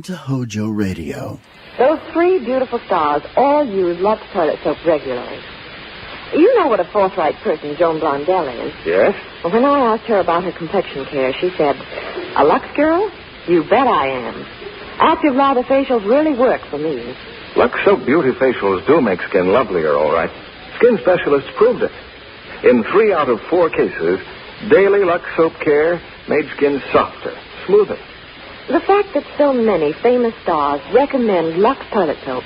to HOJO Radio. Those three beautiful stars all use Lux toilet soap regularly. You know what a forthright person Joan Blondell is. Yes? Well, when I asked her about her complexion care, she said, "A Lux girl? You bet I am. Active lather facials really work for me." Lux Soap Beauty Facials do make skin lovelier, all right. Skin specialists proved it. In 3 out of 4 cases, daily Lux Soap care made skin softer, smoother. The fact that so many famous stars recommend Lux toilet soap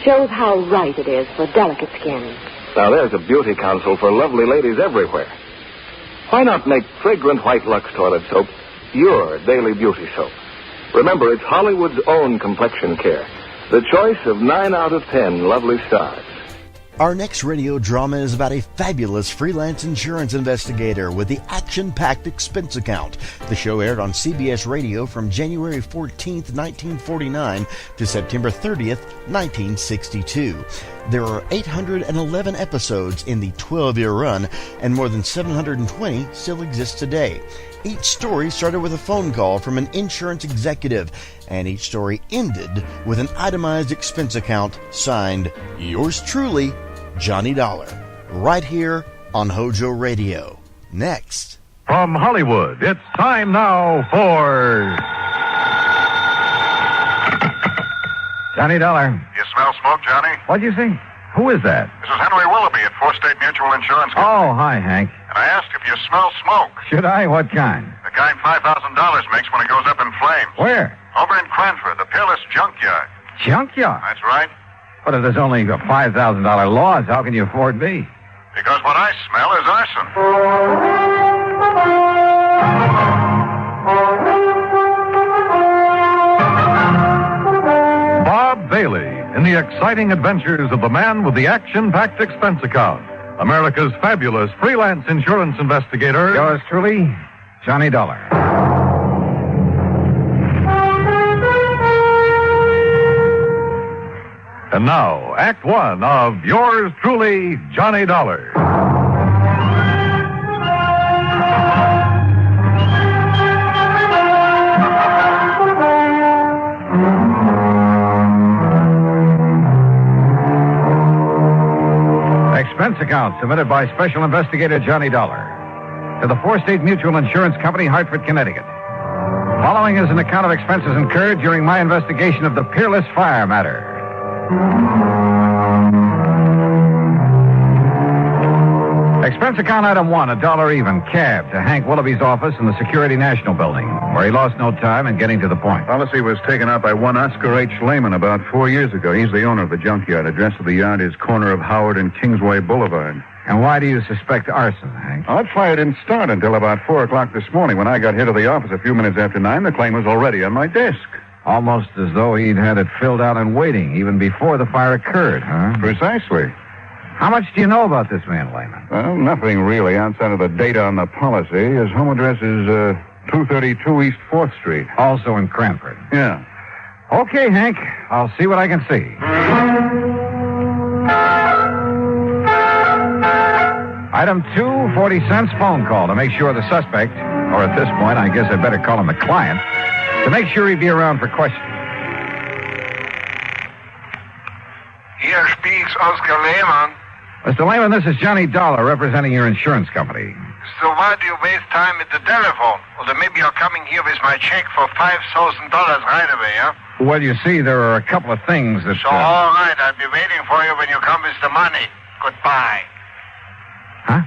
shows how right it is for delicate skin. Now, there's a beauty counsel for lovely ladies everywhere. Why not make fragrant white Lux toilet soap your daily beauty soap? Remember, it's Hollywood's own complexion care. The choice of 9 out of 10 lovely stars. Our next radio drama is about a fabulous freelance insurance investigator with the action-packed expense account. The show aired on CBS Radio from January 14th, 1949 to September 30th, 1962. There are 811 episodes in the 12-year run, and more than 720 still exist today. Each story started with a phone call from an insurance executive, and each story ended with an itemized expense account signed, "Yours truly, Johnny Dollar," right here on HOJO Radio. Next. From Hollywood, it's time now for Johnny Dollar. You smell smoke, Johnny? What'd you say? Who is that? This is Henry Willoughby at Four State Mutual Insurance Company. Oh, hi, Hank. And I asked if you smell smoke. Should I? What kind? The kind $5,000 makes when it goes up in flames. Where? Over in Cranford, the Peerless Junkyard. Junkyard? That's right. But if there's only a $5,000 loss, how can you afford me? Because what I smell is arson. Bob Bailey in the exciting adventures of the man with the action-packed expense account. America's fabulous freelance insurance investigator. Yours truly, Johnny Dollar. And now, Act One of Yours Truly, Johnny Dollar. Expense account submitted by Special Investigator Johnny Dollar to the Four State Mutual Insurance Company, Hartford, Connecticut. Following is an account of expenses incurred during my investigation of the Peerless Fire matter. Expense account item 1, $1 even, cab to Hank Willoughby's office in the Security National Building, where he lost no time in getting to the point. Policy was taken out by one Oscar H. Lehman about 4 years ago. He's the owner of the junkyard. Address of the yard is corner of Howard and Kingsway Boulevard. And why do you suspect arson, Hank? That fire didn't start until about 4 o'clock this morning. When I got here to the office a few minutes after 9, the claim was already on my desk. Almost as though he'd had it filled out and waiting, even before the fire occurred, huh? Precisely. How much do you know about this man, Lehman? Well, nothing really outside of the data on the policy. His home address is 232 East 4th Street. Also in Cranford. Yeah. Okay, Hank. I'll see what I can see. Item 2, 40 cents phone call to make sure the suspect, or at this point, I guess I better call him the client, to make sure he'd be around for questioning. Here speaks Oscar Lehman. Mr. Lehman, this is Johnny Dollar representing your insurance company. So why do you waste time at the telephone? Well, then maybe you're coming here with my check for $5,000 right away, huh? Well, you see, there are a couple of things that... So, all right, I'll be waiting for you when you come with the money. Goodbye. Huh?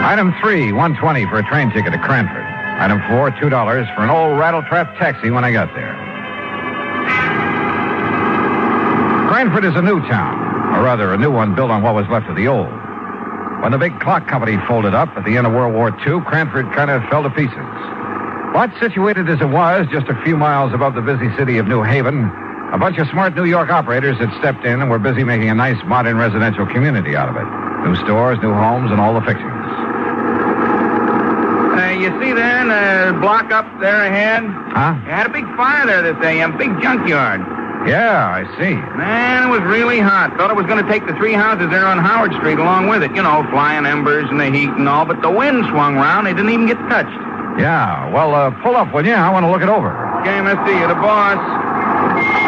Item 3, $1.20 for a train ticket to Cranford. Item 4, $2 for an old rattletrap taxi when I got there. Cranford is a new town, or rather a new one built on what was left of the old. When the big clock company folded up at the end of World War II, Cranford kind of fell to pieces. But situated as it was, just a few miles above the busy city of New Haven, a bunch of smart New York operators had stepped in and were busy making a nice modern residential community out of it. New stores, new homes, and all the fixings. You see there in the block up there ahead? Huh? You had a big fire there this day, a big junkyard. Yeah, I see. Man, it was really hot. Thought it was going to take the 3 houses there on Howard Street along with it. You know, flying embers and the heat and all. But the wind swung round. They didn't even get touched. Yeah, well, pull up, will you? I want to look it over. Okay, mister, you're the boss.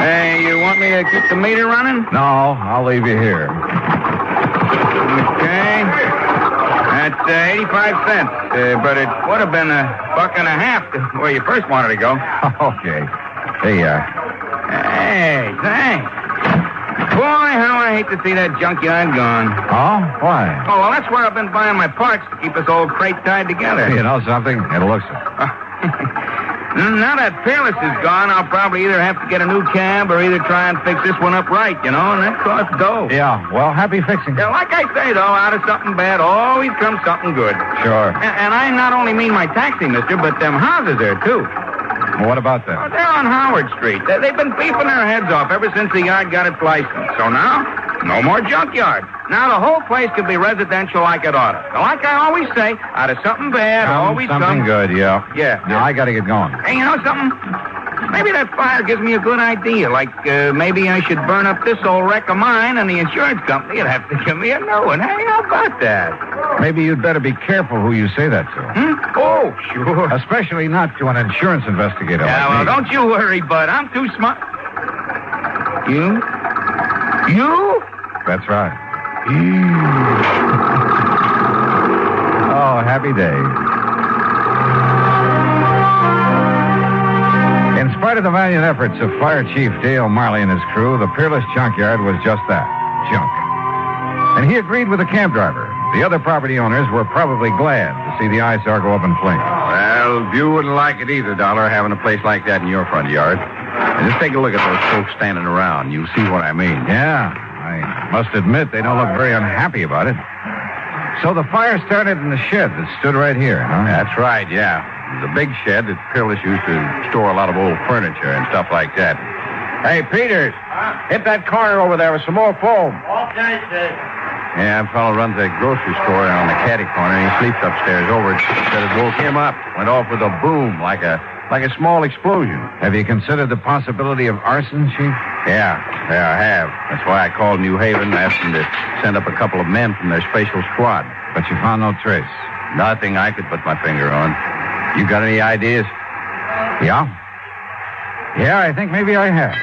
Hey, you want me to keep the meter running? No, I'll leave you here. Okay. That's 85 cents. But it would have been $1.50 to where you first wanted to go. Okay. Hey, Hey, thanks. Boy, how I hate to see that junkyard gone. Oh? Why? Oh, well, that's where I've been buying my parts to keep this old crate tied together. You know something? It looks it. Now that Fearless is gone, I'll probably either have to get a new cab or either try and fix this one up right, you know, and that costs dough. Yeah, well, happy fixing. Yeah, like I say, though, out of something bad always comes something good. Sure. And I not only mean my taxi, mister, but them houses there, too. Well, what about that? Oh, they're on Howard Street. They've been beefing their heads off ever since the yard got its license. So now, no more junkyard. Now the whole place could be residential like it ought to. Like I always say, out of something bad, always something good, yeah. Yeah. Now, I got to get going. Hey, you know something? Maybe that fire gives me a good idea. Like, maybe I should burn up this old wreck of mine, and the insurance company would have to give me a new one. Hey, how about that? Maybe you'd better be careful who you say that to. Oh, sure. Especially not to an insurance investigator Yeah, like well, me. don't you worry, bud. I'm too smart. You? That's right. Oh, happy day. In spite of the valiant efforts of Fire Chief Dale Marley and his crew, the Peerless Junkyard was just that, junk. And he agreed with the cab driver. The other property owners were probably glad to see the eyesore go up in flames. Well, you wouldn't like it either, Dollar, having a place like that in your front yard. And just take a look at those folks standing around. You'll see what I mean. Yeah, I must admit they don't look very unhappy about it. So the fire started in the shed that stood right here, huh? That's right, yeah. It was a big shed that Peerless used to store a lot of old furniture and stuff like that. Hey, Peter, hit that corner over there with some more foam. Okay, sir. Yeah, a fellow runs that grocery store down the caddy corner, and he sleeps upstairs over it. Said it woke him up. Went off with a boom, like a small explosion. Have you considered the possibility of arson, Chief? Yeah, I have. That's why I called New Haven and asked them to send up a couple of men from their special squad. But you found no trace. Nothing I could put my finger on. You got any ideas? Yeah? Yeah, I think maybe I have.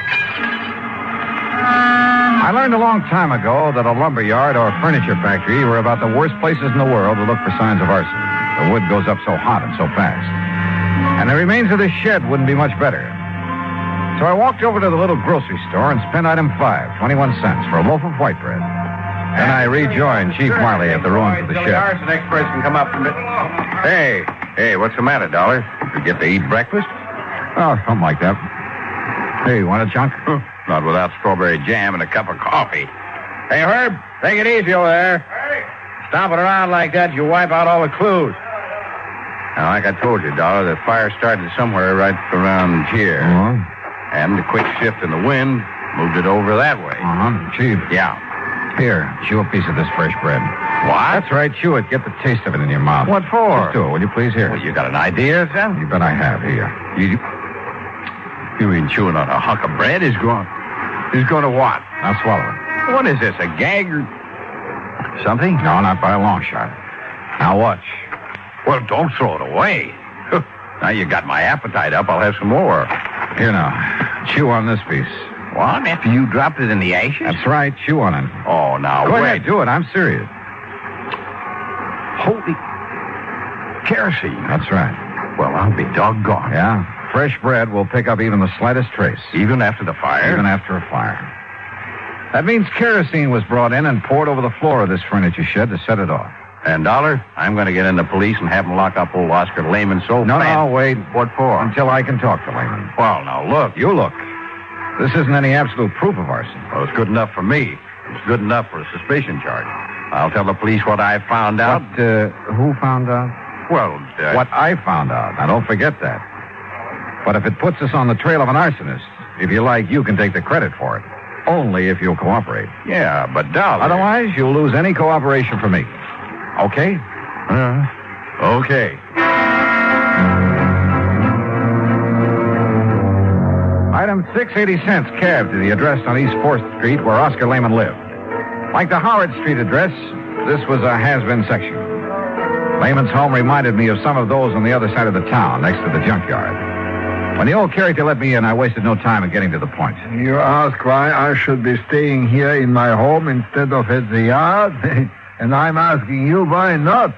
I learned a long time ago that a lumber yard or furniture factory were about the worst places in the world to look for signs of arson. The wood goes up so hot and so fast. And the remains of this shed wouldn't be much better. So I walked over to the little grocery store and spent item 5, 21 cents, for a loaf of white bread. Then I rejoined Chief Marley at the ruins of the shed. The next person come up from it. Hey, what's the matter, Dollar? You get to eat breakfast? Oh, something like that. Hey, you want a chunk? Not without strawberry jam and a cup of coffee. Hey, Herb, take it easy over there. Hey. Stomping around like that, you wipe out all the clues. Now, like I told you, Dollar, the fire started somewhere right around here. Uh-huh. And the quick shift in the wind moved it over that way. Uh-huh. Chief. Yeah. Here, chew a piece of this fresh bread. What? That's right, chew it. Get the taste of it in your mouth. What for? Just do it, will you please? Here. Well, you got an idea, son? You bet I have. Here. You mean chewing on a hunk of bread is going to what? Now swallow it. What is this, a gag or something? No, not by a long shot. Now watch. Well, don't throw it away. Now you got my appetite up. I'll have some more. Here now. Chew on this piece. What? After you dropped it in the ashes? That's right. Chew on it. Oh, now Go wait. ahead, do it. I'm serious. Holy kerosene. That's right. Well, I'll be doggone. Yeah. Fresh bread will pick up even the slightest trace. Even after the fire? Even after a fire. That means kerosene was brought in and poured over the floor of this furniture shed to set it off. And, Dollar, I'm going to get in the police and have them lock up old Oscar Lehman so No, fast. wait. What for? Until I can talk to Lehman. Well, now, look. You look. This isn't any absolute proof of arson. Well, it's good enough for me. It's good enough for a suspicion charge. I'll tell the police what I found out. Who found out? Well, What I found out. Now, don't forget that. But if it puts us on the trail of an arsonist, if you like, you can take the credit for it. Only if you'll cooperate. Yeah, but Dollar. Otherwise, you'll lose any cooperation from me. Okay? Okay. I Item 680 cents, cab to the address on East 4th Street where Oscar Lehman lived. Like the Howard Street address, this was a has-been section. Lehman's home reminded me of some of those on the other side of the town, next to the junkyard. When the old character let me in, I wasted no time in getting to the point. You ask why I should be staying here in my home instead of at the yard? And I'm asking you why not?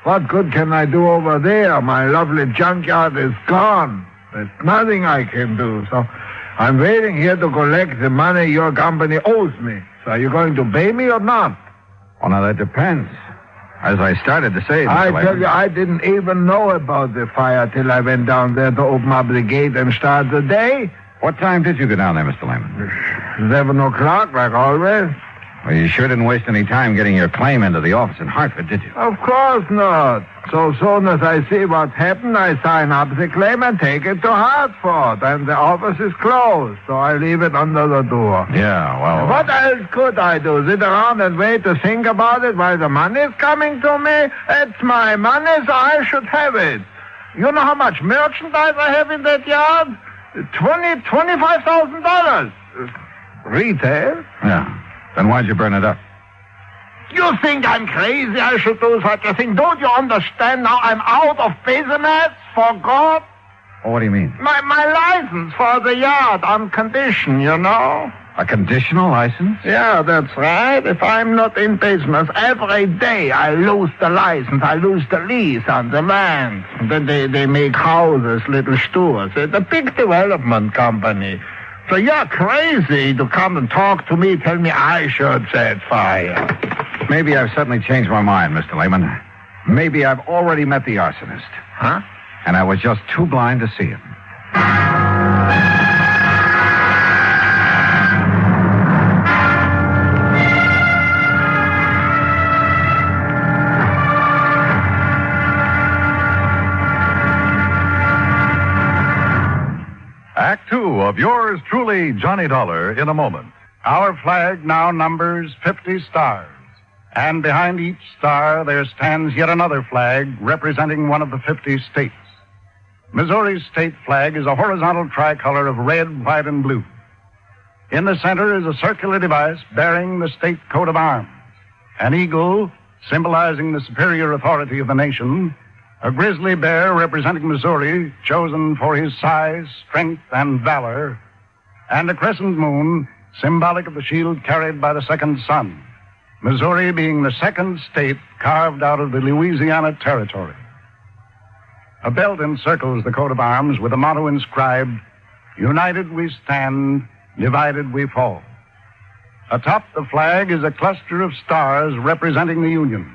What good can I do over there? My lovely junkyard is gone. There's nothing I can do. So I'm waiting here to collect the money your company owes me. So are you going to pay me or not? Well, now, that depends. As I started to say, I tell you, I didn't even know about the fire till I went down there to open up the gate and start the day. What time did you go down there, Mr. Lehman? 11 o'clock, like always. Well, you sure didn't waste any time getting your claim into the office in Hartford, did you? Of course not. So soon as I see what's happened, I sign up the claim and take it to Hartford. And the office is closed, so I leave it under the door. Yeah, well... What else could I do? Sit around and wait to think about it while the money's coming to me? It's my money, so I should have it. You know how much merchandise I have in that yard? $25,000. Retail? Yeah. Then why'd you burn it up? You think I'm crazy I should do such a thing? Don't you understand now I'm out of business, for God? Oh, what do you mean? My license for the yard on condition, you know? A conditional license? Yeah, that's right. If I'm not in business every day, I lose the license. I lose the lease on the land. Then they make houses, little stores. It's a big development company. So you're crazy to come and talk to me, tell me I should set fire. Maybe I've suddenly changed my mind, Mr. Lehman. Maybe I've already met the arsonist. Huh? And I was just too blind to see him. Act 2 of yours truly, Johnny Dollar, in a moment. Our flag now numbers 50 stars. And behind each star there stands yet another flag representing one of the 50 states. Missouri's state flag is a horizontal tricolor of red, white, and blue. In the center is a circular device bearing the state coat of arms. An eagle, symbolizing the superior authority of the nation. A grizzly bear representing Missouri, chosen for his size, strength, and valor. And a crescent moon, symbolic of the shield carried by the second son. Missouri being the second state carved out of the Louisiana Territory. A belt encircles the coat of arms with a motto inscribed, "United we stand, divided we fall." Atop the flag is a cluster of stars representing the Union,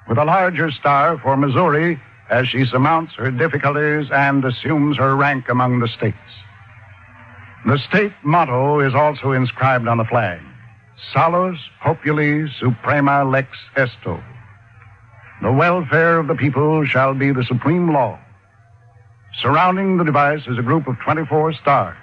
with a larger star for Missouri as she surmounts her difficulties and assumes her rank among the states. The state motto is also inscribed on the flag, Salus Populi Suprema Lex Esto. The welfare of the people shall be the supreme law. Surrounding the device is a group of 24 stars.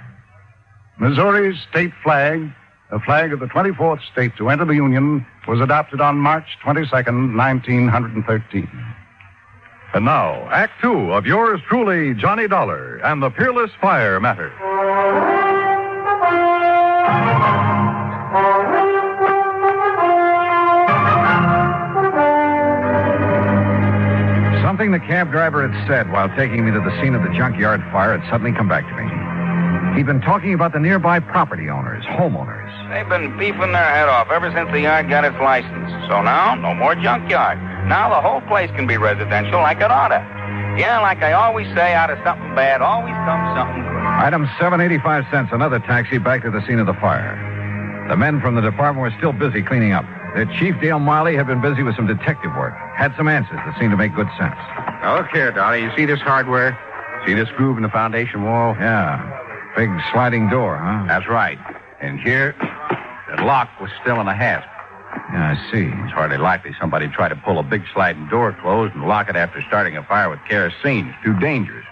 Missouri's state flag, the flag of the 24th state to enter the Union, was adopted on March 22nd, 1913. And now, Act 2 of yours truly, Johnny Dollar, and the Peerless Fire Matter. Something the cab driver had said while taking me to the scene of the junkyard fire had suddenly come back to me. He'd been talking about the nearby property owners, homeowners. They've been beefing their head off ever since the yard got its license. So now, no more junkyard. Now the whole place can be residential like it oughta. Yeah, like I always say, out of something bad always comes something good. Item 785 cents, another taxi back to the scene of the fire. The men from the department were still busy cleaning up. Their chief, Dale Miley, had been busy with some detective work. Had some answers that seemed to make good sense. Now, look here, Dolly. You see this hardware? See this groove in the foundation wall? Yeah. Big sliding door, huh? That's right. And here, the lock was still in a hasp. Yeah, I see. It's hardly likely somebody'd try to pull a big sliding door closed and lock it after starting a fire with kerosene. It's too dangerous.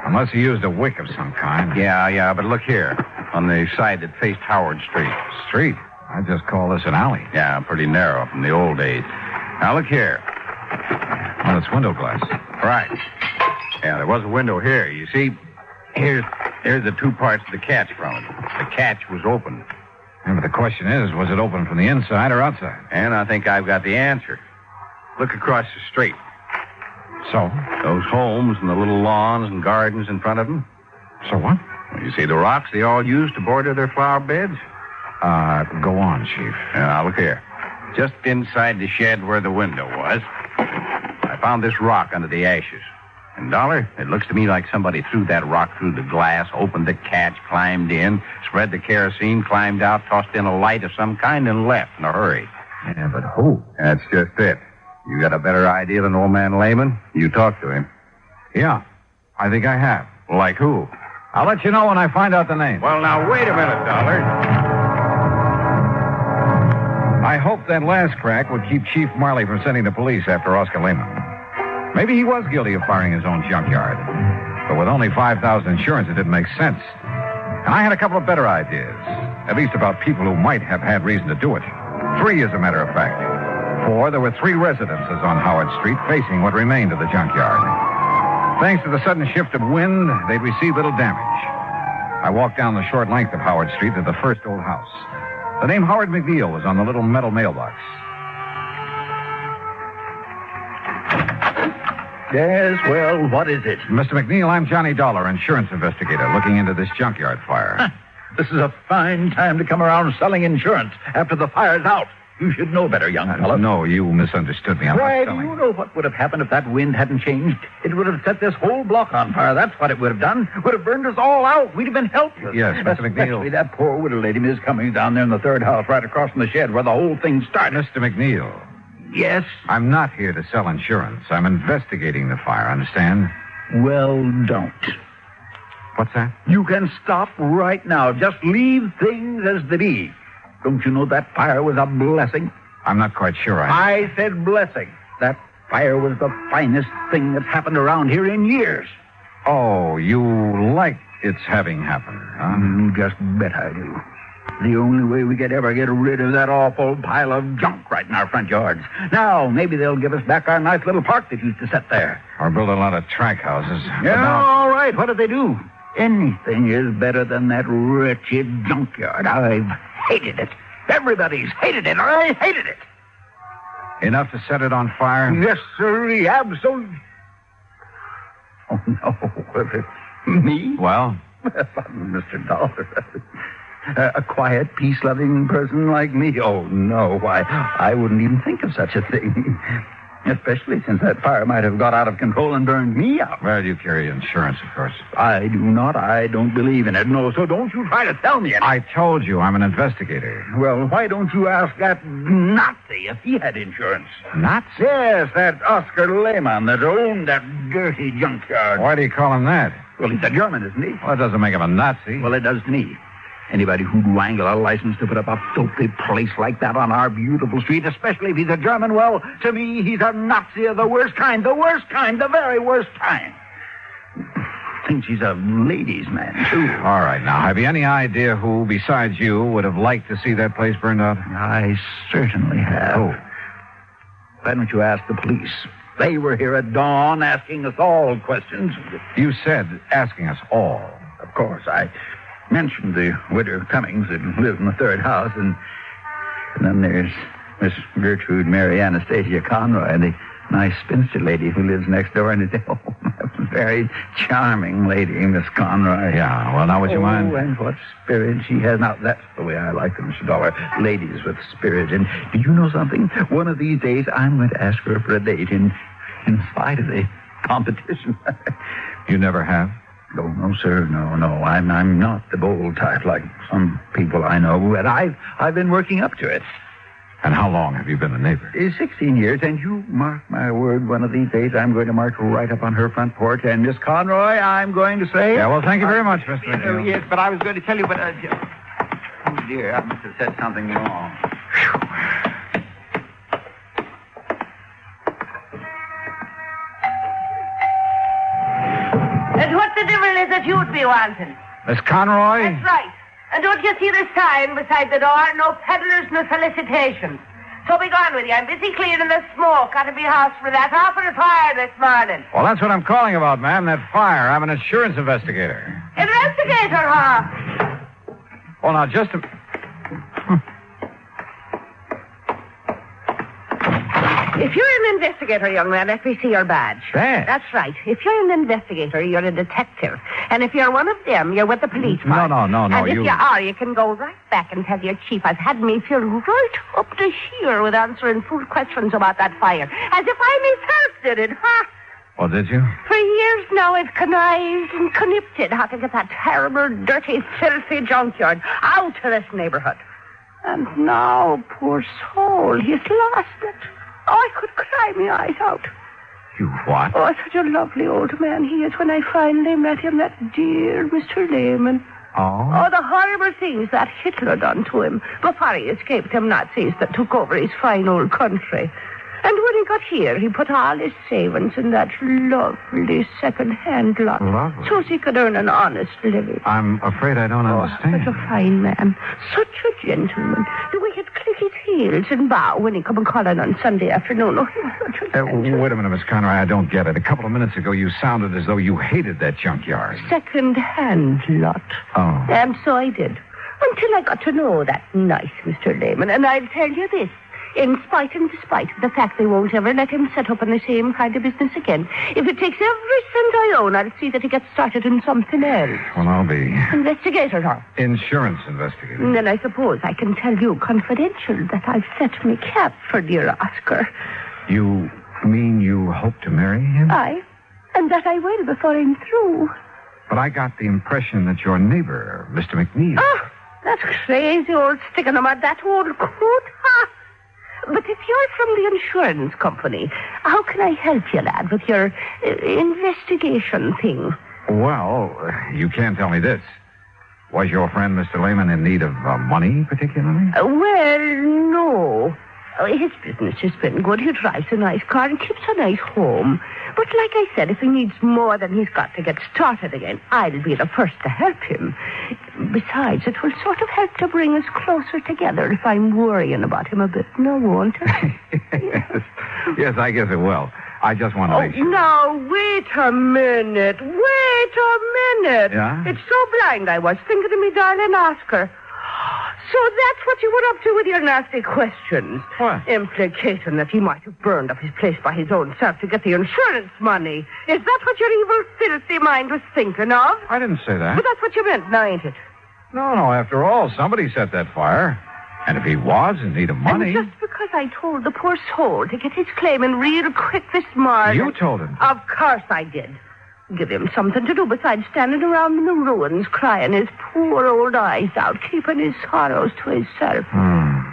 Unless he used a wick of some kind. Yeah, but look here. On the side that faced Howard Street. Street? I just call this an alley. Yeah, pretty narrow from the old days. Now, look here. Well, it's window glass. Right. Yeah, there was a window here. You see, here's Here's the two parts of the catch from it. The catch was open. Yeah, but the question is, was it open from the inside or outside? And I think I've got the answer. Look across the street. So? Those homes and the little lawns and gardens in front of them. So what? You see the rocks they all use to border their flower beds? Go on, Chief. Now, look here. Just inside the shed where the window was, I found this rock under the ashes. And, Dollar, it looks to me like somebody threw that rock through the glass, opened the catch, climbed in, spread the kerosene, climbed out, tossed in a light of some kind, and left in a hurry. Yeah, but who? That's just it. You got a better idea than old man Lehman? You talk to him. Yeah, I think I have. Like who? I'll let you know when I find out the name. Well, now, wait a minute, Dollar. I hope that last crack would keep Chief Marley from sending the police after Oscar Lehman. Maybe he was guilty of firing his own junkyard. But with only $5,000 insurance, it didn't make sense. And I had a couple of better ideas. At least about people who might have had reason to do it. 3, as a matter of fact. For there were 3 residences on Howard Street facing what remained of the junkyard. Thanks to the sudden shift of wind, they'd received little damage. I walked down the short length of Howard Street to the first old house. The name Howard McNeil was on the little metal mailbox. Yes, well, what is it? Mr. McNeil, I'm Johnny Dollar, insurance investigator, looking into this junkyard fire. This is a fine time to come around selling insurance after the fire's out. You should know better, young fellow. No, you misunderstood me. Why, do you know what would have happened if that wind hadn't changed? It would have set this whole block on fire. That's what it would have done. Would have burned us all out. We'd have been helpless. Yes, Mr. McNeil. Especially that poor widow lady, Miss Cummings, down there in the third house right across from the shed where the whole thing started. Mr. McNeil. Yes? I'm not here to sell insurance. I'm investigating the fire, understand? Well, don't. What's that? You can stop right now. Just leave things as they be. Don't you know that fire was a blessing? I'm not quite sure I said blessing. That fire was the finest thing that's happened around here in years. Oh, you like its having happened, huh? You just bet I do. The only way we could ever get rid of that awful pile of junk right in our front yards. Now, maybe they'll give us back our nice little park that used to sit there. Or build a lot of track houses. Yeah, all right. What did they do? Anything is better than that wretched junkyard. I've hated it. Everybody's hated it. I hated it. Enough to set it on fire? Yes, sir. Absolutely. Oh, no. Me? Well? Mr. Dollar. A quiet, peace-loving person like me? Oh, no. Why, I wouldn't even think of such a thing. Especially since that fire might have got out of control and burned me out. Well, you carry insurance, of course. I do not. I don't believe in it. No, so don't you try to tell me anything. I told you I'm an investigator. Well, why don't you ask that Nazi if he had insurance? Nazi? Yes, that Oscar Lehman that owned that dirty junkyard. Why do you call him that? Well, he's a German, isn't he? Well, that doesn't make him a Nazi. Well, it does to me. Anybody who'd wangle a license to put up a filthy place like that on our beautiful street, especially if he's a German, well, to me, he's a Nazi of the worst kind, the very worst kind. Thinks he's a ladies' man, too. All right, now, have you any idea who, besides you, would have liked to see that place burned out? I certainly have. Oh. Why don't you ask the police? They were here at dawn asking us all questions. You said asking us all. Of course, I mentioned the widow Cummings that lives in the third house, and then there's Miss Gertrude Mary Anastasia Conroy, the nice spinster lady who lives next door, and it's a very charming lady, Miss Conroy. Yeah, well, now would you mind? Oh, and what spirit she has. Now, that's the way I like them, Mr. Dollar. Ladies with spirit. And do you know something? One of these days, I'm going to ask her for a date in spite of the competition. You never have? Oh, no, sir. No. I'm not the bold type like some people I know, but I've been working up to it. And how long have you been a neighbor? 16 years, and you mark my word, one of these days I'm going to march right up on her front porch, and Miss Conroy, I'm going to say... Yeah, well, thank you very much, Mr. McNeil. Yes, but I was going to tell you, but... oh, dear, I must have said something wrong. And what the devil is it you'd be wanting? Miss Conroy? That's right. And don't you see the sign beside the door? No peddlers, no solicitations. So be gone with you. I'm busy clearing the smoke out of your house for that awful fire this morning. Well, that's what I'm calling about, ma'am, that fire. I'm an insurance investigator. Investigator? Investigator, huh? Oh, now, just a... If you're an investigator, young man, let me see your badge. Badge? That's right. If you're an investigator, you're a detective. And if you're one of them, you're with the police force. No, And if you are, you can go right back and tell your chief I've had me filled right up to here with answering fool questions about that fire. As if I myself did it, huh? Oh, did you? For years now, I've connived and connipted how to get that terrible, dirty, filthy junkyard out of this neighborhood. And now, poor soul, he's lost it. Oh, I could cry my eyes out. You what? Oh, such a lovely old man he is when I finally met him, that dear Mr. Lehman. Oh? Oh, the horrible things that Hitler done to him before he escaped them Nazis that took over his fine old country. And when he got here, he put all his savings in that lovely second-hand lot. Lovely. So he could earn an honest living. I'm afraid I don't understand. Such a fine man. Such a gentleman. The way he'd click his heels and bow when he come and call in on Sunday afternoon. Oh, he was such a gentleman. Wait a minute, Miss Conroy. I don't get it. A couple of minutes ago, you sounded as though you hated that junkyard. Second-hand lot. Oh. And so I did. Until I got to know that nice Mr. Lehman. And I'll tell you this. In spite and despite of the fact they won't ever let him set up in the same kind of business again. If it takes every cent I own, I'll see that he gets started in something else. Well, I'll be... Investigator, huh? Insurance investigator. And then I suppose I can tell you confidential that I've set me cap for dear Oscar. You mean you hope to marry him? Aye. And that I will before I'm through. But I got the impression that your neighbor, Mr. McNeil... Oh, that crazy old stick in him at that old coat, huh? But if you're from the insurance company, how can I help you, lad, with your investigation thing? Well, you can't tell me this. Was your friend, Mr. Lehman, in need of money, particularly? Well, no. His business has been good. He drives a nice car and keeps a nice home. But like I said, if he needs more than he's got to get started again, I'll be the first to help him. Besides, it will sort of help to bring us closer together if I'm worrying about him a bit. No, won't it? Yes, I guess it will. I just want to make sure. Now, wait a minute. Yeah? It's so blind I was thinking of me darling Oscar. So that's what you were up to with your nasty questions. What? Implicating that he might have burned up his place by his own self to get the insurance money. Is that what your evil, filthy mind was thinking of? I didn't say that. But that's what you meant, now ain't it? No, after all, somebody set that fire. And if he was in need of money... And just because I told the poor soul to get his claim in real quick this morning... You told him? Of course I did. Give him something to do besides standing around in the ruins crying his poor old eyes out, keeping his sorrows to himself.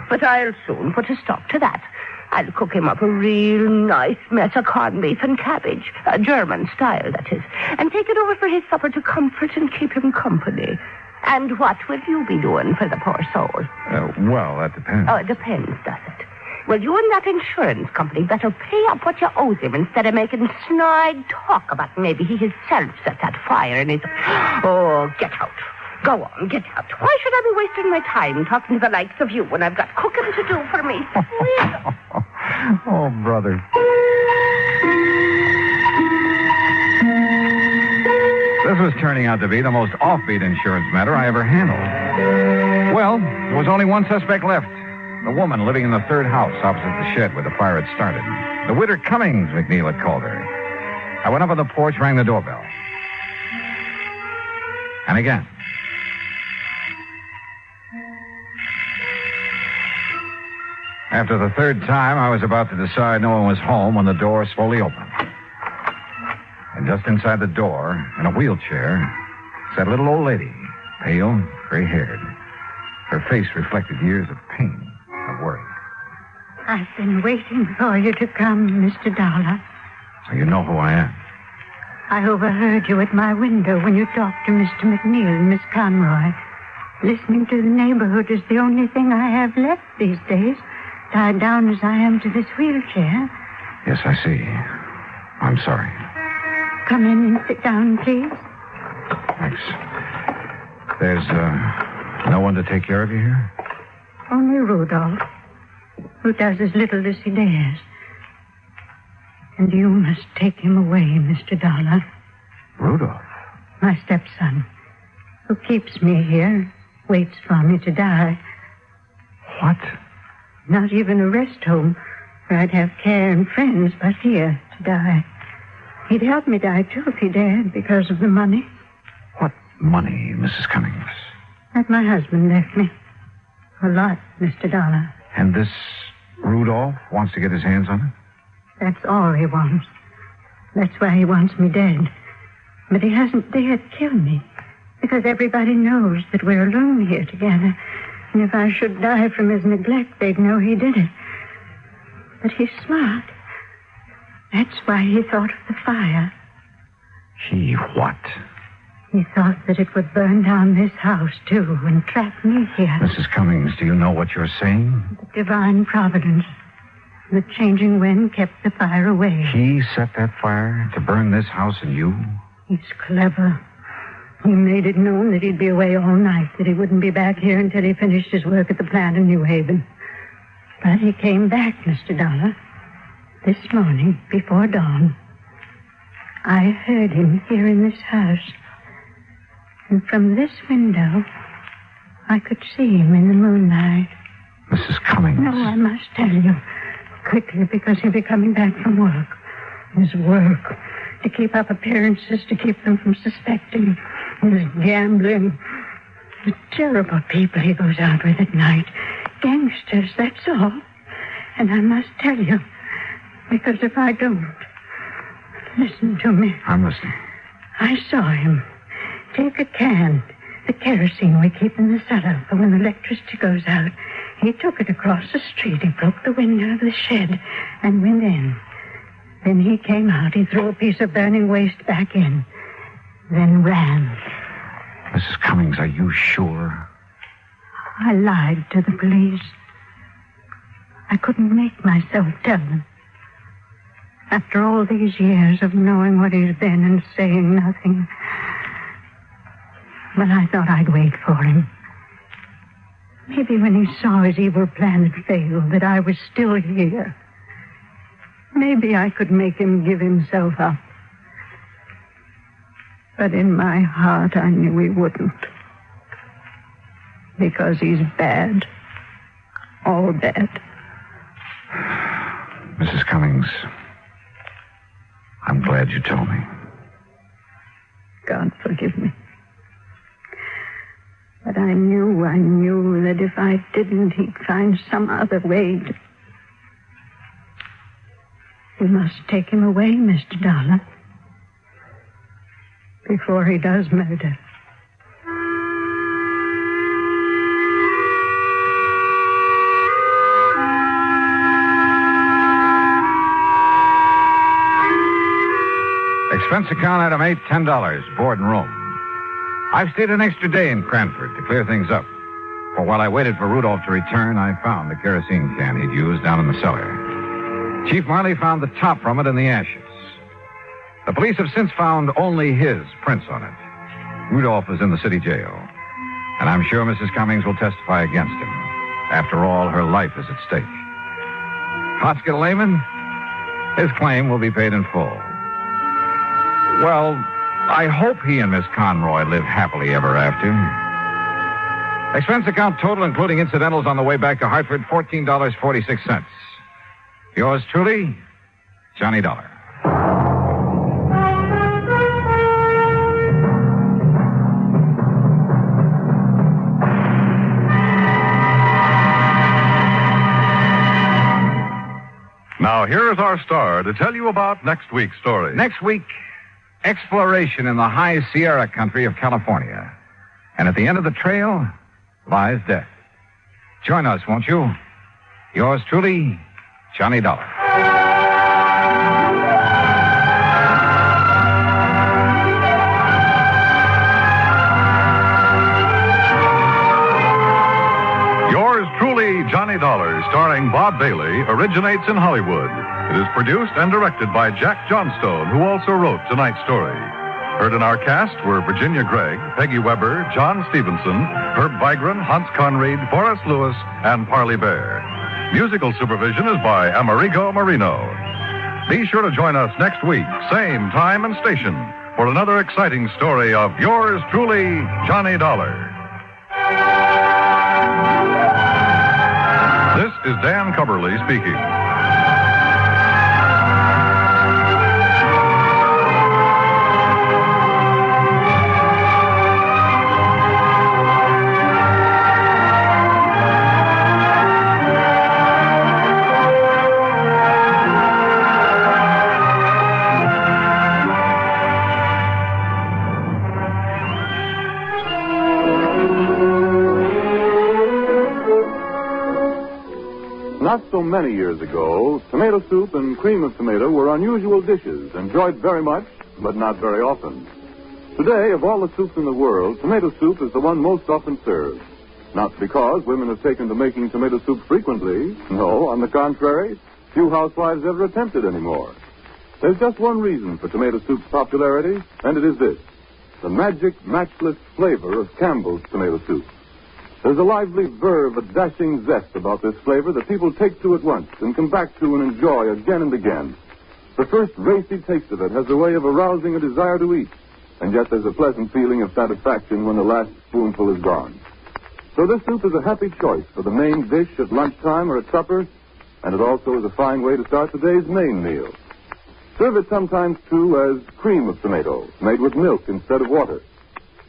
But I'll soon put a stop to that. I'll cook him up a real nice mess of corned beef and cabbage, a German style, that is, and take it over for his supper to comfort and keep him company. And what will you be doing for the poor soul? Well, that depends. Oh, it depends, does it? Well, you and that insurance company better pay up what you owe him instead of making snide talk about maybe he himself set that fire in his... Oh, get out. Go on, get out. Why should I be wasting my time talking to the likes of you when I've got cooking to do for me? Oh, brother. This was turning out to be the most offbeat insurance matter I ever handled. Well, there was only one suspect left. The woman living in the third house opposite the shed where the fire had started. The widow Cummings, McNeil had called her. I went up on the porch, rang the doorbell. And again. After the third time, I was about to decide no one was home when the door slowly opened. And just inside the door, in a wheelchair, sat a little old lady, pale, gray-haired. Her face reflected years of pain. Worry. I've been waiting for you to come, Mr. Dollar. So you know who I am? I overheard you at my window when you talked to Mr. McNeil and Miss Conroy. Listening to the neighborhood is the only thing I have left these days, tied down as I am to this wheelchair. Yes, I see. I'm sorry. Come in and sit down, please. Thanks. There's no one to take care of you here? Only Rudolph, who does as little as he dares. And you must take him away, Mr. Dollar. Rudolph? My stepson. who keeps me here, waits for me to die. What? Not even a rest home where I'd have care and friends, but here to die. He'd help me die, too, if he dared, because of the money. What money, Mrs. Cummings? That my husband left me. A lot, Mr. Dollar. And this Rudolph wants to get his hands on it? That's all he wants. That's why he wants me dead. But he hasn't dared kill me, because everybody knows that we're alone here together. And if I should die from his neglect, they'd know he did it. But he's smart. That's why he thought of the fire. He what? He thought that it would burn down this house, too, and trap me here. Mrs. Cummings, do you know what you're saying? The divine providence. The changing wind kept the fire away. He set that fire to burn this house and you? He's clever. He made it known that he'd be away all night, that he wouldn't be back here until he finished his work at the plant in New Haven. But he came back, Mr. Dollar, this morning before dawn. I heard him here in this house. And from this window, I could see him in the moonlight. Mrs. Cummings. No, I must tell you. Quickly, because he'll be coming back from work. His work. To keep up appearances, to keep them from suspecting. His gambling. The terrible people he goes out with at night. Gangsters, that's all. And I must tell you, because if I don't... Listen to me. I'm listening. I saw him take a can, the kerosene we keep in the cellar for when the electricity goes out. He took it across the street. He broke the window of the shed and went in. Then he came out. He threw a piece of burning waste back in. Then ran. Mrs. Cummings, are you sure? I lied to the police. I couldn't make myself tell them. After all these years of knowing what he's been and saying nothing. But I thought I'd wait for him. Maybe when he saw his evil plan had failed, that I was still here. Maybe I could make him give himself up. But in my heart, I knew he wouldn't. Because he's bad. All bad. Mrs. Cummings, I'm glad you told me. God forgive me. But I knew that if I didn't, he'd find some other way to... You must take him away, Mr. Dollar. Before he does murder. Expense account item 8, $10, board and room. I've stayed an extra day in Cranford to clear things up. For while I waited for Rudolph to return, I found the kerosene can he'd used down in the cellar. Chief Marley found the top from it in the ashes. The police have since found only his prints on it. Rudolph is in the city jail. And I'm sure Mrs. Cummings will testify against him. After all, her life is at stake. Hospital layman, his claim will be paid in full. Well, I hope he and Miss Conroy live happily ever after. Expense account total, including incidentals on the way back to Hartford, $14.46. Yours truly, Johnny Dollar. Now, here's our star to tell you about next week's story. Next week, exploration in the high Sierra country of California. And at the end of the trail lies death. Join us, won't you? Yours truly, Johnny Dollar. Yours truly, Johnny Dollar, starring Bob Bailey, originates in Hollywood. It is produced and directed by Jack Johnstone, who also wrote tonight's story. Heard in our cast were Virginia Gregg, Peggy Weber, John Stevenson, Herb Vigran, Hans Conried, Forrest Lewis, and Parley Bear. Musical supervision is by Amerigo Marino. Be sure to join us next week, same time and station, for another exciting story of yours truly, Johnny Dollar. This is Dan Cubberly speaking. Not so many years ago, tomato soup and cream of tomato were unusual dishes, enjoyed very much, but not very often. Today, of all the soups in the world, tomato soup is the one most often served. Not because women have taken to making tomato soup frequently. No, on the contrary, few housewives ever attempt it anymore. There's just one reason for tomato soup's popularity, and it is this: the magic, matchless flavor of Campbell's tomato soup. There's a lively verve, a dashing zest about this flavor that people take to at once and come back to and enjoy again and again. The first racy taste of it has a way of arousing a desire to eat, and yet there's a pleasant feeling of satisfaction when the last spoonful is gone. So this soup is a happy choice for the main dish at lunchtime or at supper, and it also is a fine way to start the day's main meal. Serve it sometimes, too, as cream of tomato, made with milk instead of water.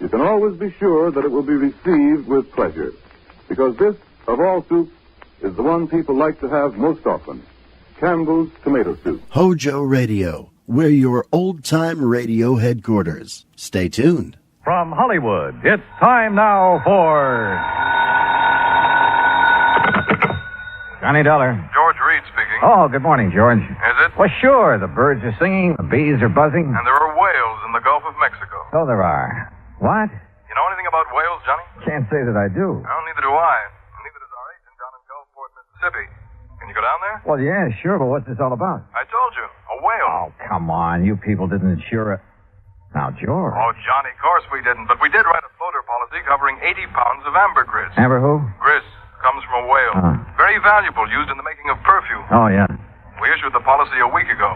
You can always be sure that it will be received with pleasure, because this, of all soups, is the one people like to have most often: Campbell's tomato soup. HOJO Radio, we're your old-time radio headquarters. Stay tuned. From Hollywood, it's time now for Johnny Dollar. George Reed speaking. Oh, good morning, George. Is it? Well, sure. The birds are singing, the bees are buzzing. And there are whales in the Gulf of Mexico. So there are. What? You know anything about whales, Johnny? Can't say that I do. Well, neither do I. Neither does our agent down in Gulfport, Mississippi. Can you go down there? Well, yeah, sure, but what's this all about? I told you. A whale. Oh, come on. You people didn't insure it. Now, George. Oh, Johnny, of course we didn't. But we did write a floater policy covering 80 pounds of ambergris. Amber who? Gris comes from a whale. Very valuable, used in the making of perfume. Oh, yeah. We issued the policy a week ago.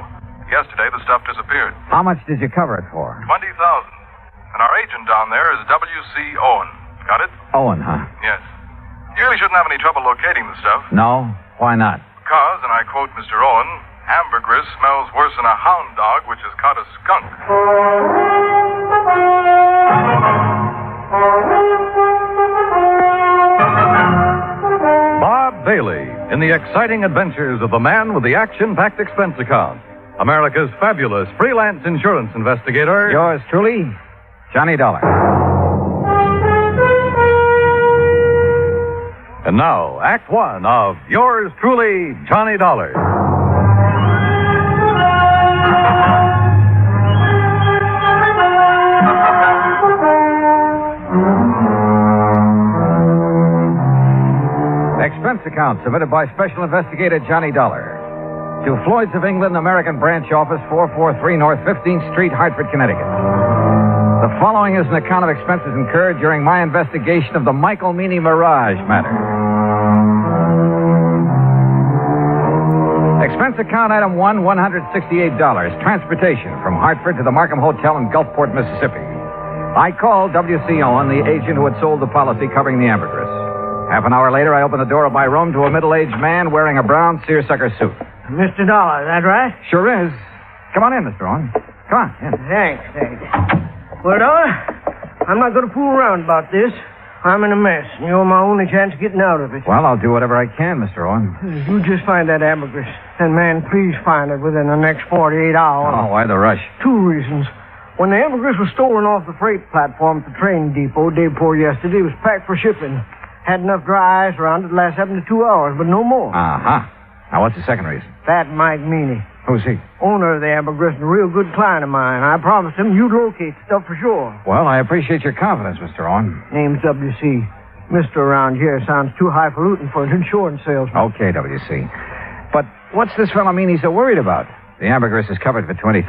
Yesterday, the stuff disappeared. How much did you cover it for? $20,000. And our agent down there is W.C. Owen. Got it? Owen, huh? Yes. You really shouldn't have any trouble locating the stuff. No? Why not? Because, and I quote Mr. Owen, ambergris smells worse than a hound dog which has caught a skunk. Bob Bailey in the exciting adventures of the man with the action-packed expense account. America's fabulous freelance insurance investigator. Yours truly, Johnny Dollar. And now, Act One of yours truly, Johnny Dollar. Expense account submitted by Special Investigator Johnny Dollar to Floyd's of England, American Branch Office, 443 North 15th Street, Hartford, Connecticut. The following is an account of expenses incurred during my investigation of the Michael Meany Mirage matter. Expense account item 1, $168. Transportation from Hartford to the Markham Hotel in Gulfport, Mississippi. I called W.C. Owen, the agent who had sold the policy covering the ambergris. Half an hour later, I opened the door of my room to a middle-aged man wearing a brown seersucker suit. Mr. Dollar, is that right? Sure is. Come on in, Mr. Owen. Come on. In. Thanks. Well, Dollar, I'm not going to fool around about this. I'm in a mess, and you're my only chance of getting out of it. Well, I'll do whatever I can, Mr. Owen. You just find that ambergris. And, man, please find it within the next 48 hours. Oh, why the rush? 2 reasons. When the ambergris was stolen off the freight platform at the train depot day before yesterday, it was packed for shipping. Had enough dry ice around it to last 72 hours, but no more. Uh-huh. Now, what's the second reason? That Mike Meany. Who's he? Owner of the ambergris and a real good client of mine. I promised him you'd locate the stuff for sure. Well, I appreciate your confidence, Mr. Owen. Name's W.C. Mister around here sounds too highfalutin for an insurance salesman. Okay, W.C. But what's this fellow Meany so worried about? The ambergris is covered for $20,000.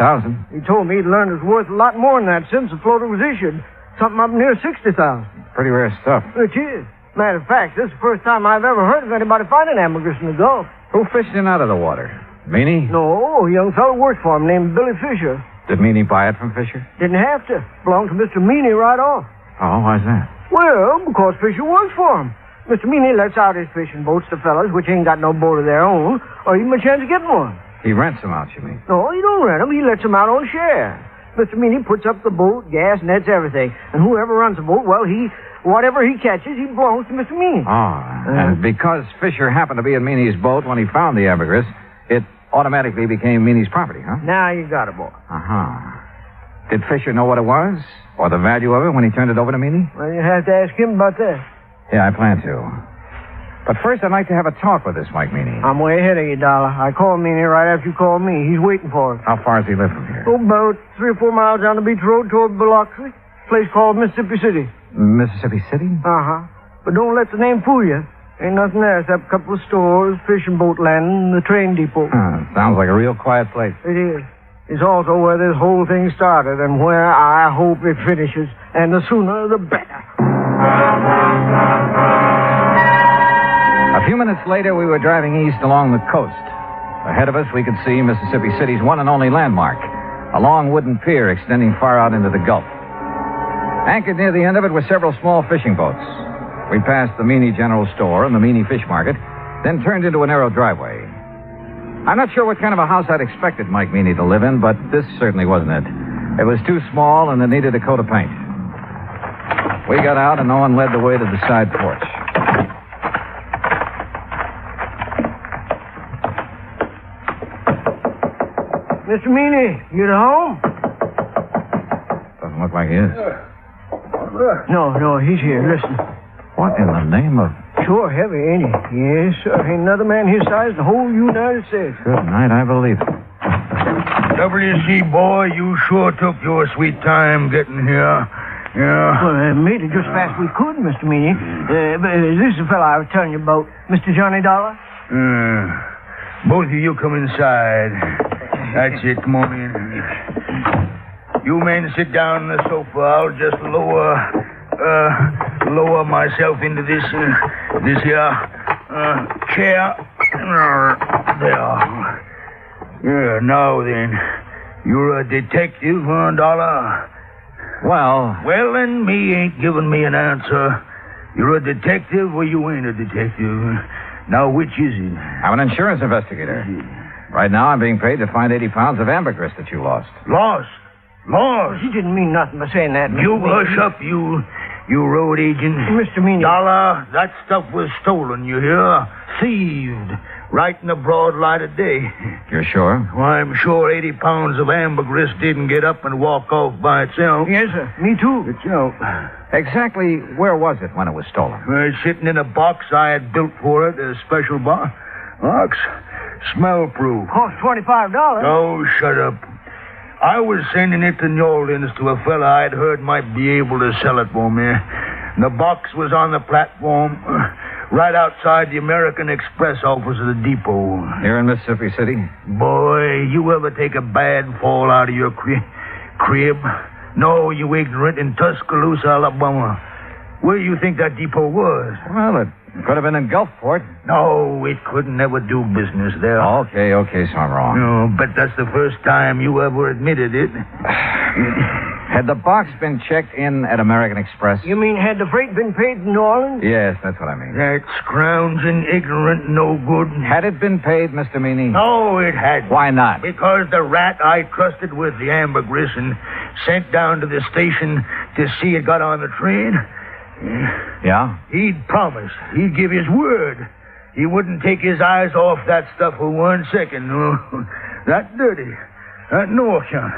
He told me he'd learned it was worth a lot more than that since the floater was issued. Something up near $60,000. Pretty rare stuff. Which is. Matter of fact, this is the first time I've ever heard of anybody finding ambergris in the Gulf. Who fished in out of the water? Meany? No, a young fellow works for him named Billy Fisher. Did Meany buy it from Fisher? Didn't have to. Belonged to Mr. Meany right off. Oh, why's that? Well, because Fisher works for him. Mr. Meany lets out his fishing boats to fellas which ain't got no boat of their own, or even a chance of getting one. He rents them out, you mean? No, he don't rent them. He lets them out on share. Mr. Meany puts up the boat, gas, nets, everything. And whoever runs the boat, well, whatever he catches, he belongs to Mr. Meany. Oh, and because Fisher happened to be in Meany's boat when he found the ambergris, it automatically became Meany's property, huh? Now you got it, boy. Uh-huh. Did Fisher know what it was? Or the value of it when he turned it over to Meany? Well, you have to ask him about that. Yeah, I plan to. But first, I'd like to have a talk with this Mike Meany. I'm way ahead of you, Dollar. I called Meany right after you called me. He's waiting for us. How far does he live from here? Oh, about 3 or 4 miles down the beach road toward Biloxi. Place called Mississippi City. Mississippi City? Uh-huh. But don't let the name fool you. Ain't nothing there except a couple of stores, fishing boat landing, and the train depot. Sounds like a real quiet place. It is. It's also where this whole thing started and where I hope it finishes. And the sooner, the better. A few minutes later, we were driving east along the coast. Ahead of us, we could see Mississippi City's one and only landmark, a long wooden pier extending far out into the Gulf. Anchored near the end of it were several small fishing boats. We passed the Meany General Store and the Meany Fish Market, then turned into a narrow driveway. I'm not sure what kind of a house I'd expected Mike Meany to live in, but this certainly wasn't it. It was too small and it needed a coat of paint. We got out and Owen led the way to the side porch. Mr. Meany, you at home? Doesn't look like he is. No, he's here. Listen. What in the name of... Sure heavy, ain't he? Yes, sir. Ain't another man his size in the whole United States. Good night, I believe it. W.C. boy, you sure took your sweet time getting here. Yeah. Well, made it just fast we could, Mr. Meany. This is the fellow I was telling you about, Mr. Johnny Dollar. Both of you come inside. That's it. Come on in. You men sit down on the sofa. I'll just lower myself into this here chair. There. Yeah, now then. You're a detective, huh, Dollar? Well, then, me ain't giving me an answer. You're a detective or you ain't a detective. Now, which is it? I'm an insurance investigator. Right now, I'm being paid to find 80 pounds of ambergris that you lost. Lost? He didn't mean nothing by saying that, Mr. You Meany. hush up, you road agent. Mr. Meany. Dollar, that stuff was stolen, you hear? Thieved. Right in the broad light of day. You're sure? Why, I'm sure 80 pounds of ambergris didn't get up and walk off by itself. Yes, sir. Me too. Itself. Exactly where was it when it was stolen? Sitting in a box I had built for it, a special box. Smell-proof. Cost $25. Oh, shut up. I was sending it to New Orleans to a fella I'd heard might be able to sell it for me. The box was on the platform right outside the American Express office of the depot. Here in Mississippi City? Boy, you ever take a bad fall out of your crib? No, you ignorant, in Tuscaloosa, Alabama. Where do you think that depot was? Well, it could have been in Gulfport. No, it couldn't never do business there. Okay, so I'm wrong. No, but that's the first time you ever admitted it. Had the box been checked in at American Express? You mean had the freight been paid in New Orleans? Yes, that's what I mean. That scrounging, ignorant, no good. Had it been paid, Mr. Meany? No, it hadn't. Why not? Because the rat I trusted with the ambergris and sent down to the station to see it got on the train. Yeah? He'd promised. He'd give his word. He wouldn't take his eyes off that stuff for 1 second. No. That dirty. That no account.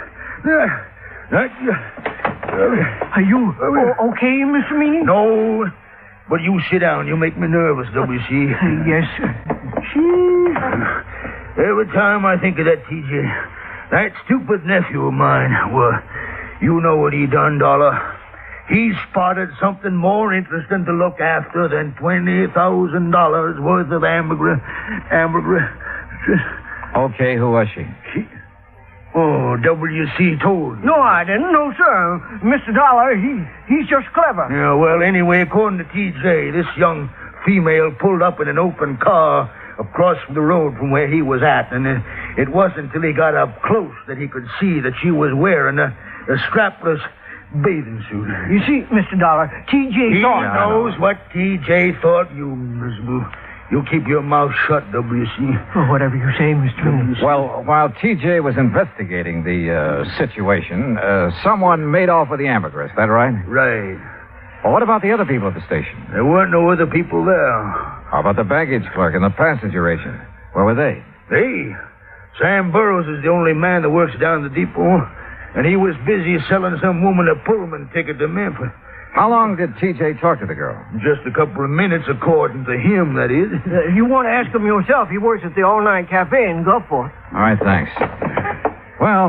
Are you okay, Mr. Meany? No. But you sit down. You make me nervous, W.C. Yes, sir. Every time I think of that, T.J., that stupid nephew of mine, well, you know what he done, Dollar. He spotted something more interesting to look after than $20,000 worth of ambergris. Okay, who was she? Oh, W.C. told you. No, I didn't. No, sir. Mr. Dollar, he's just clever. Yeah, well, anyway, according to T.J., this young female pulled up in an open car across the road from where he was at, and it wasn't until he got up close that he could see that she was wearing a strapless bathing suit. You see, Mr. Dollar, T.J. thought... He knows what T.J. thought, you miserable. You keep your mouth shut, W.C. Oh, whatever you say, Mr. Williams. Well, while T.J. was investigating the situation, someone made off with the ambergris. That right? Right. Well, what about the other people at the station? There weren't no other people there. How about the baggage clerk and the passenger agent? Where were they? Sam Burroughs is the only man that works down the depot, and he was busy selling some woman a Pullman ticket to Memphis. How long did T.J. talk to the girl? Just a couple of minutes, according to him, that is. You want to ask him yourself. He works at the all-night cafe in Gulfport. All right, thanks. Well,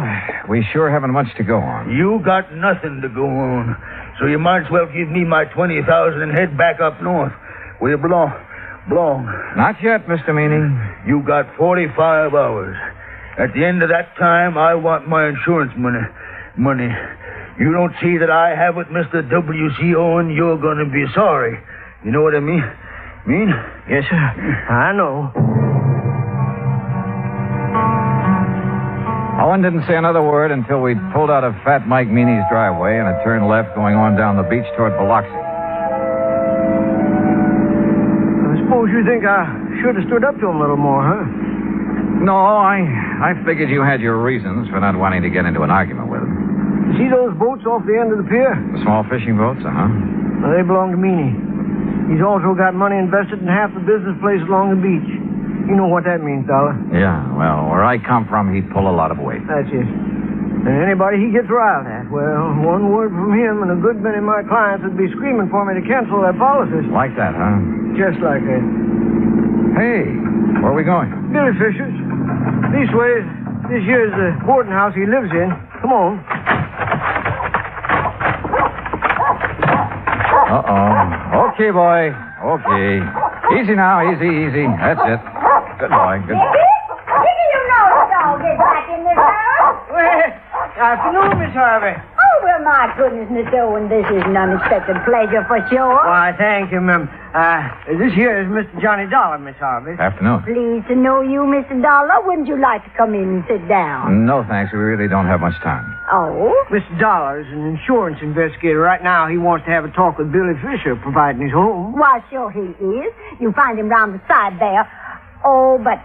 we sure haven't much to go on. You got nothing to go on. So you might as well give me my $20,000 and head back up north, where you belong. Not yet, Mr. Meany. You got 45 hours. At the end of that time, I want my insurance money. You don't see that I have it, Mr. W.C. Owen, you're going to be sorry. You know what I mean? Yes, sir. I know. Owen didn't say another word until we pulled out of Fat Mike Meany's driveway and it turned left going on down the beach toward Biloxi. I suppose you think I should have stood up to him a little more, huh? No, I figured you had your reasons for not wanting to get into an argument with him. You see those boats off the end of the pier? The small fishing boats, Well, they belong to Meany. He's also got money invested in half the business places along the beach. You know what that means, Dollar. Yeah, well, where I come from, he'd pull a lot of weight. That's it. And anybody he gets riled at, well, one word from him and a good many of my clients would be screaming for me to cancel their policies. Like that, huh? Just like that. Hey, where are we going? Billy Fisher's. These ways, this here's the boarding house he lives in. Come on. Uh-oh. Okay, boy. Okay. Easy now, easy. That's it. Good boy, good boy. Didn't you know the dog is back in this house? Well, afternoon, Miss Harvey. Oh, well, my goodness, Mr. Owen, this is an unexpected pleasure for sure. Why, thank you, ma'am. This here is Mr. Johnny Dollar, Miss Harvey. Afternoon. Pleased to know you, Mr. Dollar. Wouldn't you like to come in and sit down? No, thanks. We really don't have much time. Oh? Mr. Dollar is an insurance investigator. Right now, he wants to have a talk with Billy Fisher, providing his home. Why, sure he is. You find him round the side there. Oh, but...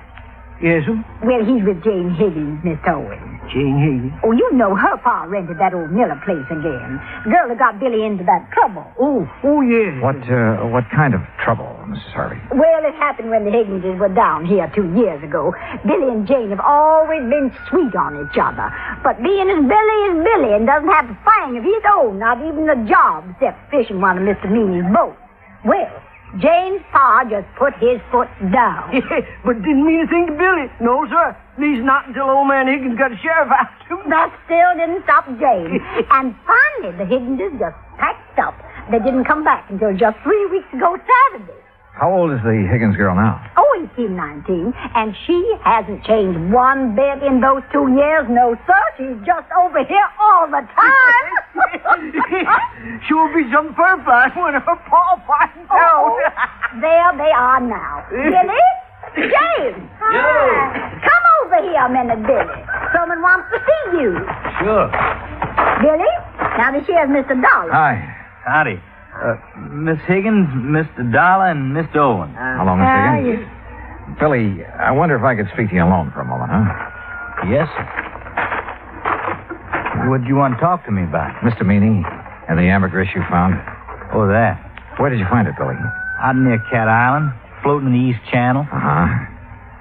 Yes, sir? Well, he's with Jane Higgins, Mr. Owen. Jane Higgins? Oh, you know her pa rented that old Miller place again. The girl that got Billy into that trouble. Oh, yes. What kind of trouble, Mrs. Harvey? Well, it happened when the Higginses were down here 2 years ago. Billy and Jane have always been sweet on each other. But being as Billy is Billy and doesn't have a thing of his own, not even a job, except fishing one of Mr. Meany's boats. Well, Jane's pa just put his foot down. But didn't mean a thing to Billy. No, sir. At least not until old man Higgins got a sheriff after him. That still didn't stop Jane. And finally, the Higginses just packed up. They didn't come back until just 3 weeks ago Saturday. How old is the Higgins girl now? Oh, 18, 19. And she hasn't changed one bit in those 2 years. No, sir. She's just over here all the time. She'll be some fur fly when her paw finds out. There they are now. Billy? James! Hi. Come over here a minute, Billy. Someone wants to see you. Sure. Billy? Now, this here's Mr. Dollar. Hi. Howdy. Miss Higgins, Mr. Dollar, and Mr. Owen. Hello, Miss Higgins. Billy, I wonder if I could speak to you alone for a moment, huh? Yes, sir. What do you want to talk to me about? Mr. Meany and the ambergris you found. Oh, that. Where did you find it, Billy? Out near Cat Island, floating in the East Channel. Uh-huh.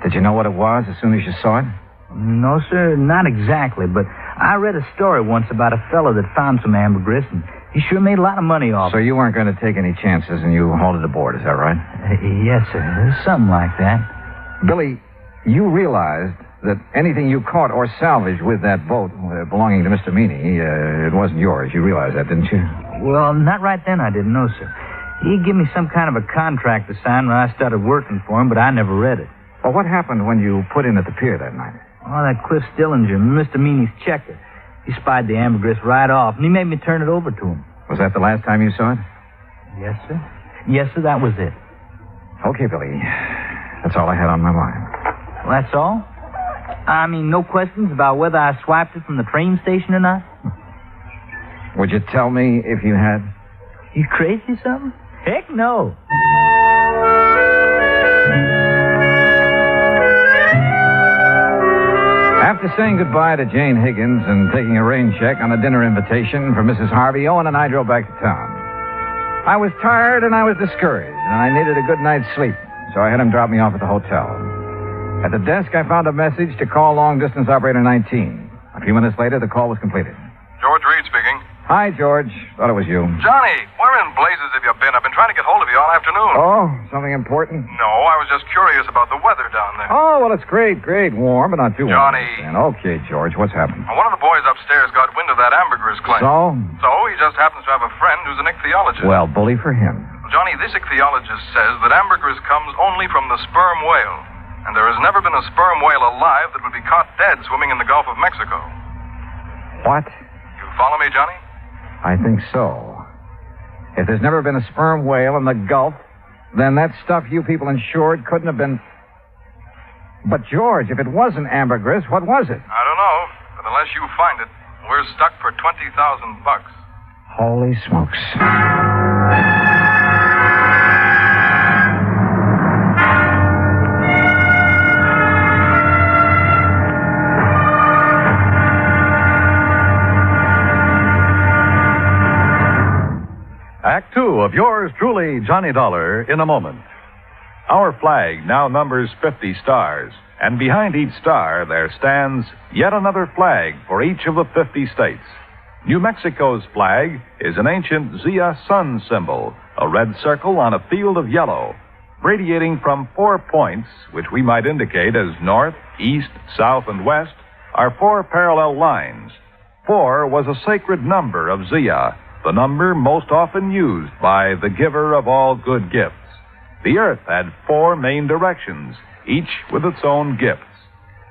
Did you know what it was as soon as you saw it? No, sir, not exactly, but I read a story once about a fellow that found some ambergris, and he sure made a lot of money off it. So you weren't going to take any chances and you hauled it aboard, is that right? Yes, sir. Something like that. Billy, you realized that anything you caught or salvaged with that boat belonging to Mr. Meany, it wasn't yours. You realized that, didn't you? Well, not right then, I didn't know, sir. He gave me some kind of a contract to sign when I started working for him, but I never read it. Well, what happened when you put in at the pier that night? Oh, that Cliff Stillinger, Mr. Meany's checker. He spied the ambergris right off, and he made me turn it over to him. Was that the last time you saw it? Yes, sir. Yes, sir, that was it. Okay, Billy. That's all I had on my mind. Well, that's all? I mean, no questions about whether I swiped it from the train station or not? Would you tell me if you had? You crazy or something? Heck no. After saying goodbye to Jane Higgins and taking a rain check on a dinner invitation for Mrs. Harvey, Owen and I drove back to town. I was tired and I was discouraged, and I needed a good night's sleep, so I had him drop me off at the hotel. At the desk, I found a message to call long-distance operator 19. A few minutes later, the call was completed. George Reed speaking. Hi, George. Thought it was you. Johnny, where in blazes have you been? I've been trying to get hold of you all afternoon. Oh, something important? No, I was just curious about the weather down there. Oh, well, it's great. Warm, but not too warm. Johnny. Okay, George, what's happened? One of the boys upstairs got wind of that ambergris claim. So? So he just happens to have a friend who's an ichthyologist. Well, bully for him. Johnny, this ichthyologist says that ambergris comes only from the sperm whale. And there has never been a sperm whale alive that would be caught dead swimming in the Gulf of Mexico. What? You follow me, Johnny? I think so. If there's never been a sperm whale in the Gulf, then that stuff you people insured couldn't have been... But, George, if it wasn't ambergris, what was it? I don't know, but unless you find it, we're stuck for $20,000. Holy smokes. Act two of yours truly, Johnny Dollar, in a moment. Our flag now numbers 50 stars, and behind each star there stands yet another flag for each of the 50 states. New Mexico's flag is an ancient Zia sun symbol, a red circle on a field of yellow, radiating from 4 points, which we might indicate as north, east, south, and west, are 4 parallel lines. 4 was a sacred number of Zia, the number most often used by the giver of all good gifts. The earth had 4 main directions, each with its own gifts.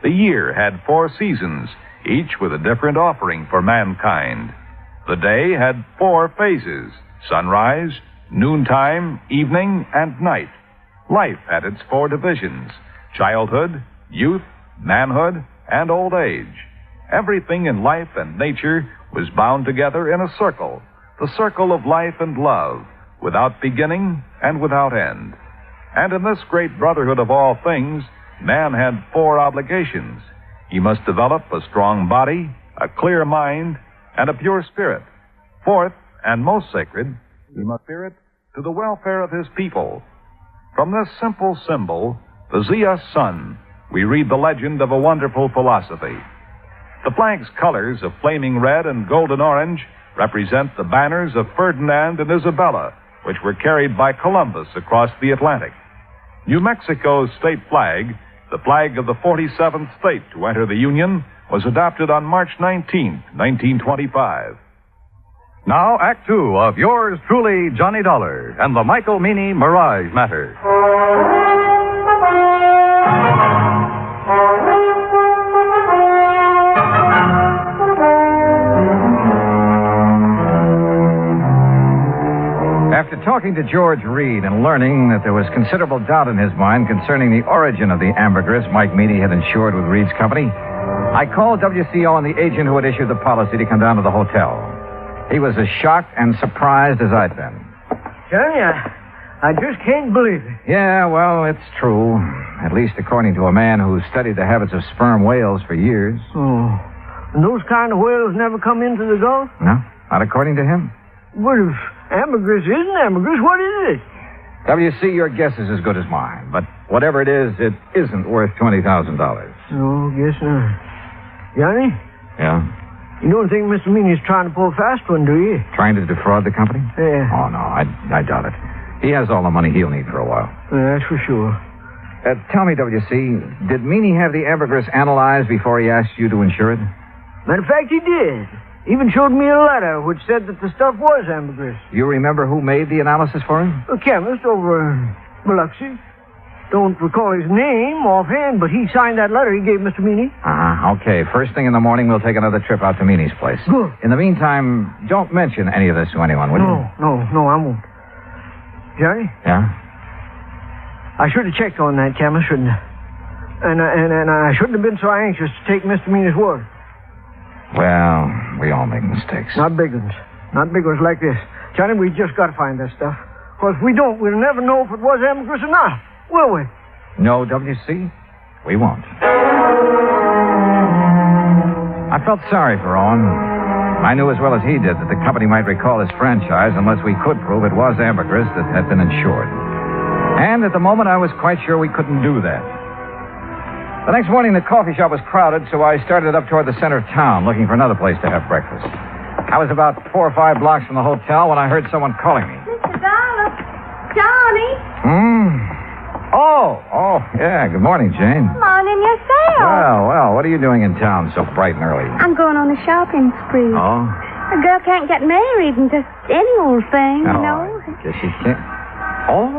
The year had 4 seasons, each with a different offering for mankind. The day had 4 phases: sunrise, noontime, evening, and night. Life had its 4 divisions: childhood, youth, manhood, and old age. Everything in life and nature was bound together in a circle, the circle of life and love, without beginning and without end. And in this great brotherhood of all things, man had 4 obligations. He must develop a strong body, a clear mind, and a pure spirit. 4th, and most sacred, he must spirit to the welfare of his people. From this simple symbol, the Zia sun, we read the legend of a wonderful philosophy. The flag's colors of flaming red and golden orange represent the banners of Ferdinand and Isabella, which were carried by Columbus across the Atlantic. New Mexico's state flag, the flag of the 47th state to enter the Union, was adopted on March 19, 1925. Now, Act two of yours truly, Johnny Dollar, and the Michael Meany Mirage Matter. After talking to George Reed and learning that there was considerable doubt in his mind concerning the origin of the ambergris Mike Meany had insured with Reed's company, I called WCO and the agent who had issued the policy to come down to the hotel. He was as shocked and surprised as I'd been. Johnny, I just can't believe it. Yeah, well, it's true. At least according to a man who studied the habits of sperm whales for years. Oh, and those kind of whales never come into the Gulf? No, not according to him. What if ambergris isn't ambergris? What is it? WC, your guess is as good as mine. But whatever it isn't worth $20,000. No, guess not. Johnny? Yeah? You don't think Mr. Meany's trying to pull a fast one, do you? Trying to defraud the company? Yeah. Oh, no, I doubt it. He has all the money he'll need for a while. Yeah, that's for sure. Tell me, WC, did Meany have the ambergris analyzed before he asked you to insure it? Matter of fact, he did. Even showed me a letter which said that the stuff was ambergris. You remember who made the analysis for him? A chemist over in Biloxi. Don't recall his name offhand, but he signed that letter he gave Mr. Meany. Okay. First thing in the morning, we'll take another trip out to Meany's place. Good. In the meantime, don't mention any of this to anyone, will you? No, I won't. Johnny? Yeah? I should have checked on that, chemist, shouldn't I? And I shouldn't have been so anxious to take misdemeanor's word. Well, we all make mistakes. Not big ones. Not big ones like this. Johnny, we just got to find that stuff. Because if we don't, we'll never know if it was ambergris or not, will we? No, WC, we won't. I felt sorry for Owen. I knew as well as he did that the company might recall his franchise unless we could prove it was ambergris that had been insured. And at the moment, I was quite sure we couldn't do that. The next morning, the coffee shop was crowded, so I started up toward the center of town, looking for another place to have breakfast. I was about 4 or 5 blocks from the hotel when I heard someone calling me. Mr. Dollar. Johnny. Oh, yeah. Good morning, Jane. Morning yourself. Well, what are you doing in town so bright and early? I'm going on a shopping spree. Oh? A girl can't get married in just any old thing, you know. I guess she can't. Oh,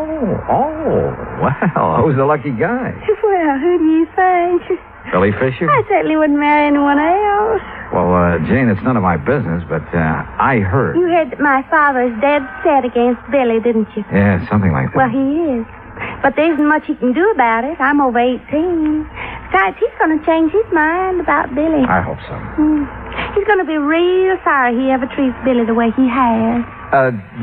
well, who's the lucky guy? Well, who do you think? Billy Fisher? I certainly wouldn't marry anyone else. Well, Jane, it's none of my business, but I heard. You heard that my father's dead set against Billy, didn't you? Yeah, something like that. Well, he is. But there isn't much he can do about it. I'm over 18. Besides, he's going to change his mind about Billy. I hope so. He's going to be real sorry he ever treats Billy the way he has.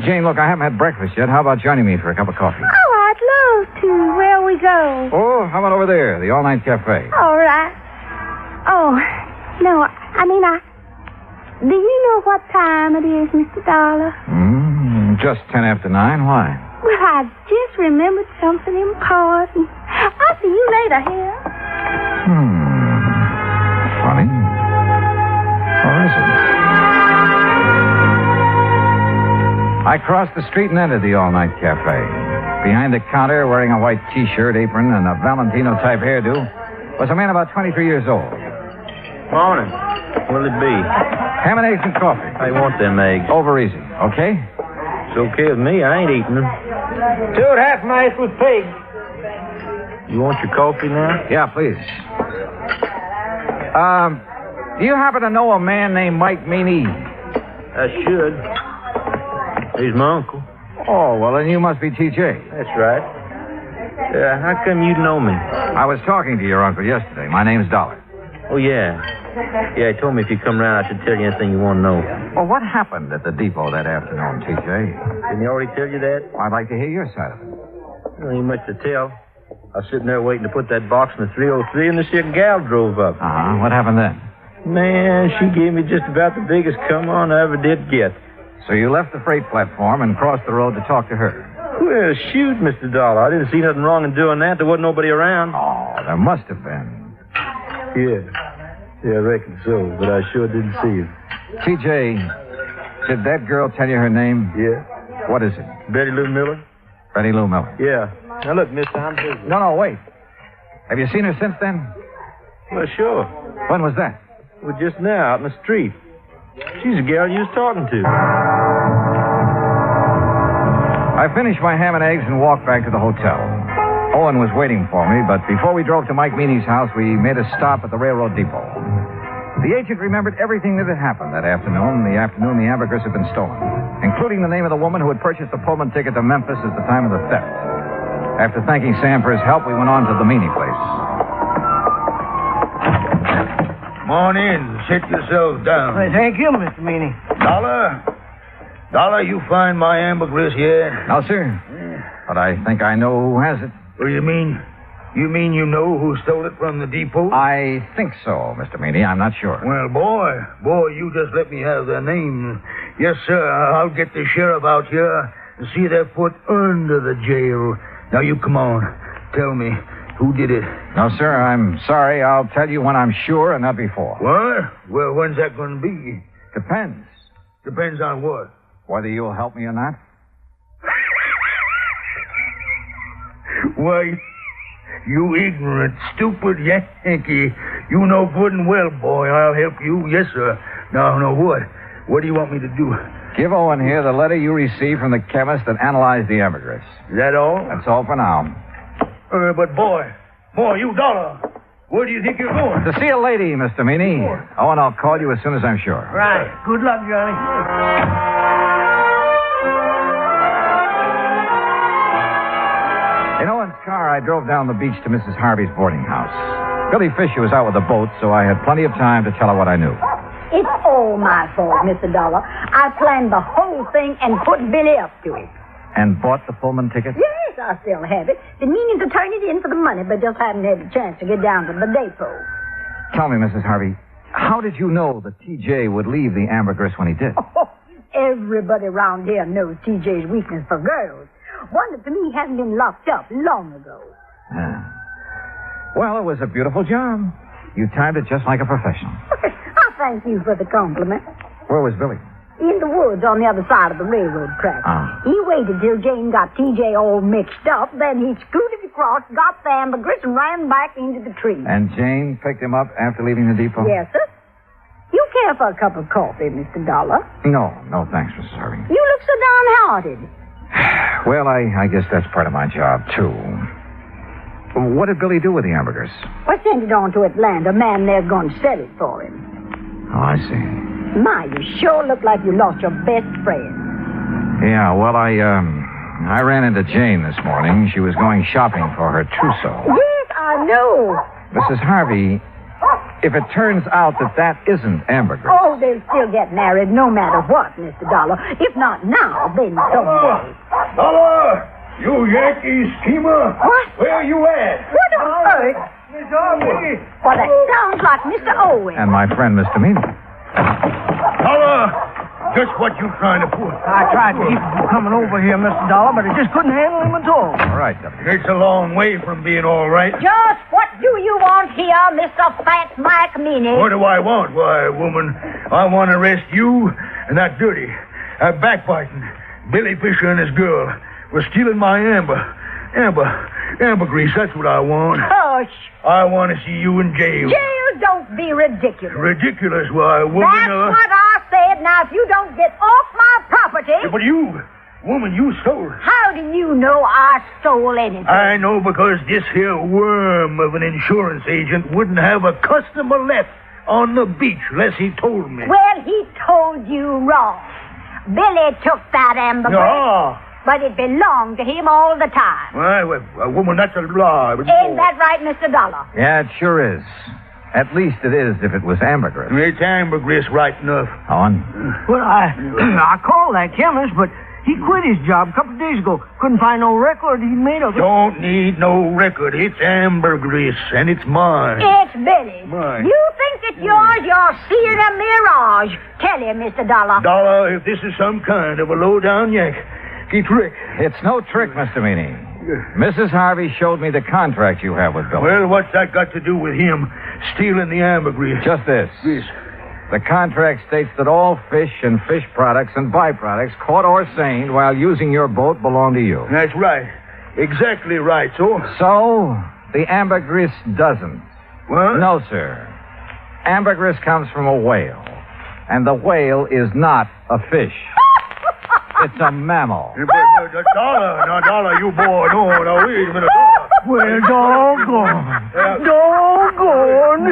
Jane, look, I haven't had breakfast yet. How about joining me for a cup of coffee? Oh, I'd love to. Where'll we go? Oh, how about over there, the all-night cafe? All right. Oh, no, do you know what time it is, Mr. Dollar? Just 10 after 9. Why? Well, I just remembered something important. I'll see you later here. Funny. Or is it? I crossed the street and entered the all-night cafe. Behind the counter, wearing a white T-shirt, apron, and a Valentino-type hairdo, was a man about 23 years old. Morning. What'll it be? Ham and eggs and coffee. I want them eggs. Over easy, okay? It's okay with me. I ain't eating them. 2 half-mice with pig. You want your coffee now? Yeah, please. Do you happen to know a man named Mike Meany? I should. He's my uncle. Oh, well, then you must be TJ. That's right. How come you know me? I was talking to your uncle yesterday. My name's Dollar. Oh, yeah. Yeah, he told me if you come around, I should tell you anything you want to know. Well, what happened at the depot that afternoon, TJ? Didn't he already tell you that? I'd like to hear your side of it. There ain't much to tell. I was sitting there waiting to put that box in the 303, and this here gal drove up. What happened then? Man, she gave me just about the biggest come on I ever did get. So you left the freight platform and crossed the road to talk to her? Well, shoot, Mr. Dollar. I didn't see nothing wrong in doing that. There wasn't nobody around. Oh, there must have been. Yeah, I reckon so, but I sure didn't see you. TJ, did that girl tell you her name? Yeah. What is it? Betty Lou Miller? Betty Lou Miller. Yeah. Now, look, mister, I'm busy. No, wait. Have you seen her since then? Well, sure. When was that? Well, just now, out in the street. She's the gal you was talking to. I finished my ham and eggs and walked back to the hotel. Owen was waiting for me, but before we drove to Mike Meany's house, we made a stop at the railroad depot. The agent remembered everything that had happened that afternoon, the ambergris had been stolen, including the name of the woman who had purchased the Pullman ticket to Memphis at the time of the theft. After thanking Sam for his help, we went on to the Meany place. Come on in. Sit yourself down. Well, thank you, Mr. Meany. Dollar, you find my ambergris yet? No, sir. But I think I know who has it. What do you mean? You mean you know who stole it from the depot? I think so, Mr. Meany. I'm not sure. Well, boy, you just let me have their name. Yes, sir, I'll get the sheriff out here and see their foot under the jail. Now, you come on. Tell me, who did it? No, sir, I'm sorry. I'll tell you when I'm sure and not before. What? Well, when's that going to be? Depends. Depends on what? Whether you'll help me or not. Why, you ignorant, stupid Yankee. You know good and well, boy, I'll help you. Yes, sir. Now, what? What do you want me to do? Give Owen here the letter you received from the chemist that analyzed the ambergris. Is that all? That's all for now. But, boy, you Dollar. Where do you think you're going? To see a lady, Mr. Meany. Owen, I'll call you as soon as I'm sure. Right. Good luck, Johnny. In Owen's car, I drove down the beach to Mrs. Harvey's boarding house. Billy Fisher was out with the boat, so I had plenty of time to tell her what I knew. It's all my fault, Mr. Dollar. I planned the whole thing and put Billy up to it. And bought the Pullman ticket? Yes, I still have it. Been meaning to turn it in for the money, but just haven't had a chance to get down to the depot. Tell me, Mrs. Harvey, how did you know that T.J. would leave the ambergris when he did? Oh, everybody around here knows T.J.'s weakness for girls. Wonder to me he hasn't been locked up long ago. Well, it was a beautiful job. You timed it just like a professional. I thank you for the compliment. Where was Billy? In the woods on the other side of the railroad track. He waited till Jane got T.J. all mixed up, then he scooted across, got the ambergris, and ran back into the tree. And Jane picked him up after leaving the depot? Yes, sir. You care for a cup of coffee, Mr. Dollar? No, thanks, Mrs. Harvey. You look so downhearted. Well, I guess that's part of my job, too. What did Billy do with the ambergris? I sent it on to Atlanta. A man there's going to sell it for him. Oh, I see. My, you sure look like you lost your best friend. Yeah, well, I ran into Jane this morning. She was going shopping for her trousseau. Yes, I know. Mrs. Harvey, if it turns out that isn't ambergris... Oh, they'll still get married no matter what, Mr. Dollar. If not now, then someday. Dollar! You Yankee schemer! What? Where you at? What on earth? Miss Harvey! Well, that sounds like Mr. Owen. And my friend, Mr. Meany. Dollar! Just what you trying to pull? I tried to keep him from coming over here, Mr. Dollar, but I just couldn't handle him at all. All right, W. It's a long way from being all right. Just what do you want here, Mr. Fat Mike Meany? What do I want? Why, woman, I want to arrest you and that dirty, backbiting Billy Fisher and his girl was stealing my ambergris. That's what I want. Hush. I want to see you in jail. Jail, don't be ridiculous. Ridiculous? Why, woman... That's what I said. Now, if you don't get off my property... Yeah, but you, woman, you stole it. How do you know I stole anything? I know because this here worm of an insurance agent wouldn't have a customer left on the beach unless he told me. Well, he told you wrong. Billy took that ambergris. No. But it belonged to him all the time. Well, woman, that's a lie. Ain't that right, Mr. Dollar? Yeah, it sure is. At least it is if it was ambergris. It's ambergris right enough. On? Well, I called that chemist, but he quit his job a couple of days ago. Couldn't find no record he made of it. Don't need no record. It's ambergris, and it's mine. It's Billy. Mine. You think it's yours? You're seeing a mirage. Tell him, Mr. Dollar. Dollar, if this is some kind of a low-down yank, trick. It's no trick, Mr. Meany. Mrs. Harvey showed me the contract you have with Billy. Well, what's that got to do with him stealing the ambergris? Just this. This. The contract states that all fish and fish products and byproducts caught or seined while using your boat belong to you. That's right. Exactly right, so? So, the ambergris doesn't. What? No, sir. Ambergris comes from a whale. And the whale is not a fish. It's a mammal. Dollar, you boy. No, wait a minute. Well, doggone. Doggone.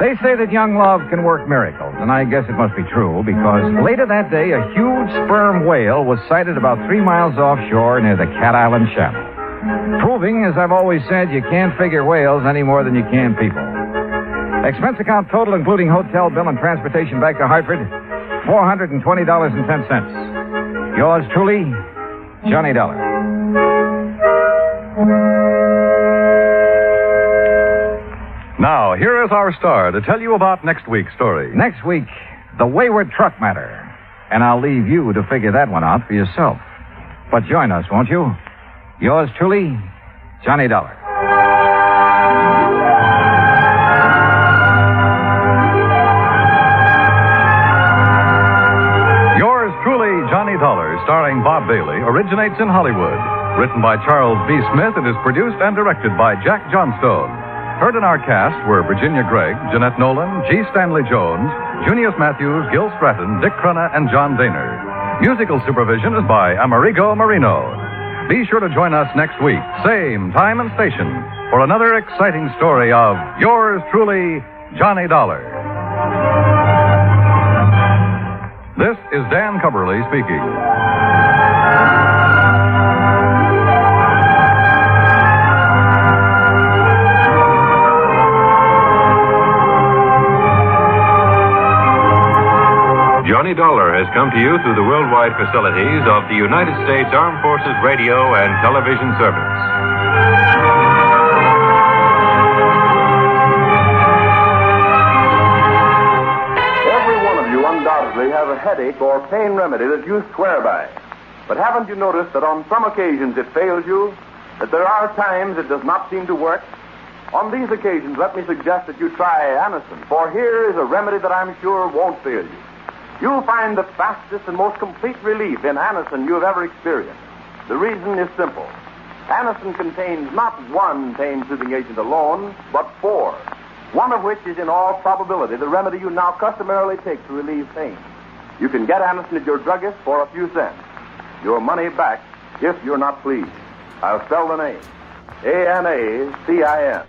They say that young love can work miracles, and I guess it must be true, because later that day, a huge sperm whale was sighted about 3 miles offshore near the Cat Island Channel. Proving, as I've always said, you can't figure whales any more than you can people. Expense account total, including hotel bill and transportation back to Hartford, $420.10. Yours truly, Johnny Dollar. Now, here is our star to tell you about next week's story. Next week, the wayward truck matter. And I'll leave you to figure that one out for yourself. But join us, won't you? Yours truly, Johnny Dollar. Johnny Dollar, starring Bob Bailey, originates in Hollywood. Written by Charles B. Smith, it is produced and directed by Jack Johnstone. Heard in our cast were Virginia Gregg, Jeanette Nolan, G. Stanley Jones, Junius Matthews, Gil Stratton, Dick Crenna, and John Daner. Musical supervision is by Amerigo Marino. Be sure to join us next week, same time and station, for another exciting story of yours truly, Johnny Dollar. This is Dan Cumberly speaking. come to you through the worldwide facilities of the United States Armed Forces Radio and Television Service. Every one of you undoubtedly has a headache or pain remedy that you swear by. But haven't you noticed that on some occasions it fails you? That there are times it does not seem to work? On these occasions, let me suggest that you try Anacin, for here is a remedy that I'm sure won't fail you. You'll find the fastest and most complete relief in Anacin you have ever experienced. The reason is simple. Anacin contains not one pain-soothing agent alone, but 4, one of which is in all probability the remedy you now customarily take to relieve pain. You can get Anacin at your druggist for a few cents. Your money back if you're not pleased. I'll spell the name. Anacin.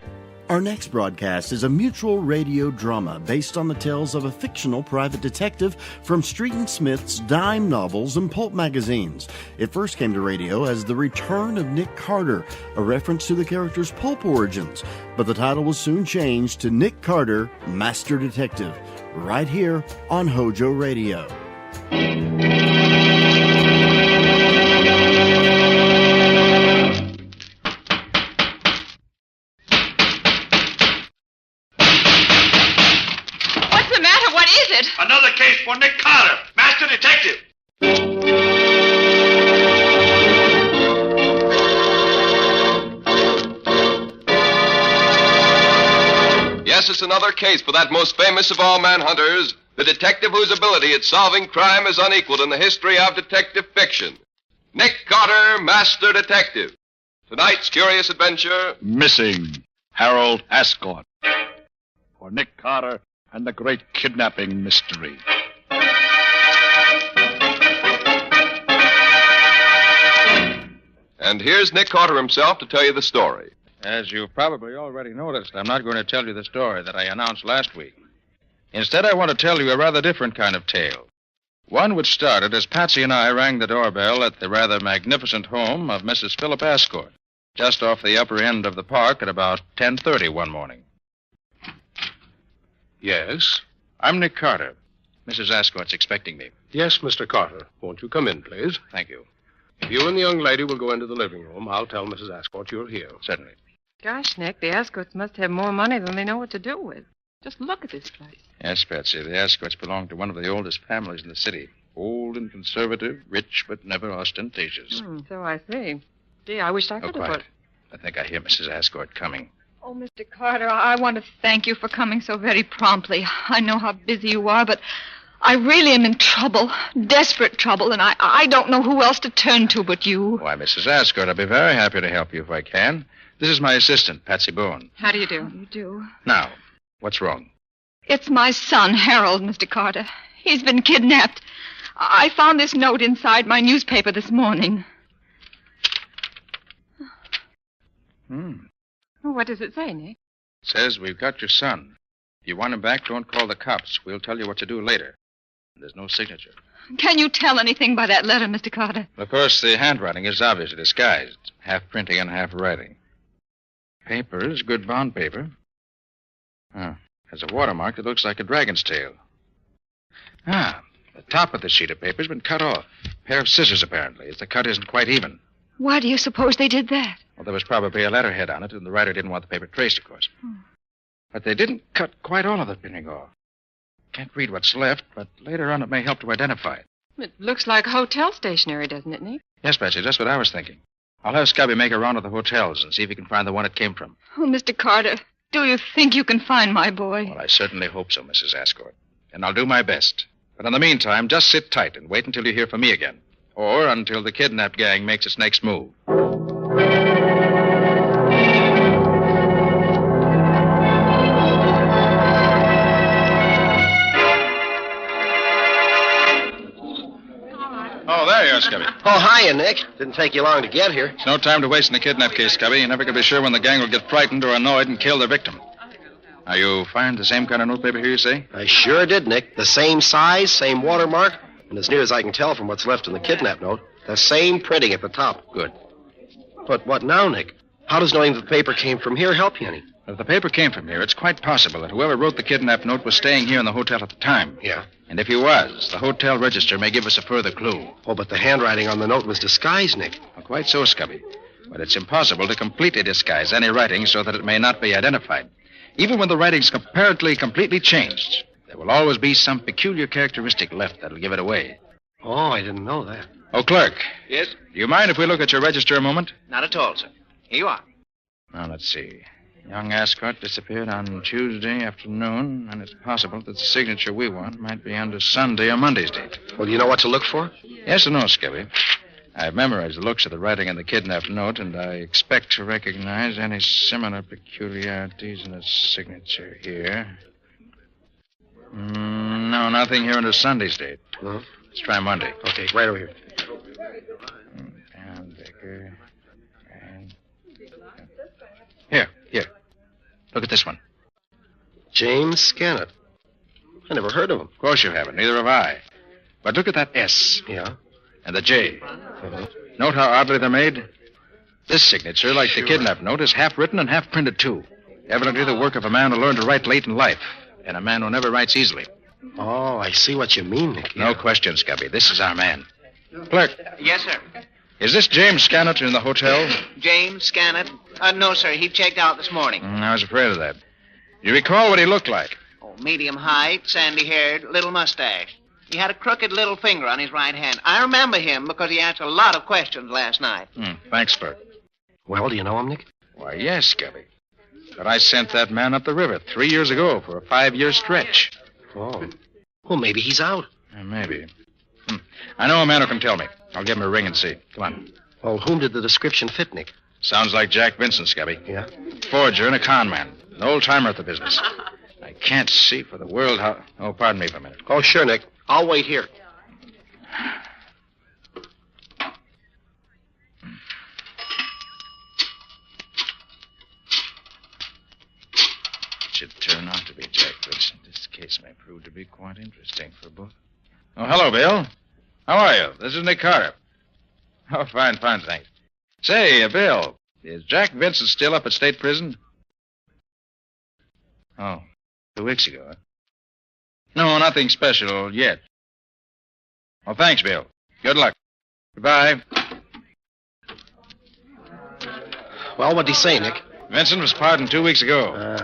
Our next broadcast is a mutual radio drama based on the tales of a fictional private detective from Street and Smith's dime novels and pulp magazines. It first came to radio as The Return of Nick Carter, a reference to the character's pulp origins, but the title was soon changed to Nick Carter, Master Detective, right here on HOJO Radio. Another case for Nick Carter, Master Detective. Yes, it's another case for that most famous of all manhunters, the detective whose ability at solving crime is unequaled in the history of detective fiction. Nick Carter, Master Detective. Tonight's curious adventure... Missing Harold Ascot. For Nick Carter and the great kidnapping mystery. And here's Nick Carter himself to tell you the story. As you've probably already noticed, I'm not going to tell you the story that I announced last week. Instead, I want to tell you a rather different kind of tale. One which started as Patsy and I rang the doorbell at the rather magnificent home of Mrs. Philip Ascot, just off the upper end of the park at about 10:30 one morning. Yes? I'm Nick Carter. Mrs. Ascot's expecting me. Yes, Mr. Carter. Won't you come in, please? Thank you. If you and the young lady will go into the living room, I'll tell Mrs. Ascot you're here. Certainly. Gosh, Nick, the Ascots must have more money than they know what to do with. Just look at this place. Yes, Patsy, the Ascots belong to one of the oldest families in the city. Old and conservative, rich but never ostentatious. So I see. Gee, I wish I could have quiet. I think I hear Mrs. Ascot coming. Oh, Mr. Carter, I want to thank you for coming so very promptly. I know how busy you are, but I really am in trouble, desperate trouble, and I don't know who else to turn to but you. Why, Mrs. Ascot, I'll be very happy to help you if I can. This is my assistant, Patsy Bowen. How do you do? You do. Now, what's wrong? It's my son, Harold, Mr. Carter. He's been kidnapped. I found this note inside my newspaper this morning. What does it say, Nick? It says we've got your son. If you want him back, don't call the cops. We'll tell you what to do later. There's no signature. Can you tell anything by that letter, Mr. Carter? Of course, the handwriting is obviously disguised. Half printing and half writing. Paper is good bond paper. There's a watermark that looks like a dragon's tail. The top of the sheet of paper has been cut off. A pair of scissors, apparently, as the cut isn't quite even. Why do you suppose they did that? Well, there was probably a letterhead on it, and the writer didn't want the paper traced, of course. But they didn't cut quite all of the printing off. Can't read what's left, but later on it may help to identify it. It looks like hotel stationery, doesn't it, Nick? Yes, Patsy, just what I was thinking. I'll have Scubby make a round of the hotels and see if he can find the one it came from. Oh, Mr. Carter, do you think you can find my boy? Well, I certainly hope so, Mrs. Ascot. And I'll do my best. But in the meantime, just sit tight and wait until you hear from me again. Or until the kidnap gang makes its next move. Oh, there you are, Scubby. Oh, hiya, Nick. Didn't take you long to get here. It's no time to waste in the kidnap case, Scubby. You never can be sure when the gang will get frightened or annoyed and kill their victim. Now, you find the same kind of newspaper here, you say? I sure did, Nick. The same size, same watermark, and as near as I can tell from what's left in the kidnap note, the same printing at the top. Good. But what now, Nick? How does knowing that the paper came from here help you any? If the paper came from here, it's quite possible that whoever wrote the kidnap note was staying here in the hotel at the time. Yeah. And if he was, the hotel register may give us a further clue. Oh, but the handwriting on the note was disguised, Nick. Well, quite so, Scubby. But it's impossible to completely disguise any writing so that it may not be identified. Even when the writing's completely changed, there will always be some peculiar characteristic left that'll give it away. Oh, I didn't know that. Oh, clerk. Yes? Do you mind if we look at your register a moment? Not at all, sir. Here you are. Now, let's see. Young Ascot disappeared on Tuesday afternoon, and it's possible that the signature we want might be under Sunday or Monday's date. Well, do you know what to look for? Yes or no, Scubby? I've memorized the looks of the writing in the kidnap note, and I expect to recognize any similar peculiarities in the signature here. No, nothing here under Sunday's date. No? Let's try Monday. Okay, right over here. And Baker. And... Here. Look at this one. James Scannett. I never heard of him. Of course you haven't. Neither have I. But look at that S. Yeah? And the J. Note how oddly they're made? This signature, like the kidnap note, is half written and half printed, too. Evidently the work of a man who learned to write late in life, and a man who never writes easily. Oh, I see what you mean, Nick. No question, Scubby. This is our man. Clerk, Yes, sir. is this James Scannett in the hotel? James Scannett? No, sir. He checked out this morning. I was afraid of that. You recall what he looked like? Oh, medium height, sandy-haired, little mustache. He had a crooked little finger on his right hand. I remember him because he asked a lot of questions last night. Thanks, clerk. Well, do you know him, Nick? Why, yes, Scubby. But I sent that man up the river 3 years ago for a 5-year stretch. Oh. Well, maybe he's out. Maybe. I know a man who can tell me. I'll give him a ring and see. Come on. Well, whom did the description fit, Nick? Sounds like Jack Vincent, Scubby. Yeah? Forger and a con man. An old-timer at the business. I can't see for the world how... Oh, pardon me for a minute. Oh, sure, Nick. I'll wait here. It should turn out to be Jack Vincent. This case may prove to be quite interesting for both. Oh, hello, Bill. How are you? This is Nick Carter. Oh, fine, thanks. Say, Bill, is Jack Vincent still up at state prison? Oh, 2 weeks ago, huh? No, nothing special yet. Oh, thanks, Bill. Good luck. Goodbye. Well, what'd he say, Nick? Vincent was pardoned 2 weeks ago.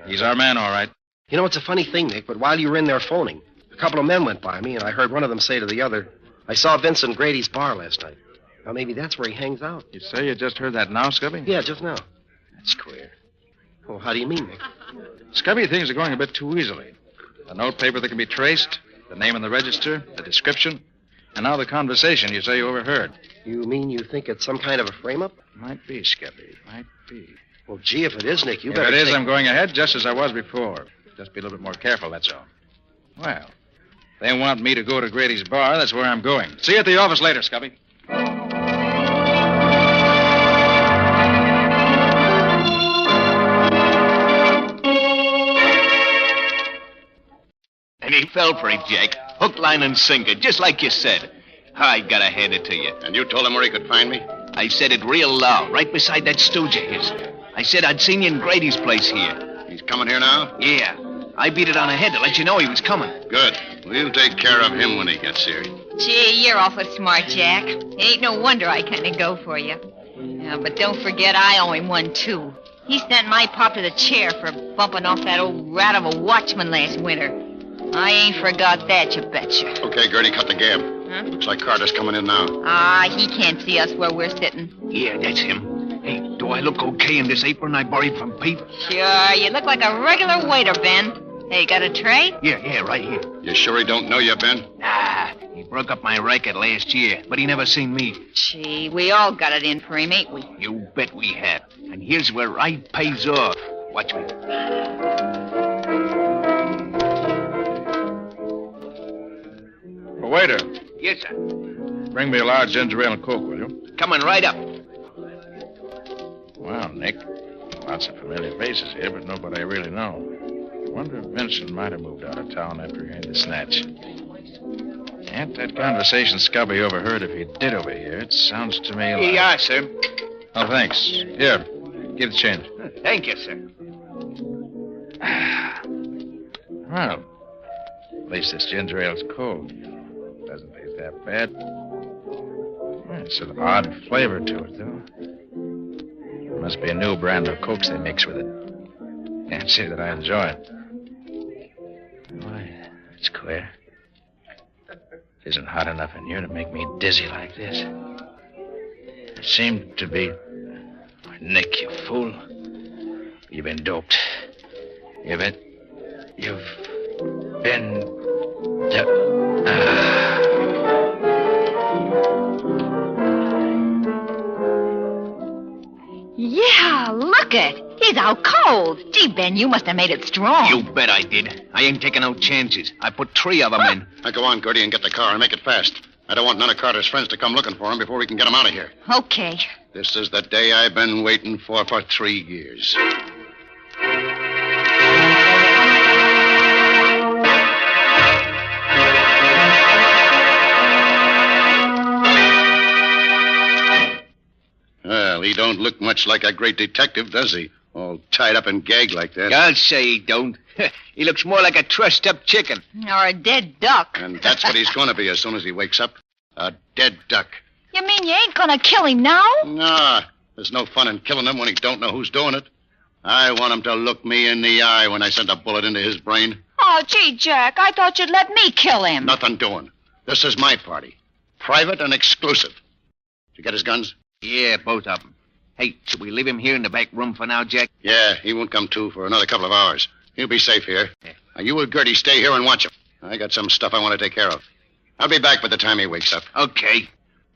He's our man, all right. You know, it's a funny thing, Nick, but while you were in there phoning, a couple of men went by me, and I heard one of them say to the other, I saw Vincent Grady's bar last night. Now, maybe that's where he hangs out. You say you just heard that now, Scubby? Yeah, just now. That's queer. Well, how do you mean, Nick? Scubby, things are going a bit too easily. The note paper that can be traced, the name in the register, the description, and now the conversation you say you overheard. You mean you think it's some kind of a frame-up? Might be, Scubby. Might be. Well, gee, if it is, Nick, you if better it is, take... I'm going ahead just as I was before. Just be a little bit more careful, that's all. Well, they want me to go to Grady's bar. That's where I'm going. See you at the office later, Scubby. And he fell for it, Jack. Hook, line, and sinker, just like you said. I gotta hand it to you. And you told him where he could find me? I said it real loud, right beside that stooge of his. I said I'd seen you in Grady's place here. He's coming here now? Yeah. I beat it on ahead to let you know he was coming. Good. We'll take care of him when he gets here. Gee, you're awful smart, Jack. It ain't no wonder I kind of go for you. Yeah, but don't forget I owe him one, too. He sent my pop to the chair for bumping off that old rat of a watchman last winter. I ain't forgot that, you betcha. Okay, Gertie, cut the gab. Huh? Looks like Carter's coming in now. He can't see us where we're sitting. Yeah, that's him. Hey, do I look okay in this apron I borrowed from Pete? Sure, you look like a regular waiter, Ben. Hey, got a tray? Yeah, right here. You sure he don't know you, Ben? Nah, he broke up my racket last year, but he never seen me. Gee, we all got it in for him, ain't we? You bet we have. And here's where I pays off. Watch me. Waiter, Yes, sir. bring me a large ginger ale and Coke, will you? Coming right up. Well, Nick, lots of familiar faces here, but nobody I really know. I wonder if Vincent might have moved out of town after he had the snatch. And that conversation Scubby overheard, if he did overhear, it sounds to me like... Here you are, sir. Oh, thanks. Here, give the change. Thank you, sir. Well, at least this ginger ale's cold. Doesn't taste that bad. It's an odd flavor to it, though. Must be a new brand of Cokes they mix with it. Can't say that I enjoy it. Why, it's queer. It isn't hot enough in here to make me dizzy like this. It seemed to be... Nick, you fool. You've been doped. You've been... Yeah, look it. He's out cold. Gee, Ben, you must have made it strong. You bet I did. I ain't taking no chances. I put 3 of them in. Now go on, Gertie, and get the car and make it fast. I don't want none of Carter's friends to come looking for him before we can get him out of here. Okay. This is the day I've been waiting for 3 years. Well, he don't look much like a great detective, does he? All tied up and gagged like that. I'll say he don't. He looks more like a trussed-up chicken. Or a dead duck. And that's what he's going to be as soon as he wakes up. A dead duck. You mean you ain't gonna kill him now? Nah, there's no fun in killing him when he don't know who's doing it. I want him to look me in the eye when I send a bullet into his brain. Oh, gee, Jack, I thought you'd let me kill him. Nothing doing. This is my party. Private and exclusive. Did you get his guns? Yeah, both of them. Hey, should we leave him here in the back room for now, Jack? Yeah, he won't come to for another couple of hours. He'll be safe here. Yeah. Now, you and Gertie stay here and watch him. I got some stuff I want to take care of. I'll be back by the time he wakes up. Okay.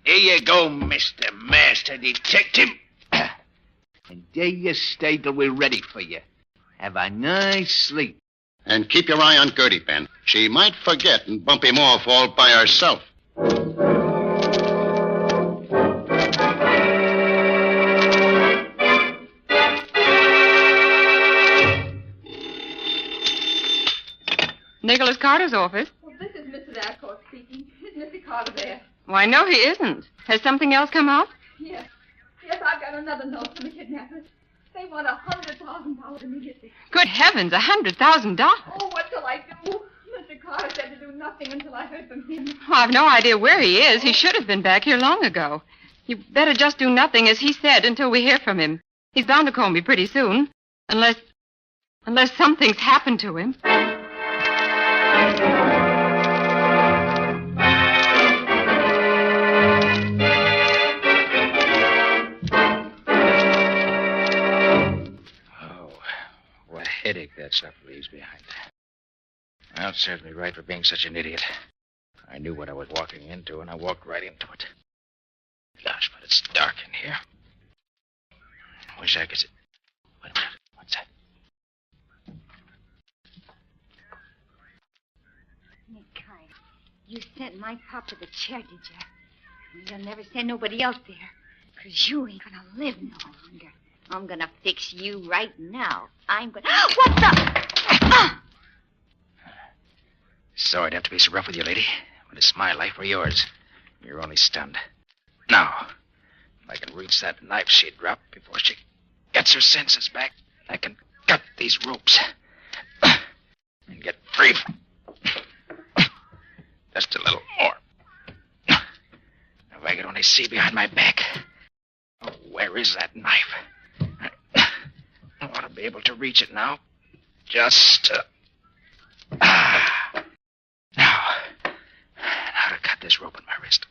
Here you go, Mr. Master Detective. And there you stay till we're ready for you. Have a nice sleep. And keep your eye on Gertie, Ben. She might forget and bump him off all by herself. Nicholas Carter's office? Well, this is Mrs. Adcourt speaking. Is Mr. Carter there? Why, no, he isn't. Has something else come out? Yes. Yes, I've got another note from the kidnappers. They want $100,000 immediately. Good heavens, $100,000. Oh, what shall I do? Mr. Carter said to do nothing until I heard from him. Oh, I've no idea where he is. He should have been back here long ago. You better just do nothing, as he said, until we hear from him. He's bound to call me pretty soon. Unless something's happened to him. Headache that stuff leaves behind. Well, it serves me right for being such an idiot. I knew what I was walking into, and I walked right into it. Gosh, but it's dark in here. I wish I could... Wait a minute. What's that? Nick Carter, you sent my pop to the chair, did you? You'll never send nobody else there, 'cause you ain't gonna live no longer. I'm gonna fix you right now. I'm gonna... What the... Sorry I'd have to be so rough with you, lady. But it's my life or yours. You're only stunned. Now, if I can reach that knife she dropped before she gets her senses back, I can cut these ropes and get free. Just a little more. If I could only see behind my back. Oh, where is that knife? I want to be able to reach it now. Just... Now to cut this rope in my wrist.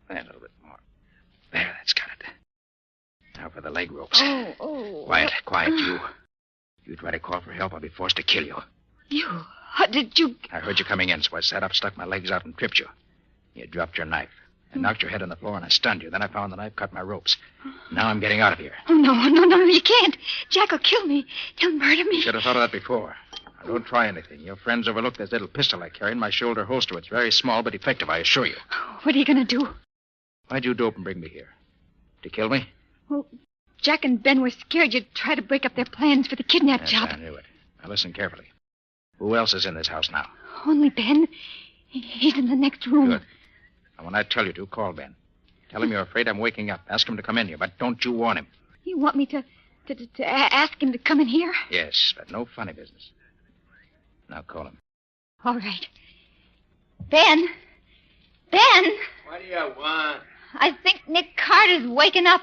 A little bit more. There, that's got it. Now for the leg ropes. Oh. Quiet, you. You try to call for help, I'll be forced to kill you. You... How did you... I heard you coming in, so I sat up, stuck my legs out, and tripped you. You dropped your knife. I knocked your head on the floor, and I stunned you. Then I found the knife, cut my ropes. Now I'm getting out of here. Oh, no, you can't. Jack will kill me. He'll murder me. Should have thought of that before. Now, don't try anything. Your friends overlooked this little pistol I carry in my shoulder holster. It's very small, but effective, I assure you. What are you going to do? Why'd you dope and bring me here? To kill me? Well, Jack and Ben were scared you'd try to break up their plans for the kidnap job. I knew it. Now listen carefully. Who else is in this house now? Only Ben. He's in the next room. Good. Now, when I tell you to, call Ben. Tell him you're afraid I'm waking up. Ask him to come in here, but don't you warn him. You want me to ask him to come in here? Yes, but no funny business. Now call him. All right. Ben! Ben! What do you want? I think Nick Carter's waking up.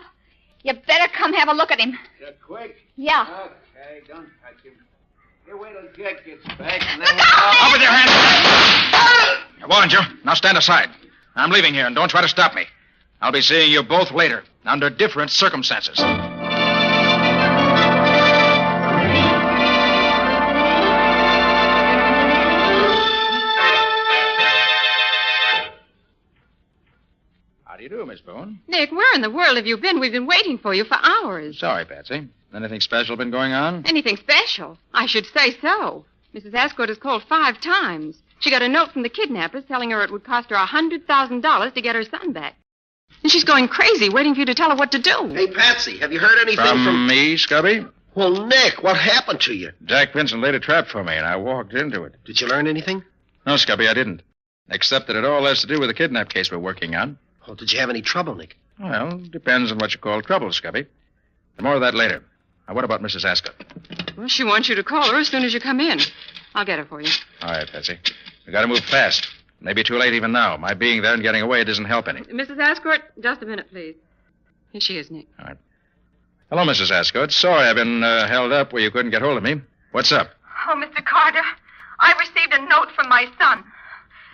You better come have a look at him. So quick? Yeah. Okay, don't touch him. You wait till Jet gets back and then... Up with your hands! I warned you. Now stand aside. I'm leaving here, and don't try to stop me. I'll be seeing you both later, under different circumstances. How do you do, Miss Boone? Nick, where in the world have you been? We've been waiting for you for hours. Sorry, Patsy. Anything special been going on? Anything special? I should say so. Mrs. Ascot has called 5 times. She got a note from the kidnappers telling her it would cost her $100,000 to get her son back. And she's going crazy, waiting for you to tell her what to do. Hey, Patsy, have you heard anything From me, Scubby? Well, Nick, what happened to you? Jack Vincent laid a trap for me, and I walked into it. Did you learn anything? No, Scubby, I didn't. Except that it all has to do with the kidnap case we're working on. Oh, did you have any trouble, Nick? Well, depends on what you call trouble, Scubby. More of that later. Now, what about Mrs. Ascot? Well, she wants you to call her as soon as you come in. I'll get her for you. All right, Patsy. We got to move fast. Maybe too late even now. My being there and getting away doesn't help any. Mrs. Ascot, just a minute, please. Here she is, Nick. All right. Hello, Mrs. Ascot. Sorry I've been held up where you couldn't get hold of me. What's up? Oh, Mr. Carter, I received a note from my son.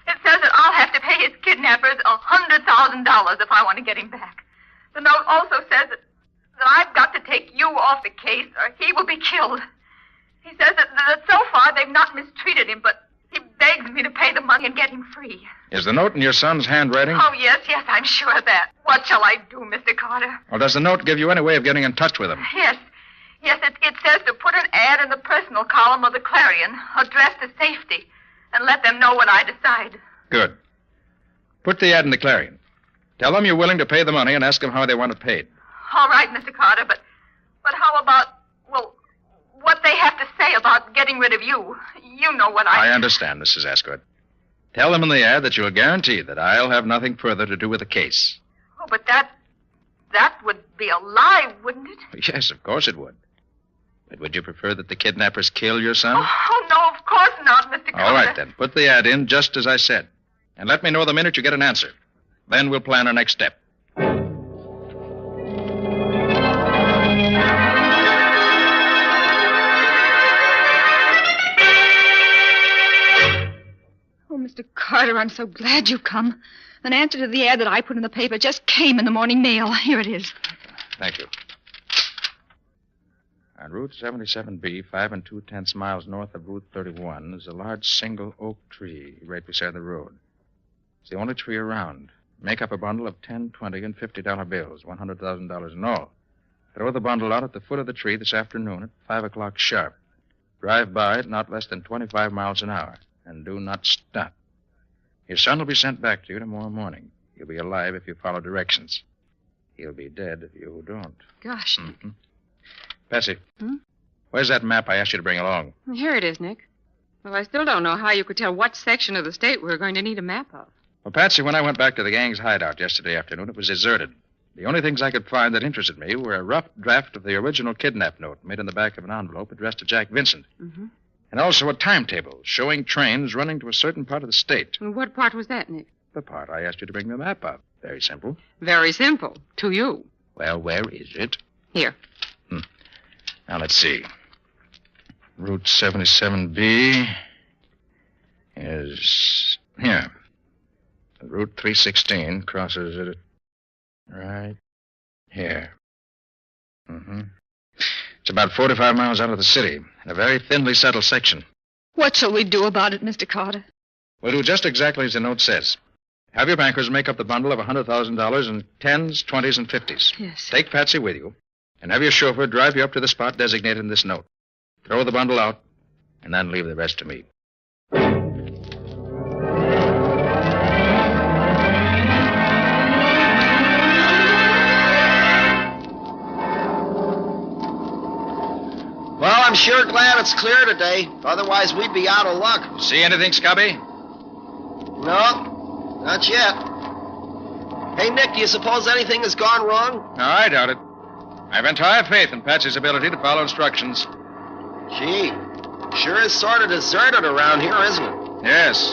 It says that I'll have to pay his kidnappers $100,000 if I want to get him back. The note also says that I've got to take you off the case or he will be killed. He says that so far they've not mistreated him, but he begs me to pay the money and get him free. Is the note in your son's handwriting? Oh, yes, I'm sure of that. What shall I do, Mr. Carter? Well, does the note give you any way of getting in touch with him? Yes, it says to put an ad in the personal column of the Clarion, addressed to safety, and let them know what I decide. Good. Put the ad in the Clarion. Tell them you're willing to pay the money and ask them how they want it paid. All right, Mr. Carter, but how about, well, what they have to say about getting rid of you? You know what I understand, Mrs. Ascot. Tell them in the ad that you'll guarantee that I'll have nothing further to do with the case. Oh, but that would be a lie, wouldn't it? Yes, of course it would. But would you prefer that the kidnappers kill your son? Oh, no, of course not, Mr. Carter. All right, then. Put the ad in just as I said. And let me know the minute you get an answer. Then we'll plan our next step. Oh, Mr. Carter, I'm so glad you've come. An answer to the ad that I put in the paper just came in the morning mail. Here it is. Thank you. On Route 77B, 5 2/10 miles north of Route 31, is a large single oak tree right beside the road. It's the only tree around. Make up a bundle of $10, $20, and $50 bills, $100,000 in all. Throw the bundle out at the foot of the tree this afternoon at 5 o'clock sharp. Drive by at not less than 25 miles an hour, and do not stop. Your son will be sent back to you tomorrow morning. He'll be alive if you follow directions. He'll be dead if you don't. Gosh. Mm-hmm. Patsy, where's that map I asked you to bring along? Here it is, Nick. Well, I still don't know how you could tell what section of the state we're going to need a map of. Well, Patsy, when I went back to the gang's hideout yesterday afternoon, it was deserted. The only things I could find that interested me were a rough draft of the original kidnap note made in the back of an envelope addressed to Jack Vincent. Mm-hmm. And also a timetable showing trains running to a certain part of the state. And what part was that, Nick? The part I asked you to bring the map of. Very simple. Very simple. To you. Well, where is it? Here. Now, let's see. Route 77B is here. Route 316 crosses it right here. Mm-hmm. It's about 45 miles out of the city, in a very thinly settled section. What shall we do about it, Mr. Carter? We'll do just exactly as the note says. Have your bankers make up the bundle of $100,000 in 10s, 20s, and 50s. Yes. Take Patsy with you, and have your chauffeur drive you up to the spot designated in this note. Throw the bundle out, and then leave the rest to me. Well, I'm sure glad it's clear today. Otherwise, we'd be out of luck. See anything, Scubby? No, not yet. Hey, Nick, do you suppose anything has gone wrong? No, I doubt it. I've entire faith in Patsy's ability to follow instructions. Gee, sure is sort of deserted around here, isn't it? Yes.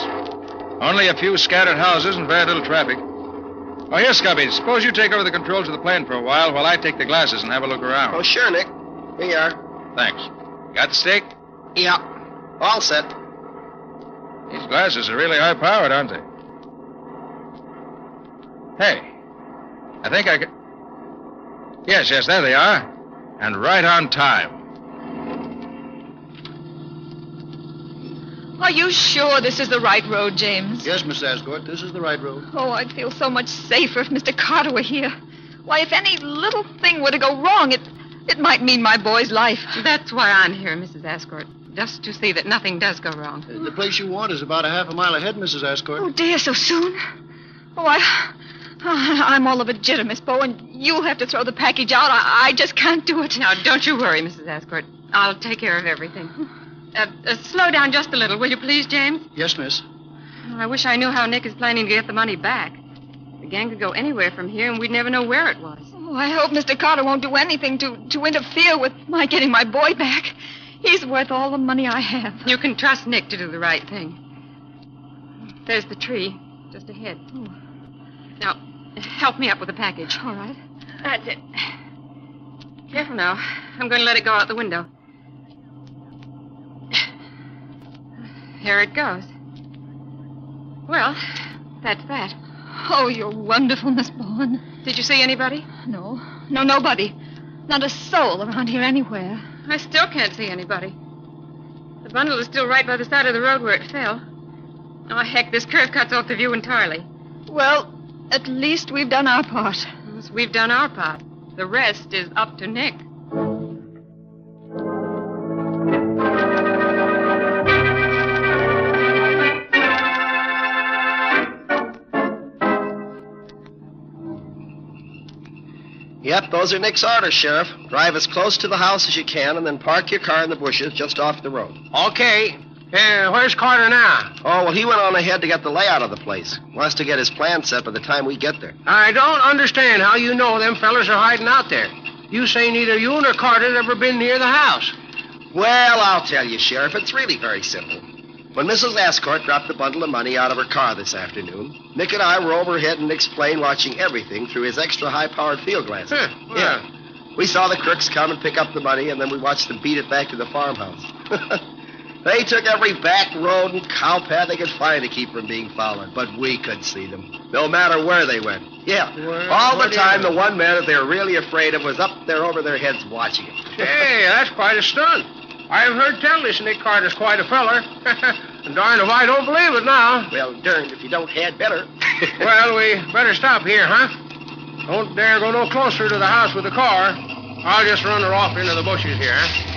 Only a few scattered houses and very little traffic. Oh, here, Scubby. Suppose you take over the controls of the plane for a while I take the glasses and have a look around. Oh, sure, Nick. Here you are. Thanks. Got the stick? Yeah. All set. These glasses are really high-powered, aren't they? Hey. I think I can... Yes, there they are. And right on time. Are you sure this is the right road, James? Yes, Miss Ascot, this is the right road. Oh, I'd feel so much safer if Mr. Carter were here. Why, if any little thing were to go wrong, it might mean my boy's life. That's why I'm here, Mrs. Ascot. Just to see that nothing does go wrong. The place you want is about a half a mile ahead, Mrs. Ascot. Oh, dear, so soon? Oh, I'm all of a jitter, Miss Bow, and you'll have to throw the package out. I just can't do it. Now, don't you worry, Mrs. Ascot. I'll take care of everything. Slow down just a little, will you please, James? Yes, miss. I wish I knew how Nick is planning to get the money back. The gang could go anywhere from here, and we'd never know where it was. Oh, I hope Mr. Carter won't do anything to interfere with my getting my boy back. He's worth all the money I have. You can trust Nick to do the right thing. There's the tree, just ahead. Oh. Now, help me up with the package. All right. That's it. Careful now. I'm going to let it go out the window. Here it goes. Well, that's that. Oh, you're wonderful, Miss Bowen. Did you see anybody? No, nobody. Not a soul around here anywhere. I still can't see anybody. The bundle is still right by the side of the road where it fell. Oh, heck, this curve cuts off the view entirely. Well, at least we've done our part. Yes, we've done our part. The rest is up to Nick. Yep, those are Nick's orders, Sheriff. Drive as close to the house as you can, and then park your car in the bushes just off the road. Okay. Where's Carter now? Oh, well, he went on ahead to get the layout of the place. Wants to get his plan set by the time we get there. I don't understand how you know them fellas are hiding out there. You say neither you nor Carter's ever been near the house. Well, I'll tell you, Sheriff, it's really very simple. When Mrs. Ascot dropped the bundle of money out of her car this afternoon, Nick and I were overhead in Nick's plane watching everything through his extra high-powered field glasses. Yeah. We saw the crooks come and pick up the money, and then we watched them beat it back to the farmhouse. They took every back road and cow path they could find to keep from being followed, but we could see them, no matter where they went. Yeah, all the time the one man that they were really afraid of was up there over their heads watching it. Hey, that's quite a stunt. I've heard tell this Nick Carter's quite a feller. Darned if I don't believe it now. Well, darned if you don't, had better. Well, we better stop here, huh? Don't dare go no closer to the house with the car. I'll just run her off into the bushes here, huh?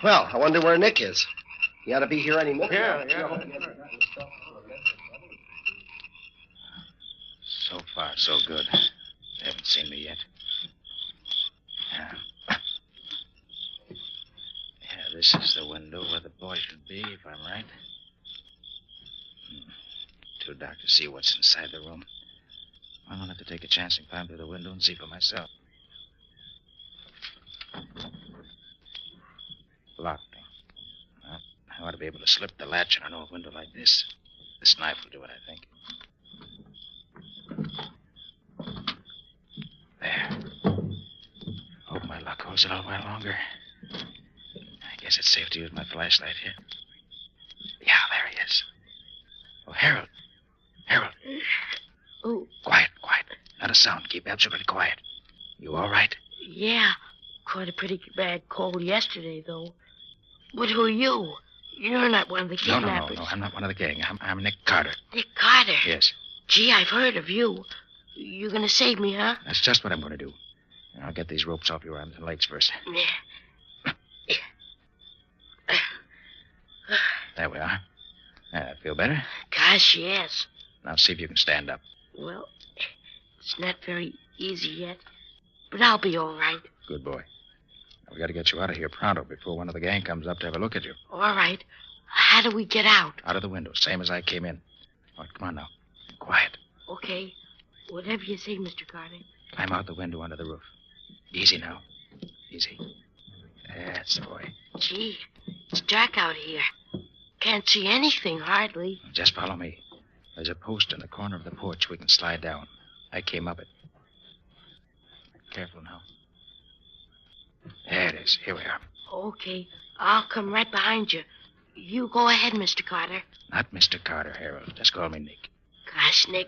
Well, I wonder where Nick is. He ought to be here any minute. Yeah. So far, so good. They haven't seen me yet. Yeah, this is the window where the boy should be, if I'm right. Too dark to see what's inside the room. I'll have to take a chance and climb through the window and see for myself. Locked. Well, I ought to be able to slip the latch on an old window like this. This knife will do it, I think. There. Hope my luck holds it all while longer. I guess it's safe to use my flashlight here. Yeah, there he is. Oh, Harold. Harold. Oh. Quiet. Not a sound. Keep absolutely quiet. You all right? Yeah. Caught a pretty bad cold yesterday, though. But who are you? You're not one of the kidnappers. No. I'm not one of the gang. I'm Nick Carter. Nick Carter? Yes. Gee, I've heard of you. You're going to save me, huh? That's just what I'm going to do. I'll get these ropes off your arms and legs first. Yeah. There we are. Feel better? Gosh, yes. Now see if you can stand up. Well, it's not very easy yet, but I'll be all right. Good boy. We got to get you out of here pronto before one of the gang comes up to have a look at you. All right. How do we get out? Out of the window, same as I came in. All right, come on now. Quiet. Okay. Whatever you say, Mr. Carter. Climb out the window under the roof. Easy now. Easy. That's the boy. Gee, it's dark out here. Can't see anything, hardly. Just follow me. There's a post in the corner of the porch we can slide down. I came up it. Careful now. There it is. Here we are. Okay. I'll come right behind you. You go ahead, Mr. Carter. Not Mr. Carter, Harold. Just call me Nick. Gosh, Nick.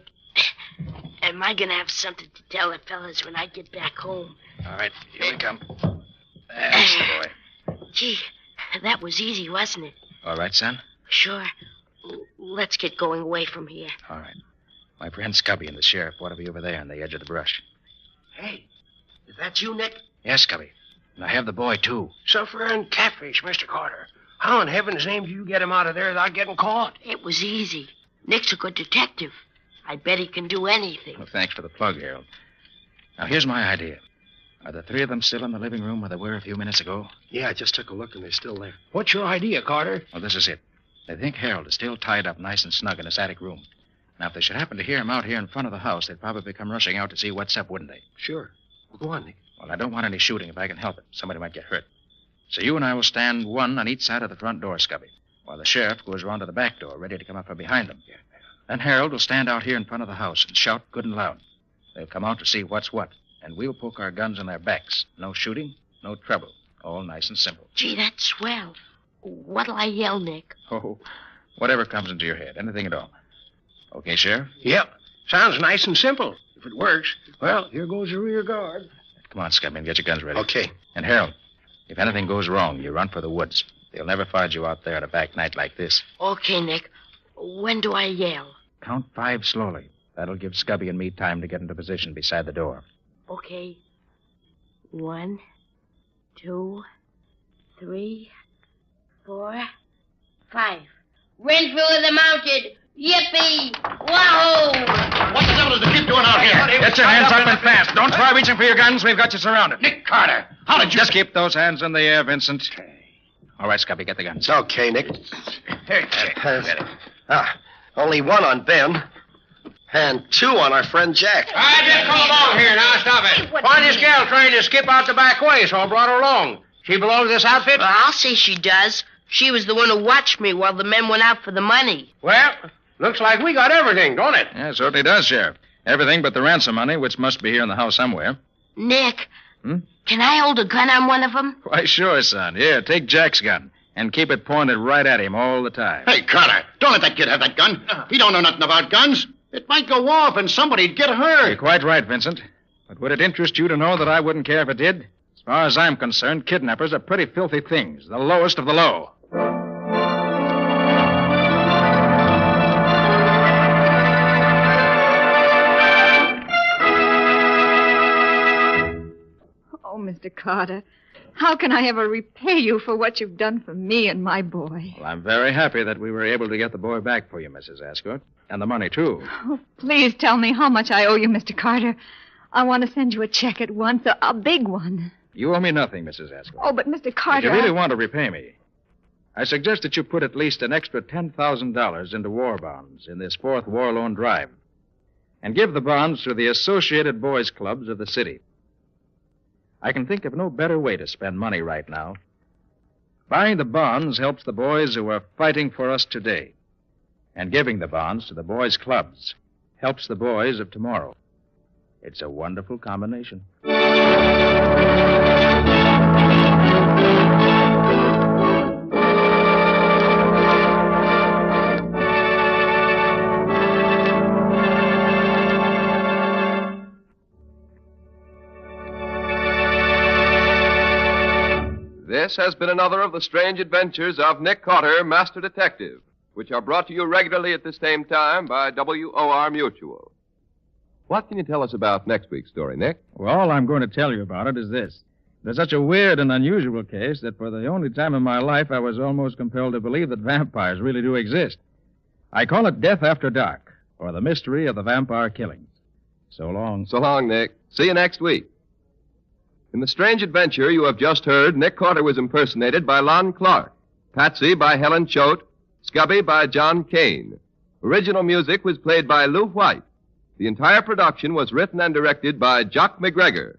Am I going to have something to tell the fellas when I get back home? All right, here we come. That's the boy. Gee, that was easy, wasn't it? All right, son? Sure. Let's get going away from here. All right. My friend Scubby and the sheriff ought to be over there on the edge of the brush. Hey, is that you, Nick? Yes, Scubby. And I have the boy, too. Sufferer and catfish, Mr. Carter. How in heaven's name do you get him out of there without getting caught? It was easy. Nick's a good detective. I bet he can do anything. Well, thanks for the plug, Harold. Now, here's my idea. Are the three of them still in the living room where they were a few minutes ago? Yeah, I just took a look, and they're still there. What's your idea, Carter? Well, this is it. They think Harold is still tied up nice and snug in his attic room. Now, if they should happen to hear him out here in front of the house, they'd probably come rushing out to see what's up, wouldn't they? Sure. Well, go on, Nick. Well, I don't want any shooting if I can help it. Somebody might get hurt. So you and I will stand one on each side of the front door, Scubby, while the sheriff goes around to the back door, ready to come up from behind them. Then Harold will stand out here in front of the house and shout good and loud. They'll come out to see what's what, and we'll poke our guns in their backs. No shooting, no trouble. All nice and simple. Gee, that's swell. What'll I yell, Nick? Oh, whatever comes into your head. Anything at all. Okay, Sheriff? Yep. Sounds nice and simple. If it works, well, here goes the rear guard. Come on, Scubby, and get your guns ready. Okay. And Harold, if anything goes wrong, you run for the woods. They'll never find you out there at a back night like this. Okay, Nick. When do I yell? Count 5 slowly. That'll give Scubby and me time to get into position beside the door. Okay. 1, 2, 3, 4, 5. Renfield of the Mounted. Yippee! Wahoo! What the devil is the kid doing out here? Get your hands up and fast. Don't try reaching for your guns. We've got you surrounded. Nick Carter, how did you... Just keep those hands in the air, Vincent. All right, Scubby, get the guns. Okay, Nick. Only one on Ben. And 2 on our friend Jack. I just come along here. Now, stop it. Find this gal trying to skip out the back way, so I brought her along. She belongs to this outfit? Well, I'll say she does. She was the one who watched me while the men went out for the money. Well, looks like we got everything, don't it? Yeah, it certainly does, Sheriff. Everything but the ransom money, which must be here in the house somewhere. Nick, can I hold a gun on one of them? Why, sure, son. Here, take Jack's gun and keep it pointed right at him all the time. Hey, Carter, don't let that kid have that gun. He don't know nothing about guns. It might go off and somebody'd get hurt. You're quite right, Vincent. But would it interest you to know that I wouldn't care if it did? As far as I'm concerned, kidnappers are pretty filthy things, the lowest of the low. Oh, Mr. Carter, how can I ever repay you for what you've done for me and my boy? Well, I'm very happy that we were able to get the boy back for you, Mrs. Ascot. And the money, too. Oh, please tell me how much I owe you, Mr. Carter. I want to send you a check at once, a big one. You owe me nothing, Mrs. Ascot. Oh, but Mr. Carter... If you really want to repay me, I suggest that you put at least an extra $10,000 into war bonds in this 4th war loan drive. And give the bonds to the Associated Boys Clubs of the city. I can think of no better way to spend money right now. Buying the bonds helps the boys who are fighting for us today. And giving the bonds to the boys' clubs helps the boys of tomorrow. It's a wonderful combination. This has been another of the strange adventures of Nick Carter, Master Detective, which are brought to you regularly at this same time by WOR Mutual. What can you tell us about next week's story, Nick? Well, all I'm going to tell you about it is this. There's such a weird and unusual case that for the only time in my life I was almost compelled to believe that vampires really do exist. I call it Death After Dark, or the mystery of the vampire killings. So long. So long, Nick. See you next week. In the strange adventure you have just heard, Nick Carter was impersonated by Lon Clark, Patsy by Helen Choate, Scubby by John Kane. Original music was played by Lou White. The entire production was written and directed by Jock McGregor.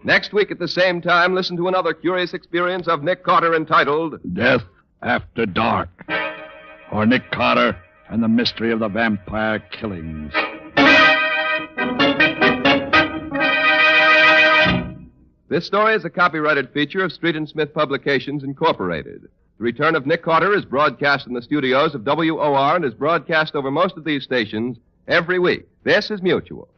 Next week at the same time, listen to another curious experience of Nick Carter entitled Death After Dark, or Nick Carter and the Mystery of the Vampire Killings. This story is a copyrighted feature of Street and Smith Publications, Incorporated. The return of Nick Carter is broadcast in the studios of WOR and is broadcast over most of these stations every week. This is Mutual.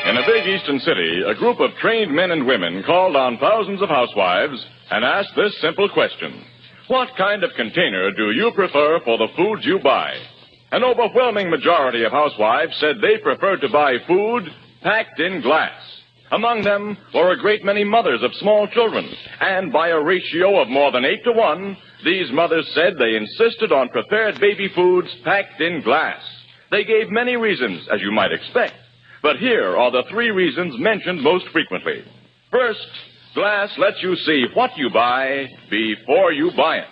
In a big eastern city, a group of trained men and women called on thousands of housewives and asked this simple question. What kind of container do you prefer for the foods you buy? An overwhelming majority of housewives said they preferred to buy food packed in glass. Among them were a great many mothers of small children, and by a ratio of more than 8-to-1, these mothers said they insisted on prepared baby foods packed in glass. They gave many reasons, as you might expect. But here are the 3 reasons mentioned most frequently. First, glass lets you see what you buy before you buy it.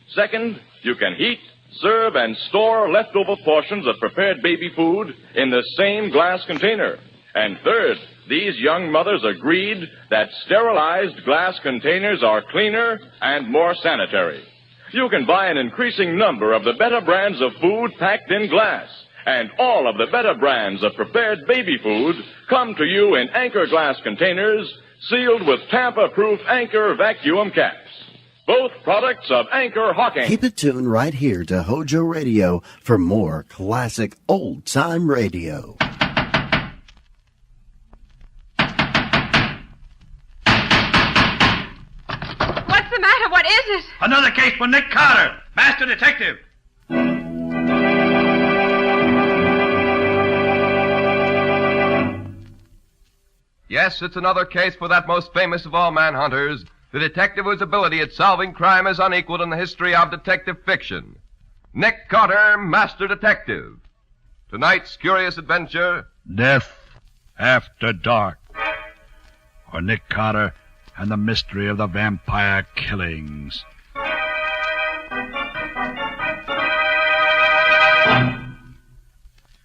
Second, you can heat, serve, and store leftover portions of prepared baby food in the same glass container. And third, these young mothers agreed that sterilized glass containers are cleaner and more sanitary. You can buy an increasing number of the better brands of food packed in glass. And all of the better brands of prepared baby food come to you in Anchor glass containers sealed with tamper-proof Anchor vacuum caps. Both products of Anchor Hawking. Keep it tuned right here to HOJO Radio for more classic old-time radio. What's the matter? What is it? Another case for Nick Carter, Master Detective. Yes, it's another case for that most famous of all manhunters, the detective whose ability at solving crime is unequaled in the history of detective fiction. Nick Carter, Master Detective. Tonight's curious adventure, Death After Dark, or Nick Carter and the Mystery of the Vampire Killings.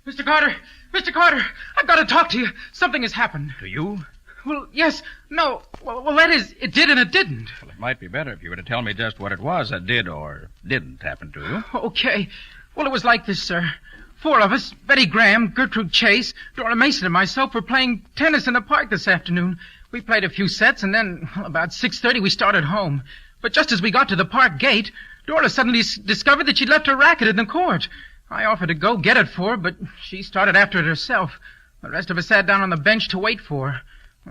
Mr. Carter! Mr. Carter! I've got to talk to you. Something has happened. To you? Well, yes. No. Well, that is, it did and it didn't. Well, it might be better if you were to tell me just what it was that did or didn't happen to you. Okay. Well, it was like this, sir. 4 of us, Betty Graham, Gertrude Chase, Dora Mason, and myself were playing tennis in the park this afternoon. We played a few sets, and then, about 6:30, we started home. But just as we got to the park gate, Dora suddenly discovered that she'd left her racket in the court. I offered to go get it for her, but she started after it herself. The rest of us sat down on the bench to wait for her.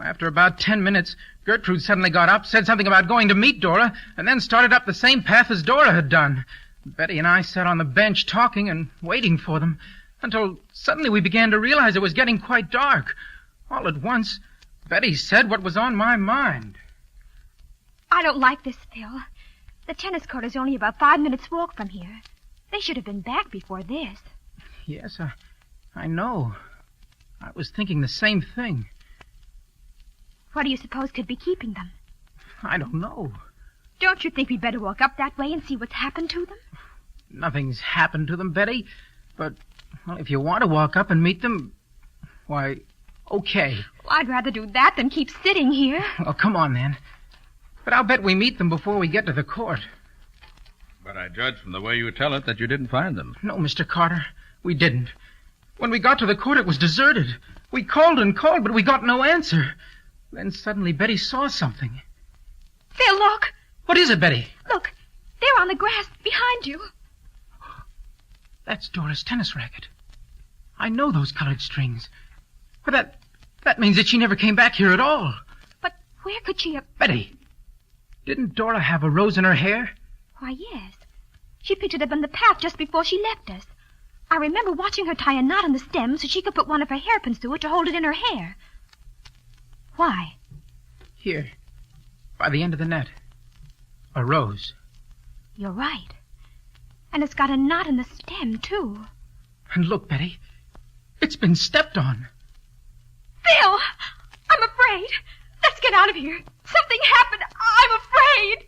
After about 10 minutes, Gertrude suddenly got up, said something about going to meet Dora, and then started up the same path as Dora had done. Betty and I sat on the bench talking and waiting for them, until suddenly we began to realize it was getting quite dark. All at once, Betty said what was on my mind. I don't like this, Phil. The tennis court is only about 5 minutes' walk from here. They should have been back before this. Yes, I know. I was thinking the same thing. What do you suppose could be keeping them? I don't know. Don't you think we'd better walk up that way and see what's happened to them? Nothing's happened to them, Betty. But, well, if you want to walk up and meet them, why, okay. Well, I'd rather do that than keep sitting here. Well, come on, then. But I'll bet we meet them before we get to the court. But I judge from the way you tell it that you didn't find them. No, Mr. Carter, we didn't. When we got to the court, it was deserted. We called and called, but we got no answer. Then suddenly Betty saw something. Phil, look. What is it, Betty? Look, there on the grass behind you. That's Dora's tennis racket. I know those colored strings. Well, that means that she never came back here at all. But where could she have... Betty, didn't Dora have a rose in her hair? Why, yes. She picked it up on the path just before she left us. I remember watching her tie a knot on the stem so she could put one of her hairpins through it to hold it in her hair. Why? Here, by the end of the net. A rose. You're right. And it's got a knot in the stem, too. And look, Betty, it's been stepped on. Phil! I'm afraid. Let's get out of here. Something happened. I'm afraid.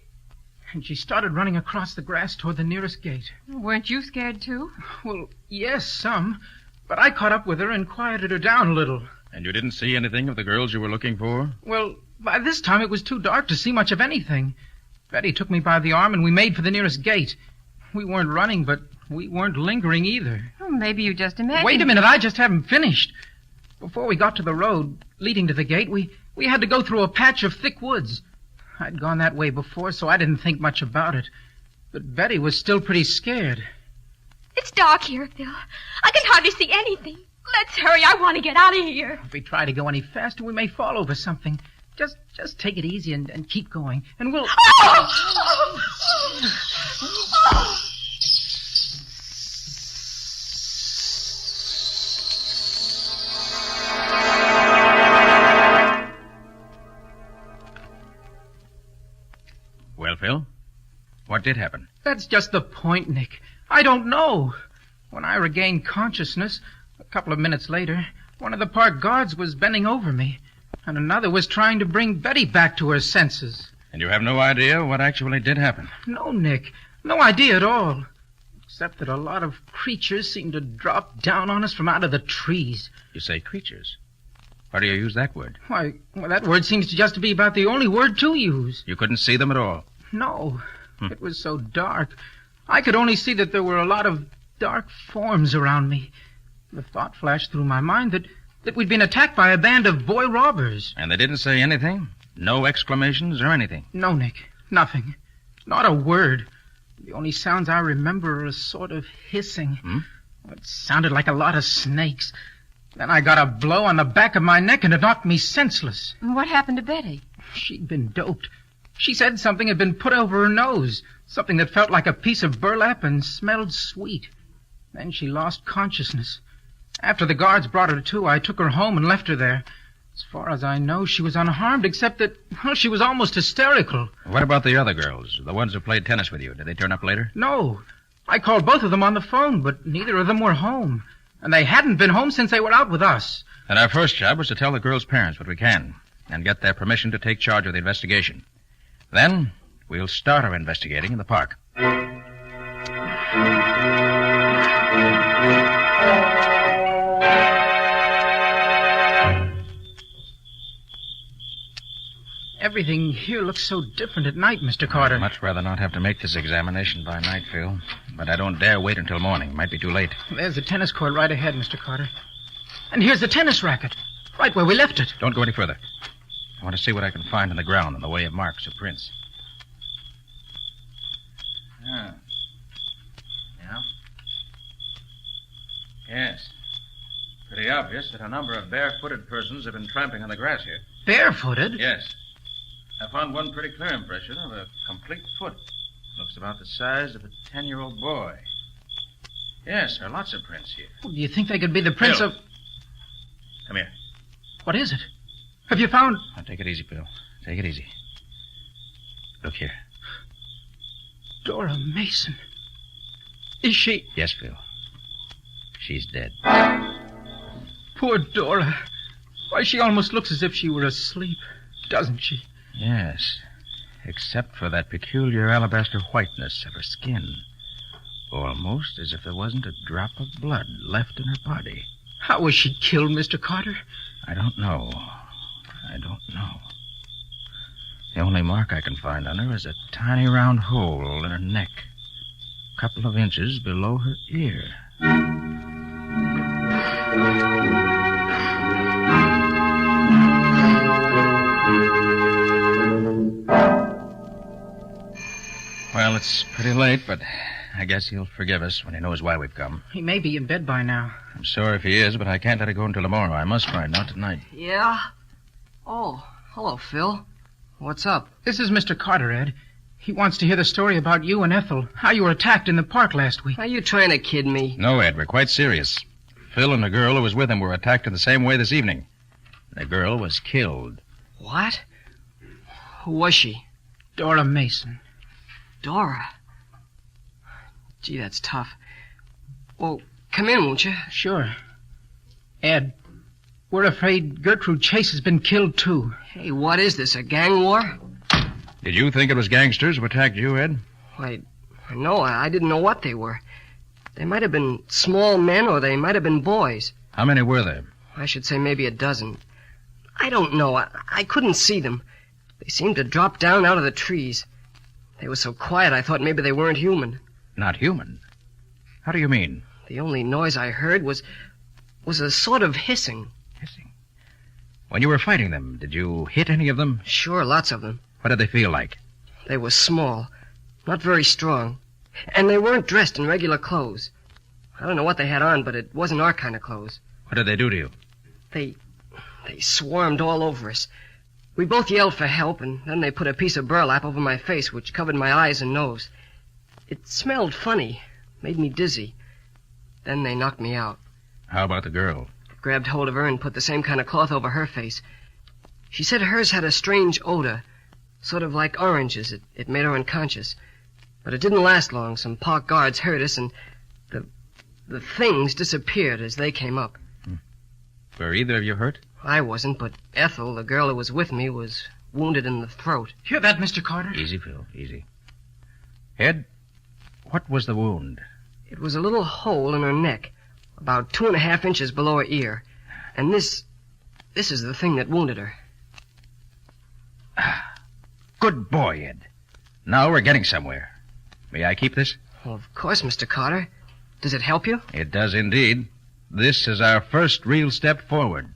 And she started running across the grass toward the nearest gate. Weren't you scared, too? Well, yes, some. But I caught up with her and quieted her down a little. And you didn't see anything of the girls you were looking for? Well, by this time it was too dark to see much of anything. Betty took me by the arm and we made for the nearest gate. We weren't running, but we weren't lingering either. Oh, maybe you just imagined... Wait a minute, I just haven't finished. Before we got to the road leading to the gate, we had to go through a patch of thick woods. I'd gone that way before, so I didn't think much about it. But Betty was still pretty scared. It's dark here, Phil. I can hardly see anything. Let's hurry. I want to get out of here. If we try to go any faster, we may fall over something. Just take it easy and keep going, and we'll... Oh! Well, Phil, what did happen? That's just the point, Nick. I don't know. When I regained consciousness, a couple of minutes later, one of the park guards was bending over me, and another was trying to bring Betty back to her senses. And you have no idea what actually did happen? No, Nick. No idea at all. Except that a lot of creatures seemed to drop down on us from out of the trees. You say creatures? Why do you use that word? Why, well, that word seems to just be about the only word to use. You couldn't see them at all? No. It was so dark. I could only see that there were a lot of dark forms around me. The thought flashed through my mind that we'd been attacked by a band of boy robbers. And they didn't say anything? No exclamations or anything? No, Nick. Nothing. Not a word. The only sounds I remember are a sort of hissing. It sounded like a lot of snakes. Then I got a blow on the back of my neck and it knocked me senseless. What happened to Betty? She'd been doped. She said something had been put over her nose, something that felt like a piece of burlap and smelled sweet. Then she lost consciousness. After the guards brought her to, I took her home and left her there. As far as I know, she was unharmed, except that, well, she was almost hysterical. What about the other girls, the ones who played tennis with you? Did they turn up later? No. I called both of them on the phone, but neither of them were home. And they hadn't been home since they were out with us. And our first job was to tell the girls' parents what we can and get their permission to take charge of the investigation. Then we'll start our investigating in the park. Everything here looks so different at night, Mr. Carter. I'd much rather not have to make this examination by night, Phil. But I don't dare wait until morning. Might be too late. There's the tennis court right ahead, Mr. Carter. And here's the tennis racket, right where we left it. Don't go any further. I want to see what I can find on the ground in the way of marks or prints. Yeah. Yes. Pretty obvious that a number of barefooted persons have been tramping on the grass here. Barefooted? Yes. I found one pretty clear impression of a complete foot. Looks about the size of a 10-year-old boy. Yes, there are lots of prints here. Well, do you think they could be the prints Bill. of... Come here. What is it? Have you found... Now, take it easy, Bill. Take it easy. Look here. Dora Mason. Is she... Yes, Phil. She's dead. Poor Dora. Why, she almost looks as if she were asleep, doesn't she? Yes. Except for that peculiar alabaster whiteness of her skin. Almost as if there wasn't a drop of blood left in her body. How was she killed, Mr. Carter? I don't know. The only mark I can find on her is a tiny round hole in her neck. A couple of inches below her ear. Well, it's pretty late, but I guess he'll forgive us when he knows why we've come. He may be in bed by now. I'm sorry if he is, but I can't let it go until tomorrow. I must find out tonight. Yeah? Oh, hello, Phil. What's up? This is Mr. Carter, Ed. He wants to hear the story about you and Ethel, how you were attacked in the park last week. Are you trying to kid me? No, Ed, we're quite serious. Phil and the girl who was with him were attacked in the same way this evening. The girl was killed. What? Who was she? Dora Mason. Dora? Gee, that's tough. Well, come in, won't you? Sure. Ed, we're afraid Gertrude Chase has been killed, too. Hey, what is this, a gang war? Did you think it was gangsters who attacked you, Ed? No, I didn't know what they were. They might have been small men or they might have been boys. How many were there? I should say maybe a dozen. I don't know. I couldn't see them. They seemed to drop down out of the trees. They were so quiet I thought maybe they weren't human. Not human? How do you mean? The only noise I heard was a sort of hissing. Hissing? When you were fighting them, did you hit any of them? Sure, lots of them. What did they feel like? They were small, not very strong, and they weren't dressed in regular clothes. I don't know what they had on, but it wasn't our kind of clothes. What did they do to you? They swarmed all over us. We both yelled for help, and then they put a piece of burlap over my face, which covered my eyes and nose. It smelled funny, made me dizzy. Then they knocked me out. How about the girl? Grabbed hold of her and put the same kind of cloth over her face. She said hers had a strange odor, sort of like oranges. It made her unconscious. But it didn't last long. Some park guards heard us, and the things disappeared as they came up. Were either of you hurt? I wasn't, but Ethel, the girl who was with me, was wounded in the throat. Hear that, Mr. Carter? Easy, Phil, easy. Ed, what was the wound? It was a little hole in her neck, about 2.5 inches below her ear. And this is the thing that wounded her. Good boy, Ed. Now we're getting somewhere. May I keep this? Well, of course, Mr. Carter. Does it help you? It does indeed. This is our first real step forward.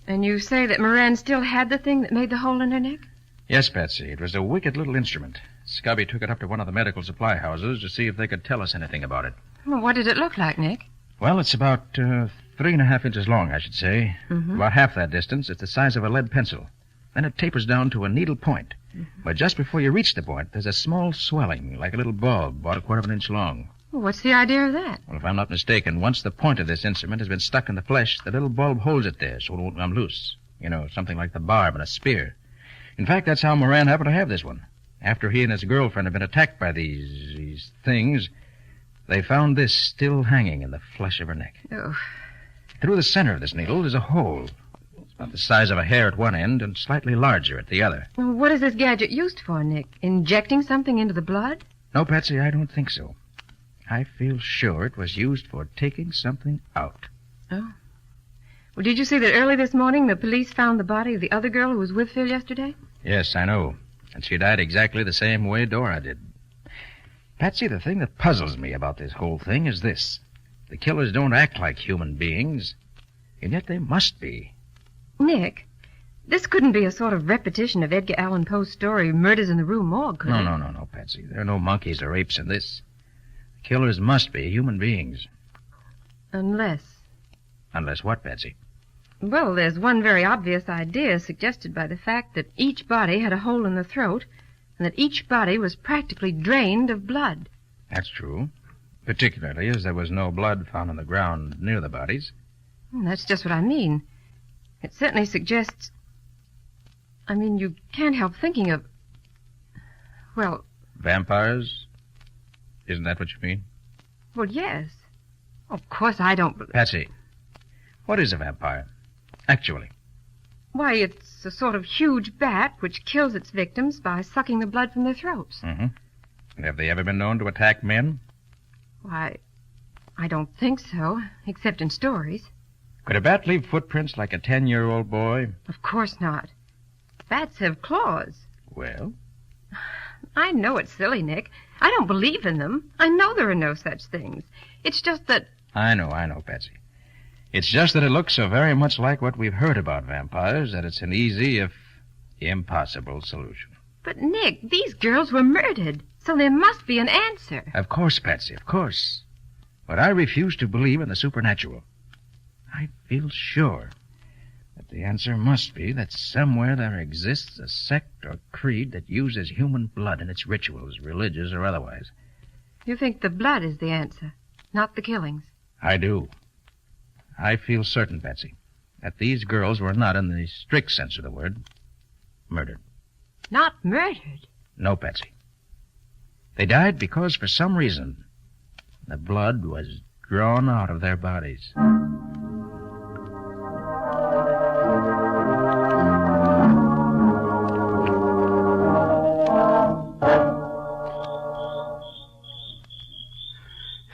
And you say that Moran still had the thing that made the hole in her neck? Yes, Patsy. It was a wicked little instrument. Scubby took it up to one of the medical supply houses to see if they could tell us anything about it. Well, what did it look like, Nick? Well, it's about 3.5 inches long, I should say. Mm-hmm. About half that distance, it's the size of a lead pencil. Then it tapers down to a needle point. Mm-hmm. But just before you reach the point, there's a small swelling, like a little bulb, about 1/4 inch long. Well, what's the idea of that? Well, if I'm not mistaken, once the point of this instrument has been stuck in the flesh, the little bulb holds it there so it won't come loose. You know, something like the barb in a spear. In fact, that's how Moran happened to have this one. After he and his girlfriend had been attacked by these things, they found this still hanging in the flesh of her neck. Oh. Through the center of this needle is a hole. It's about the size of a hair at one end and slightly larger at the other. Well, what is this gadget used for, Nick? Injecting something into the blood? No, Patsy, I don't think so. I feel sure it was used for taking something out. Oh. Well, did you see that early this morning the police found the body of the other girl who was with Phil yesterday? Yes, I know. And she died exactly the same way Dora did. Patsy, the thing that puzzles me about this whole thing is this. The killers don't act like human beings, and yet they must be. Nick, this couldn't be a sort of repetition of Edgar Allan Poe's story, Murders in the Rue Morgue, could it? No, Patsy. There are no monkeys or apes in this. The killers must be human beings. Unless... Unless what, Patsy? Well, there's one very obvious idea suggested by the fact that each body had a hole in the throat and that each body was practically drained of blood. That's true. Particularly as there was no blood found on the ground near the bodies. That's just what I mean. It certainly suggests... I mean, you can't help thinking of... Well... Vampires? Isn't that what you mean? Well, yes. Of course, I don't... Patsy, what is a vampire? Actually. Why, it's a sort of huge bat which kills its victims by sucking the blood from their throats. Mm-hmm. And have they ever been known to attack men? Why, I don't think so, except in stories. Could a bat leave footprints like a 10-year-old boy? Of course not. Bats have claws. Well? I know it's silly, Nick. I don't believe in them. I know there are no such things. It's just that... I know, Patsy. It's just that it looks so very much like what we've heard about vampires that it's an easy, if impossible, solution. But, Nick, these girls were murdered, so there must be an answer. Of course, Patsy, of course. But I refuse to believe in the supernatural. I feel sure that the answer must be that somewhere there exists a sect or creed that uses human blood in its rituals, religious or otherwise. You think the blood is the answer, not the killings? I do. I feel certain, Patsy, that these girls were not, in the strict sense of the word, murdered. Not murdered? No, Patsy. They died because, for some reason, the blood was drawn out of their bodies.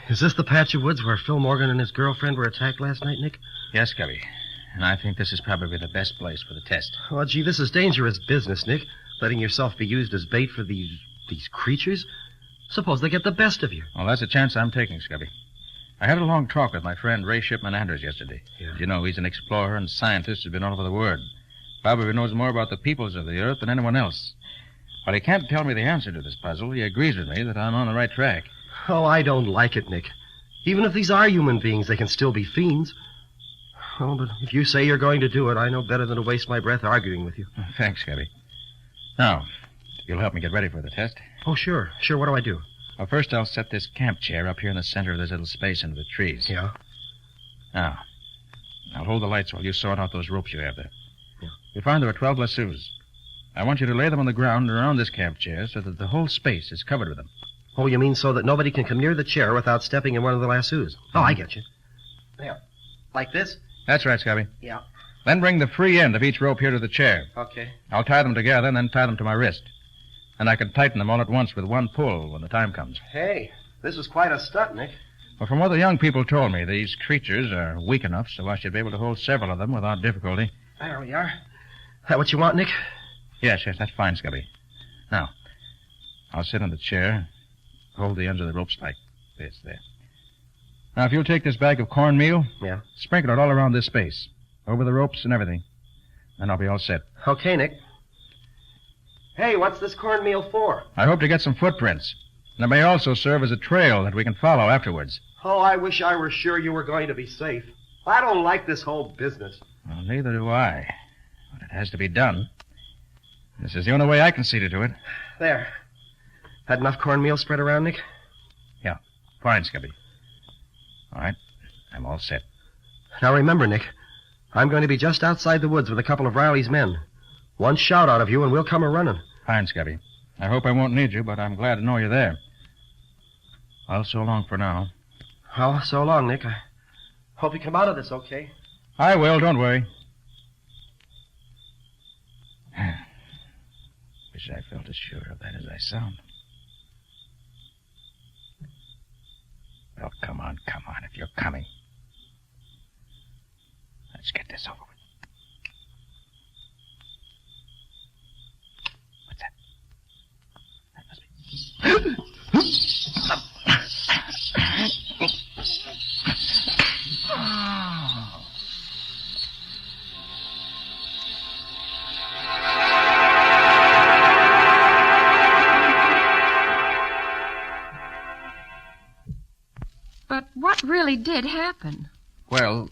Is this the patch of woods where Phil Morgan and his girlfriend were attacked last night, Nick? Yes, Cubby. And I think this is probably the best place for the test. Oh, gee, this is dangerous business, Nick. Letting yourself be used as bait for these creatures. Suppose they get the best of you. Well, that's a chance I'm taking, Scubby. I had a long talk with my friend Ray Shipman Anders yesterday. Yeah. You know, he's an explorer and scientist who's been all over the world. Probably knows more about the peoples of the earth than anyone else. While he can't tell me the answer to this puzzle, he agrees with me that I'm on the right track. Oh, I don't like it, Nick. Even if these are human beings, they can still be fiends. Oh, but if you say you're going to do it, I know better than to waste my breath arguing with you. Thanks, Scubby. Now, you'll help me get ready for the test? Oh, sure. Sure, what do I do? Well, first I'll set this camp chair up here in the center of this little space under the trees. Yeah? Now, I'll hold the lights while you sort out those ropes you have there. Yeah. You'll find there are 12 lassos. I want you to lay them on the ground around this camp chair so that the whole space is covered with them. Oh, you mean so that nobody can come near the chair without stepping in one of the lassos? Oh, I get you. There. Like this? That's right, Scubby. Yeah. Then bring the free end of each rope here to the chair. Okay. I'll tie them together and then tie them to my wrist. And I can tighten them all at once with one pull when the time comes. Hey, this is quite a stunt, Nick. Well, from what the young people told me, these creatures are weak enough so I should be able to hold several of them without difficulty. There we are. That what you want, Nick? Yes, that's fine, Scubby. Now, I'll sit on the chair, hold the ends of the ropes like this, there. Now, if you'll take this bag of cornmeal, yeah, sprinkle it all around this space, over the ropes and everything, then I'll be all set. Okay, Nick. Hey, what's this cornmeal for? I hope to get some footprints. And it may also serve as a trail that we can follow afterwards. Oh, I wish I were sure you were going to be safe. I don't like this whole business. Well, neither do I. But it has to be done. This is the only way I can see to do it. There. Had enough cornmeal spread around, Nick? Yeah. Fine, Scubby. All right. I'm all set. Now remember, Nick, I'm going to be just outside the woods with a couple of Riley's men. One shout out of you and we'll come a-running. Fine, Scubby. I hope I won't need you, but I'm glad to know you're there. Well, so long for now. Well, so long, Nick. I hope you come out of this okay. I will, don't worry. Wish I felt as sure of that as I sound. Well, come on, if you're coming. Let's get this over with. What's that? That must be... But what really did happen? Well,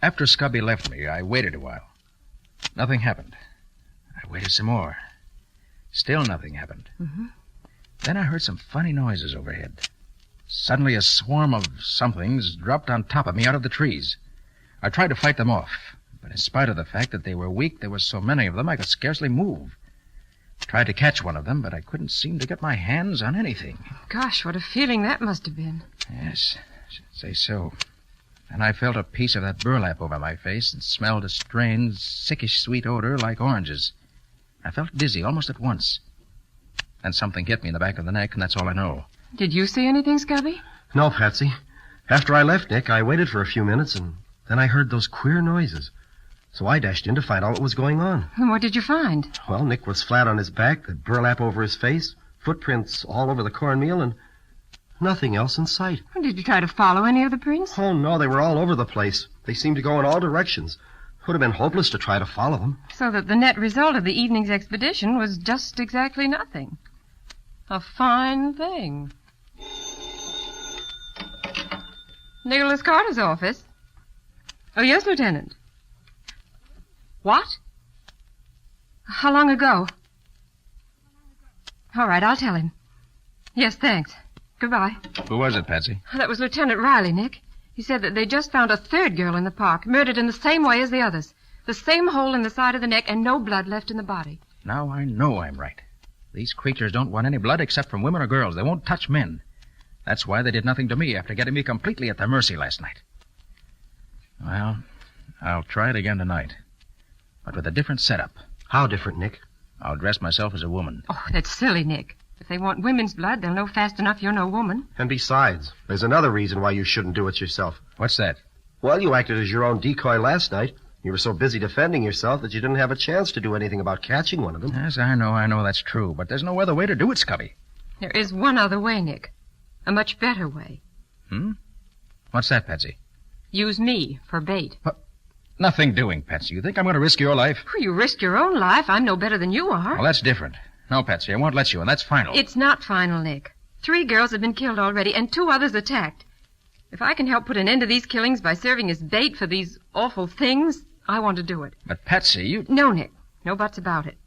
after Scubby left me, I waited a while. Nothing happened. I waited some more. Still nothing happened. Mm-hmm. Then I heard some funny noises overhead. Suddenly a swarm of somethings dropped on top of me out of the trees. I tried to fight them off, but in spite of the fact that they were weak, there were so many of them I could scarcely move. I tried to catch one of them, but I couldn't seem to get my hands on anything. Gosh, what a feeling that must have been. Yes, I should say so. And I felt a piece of that burlap over my face and smelled a strange, sickish sweet odor like oranges. I felt dizzy almost at once. Then something hit me in the back of the neck, and that's all I know. Did you see anything, Scubby? No, Patsy. After I left Nick, I waited for a few minutes, and then I heard those queer noises. So I dashed in to find out what was going on. And what did you find? Well, Nick was flat on his back, the burlap over his face, footprints all over the cornmeal, and nothing else in sight. Did you try to follow any of the prints? Oh, no, they were all over the place. They seemed to go in all directions. It would have been hopeless to try to follow them. So that the net result of the evening's expedition was just exactly nothing. A fine thing. Nicholas Carter's office? Oh, yes, Lieutenant. What? How long ago? All right, I'll tell him. Yes, thanks. Goodbye. Who was it, Patsy? That was Lieutenant Riley, Nick. He said that they just found a third girl in the park, murdered in the same way as the others. The same hole in the side of the neck and no blood left in the body. Now I know I'm right. These creatures don't want any blood except from women or girls. They won't touch men. That's why they did nothing to me after getting me completely at their mercy last night. Well, I'll try it again tonight. But with a different setup. How different, Nick? I'll dress myself as a woman. Oh, that's silly, Nick. If they want women's blood, they'll know fast enough you're no woman. And besides, there's another reason why you shouldn't do it yourself. What's that? Well, you acted as your own decoy last night. You were so busy defending yourself that you didn't have a chance to do anything about catching one of them. Yes, I know that's true. But there's no other way to do it, Scubby. There is one other way, Nick. A much better way. What's that, Patsy? Use me for bait. Nothing doing, Patsy. You think I'm going to risk your life? You risk your own life. I'm no better than you are. Well, that's different. No, Patsy, I won't let you, and that's final. It's not final, Nick. 3 girls have been killed already, and 2 others attacked. If I can help put an end to these killings by serving as bait for these awful things, I want to do it. But, Patsy, you... No, Nick. No buts about it.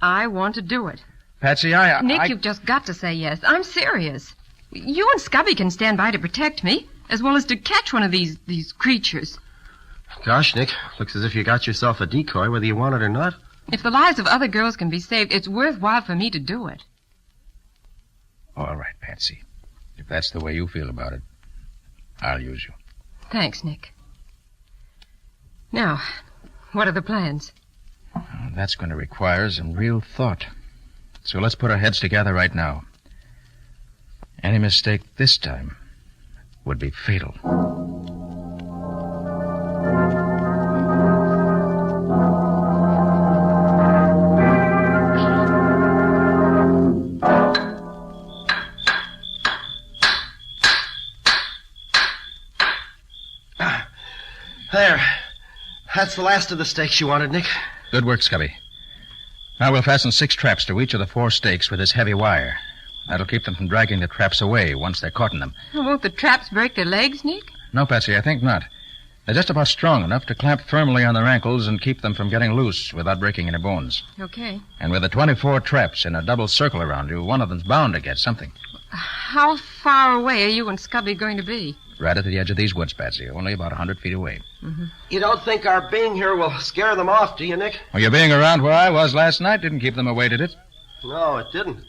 I want to do it. Patsy, Nick, you've just got to say yes. I'm serious. You and Scubby can stand by to protect me, as well as to catch one of these creatures. Gosh, Nick, looks as if you got yourself a decoy, whether you want it or not. If the lives of other girls can be saved, it's worthwhile for me to do it. All right, Patsy. If that's the way you feel about it, I'll use you. Thanks, Nick. Now, what are the plans? Well, that's going to require some real thought. So let's put our heads together right now. Any mistake this time would be fatal. There. That's the last of the stakes you wanted, Nick. Good work, Scubby. Now we'll fasten 6 traps to each of the 4 stakes with this heavy wire. That'll keep them from dragging the traps away once they're caught in them. Won't the traps break their legs, Nick? No, Patsy, I think not. They're just about strong enough to clamp firmly on their ankles and keep them from getting loose without breaking any bones. Okay. And with the 24 traps in a double circle around you, one of them's bound to get something. How far away are you and Scubby going to be? Right at the edge of these woods, Patsy, only about 100 feet away. Mm-hmm. You don't think our being here will scare them off, do you, Nick? Well, your being around where I was last night didn't keep them away, did it? No, it didn't.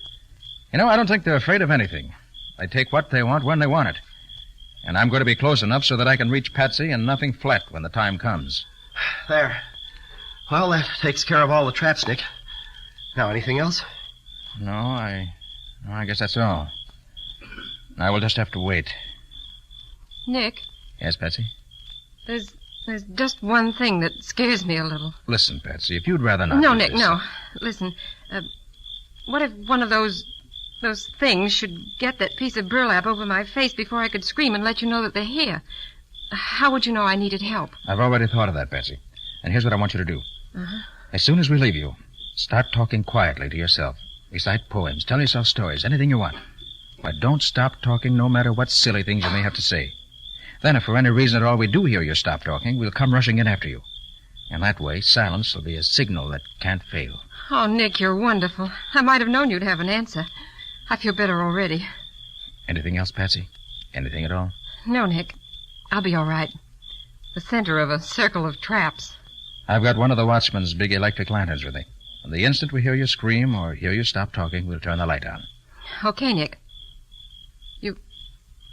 You know, I don't think they're afraid of anything. They take what they want when they want it. And I'm going to be close enough so that I can reach Patsy and nothing flat when the time comes. There. Well, that takes care of all the traps, Nick. Now, anything else? No, I guess that's all. Now we'll just have to wait. Nick? Yes, Patsy? There's just one thing that scares me a little. Listen, Patsy, if you'd rather not... No, do Nick, this... no. Listen, what if one of those things should get that piece of burlap over my face before I could scream and let you know that they're here? How would you know I needed help? I've already thought of that, Patsy. And here's what I want you to do. Uh-huh. As soon as we leave you, start talking quietly to yourself. Recite poems, tell yourself stories, anything you want. But don't stop talking no matter what silly things you may have to say. Then, if for any reason at all we do hear you stop talking, we'll come rushing in after you. And that way, silence will be a signal that can't fail. Oh, Nick, you're wonderful. I might have known you'd have an answer. I feel better already. Anything else, Patsy? Anything at all? No, Nick. I'll be all right. The center of a circle of traps. I've got one of the watchman's big electric lanterns with me. And the instant we hear you scream or hear you stop talking, we'll turn the light on. Okay, Nick.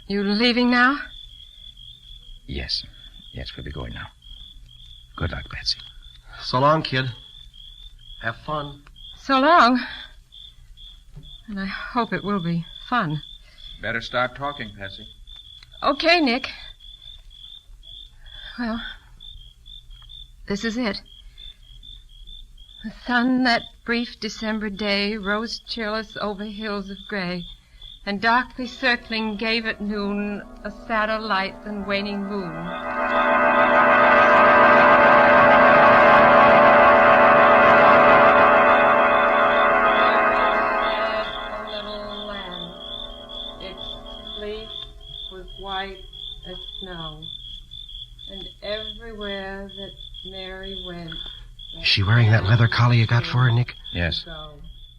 You leaving now? Yes. Yes, we'll be going now. Good luck, Patsy. So long, kid. Have fun. So long. And I hope it will be fun. Better start talking, Patsy. Okay, Nick. Well, this is it. The sun that brief December day rose cheerless over hills of gray, and darkly circling gave at noon a sadder light than waning moon. A little lamb, its fleece was white as snow. Everywhere that Mary went. Is she wearing that leather collar you got for her, Nick? Yes.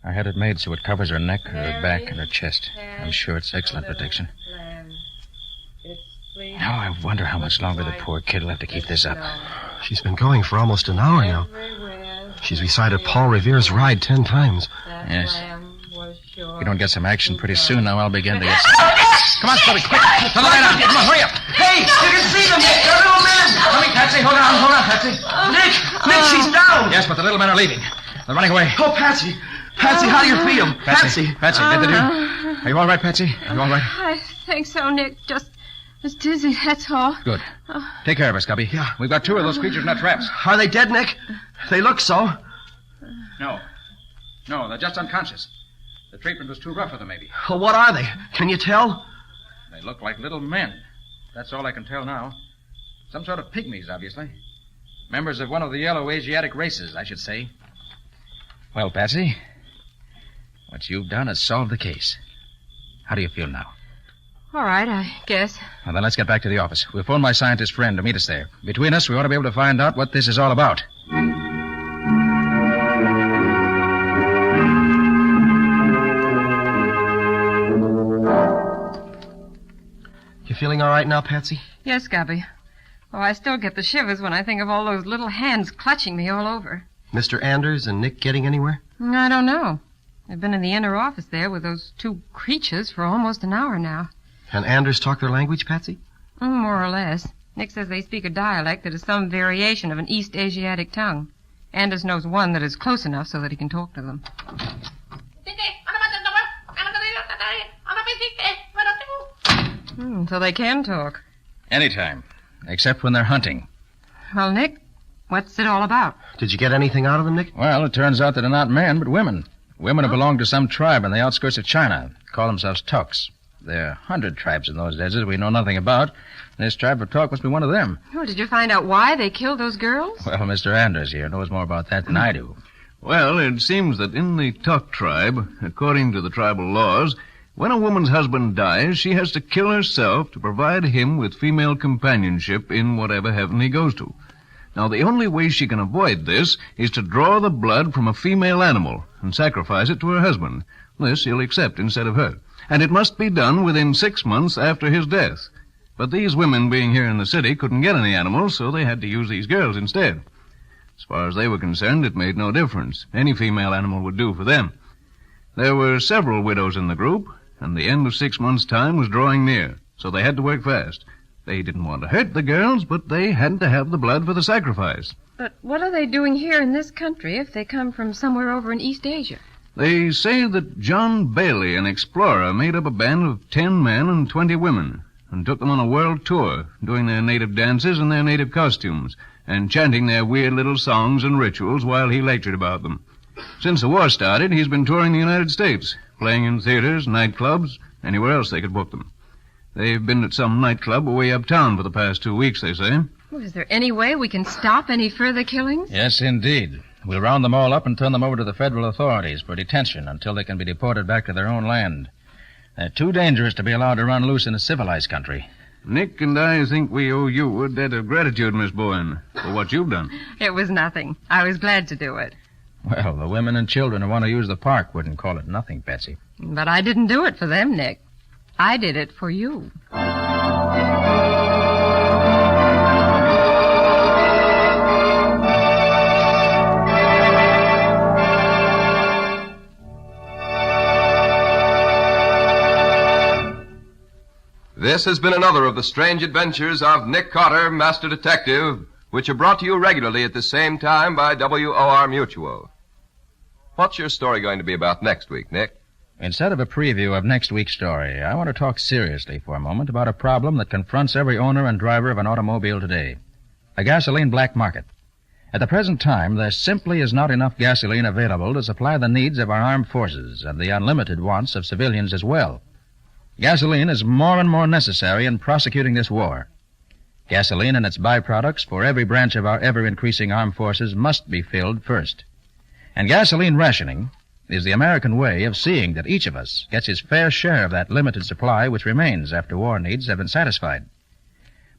I had it made so it covers her neck, her back, and her chest. I'm sure it's excellent protection. Now I wonder how much longer the poor kid will have to keep this up. She's been going for almost an hour now. She's recited Paul Revere's Ride 10 times. Yes. If we don't get some action pretty soon, now I'll begin to get some... Come on, Scubby, quick! Turn the light on! Come on, hurry up! Hey, you can see them, Nick! They're little men! Coming, Patsy! Hold on, Patsy! Nick, she's down! Yes, but the little men are leaving. They're running away. Oh, Patsy, how do you feel? Patsy, did they do? Are you all right, Patsy? Are you all right? I think so, Nick. Just dizzy, that's all. Good. Take care of her, Scubby. Yeah. We've got 2 of those creatures in our traps. Are they dead, Nick? They look so. No, they're just unconscious. The treatment was too rough for them, maybe. Well, what are they? Can you tell? They look like little men. That's all I can tell now. Some sort of pygmies, obviously. Members of one of the yellow Asiatic races, I should say. Well, Patsy, what you've done is solved the case. How do you feel now? All right, I guess. Well, then let's get back to the office. We'll phone my scientist friend to meet us there. Between us, we ought to be able to find out what this is all about. You feeling all right now, Patsy? Yes, Gabby. Oh, I still get the shivers when I think of all those little hands clutching me all over. Mr. Anders and Nick getting anywhere? I don't know. They've been in the inner office there with those 2 creatures for almost an hour now. And Anders talk their language, Patsy? More or less. Nick says they speak a dialect that is some variation of an East Asiatic tongue. Anders knows one that is close enough so that he can talk to them. So they can talk. Anytime, except when they're hunting. Well, Nick, what's it all about? Did you get anything out of them, Nick? Well, it turns out that they're not men, but women. Women who belong to some tribe on the outskirts of China. Call themselves Tuks. There are 100 tribes in those deserts we know nothing about. This tribe of Tuk must be one of them. Oh, did you find out why they killed those girls? Well, Mr. Anders here knows more about that than I do. Well, it seems that in the Tuk tribe, according to the tribal laws, when a woman's husband dies, she has to kill herself to provide him with female companionship in whatever heaven he goes to. Now, the only way she can avoid this is to draw the blood from a female animal and sacrifice it to her husband. This he'll accept instead of her. And it must be done within 6 months after his death. But these women, being here in the city, couldn't get any animals, so they had to use these girls instead. As far as they were concerned, it made no difference. Any female animal would do for them. There were several widows in the group, and the end of 6 months' time was drawing near, so they had to work fast. They didn't want to hurt the girls, but they had to have the blood for the sacrifice. But what are they doing here in this country if they come from somewhere over in East Asia? They say that John Bailey, an explorer, made up a band of 10 men and 20 women and took them on a world tour, doing their native dances and their native costumes and chanting their weird little songs and rituals while he lectured about them. Since the war started, he's been touring the United States, playing in theaters, nightclubs, anywhere else they could book them. They've been at some nightclub way uptown for the past 2 weeks, they say. Well, is there any way we can stop any further killings? Yes, indeed. We'll round them all up and turn them over to the federal authorities for detention until they can be deported back to their own land. They're too dangerous to be allowed to run loose in a civilized country. Nick and I think we owe you a debt of gratitude, Miss Bowen, for what you've done. It was nothing. I was glad to do it. Well, the women and children who want to use the park wouldn't call it nothing, Betsy. But I didn't do it for them, Nick. I did it for you. This has been another of the strange adventures of Nick Carter, Master Detective, which are brought to you regularly at the same time by WOR Mutual. What's your story going to be about next week, Nick? Instead of a preview of next week's story, I want to talk seriously for a moment about a problem that confronts every owner and driver of an automobile today. A gasoline black market. At the present time, there simply is not enough gasoline available to supply the needs of our armed forces and the unlimited wants of civilians as well. Gasoline is more and more necessary in prosecuting this war. Gasoline and its byproducts for every branch of our ever-increasing armed forces must be filled first. And gasoline rationing is the American way of seeing that each of us gets his fair share of that limited supply which remains after war needs have been satisfied.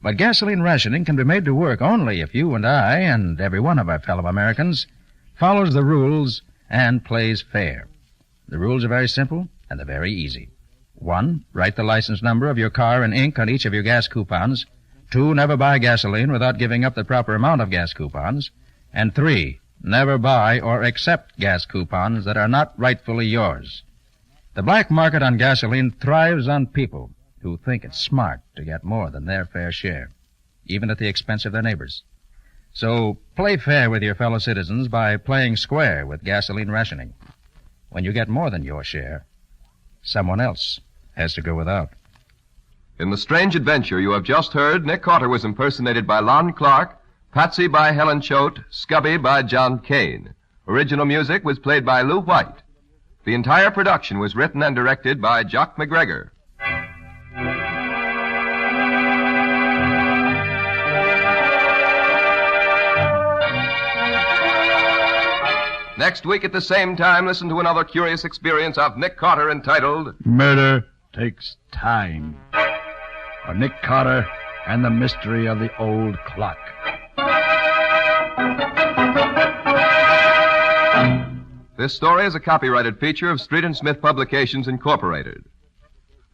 But gasoline rationing can be made to work only if you and I, and every one of our fellow Americans, follows the rules and plays fair. The rules are very simple, and they're very easy. 1, write the license number of your car in ink on each of your gas coupons. 2, never buy gasoline without giving up the proper amount of gas coupons. And 3, never buy or accept gas coupons that are not rightfully yours. The black market on gasoline thrives on people who think it's smart to get more than their fair share, even at the expense of their neighbors. So play fair with your fellow citizens by playing square with gasoline rationing. When you get more than your share, someone else has to go without. In the strange adventure you have just heard, Nick Carter was impersonated by Lon Clark, Patsy by Helen Choate, Scubby by John Kane. Original music was played by Lou White. The entire production was written and directed by Jock McGregor. Next week at the same time, listen to another curious experience of Nick Carter entitled Murder Takes Time. Or Nick Carter and the Mystery of the Old Clock. This story is a copyrighted feature of Street and Smith Publications, Incorporated.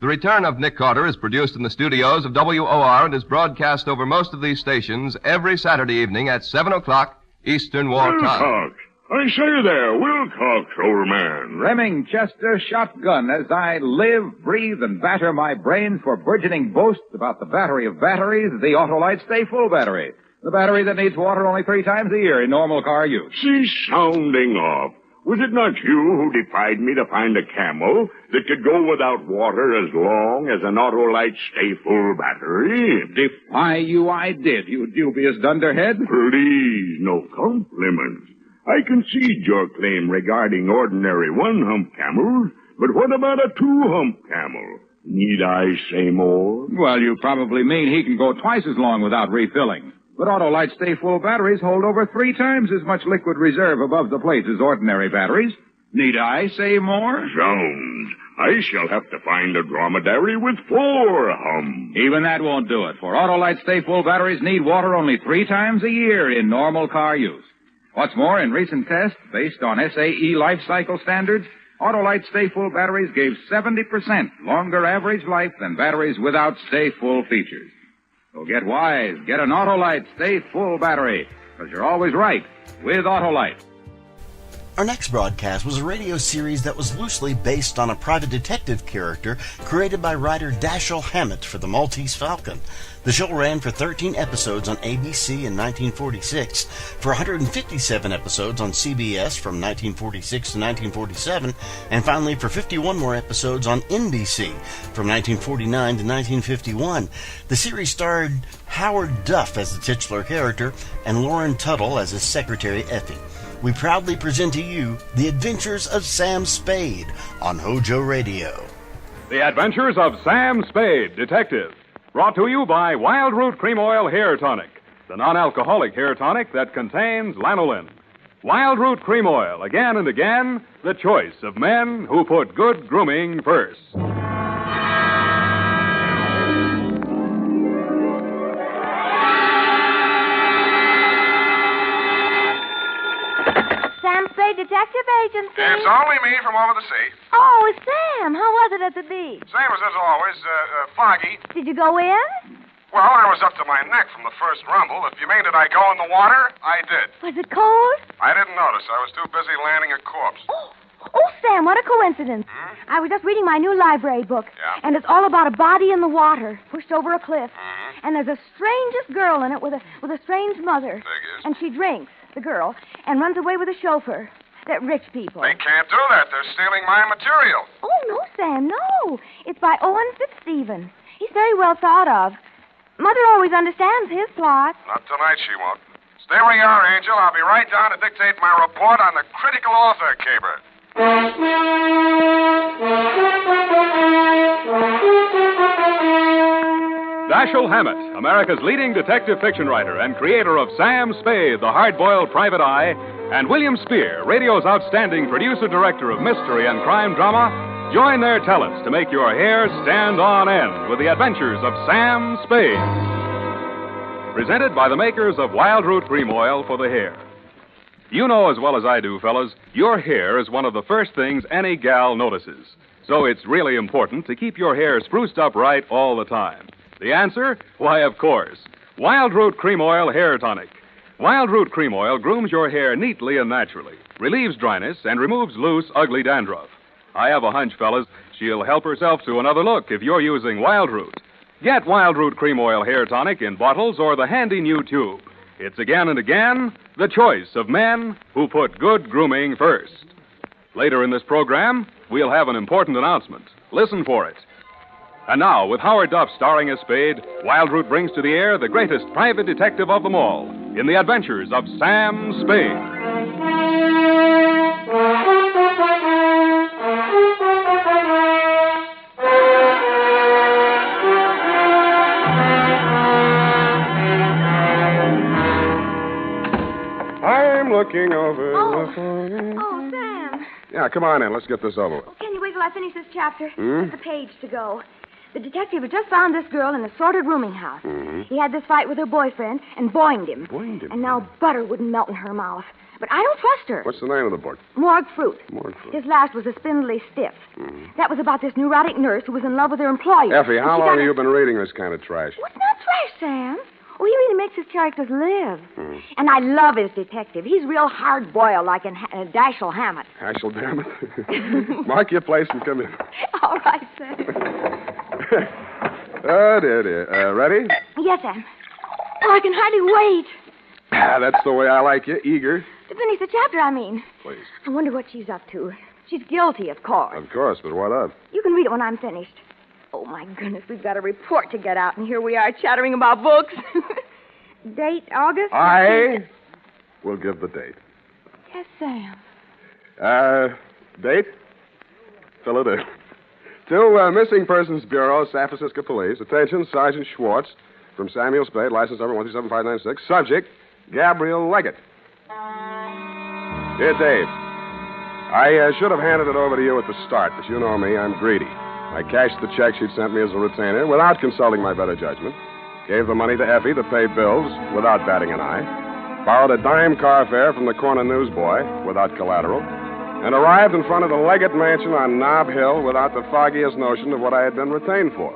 The Return of Nick Carter is produced in the studios of WOR and is broadcast over most of these stations every Saturday evening at 7 o'clock Eastern Wartime. Wilcox. I say there, Wilcox, old man. Remingchester shotgun as I live, breathe, and batter my brains for burgeoning boasts about the battery of batteries, the Autolite Stay Full battery. The battery that needs water only 3 times a year in normal car use. She's sounding off. Was it not you who defied me to find a camel that could go without water as long as an Autolite Stay Full battery? Defy you I did, you dubious dunderhead. Please, no compliments. I concede your claim regarding ordinary 1-hump camels, but what about a 2-hump camel? Need I say more? Well, you probably mean he can go twice as long without refilling. But Autolite Stay Full batteries hold over 3 times as much liquid reserve above the plate as ordinary batteries. Need I say more? Zounds. I shall have to find a dromedary with 4 humps. Even that won't do it, for Autolite Stay Full batteries need water only 3 times a year in normal car use. What's more, in recent tests, based on SAE life cycle standards, Autolite Stay Full batteries gave 70% longer average life than batteries without Stay Full features. So get wise. Get an Autolite Stay Full battery, because you're always right with Autolite. Our next broadcast was a radio series that was loosely based on a private detective character created by writer Dashiell Hammett for the Maltese Falcon. The show ran for 13 episodes on ABC in 1946, for 157 episodes on CBS from 1946 to 1947, and finally for 51 more episodes on NBC from 1949 to 1951. The series starred Howard Duff as the titular character and Lauren Tuttle as his secretary Effie. We proudly present to you The Adventures of Sam Spade on HOJO Radio. The Adventures of Sam Spade, Detective. Brought to you by Wild Root Cream Oil Hair Tonic, the non-alcoholic hair tonic that contains lanolin. Wild Root Cream Oil, again and again, the choice of men who put good grooming first. Sam Spade Detective Agency. It's only me from over the sea. Oh, Sam, how was it at the beach? Same as always, foggy. Did you go in? Well, I was up to my neck from the first rumble. If you mean did I go in the water, I did. Was it cold? I didn't notice. I was too busy landing a corpse. Oh, Sam, what a coincidence. I was just reading my new library book. Yeah? And it's all about a body in the water, pushed over a cliff. And there's a strangest girl in it with a strange mother. Figures. And she drinks, the girl, and runs away with a chauffeur. They're rich people. They can't do that. They're stealing my material. Oh, no, Sam, no. It's by Owen Fitzstephen. He's very well thought of. Mother always understands his plot. Not tonight, she won't. Stay where you are, Angel. I'll be right down to dictate my report on the critical author caper. Dashiell Hammett, America's leading detective fiction writer and creator of Sam Spade, the hard-boiled private eye, and William Spear, radio's outstanding producer-director of mystery and crime drama, join their talents to make your hair stand on end with the adventures of Sam Spade. Presented by the makers of Wild Root Cream Oil for the hair. You know as well as I do, fellas, your hair is one of the first things any gal notices. So it's really important to keep your hair spruced up right all the time. The answer? Why, of course. Wild Root Cream Oil Hair Tonic. Wild Root Cream Oil grooms your hair neatly and naturally, relieves dryness, and removes loose, ugly dandruff. I have a hunch, fellas, she'll help herself to another look if you're using Wild Root. Get Wild Root Cream Oil Hair Tonic in bottles or the handy new tube. It's again and again the choice of men who put good grooming first. Later in this program, we'll have an important announcement. Listen for it. And now, with Howard Duff starring as Spade, Wild Root brings to the air the greatest private detective of them all in the adventures of Sam Spade. I'm looking over the phone. Oh, Sam. Yeah, come on in. Let's get this over with. Oh, can you wait till I finish this chapter? Hmm? Just a page to go. The detective had just found this girl in a sordid rooming house. Mm-hmm. He had this fight with her boyfriend and boinged him. Boinged him? And now butter wouldn't melt in her mouth. But I don't trust her. What's the name of the book? Morgue Fruit. Morgue Fruit. His last was A Spindly Stiff. Mm-hmm. That was about this neurotic nurse who was in love with her employer. Effie, how And she long got have you been reading this kind of trash? What's not trash, Sam? Oh, he really makes his characters live. And I love his detective. He's real hard-boiled, like in Dashiell Hammett. Dashiell, damn it. Mark your place and come in. All right, Sam. Oh, dear. Ready? Yes, Sam. Oh, I can hardly wait. That's the way I like you, eager. To finish the chapter, I mean. Please. I wonder what she's up to. She's guilty, of course. Of course, but what of? You can read it when I'm finished. Oh, my goodness, we've got a report to get out, and here we are chattering about books. Date, August? I will give the date. Yes, Sam. Date? Fill it in. To Missing Persons Bureau, San Francisco Police. Attention, Sergeant Schwartz, from Samuel Spade, license number 137596. Subject, Gabriel Leggett. Dear Dave, I should have handed it over to you at the start, but you know me, I'm greedy. I cashed the check she'd sent me as a retainer without consulting my better judgment. Gave the money to Effie to pay bills without batting an eye. Borrowed a dime car fare from the corner newsboy without collateral. And arrived in front of the Leggett Mansion on Nob Hill without the foggiest notion of what I had been retained for.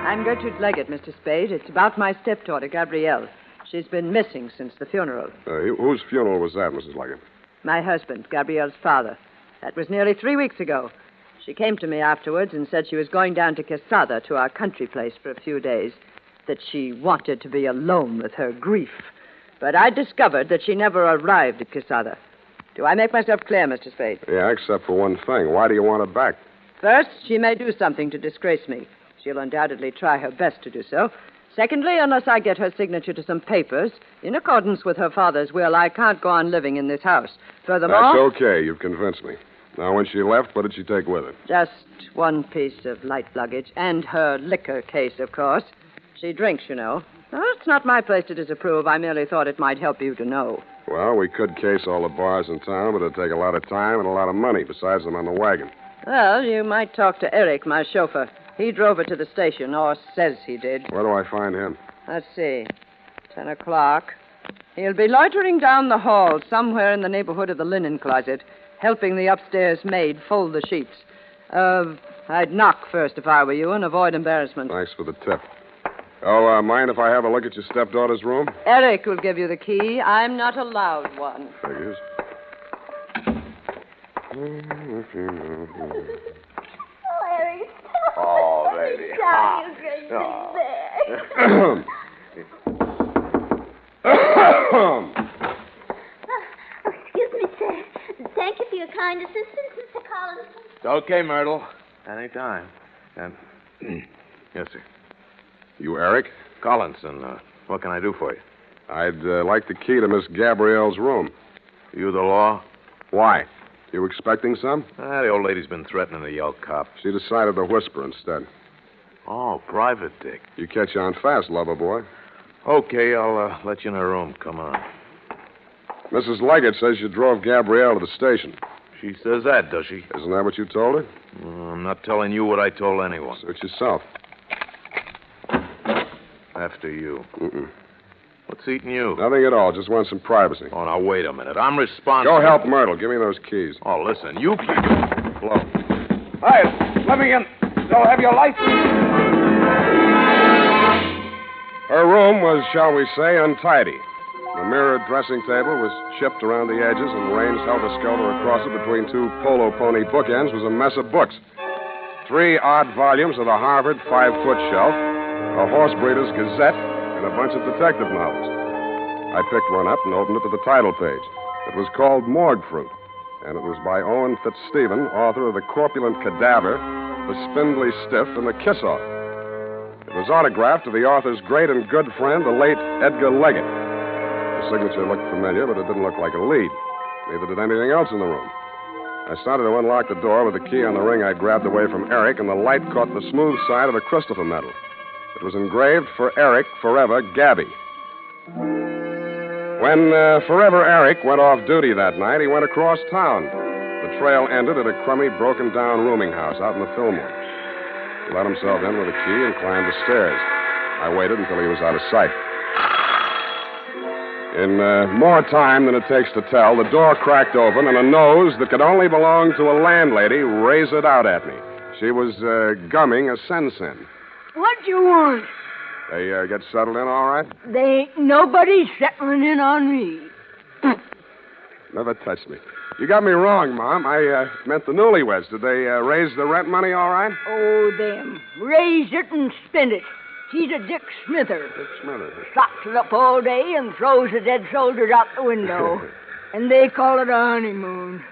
I'm Gertrude Leggett, Mr. Spade. It's about my stepdaughter, Gabrielle. She's been missing since the funeral. Whose funeral was that, Mrs. Leggett? My husband, Gabrielle's father. That was nearly 3 weeks ago. She came to me afterwards and said she was going down to Quesada, to our country place, for a few days. That she wanted to be alone with her grief. But I discovered that she never arrived at Quesada. Do I make myself clear, Mr. Spade? Yeah, except for one thing. Why do you want her back? First, she may do something to disgrace me. She'll undoubtedly try her best to do so. Secondly, unless I get her signature to some papers, in accordance with her father's will, I can't go on living in this house. Furthermore... That's okay. You've convinced me. Now, when she left, what did she take with her? Just one piece of light luggage, and her liquor case, of course. She drinks, you know. Well, it's not my place to disapprove. I merely thought it might help you to know. Well, we could case all the bars in town, but it'd take a lot of time and a lot of money. Besides, I'm on the wagon. Well, you might talk to Eric, my chauffeur. He drove her to the station, or says he did. Where do I find him? Let's see. 10 o'clock. He'll be loitering down the hall somewhere in the neighborhood of the linen closet, helping the upstairs maid fold the sheets. I'd knock first if I were you and avoid embarrassment. Thanks for the tip. Oh, mind if I have a look at your stepdaughter's room? Eric will give you the key. I'm not allowed one. Figures. Larry. Oh, baby. Darling, you great big Excuse me, sir. Thank you for your kind assistance, Mr. Collins. It's okay, Myrtle. Anytime. Yes, sir. You Eric? Collinson, what can I do for you? I'd like the key to Miss Gabrielle's room. You the law? Why? You expecting some? The old lady's been threatening to yell cop. She decided to whisper instead. Oh, private dick. You catch on fast, lover boy. Okay, I'll let you in her room. Come on. Mrs. Leggett says you drove Gabrielle to the station. She says that, does she? Isn't that what you told her? I'm not telling you what I told anyone. Suit yourself. After you. Mm-mm. What's eating you? Nothing at all. Just want some privacy. Oh, now, wait a minute. I'm responsible. Go help Myrtle. Give me those keys. Oh, listen, you... Blow. Hi, let me in. They'll have your license. Her room was, shall we say, untidy. The mirrored dressing table was chipped around the edges, and ranged helter-skelter across it between two polo pony bookends was a mess of books. 3 odd volumes of the Harvard 5-foot shelf, a horse breeder's gazette, and a bunch of detective novels. I picked one up and opened it to the title page. It was called Morgue Fruit, and it was by Owen Fitzstephen, author of The Corpulent Cadaver, The Spindly Stiff, and The Kiss-Off. It was autographed to the author's great and good friend, the late Edgar Leggett. The signature looked familiar, but it didn't look like a lead. Neither did anything else in the room. I started to unlock the door with the key on the ring I grabbed away from Eric, and the light caught the smooth side of a Christopher medal. It was engraved for Eric, forever, Gabby. When Forever Eric went off duty that night, he went across town. The trail ended at a crummy, broken-down rooming house out in the Fillmore. He let himself in with a key and climbed the stairs. I waited until he was out of sight. In more time than it takes to tell, the door cracked open, and a nose that could only belong to a landlady razored out at me. She was gumming a sen-sen. What do you want? They get settled in all right? They ain't nobody settling in on me. Never touched me. You got me wrong, Mom. I meant the newlyweds. Did they raise the rent money all right? Oh, them. Raise it and spend it. He's a Dick Smither. Dick Smither. Stocks it up all day and throws the dead soldiers out the window. And they call it a honeymoon.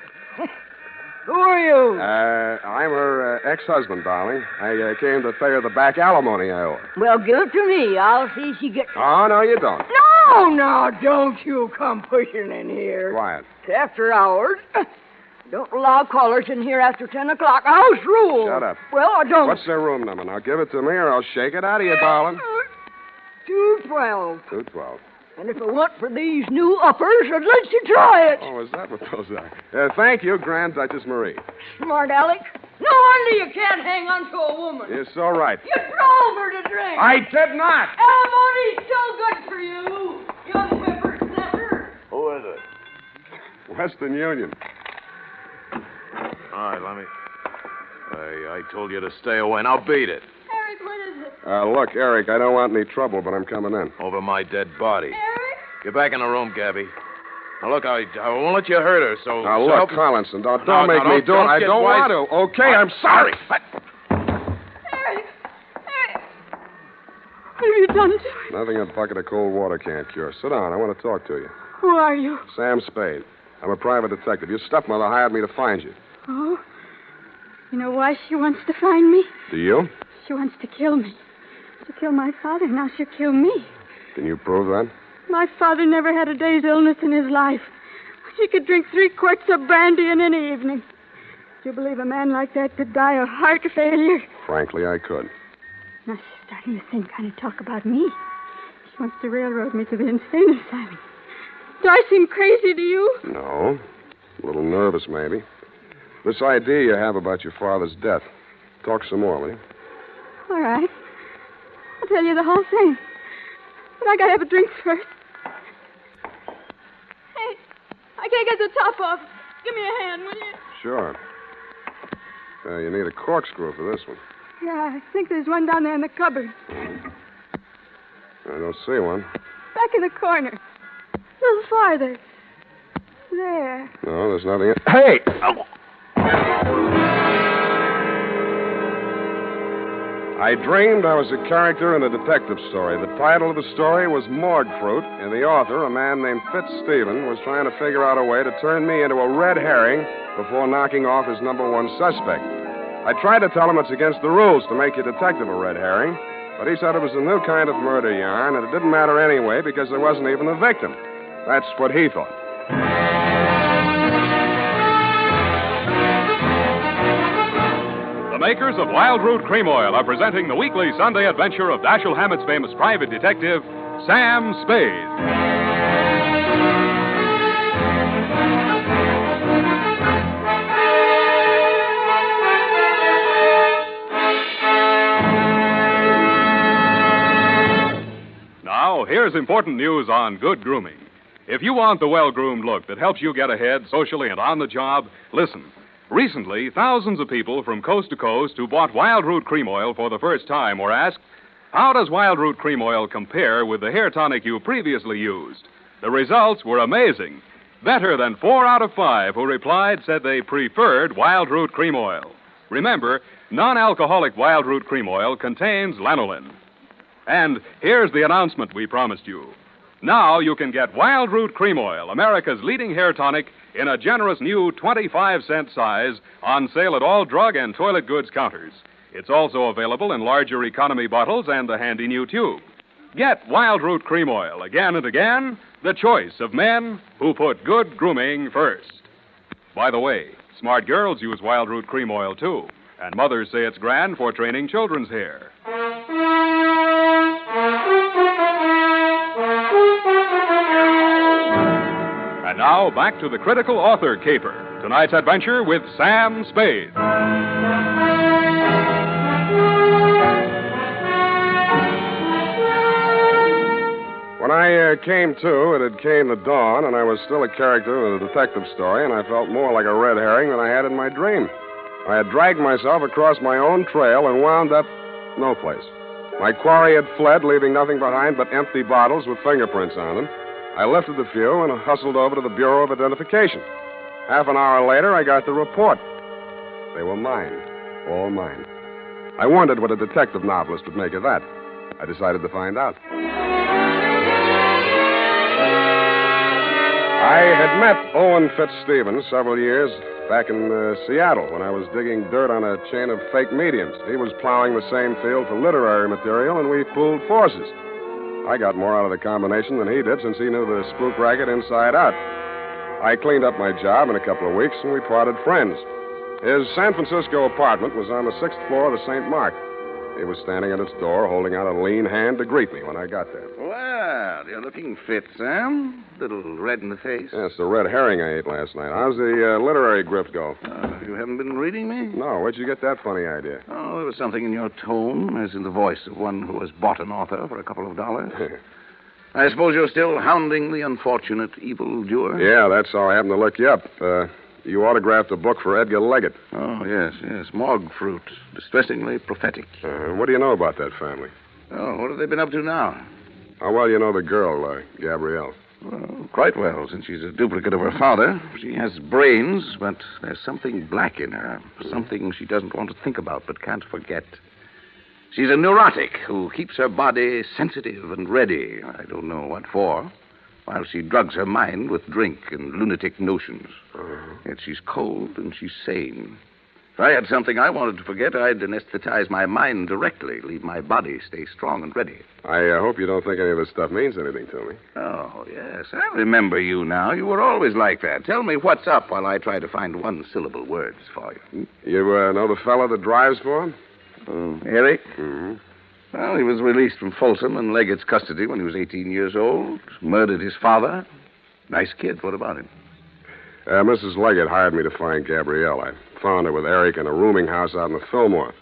Who are you? I'm her ex-husband, darling. I came to pay her the back alimony I owe her. Well, give it to me. I'll see she gets it. Oh, no, you don't. No, now, don't you come pushing in here. Quiet. It's after hours. Don't allow callers in here after 10 o'clock. House rule. Shut up. Well, I don't. What's their room number? Now, give it to me or I'll shake it out of you, darling. 212. 212. And if it weren't for these new uppers, I'd let you try it. Oh, is that what those are? Thank you, Grand Duchess Marie. Smart Alec. No wonder you can't hang on to a woman. You're so right. You drove her to drink. I did not. Alimony's still good for you, young whippersnapper. Who is it? Western Union. All right, let me... I told you to stay away. Now beat it. Eric, what is it? Look, Eric, I don't want any trouble, but I'm coming in. Over my dead body. Eric? Get back in the room, Gabby. Now, look, I won't let you hurt her, so... Now, so look, help... Collinson, don't Now, make me do it. I get don't wise. want to. Okay, I'm sorry. Eric! What have you done to me? Nothing a bucket of cold water can't cure. Sit down. I want to talk to you. Who are you? Sam Spade. I'm a private detective. Your stepmother hired me to find you. Oh? You know why she wants to find me? Do you? She wants to kill me. She killed my father, now she'll kill me. Can you prove that? My father never had a day's illness in his life. He could drink 3 quarts of brandy in any evening. Do you believe a man like that could die of heart failure? Frankly, I could. Now she's starting the same kind of talk about me. She wants to railroad me to the insane asylum. Do I seem crazy to you? No. A little nervous, maybe. This idea you have about your father's death. Talk some more, will you? All right. I'll tell you the whole thing. But I gotta have a drink first. Hey, I can't get the top off. Give me a hand, will you? Sure. You need a corkscrew for this one. Yeah, I think there's one down there in the cupboard. I don't see one. Back in the corner. A little farther. There. No, there's nothing. Hey! Oh. I dreamed I was a character in a detective story. The title of the story was Morgue Fruit, and the author, a man named Fitzstephen, was trying to figure out a way to turn me into a red herring before knocking off his number one suspect. I tried to tell him it's against the rules to make your detective a red herring, but he said it was a new kind of murder yarn, and it didn't matter anyway because there wasn't even a victim. That's what he thought. The makers of Wild Root Cream Oil are presenting the weekly Sunday adventure of Dashiell Hammett's famous private detective, Sam Spade. here's important news on good grooming. If you want the well-groomed look that helps you get ahead socially and on the job, listen. Recently, thousands of people from coast to coast who bought Wild Root Cream Oil for the first time were asked, how does Wild Root Cream Oil compare with the hair tonic you previously used? The results were amazing. Better than 4 out of 5 who replied said they preferred Wild Root Cream Oil. Remember, non-alcoholic Wild Root Cream Oil contains lanolin. And here's the announcement we promised you. Now you can get Wild Root Cream Oil, America's leading hair tonic, in a generous new 25-cent size on sale at all drug and toilet goods counters. It's also available in larger economy bottles and the handy new tube. Get Wild Root Cream Oil again and again, the choice of men who put good grooming first. By the way, smart girls use Wild Root Cream Oil, too, and mothers say it's grand for training children's hair. And now, back to the critical author caper. Tonight's adventure with Sam Spade. When I came to, it had came the dawn, and I was still a character in a detective story, and I felt more like a red herring than I had in my dream. I had dragged myself across my own trail and wound up no place. My quarry had fled, leaving nothing behind but empty bottles with fingerprints on them. I lifted the few and hustled over to the Bureau of Identification. Half an hour later, I got the report. They were mine. All mine. I wondered what a detective novelist would make of that. I decided to find out. I had met Owen Fitzstevens several years back in Seattle when I was digging dirt on a chain of fake mediums. He was plowing the same field for literary material, and we pooled forces. I got more out of the combination than he did since he knew the spook racket inside out. I cleaned up my job in a couple of weeks, and we parted friends. His San Francisco apartment was on the 6th floor of the St. Mark. He was standing at its door, holding out a lean hand to greet me when I got there. Well, you're looking fit, Sam. Little red in the face. Yes, the red herring I ate last night. How's the literary grift go? You haven't been reading me? No, where'd you get that funny idea? Oh, there was something in your tone, as in the voice of one who has bought an author for a couple of dollars. I suppose you're still hounding the unfortunate evildoer? Yeah, that's how I happened to look you up. You autographed a book for Edgar Leggett. Oh, yes. Morgue fruit. Distressingly prophetic. What do you know about that family? Oh, what have they been up to now? How well you know the girl, Gabrielle? Well, quite well, since she's a duplicate of her father. She has brains, but there's something black in her. Something she doesn't want to think about but can't forget. She's a neurotic who keeps her body sensitive and ready. I don't know what for. While she drugs her mind with drink and lunatic notions. Yet she's cold and she's sane. If I had something I wanted to forget, I'd anesthetize my mind directly, leave my body stay strong and ready. I hope you don't think any of this stuff means anything to me. Oh, yes. I remember you now. You were always like that. Tell me what's up while I try to find one-syllable words for you. You know the fellow that drives for him? Eric? Mm-hmm. Well, he was released from Folsom and Leggett's custody when he was 18 years old. Murdered his father. Nice kid. What about him? Mrs. Leggett hired me to find Gabrielle. I found her with Eric in a rooming house out in the Fillmore.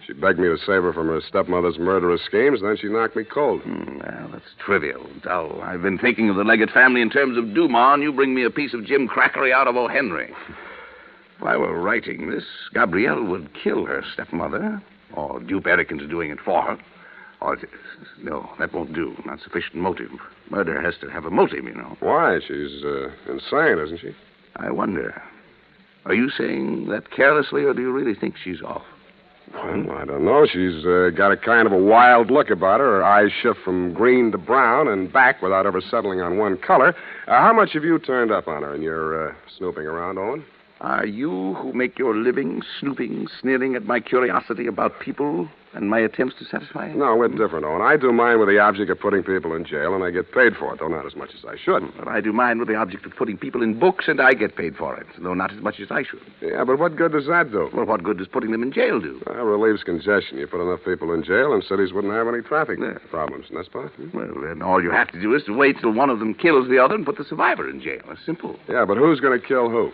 She begged me to save her from her stepmother's murderous schemes, then she knocked me cold. Well, that's trivial, dull. I've been thinking of the Leggett family in terms of Dumas, and you bring me a piece of Jim Crackery out of O. Henry. If I were writing this, Gabrielle would kill her stepmother, or dupe Eric into doing it for her. No, that won't do. Not sufficient motive. Murder has to have a motive, you know. Why? She's insane, isn't she? I wonder. Are you saying that carelessly, or do you really think she's off? Well, I don't know. She's got a kind of a wild look about her. Her eyes shift from green to brown and back without ever settling on one color. How much have you turned up on her in your snooping around, Owen? Are you who make your living snooping, sneering at my curiosity about people and my attempts to satisfy it? No, we're different, Owen. I do mine with the object of putting people in jail, and I get paid for it, though not as much as I should. But I do mine with the object of putting people in books, and I get paid for it, though not as much as I should. Yeah, but what good does that do? Well, what good does putting them in jail do? Well, it relieves congestion. You put enough people in jail, and cities wouldn't have any traffic problems, n'est-ce pas? Well, then all you have to do is to wait till one of them kills the other and put the survivor in jail. It's simple. Yeah, but who's going to kill who?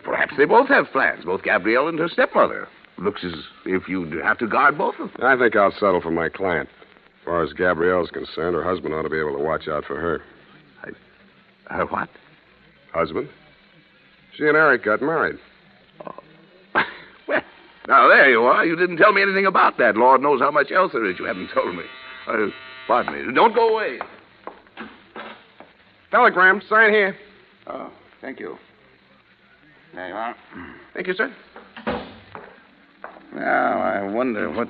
Perhaps they both have plans, both Gabrielle and her stepmother. Looks as if you'd have to guard both of them. I think I'll settle for my client. far as Gabrielle's concerned, her husband ought to be able to watch out for her. Her what? Husband? She and Eric got married. Well, now there you are. You didn't tell me anything about that. Lord knows how much else there is you haven't told me. Pardon me. Don't go away. Telegram, sign here. Oh, thank you. There you are. Thank you, sir. Now, I wonder what...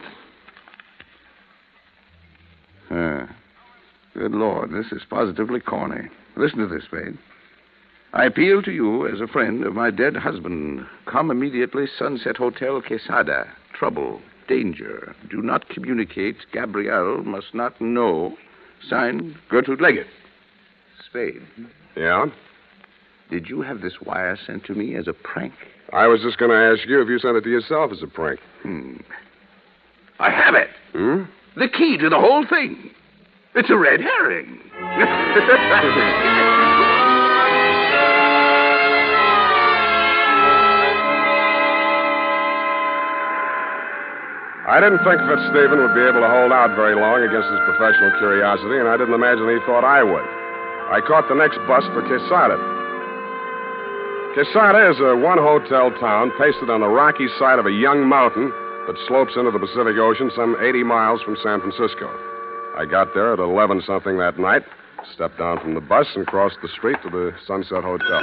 Good Lord, this is positively corny. Listen to this, Spade. I appeal to you as a friend of my dead husband. Come immediately, Sunset Hotel, Quesada. Trouble, danger. Do not communicate. Gabrielle must not know. Signed, Gertrude Leggett. Spade. Yeah? Did you have this wire sent to me as a prank? I was just going to ask you if you sent it to yourself as a prank. I have it. The key to the whole thing. It's a red herring. I didn't think Fitzstephen would be able to hold out very long against his professional curiosity, and I didn't imagine he thought I would. I caught the next bus for Quesada. Quesada is a one-hotel town pasted on the rocky side of a young mountain that slopes into the Pacific Ocean some 80 miles from San Francisco. I got there at 11-something that night, stepped down from the bus, and crossed the street to the Sunset Hotel. All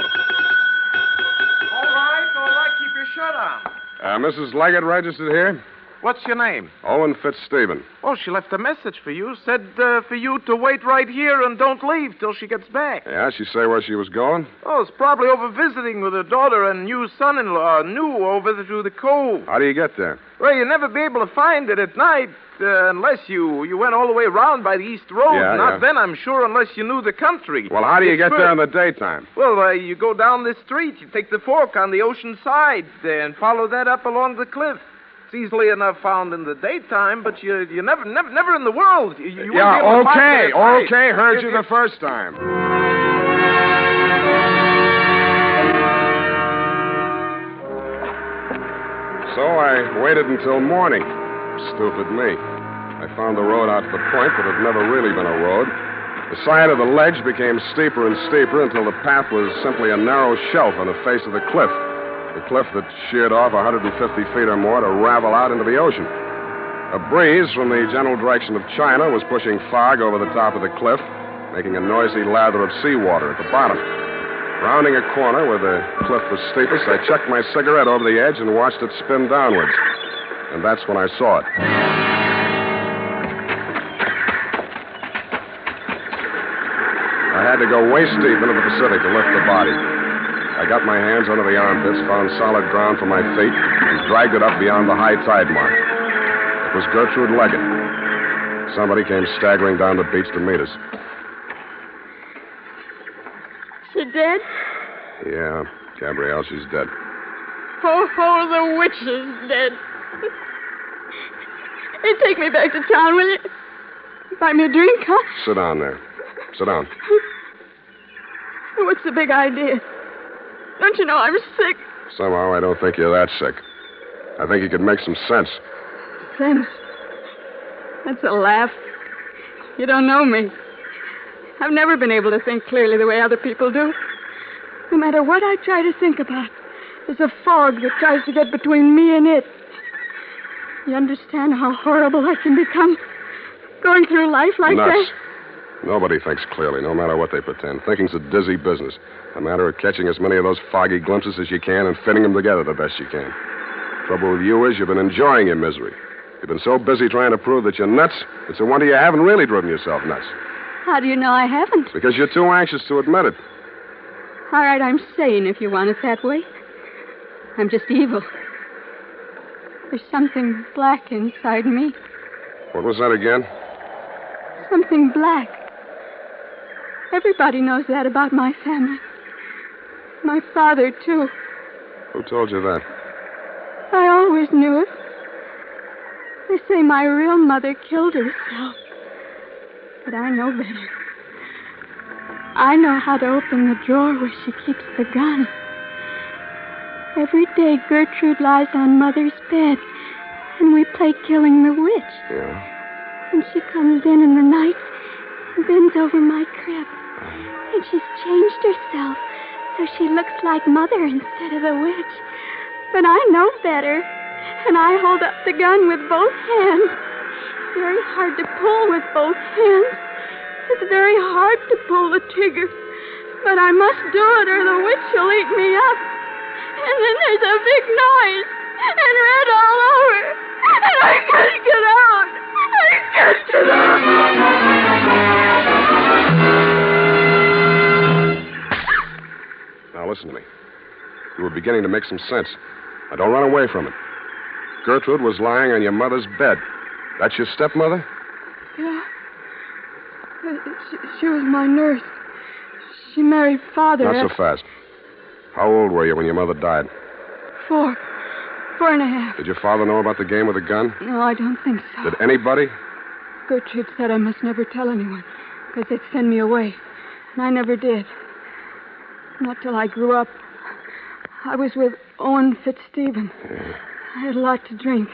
right. Keep your shirt on. Mrs. Leggett registered here? What's your name? Owen Fitzstephen. Oh, she left a message for you. Said for you to wait right here and don't leave till she gets back. Yeah, she say where she was going? Oh, it's probably over visiting with her daughter and new son-in-law, new over through the cove. How do you get there? Well, you'll never be able to find it at night unless you went all the way around by the East Road. Yeah. Then, I'm sure, unless you knew the country. Well, how do you get there in the daytime? Well, you go down this street. You take the fork on the ocean side and follow that up along the cliff. It's easily enough found in the daytime, but you never in the world. You wouldn't be able to find it at night. Okay, heard you the first time. So I waited until morning. Stupid me. I found the road out to the point that had never really been a road. The side of the ledge became steeper and steeper until the path was simply a narrow shelf on the face of the cliff. The cliff that sheared off 150 feet or more to ravel out into the ocean. A breeze from the general direction of China was pushing fog over the top of the cliff, making a noisy lather of seawater at the bottom. Rounding a corner where the cliff was steepest, I chucked my cigarette over the edge and watched it spin downwards. And that's when I saw it. I had to go waist deep into the Pacific to lift the body. I got my hands under the armpits, found solid ground for my feet, and dragged it up beyond the high tide mark. It was Gertrude Leggett. Somebody came staggering down the beach to meet us. She dead? Yeah, Gabrielle, she's dead. Ho, the witch is dead. Hey, take me back to town, will you? Buy me a drink, huh? Sit down there. Sit down. What's the big idea? Don't you know I'm sick? Somehow I don't think you're that sick. I think you could make some sense. Sense? That's a laugh. You don't know me. I've never been able to think clearly the way other people do. No matter what I try to think about, there's a fog that tries to get between me and it. You understand how horrible I can become? Going through life like Nuts. that? Nobody thinks clearly, no matter what they pretend. Thinking's a dizzy business. A matter of catching as many of those foggy glimpses as you can and fitting them together the best you can. Trouble with you is you've been enjoying your misery. You've been so busy trying to prove that you're nuts, it's a wonder you haven't really driven yourself nuts. How do you know I haven't? Because you're too anxious to admit it. All right, I'm sane if you want it that way. I'm just evil. There's something black inside me. What was that again? Something black. Everybody knows that about my family. My father, too. Who told you that? I always knew it. They say my real mother killed herself. But I know better. I know how to open the drawer where she keeps the gun. Every day, Gertrude lies on Mother's bed, and we play killing the witch. Yeah. And she comes in the night and bends over my crib. And she's changed herself so she looks like Mother instead of the witch. But I know better. And I hold up the gun with both hands. It's very hard to pull with both hands. It's very hard to pull the trigger. But I must do it or the witch will eat me up. And then there's a big noise and red all over. And I can't get out. I can't get out. Now listen to me. You were beginning to make some sense. Now don't run away from it. Gertrude was lying on your mother's bed. That's your stepmother? Yeah. She was my nurse. She married Father. Not so fast. How old were you when your mother died? 4. 4.5. Did your father know about the game with the gun? No, I don't think so. Did anybody? Gertrude said I must never tell anyone, because they'd send me away. And I never did. Not till I grew up. I was with Owen Fitzstephen. I had a lot to drink.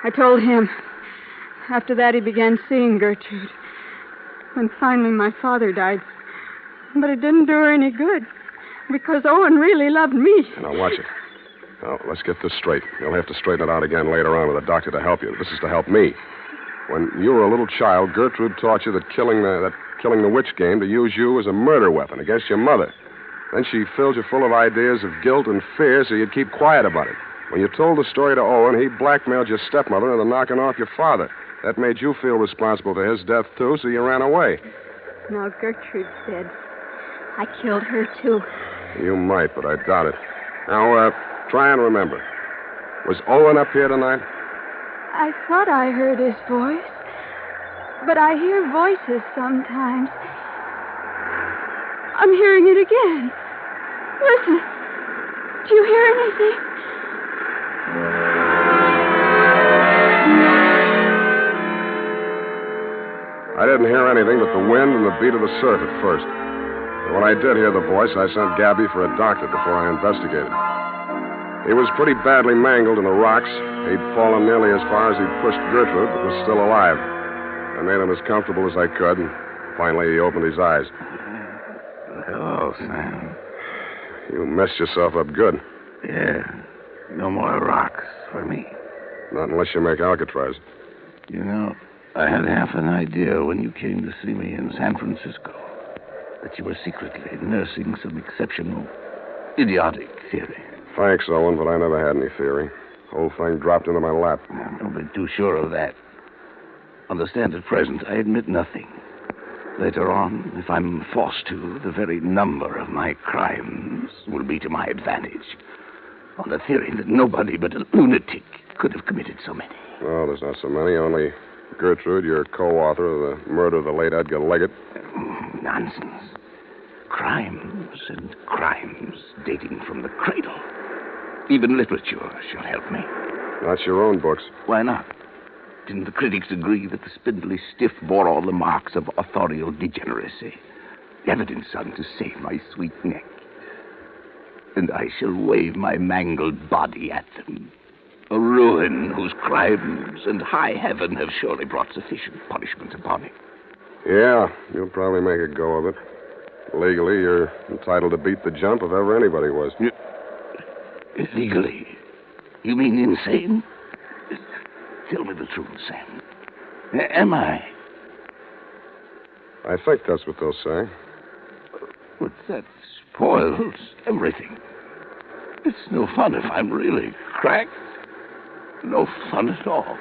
I told him. After that, he began seeing Gertrude. When finally my father died. But it didn't do her any good, because Owen really loved me. Now, watch it. Now, let's get this straight. You'll have to straighten it out again later on with a doctor to help you. This is to help me. When you were a little child, Gertrude taught you that killing the witch game to use you as a murder weapon against your mother. Then she filled you full of ideas of guilt and fear so you'd keep quiet about it. When you told the story to Owen, he blackmailed your stepmother into knocking off your father. That made you feel responsible for his death, too, so you ran away. Now, Gertrude's dead. I killed her, too. You might, but I doubt it. Now, try and remember. Was Owen up here tonight? I thought I heard his voice. But I hear voices sometimes. I'm hearing it again. Listen. Do you hear anything? I didn't hear anything but the wind and the beat of the surf at first. But when I did hear the voice, I sent Gabby for a doctor before I investigated. He was pretty badly mangled in the rocks. He'd fallen nearly as far as he'd pushed Gertrude, but was still alive. I made him as comfortable as I could, and finally he opened his eyes. Hello, Sam. You messed yourself up good. Yeah. No more rocks for me. Not unless you make Alcatraz. You know, I had half an idea when you came to see me in San Francisco that you were secretly nursing some exceptional, idiotic theory. Thanks, Owen, but I never had any theory. The whole thing dropped into my lap. Don't be too sure of that. Understand, at present, I admit nothing. Later on, if I'm forced to, the very number of my crimes will be to my advantage. On the theory that nobody but a lunatic could have committed so many. Oh, there's not so many. Only Gertrude, your co-author of the murder of the late Edgar Leggett. Nonsense. Crimes and crimes dating from the cradle. Even literature shall help me. Not your own books. Why not? Didn't the critics agree that the spindly stiff bore all the marks of authorial degeneracy? Evidence sung to save my sweet neck. And I shall wave my mangled body at them. A ruin whose crimes and high heaven have surely brought sufficient punishment upon it. Yeah, you'll probably make a go of it. Legally, you're entitled to beat the jump if ever anybody was. Legally? You mean insane? Tell me the truth, Sam. Am I? I think that's what they'll say. But that spoils everything. It's no fun if I'm really cracked. No fun at all.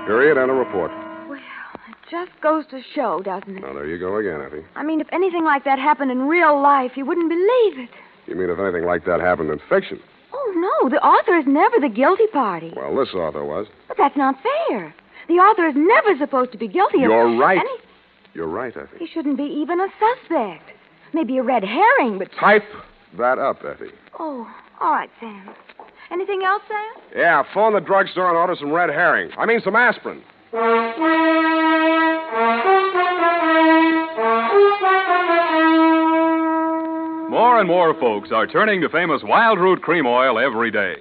Period and a report. Well, it just goes to show, doesn't it? Now, there you go again, Effie. I mean, if anything like that happened in real life, you wouldn't believe it. You mean if anything like that happened in fiction? Oh, no, the author is never the guilty party. Well, this author was. But that's not fair. The author is never supposed to be guilty of... You're right. You're right, Effie. He shouldn't be even a suspect. Maybe a red herring, but... Type that up, Effie. Oh, all right, Sam. Anything else, Sam? Yeah, phone the drugstore and order some red herring. I mean, some aspirin. More and more folks are turning to famous Wild Root Cream Oil every day.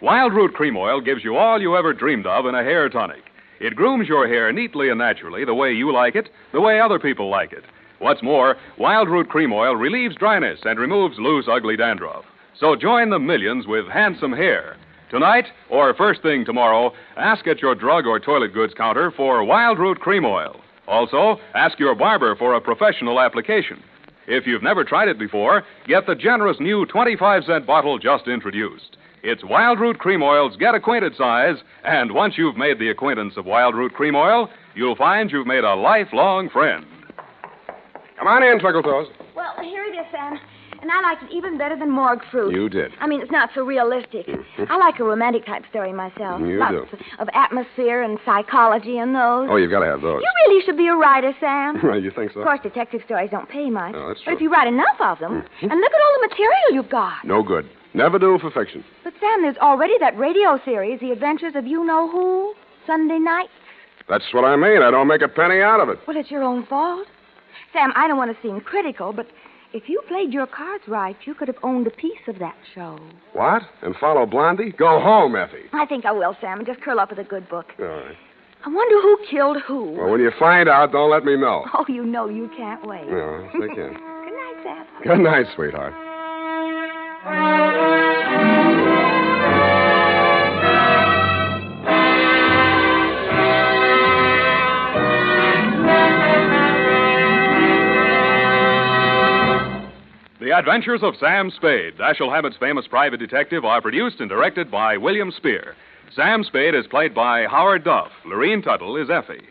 Wild Root Cream Oil gives you all you ever dreamed of in a hair tonic. It grooms your hair neatly and naturally the way you like it, the way other people like it. What's more, Wild Root Cream Oil relieves dryness and removes loose, ugly dandruff. So join the millions with handsome hair. Tonight, or first thing tomorrow, ask at your drug or toilet goods counter for Wild Root Cream Oil. Also, ask your barber for a professional application. If you've never tried it before, get the generous new 25-cent bottle just introduced. It's Wild Root Cream Oil's Get Acquainted size, and once you've made the acquaintance of Wild Root Cream Oil, you'll find you've made a lifelong friend. Come on in, Twinkletoes. Well, here it is, Sam. And I liked it even better than morgue fruit. You did. I mean, it's not so realistic. I like a romantic type story myself. You Lots do. of atmosphere and psychology and those. Oh, you've got to have those. You really should be a writer, Sam. You think so? Of course, detective stories don't pay much. Oh, that's But true. if you write enough of them, and look at all the material you've got. No good. Never do for fiction. But, Sam, there's already that radio series, The Adventures of You-Know-Who, Sunday night. That's what I mean. I don't make a penny out of it. Well, it's your own fault. Sam, I don't want to seem critical, but if you played your cards right, you could have owned a piece of that show. What? And follow Blondie? Go home, Effie. I think I will, Sam, and just curl up with a good book. All right. I wonder who killed who. Well, when you find out, don't let me know. Oh, you know you can't wait. No, yes, I can. Good night, Sam. Good night, sweetheart. The Adventures of Sam Spade, Dashiell Hammett's famous private detective, are produced and directed by William Spear. Sam Spade is played by Howard Duff. Lorene Tuttle is Effie.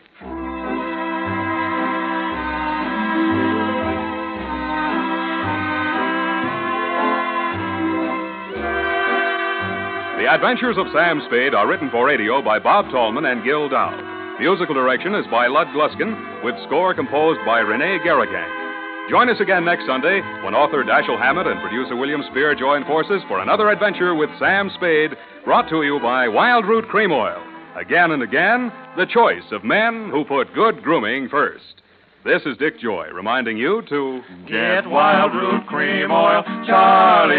The Adventures of Sam Spade are written for radio by Bob Tallman and Gil Dowd. Musical direction is by Lud Gluskin, with score composed by Renee Garrigang. Join us again next Sunday when author Dashiell Hammett and producer William Spear join forces for another adventure with Sam Spade, brought to you by Wild Root Cream Oil. Again and again, the choice of men who put good grooming first. This is Dick Joy reminding you to get Wild Root Cream Oil, Charlie.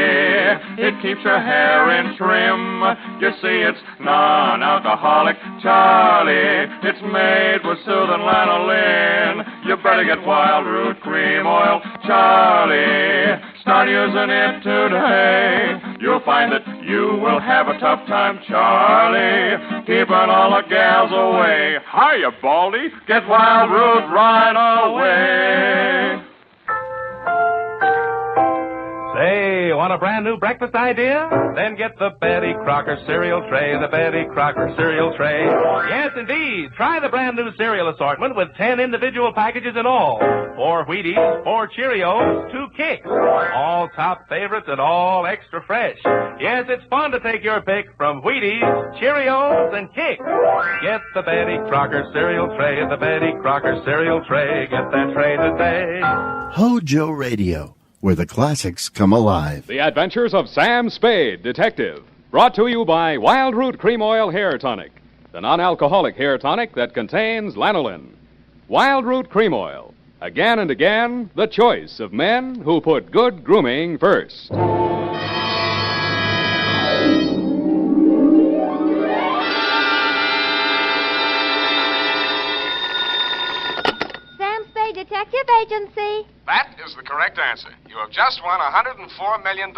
It keeps your hair in trim. You see, it's non-alcoholic, Charlie. It's made with soothing lanolin. You better get Wild Root Cream Oil, Charlie. Start using it today. You'll find that you will have a tough time, Charlie, keeping all the gals away. Hiya, Baldy. Get Wild Root right away. Say, want a brand new breakfast idea? Then get the Betty Crocker cereal tray, the Betty Crocker cereal tray. Yes, indeed. Try the brand new cereal assortment with 10 individual packages in all. 4 Wheaties, 4 Cheerios, 2 Kicks. All top favorites and all extra fresh. Yes, it's fun to take your pick from Wheaties, Cheerios, and Kicks. Get the Betty Crocker cereal tray, the Betty Crocker cereal tray. Get that tray today. HOJO Radio, where the classics come alive. The Adventures of Sam Spade, Detective, brought to you by Wild Root Cream Oil Hair Tonic, the non-alcoholic hair tonic that contains lanolin. Wild Root Cream Oil, again and again, the choice of men who put good grooming first. Sam Spade Detective Agency. That is the correct answer. You have just won $104 million,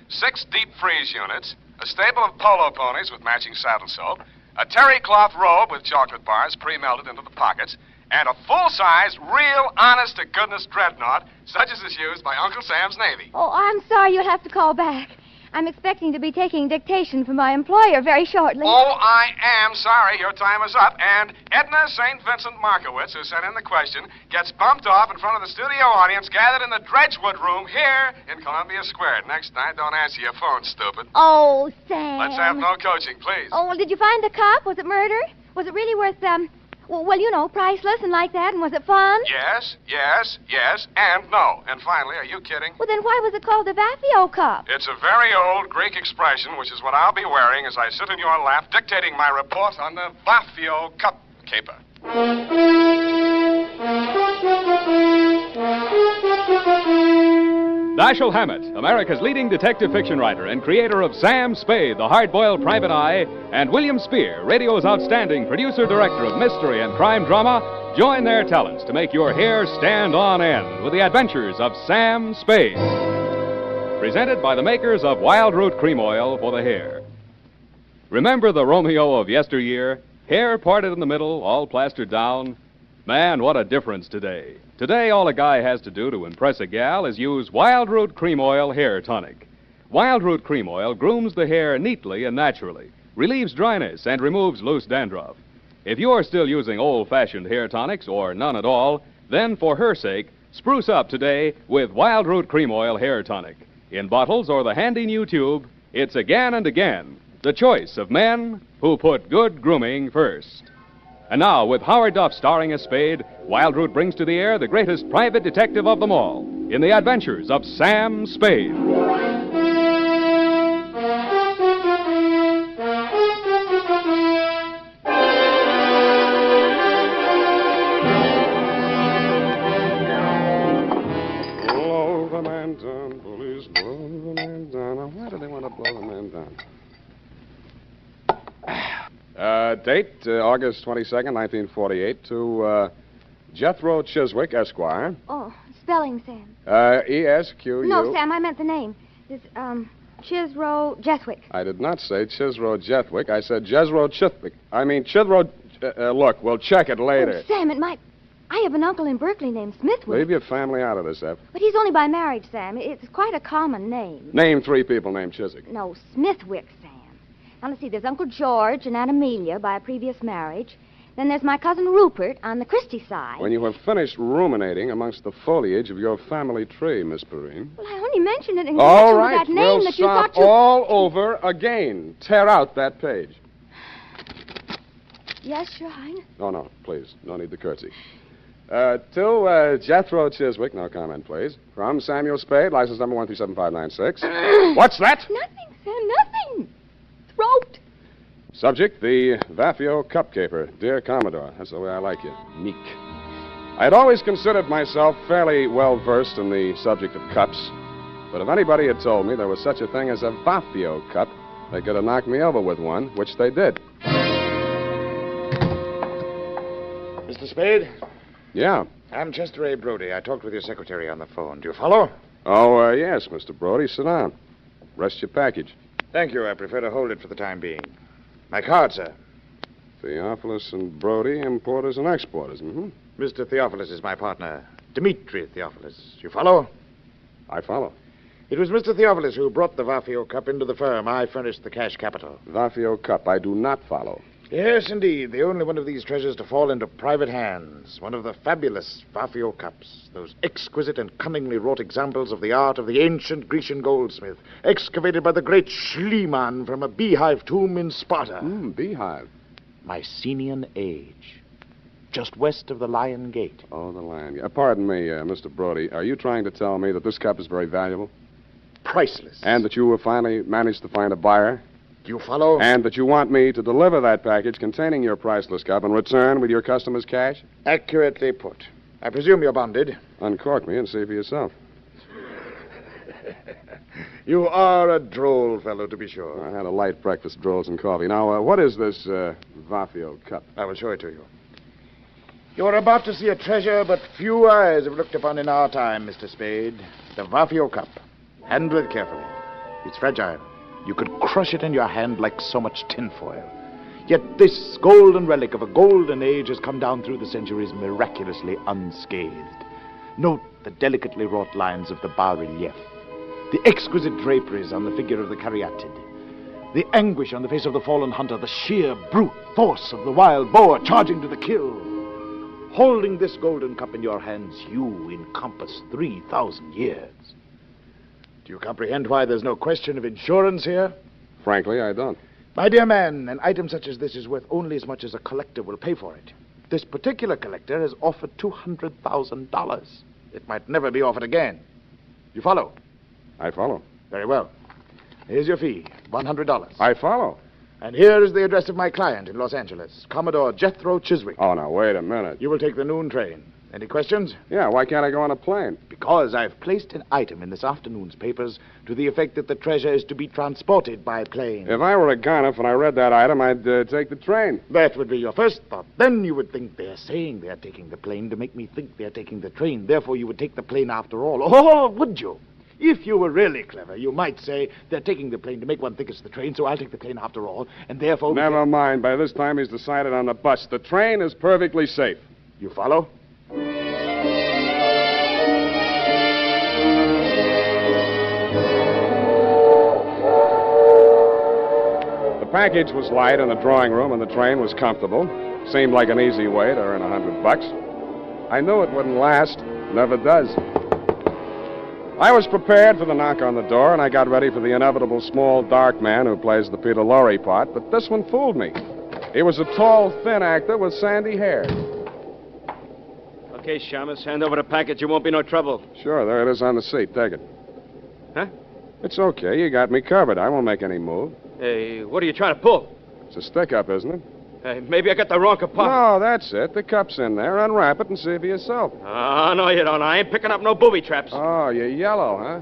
6 deep freeze units, a stable of polo ponies with matching saddle soap, a terry cloth robe with chocolate bars pre-melted into the pockets, and a full-size, real, honest-to-goodness dreadnought, such as is used by Uncle Sam's Navy. Oh, I'm sorry you'll have to call back. I'm expecting to be taking dictation from my employer very shortly. Oh, I am sorry. Your time is up. And Edna St. Vincent Markowitz, who sent in the question, gets bumped off in front of the studio audience gathered in the Dredgewood room here in Columbia Square. Next night, don't answer your phone, stupid. Oh, Sam. Let's have no coaching, please. Oh, well, did you find the cop? Was it murder? Was it really worth, well, you know, priceless and like that, and was it fun? Yes, and no. And finally, are you kidding? Well, then why was it called the Vafio Cup? It's a very old Greek expression, which is what I'll be wearing as I sit in your lap dictating my report on the Vafio Cup caper. Dashiell Hammett, America's leading detective fiction writer and creator of Sam Spade, the hard-boiled private eye, and William Spear, radio's outstanding producer-director of mystery and crime drama, join their talents to make your hair stand on end with the adventures of Sam Spade. Presented by the makers of Wild Root Cream Oil for the hair. Remember the Romeo of yesteryear? Hair parted in the middle, all plastered down? Man, what a difference today. Today, all a guy has to do to impress a gal is use Wild Root Cream Oil Hair Tonic. Wild Root Cream Oil grooms the hair neatly and naturally, relieves dryness, and removes loose dandruff. If you're still using old-fashioned hair tonics, or none at all, then for her sake, spruce up today with Wild Root Cream Oil Hair Tonic. In bottles or the handy new tube, it's again and again the choice of men who put good grooming first. And now, with Howard Duff starring as Spade, Wild Root brings to the air the greatest private detective of them all in the adventures of Sam Spade. Blow the man down, police, blow the man down. Now, why do they want to blow the man down? Date, August 22nd, 1948, to Jethro Chiswick, Esquire. Oh, spelling, Sam. E-S-Q-U. No, Sam, I meant the name. It's, Chisro Jeswick. I did not say Chisro Jethwick. I said Jezro Chithwick. I mean, Chithro... look, we'll check it later. Oh, Sam, it might... I have an uncle in Berkeley named Smithwick. Leave your family out of this, Eph. But he's only by marriage, Sam. It's quite a common name. Name 3 people named Chiswick. No, Smithwick, Sam. Now, let's see. There's Uncle George and Aunt Amelia by a previous marriage. Then there's my cousin Rupert on the Christie side. When you have finished ruminating amongst the foliage of your family tree, Miss Perrine. Well, I only mentioned it in All connection right, with that name we'll that you start thought you... all over again. Tear out that page. Yes, Your Highness. No, please. No need to curtsy. To Jethro Chiswick, no comment, please. From Samuel Spade, license number 1375596. What's that? Nothing, Sam, nothing. Throat. Subject, the Vafio Cup Caper. Dear Commodore, that's the way I like you. Meek. I had always considered myself fairly well-versed in the subject of cups, but if anybody had told me there was such a thing as a Vafio Cup, they could have knocked me over with one, which they did. Mr. Spade? Yeah. I'm Chester A. Brody. I talked with your secretary on the phone. Do you follow? Oh, yes, Mr. Brody. Sit down. Rest your package. Thank you. I prefer to hold it for the time being. My card, sir. Theophilus and Brody, importers and exporters. Mm-hmm. Mr. Theophilus is my partner, Dmitri Theophilus. You follow? I follow. It was Mr. Theophilus who brought the Vafio Cup into the firm. I furnished the cash capital. Vafio Cup. I do not follow. Yes, indeed. The only one of these treasures to fall into private hands. One of the fabulous Vafio cups. Those exquisite and cunningly wrought examples of the art of the ancient Grecian goldsmith, excavated by the great Schliemann from a beehive tomb in Sparta. Beehive. Mycenaean age. Just west of the Lion Gate. Oh, the Lion Gate. Pardon me, Mr. Brody. Are you trying to tell me that this cup is very valuable? Priceless. And that you will finally manage to find a buyer? Do you follow? And that you want me to deliver that package containing your priceless cup and return with your customer's cash? Accurately put. I presume you're bonded. Uncork me and see for yourself. You are a droll fellow, to be sure. I had a light breakfast, drolls and coffee. Now, what is this Vafio cup? I will show it to you. You're about to see a treasure but few eyes have looked upon in our time, Mr. Spade. The Vafio cup. Handle it carefully. It's fragile. You could crush it in your hand like so much tinfoil. Yet this golden relic of a golden age has come down through the centuries miraculously unscathed. Note the delicately wrought lines of the bas-relief, the exquisite draperies on the figure of the caryatid, the anguish on the face of the fallen hunter, the sheer brute force of the wild boar charging to the kill. Holding this golden cup in your hands, you encompass 3,000 years. Do you comprehend why there's no question of insurance here? Frankly, I don't. My dear man, an item such as this is worth only as much as a collector will pay for it. This particular collector has offered $200,000. It might never be offered again. You follow? I follow. Very well. Here's your fee, $100. I follow. And here is the address of my client in Los Angeles, Commodore Jethro Chiswick. Oh, now, wait a minute. You will take the noon train. Any questions? Yeah, why can't I go on a plane? Because I've placed an item in this afternoon's papers to the effect that the treasure is to be transported by plane. If I were a gonif and I read that item, I'd take the train. That would be your first thought. Then you would think they're saying they're taking the plane to make me think they're taking the train. Therefore, you would take the plane after all. Or would you? If you were really clever, you might say they're taking the plane to make one think it's the train, so I'll take the plane after all, and therefore... Never mind. By this time, he's decided on the bus. The train is perfectly safe. You follow? The package was light in the drawing room, and the train was comfortable. Seemed like an easy way to earn $100. I knew it wouldn't last. Never does. I was prepared for the knock on the door, and I got ready for the inevitable small, dark man who plays the Peter Lorre part, but this one fooled me. He was a tall, thin actor with sandy hair. Okay, Shamus, hand over the package. It won't be no trouble. Sure, there it is on the seat. Take it. Huh? It's okay. You got me covered. I won't make any move. Hey, what are you trying to pull? It's a stick-up, isn't it? Hey, maybe I got the wrong compartment. No, that's it. The cup's in there. Unwrap it and see for yourself. Oh, no, you don't. I ain't picking up no booby traps. Oh, you're yellow, huh?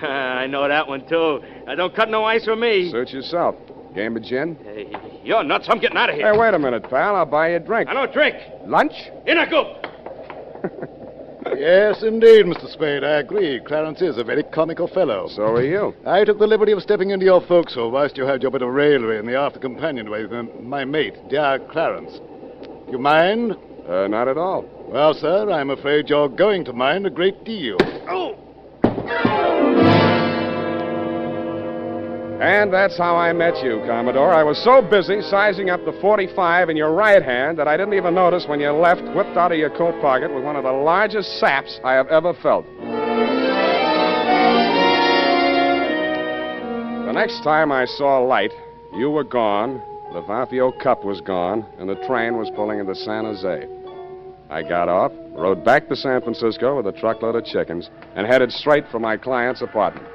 I know that one, too. Don't cut no ice for me. Suit yourself. Game of gin? Hey, you're nuts. I'm getting out of here. Hey, wait a minute, pal. I'll buy you a drink. I don't drink. Lunch? In I go. Yes, indeed, Mr. Spade. I agree. Clarence is a very comical fellow. So are you. I took the liberty of stepping into your forecastle whilst you had your bit of raillery in the after companionway with my mate, dear Clarence. You mind? Not at all. Well, sir, I'm afraid you're going to mind a great deal. Oh! And that's how I met you, Commodore. I was so busy sizing up the 45 in your right hand that I didn't even notice when your left whipped out of your coat pocket with one of the largest saps I have ever felt. The next time I saw light, you were gone, the Vafio Cup was gone, and the train was pulling into San Jose. I got off, rode back to San Francisco with a truckload of chickens, and headed straight for my client's apartment.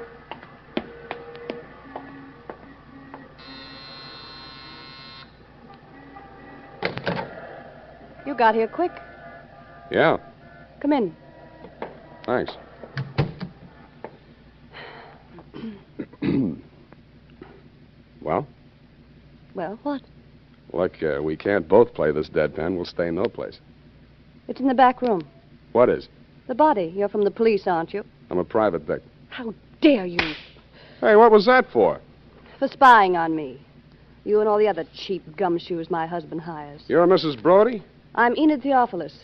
You got here quick. Yeah, Come in. thanks. Well? Well, what? Look, we can't both play this deadpan. We'll stay no place. It's in the back room. What is? The body. You're from the police, aren't you? I'm a private dick. How dare you? Hey, what was that for? For spying on me. You and all the other cheap gumshoes my husband hires. You're Mrs. Brody? I'm Enid Theophilus.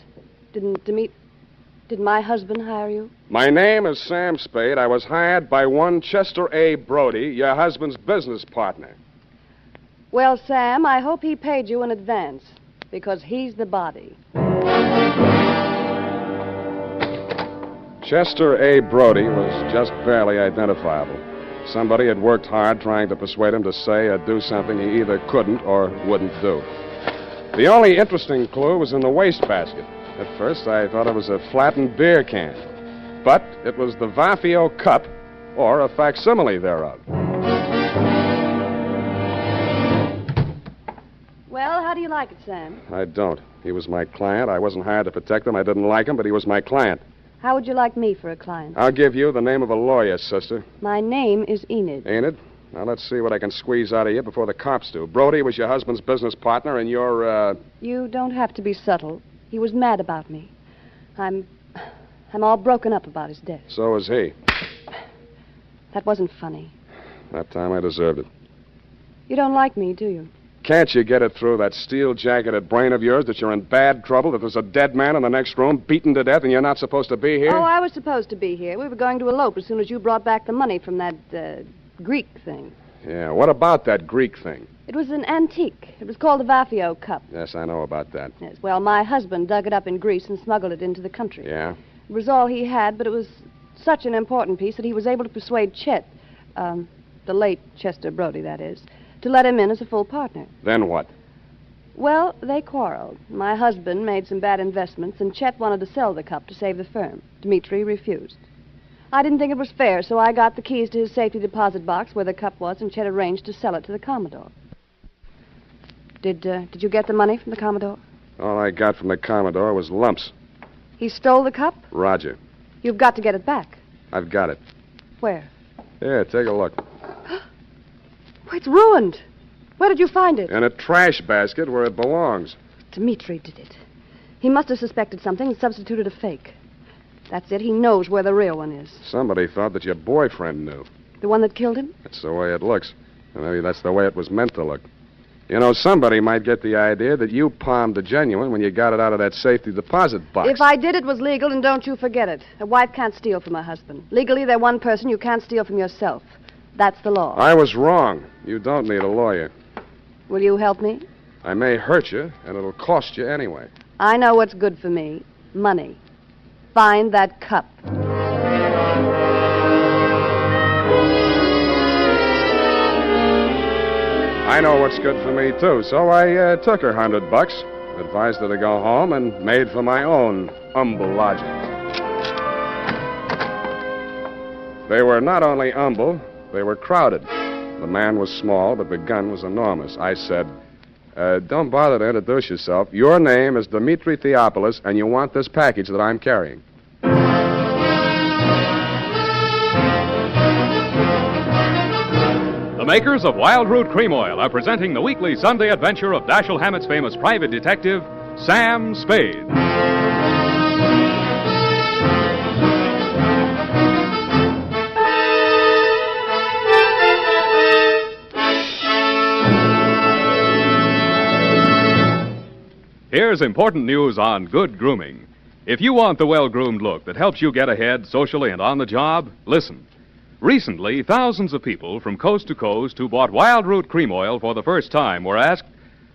Did my husband hire you? My name is Sam Spade. I was hired by one Chester A. Brody, your husband's business partner. Well, Sam, I hope he paid you in advance, because he's the body. Chester A. Brody was just barely identifiable. Somebody had worked hard trying to persuade him to say or do something he either couldn't or wouldn't do. The only interesting clue was in the wastebasket. At first, I thought it was a flattened beer can. But it was the Vafio Cup, or a facsimile thereof. Well, how do you like it, Sam? I don't. He was my client. I wasn't hired to protect him. I didn't like him, but he was my client. How would you like me for a client? I'll give you the name of a lawyer, sister. My name is Enid. Ain't it? Now, let's see what I can squeeze out of you before the cops do. Brody was your husband's business partner, and you're, You don't have to be subtle. He was mad about me. I'm all broken up about his death. So is he. That wasn't funny. That time I deserved it. You don't like me, do you? Can't you get it through that steel-jacketed brain of yours that you're in bad trouble, that there's a dead man in the next room, beaten to death, and you're not supposed to be here? Oh, I was supposed to be here. We were going to elope as soon as you brought back the money from that, Greek thing. Yeah, what about that Greek thing? It was an antique. It was called the Vafio Cup. Yes, I know about that. Yes, well, my husband dug it up in Greece and smuggled it into the country. Yeah? It was all he had, but it was such an important piece that he was able to persuade Chet, the late Chester Brody, that is, to let him in as a full partner. Then what? Well, they quarreled. My husband made some bad investments, and Chet wanted to sell the cup to save the firm. Dmitri refused. I didn't think it was fair, so I got the keys to his safety deposit box where the cup was, and Chet arranged to sell it to the Commodore. Did you get the money from the Commodore? All I got from the Commodore was lumps. He stole the cup? Roger. You've got to get it back. I've got it. Where? Here, take a look. Oh, it's ruined. Where did you find it? In a trash basket where it belongs. Dmitri did it. He must have suspected something and substituted a fake. That's it. He knows where the real one is. Somebody thought that your boyfriend knew. The one that killed him? That's the way it looks. And maybe that's the way it was meant to look. You know, somebody might get the idea that you palmed the genuine when you got it out of that safety deposit box. If I did, it was legal, and don't you forget it. A wife can't steal from her husband. Legally, they're one person. You can't steal from yourself. That's the law. I was wrong. You don't need a lawyer. Will you help me? I may hurt you, and it'll cost you anyway. I know what's good for me. Money. Find that cup. I know what's good for me, too, so I took her $100, advised her to go home, and made for my own humble lodging. They were not only humble, they were crowded. The man was small, but the gun was enormous. I said, don't bother to introduce yourself. Your name is Dmitri Theopolis, and you want this package that I'm carrying. The makers of Wild Root Cream Oil are presenting the weekly Sunday adventure of Dashiell Hammett's famous private detective, Sam Spade. Here's important news on good grooming. If you want the well-groomed look that helps you get ahead socially and on the job, listen. Recently, thousands of people from coast to coast who bought Wild Root Cream Oil for the first time were asked,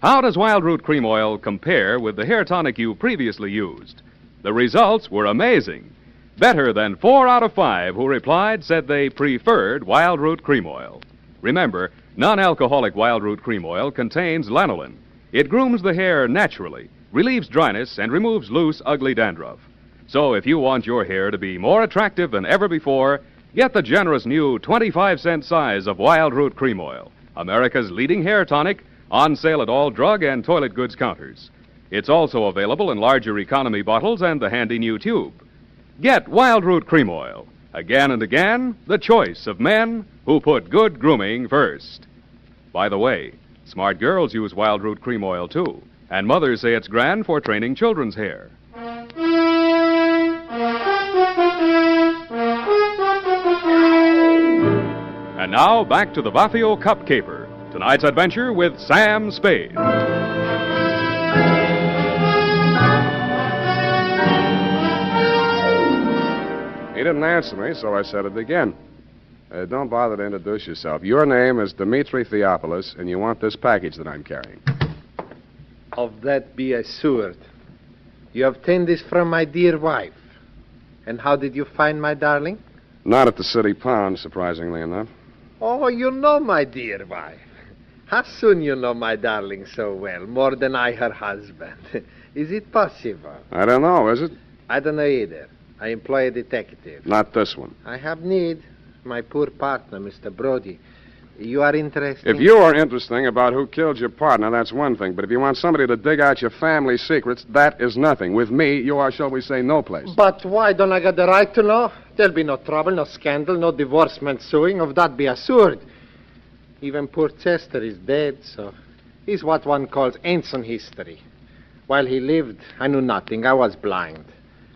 how does Wild Root Cream Oil compare with the hair tonic you previously used? The results were amazing. Better than 4 out of 5 who replied said they preferred Wild Root Cream Oil. Remember, non-alcoholic Wild Root Cream Oil contains lanolin. It grooms the hair naturally, relieves dryness, and removes loose, ugly dandruff. So if you want your hair to be more attractive than ever before, get the generous new 25-cent size of Wild Root Cream Oil, America's leading hair tonic, on sale at all drug and toilet goods counters. It's also available in larger economy bottles and the handy new tube. Get Wild Root Cream Oil. Again and again, the choice of men who put good grooming first. By the way, smart girls use Wild Root Cream Oil, too, and mothers say it's grand for training children's hair. And now, back to the Vafio Cup Caper. Tonight's adventure with Sam Spade. He didn't answer me, so I said it again. Don't bother to introduce yourself. Your name is Dmitri Theopolis, and you want this package that I'm carrying. Of that be assured. You obtained this from my dear wife. And how did you find my darling? Not at the city pound, surprisingly enough. Oh, you know my dear wife. How soon you know my darling so well, more than I her husband? Is it possible? I don't know, is it? I don't know either. I employ a detective. Not this one. I have need. My poor partner, Mr. Brody. You are interested? If you are interesting about who killed your partner, that's one thing. But if you want somebody to dig out your family secrets, that is nothing. With me, you are, shall we say, no place. But why don't I get the right to know? There'll be no trouble, no scandal, no divorcement suing. Of that be assured. Even poor Chester is dead, so he's what one calls ancient history. While he lived, I knew nothing. I was blind.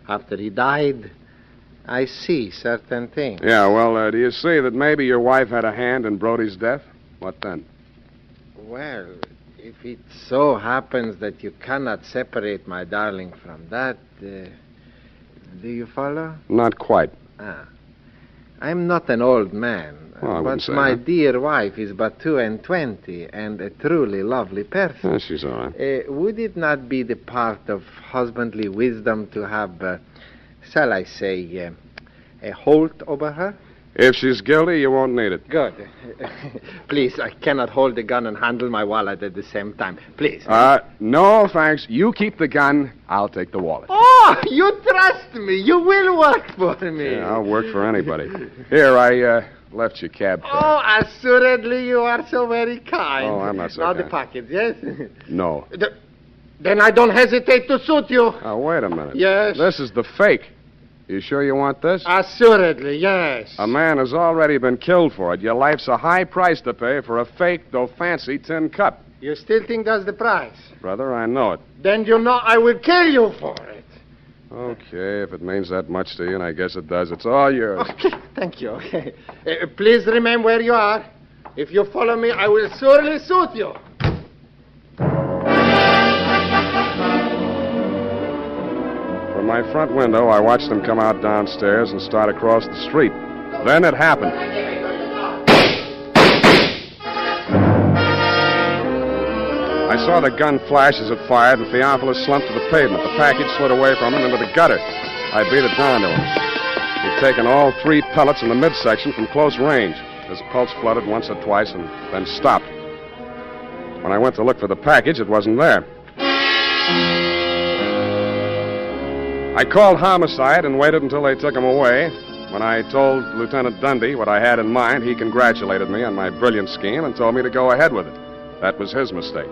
After he died, I see certain things. Yeah, well, do you see that maybe your wife had a hand in Brody's death? What then? Well, if it so happens that you cannot separate my darling from that, do you follow? Not quite. I'm not an old man, Well, I wouldn't but say my that. dear wife is but 22 and a truly lovely person. Yeah, she's all right. Would it not be the part of husbandly wisdom to have, shall I say, a hold over her? If she's guilty, you won't need it. Good. Please, I cannot hold the gun and handle my wallet at the same time. Please. No, thanks. You keep the gun. I'll take the wallet. Oh, you trust me. You will work for me. Yeah, I'll work for anybody. Here, I left your cab fare. Oh, assuredly you are so very kind. Oh, I'm not so Now kind. the package, yes? No. Then I don't hesitate to suit you. Oh, wait a minute. Yes? This is the fake. You sure you want this? Assuredly, yes. A man has already been killed for it. Your life's a high price to pay for a fake, though fancy, tin cup. You still think that's the price? Brother, I know it. Then you know I will kill you for it. Okay, if it means that much to you, and I guess it does, it's all yours. Okay, thank you. Okay. Please remain where you are. If you follow me, I will surely suit you. From my front window, I watched them come out downstairs and start across the street. Then it happened. I saw the gun flash as it fired, and Theophilus slumped to the pavement. The package slid away from him into the gutter. I beat it down to him. He'd taken all 3 pellets in the midsection from close range. His pulse fluttered once or twice and then stopped. When I went to look for the package, it wasn't there. I called homicide and waited until they took him away. When I told Lieutenant Dundee what I had in mind, he congratulated me on my brilliant scheme and told me to go ahead with it. That was his mistake.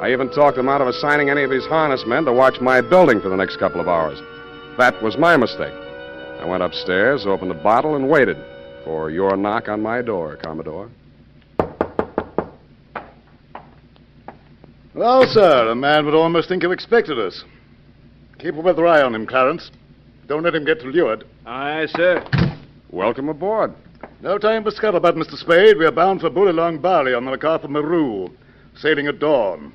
I even talked him out of assigning any of his harness men to watch my building for the next couple of hours. That was my mistake. I went upstairs, opened the bottle, and waited for your knock on my door, Commodore. Well, sir, a man would almost think you expected us. Keep a weather eye on him, Clarence. Don't let him get lured. Aye, sir. Welcome aboard. No time for scuttlebutt, Mr. Spade. We are bound for Bullylong Bali on the lookout for Maru, sailing at dawn.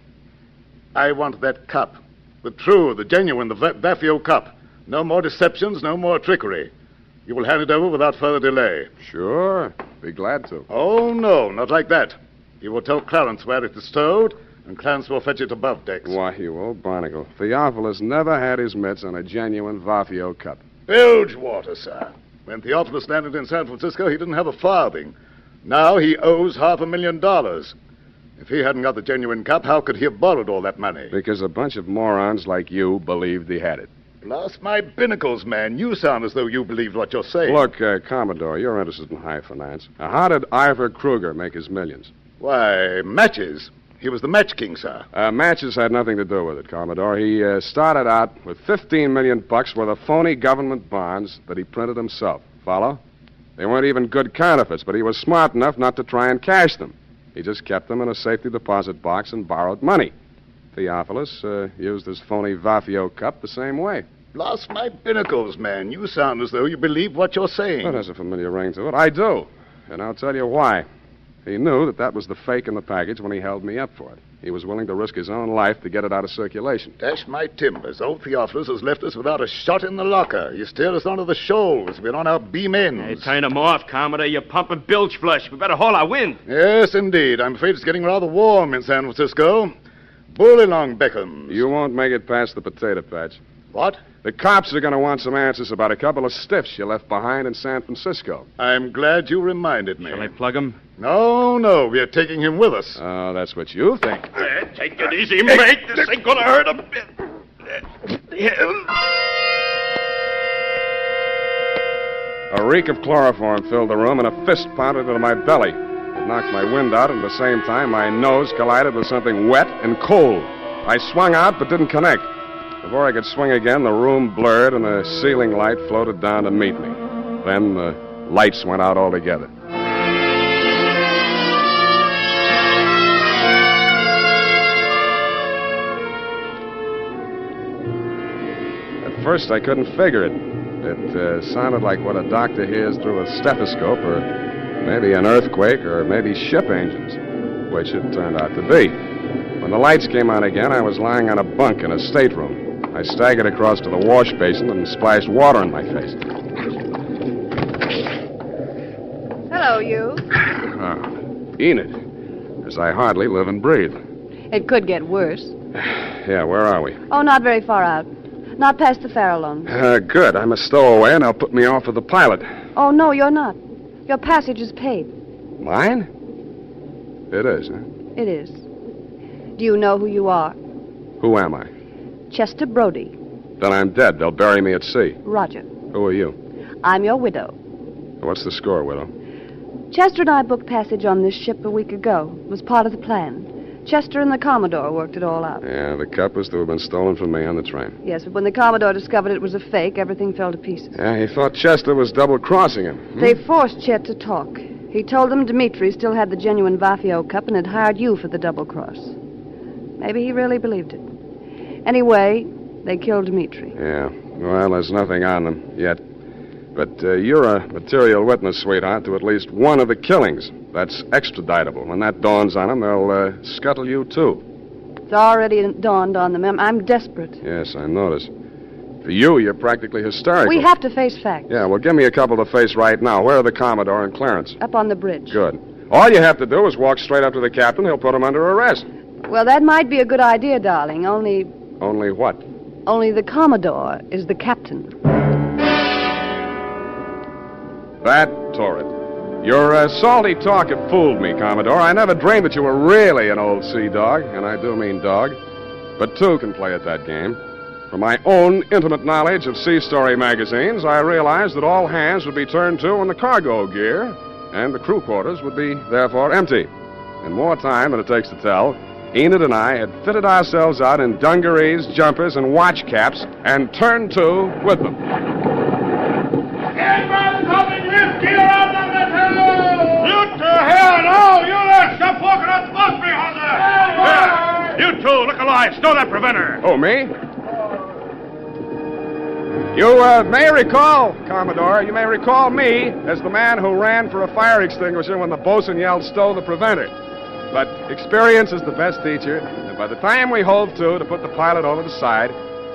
I want that cup. The true, the genuine, the Vafio cup. No more deceptions, no more trickery. You will hand it over without further delay. Sure. Be glad to. Oh, no, not like that. You will tell Clarence where it is stowed, and Clarence will fetch it above decks. Why, you old barnacle. Theophilus never had his mitts on a genuine Vafio cup. Bilge water, sir. When Theophilus landed in San Francisco, he didn't have a farthing. Now he owes $500,000. If he hadn't got the genuine cup, how could he have borrowed all that money? Because a bunch of morons like you believed he had it. Blast my binnacles, man. You sound as though you believed what you're saying. Look, Commodore, you're interested in high finance. How did Ivor Kruger make his millions? Why, matches. He was the match king, sir. Matches had nothing to do with it, Commodore. He started out with $15 million worth of phony government bonds that he printed himself. Follow? They weren't even good counterfeits, but he was smart enough not to try and cash them. He just kept them in a safety deposit box and borrowed money. Theophilus used his phony Vafio cup the same way. Blast my binnacles, man. You sound as though you believe what you're saying. Well, there's a familiar ring to it. I do. And I'll tell you why. He knew that was the fake in the package when he held me up for it. He was willing to risk his own life to get it out of circulation. Dash my timbers. Old Theophilus has left us without a shot in the locker. You steered us onto the shoals. We're on our beam ends. Hey, turn them off, Commodore. You're pumping bilge flush. We better haul our wind. Yes, indeed. I'm afraid it's getting rather warm in San Francisco. Bullylong beckons. You won't make it past the potato patch. What? The cops are going to want some answers about a couple of stiffs you left behind in San Francisco. I'm glad you reminded me. Shall I plug him? No. We are taking him with us. Oh, that's what you think. Take it easy, mate. This ain't going to hurt a bit. A reek of chloroform filled the room, and a fist pounded into my belly. It knocked my wind out, and at the same time, my nose collided with something wet and cold. I swung out, but didn't connect. Before I could swing again, the room blurred, and a ceiling light floated down to meet me. Then the lights went out altogether. At first, I couldn't figure it. It sounded like what a doctor hears through a stethoscope, or maybe an earthquake, or maybe ship engines, which it turned out to be. When the lights came on again, I was lying on a bunk in a stateroom. I staggered across to the wash basin and splashed water in my face. Hello, you. Enid, as I hardly live and breathe. It could get worse. Yeah, where are we? Oh, not very far out. Not past the Farallon. Good. I'm a stowaway, and they'll put me off with the pilot. Oh, no, you're not. Your passage is paid. Mine? It is, huh? It is. Do you know who you are? Who am I? Chester Brody. Then I'm dead. They'll bury me at sea. Roger. Who are you? I'm your widow. What's the score, widow? Chester and I booked passage on this ship a week ago. It was part of the plan. Chester and the Commodore worked it all out. Yeah, the cup was to have been stolen from me on the train. Yes, but when the Commodore discovered it was a fake, everything fell to pieces. Yeah, he thought Chester was double-crossing him. They forced Chet to talk. He told them Dmitri still had the genuine Vafio cup and had hired you for the double cross. Maybe he really believed it. Anyway, they killed Dmitri. Yeah, well, there's nothing on them yet. But you're a material witness, sweetheart, to at least one of the killings. That's extraditable. When that dawns on them, they'll scuttle you, too. It's already dawned on them. I'm desperate. Yes, I notice. For you, you're practically hysterical. We have to face facts. Yeah, well, give me a couple to face right now. Where are the Commodore and Clarence? Up on the bridge. Good. All you have to do is walk straight up to the captain. He'll put him under arrest. Well, that might be a good idea, darling, only... Only what? Only the Commodore is the captain. That torrid. Your salty talk had fooled me, Commodore. I never dreamed that you were really an old sea dog, and I do mean dog. But two can play at that game. From my own intimate knowledge of sea story magazines, I realized that all hands would be turned to on the cargo gear, and the crew quarters would be, therefore, empty. In more time than it takes to tell, Enid and I had fitted ourselves out in dungarees, jumpers, and watch caps, and turned to with them. Anyone coming with gear out on the hill? You to hell, no! You there, stop walking out the boat behind there! You two, look alive. Stow that preventer. Oh, me? You may recall, Commodore, you may recall me as the man who ran for a fire extinguisher when the bosun yelled, stow the preventer. But experience is the best teacher, and by the time we hove to put the pilot over the side,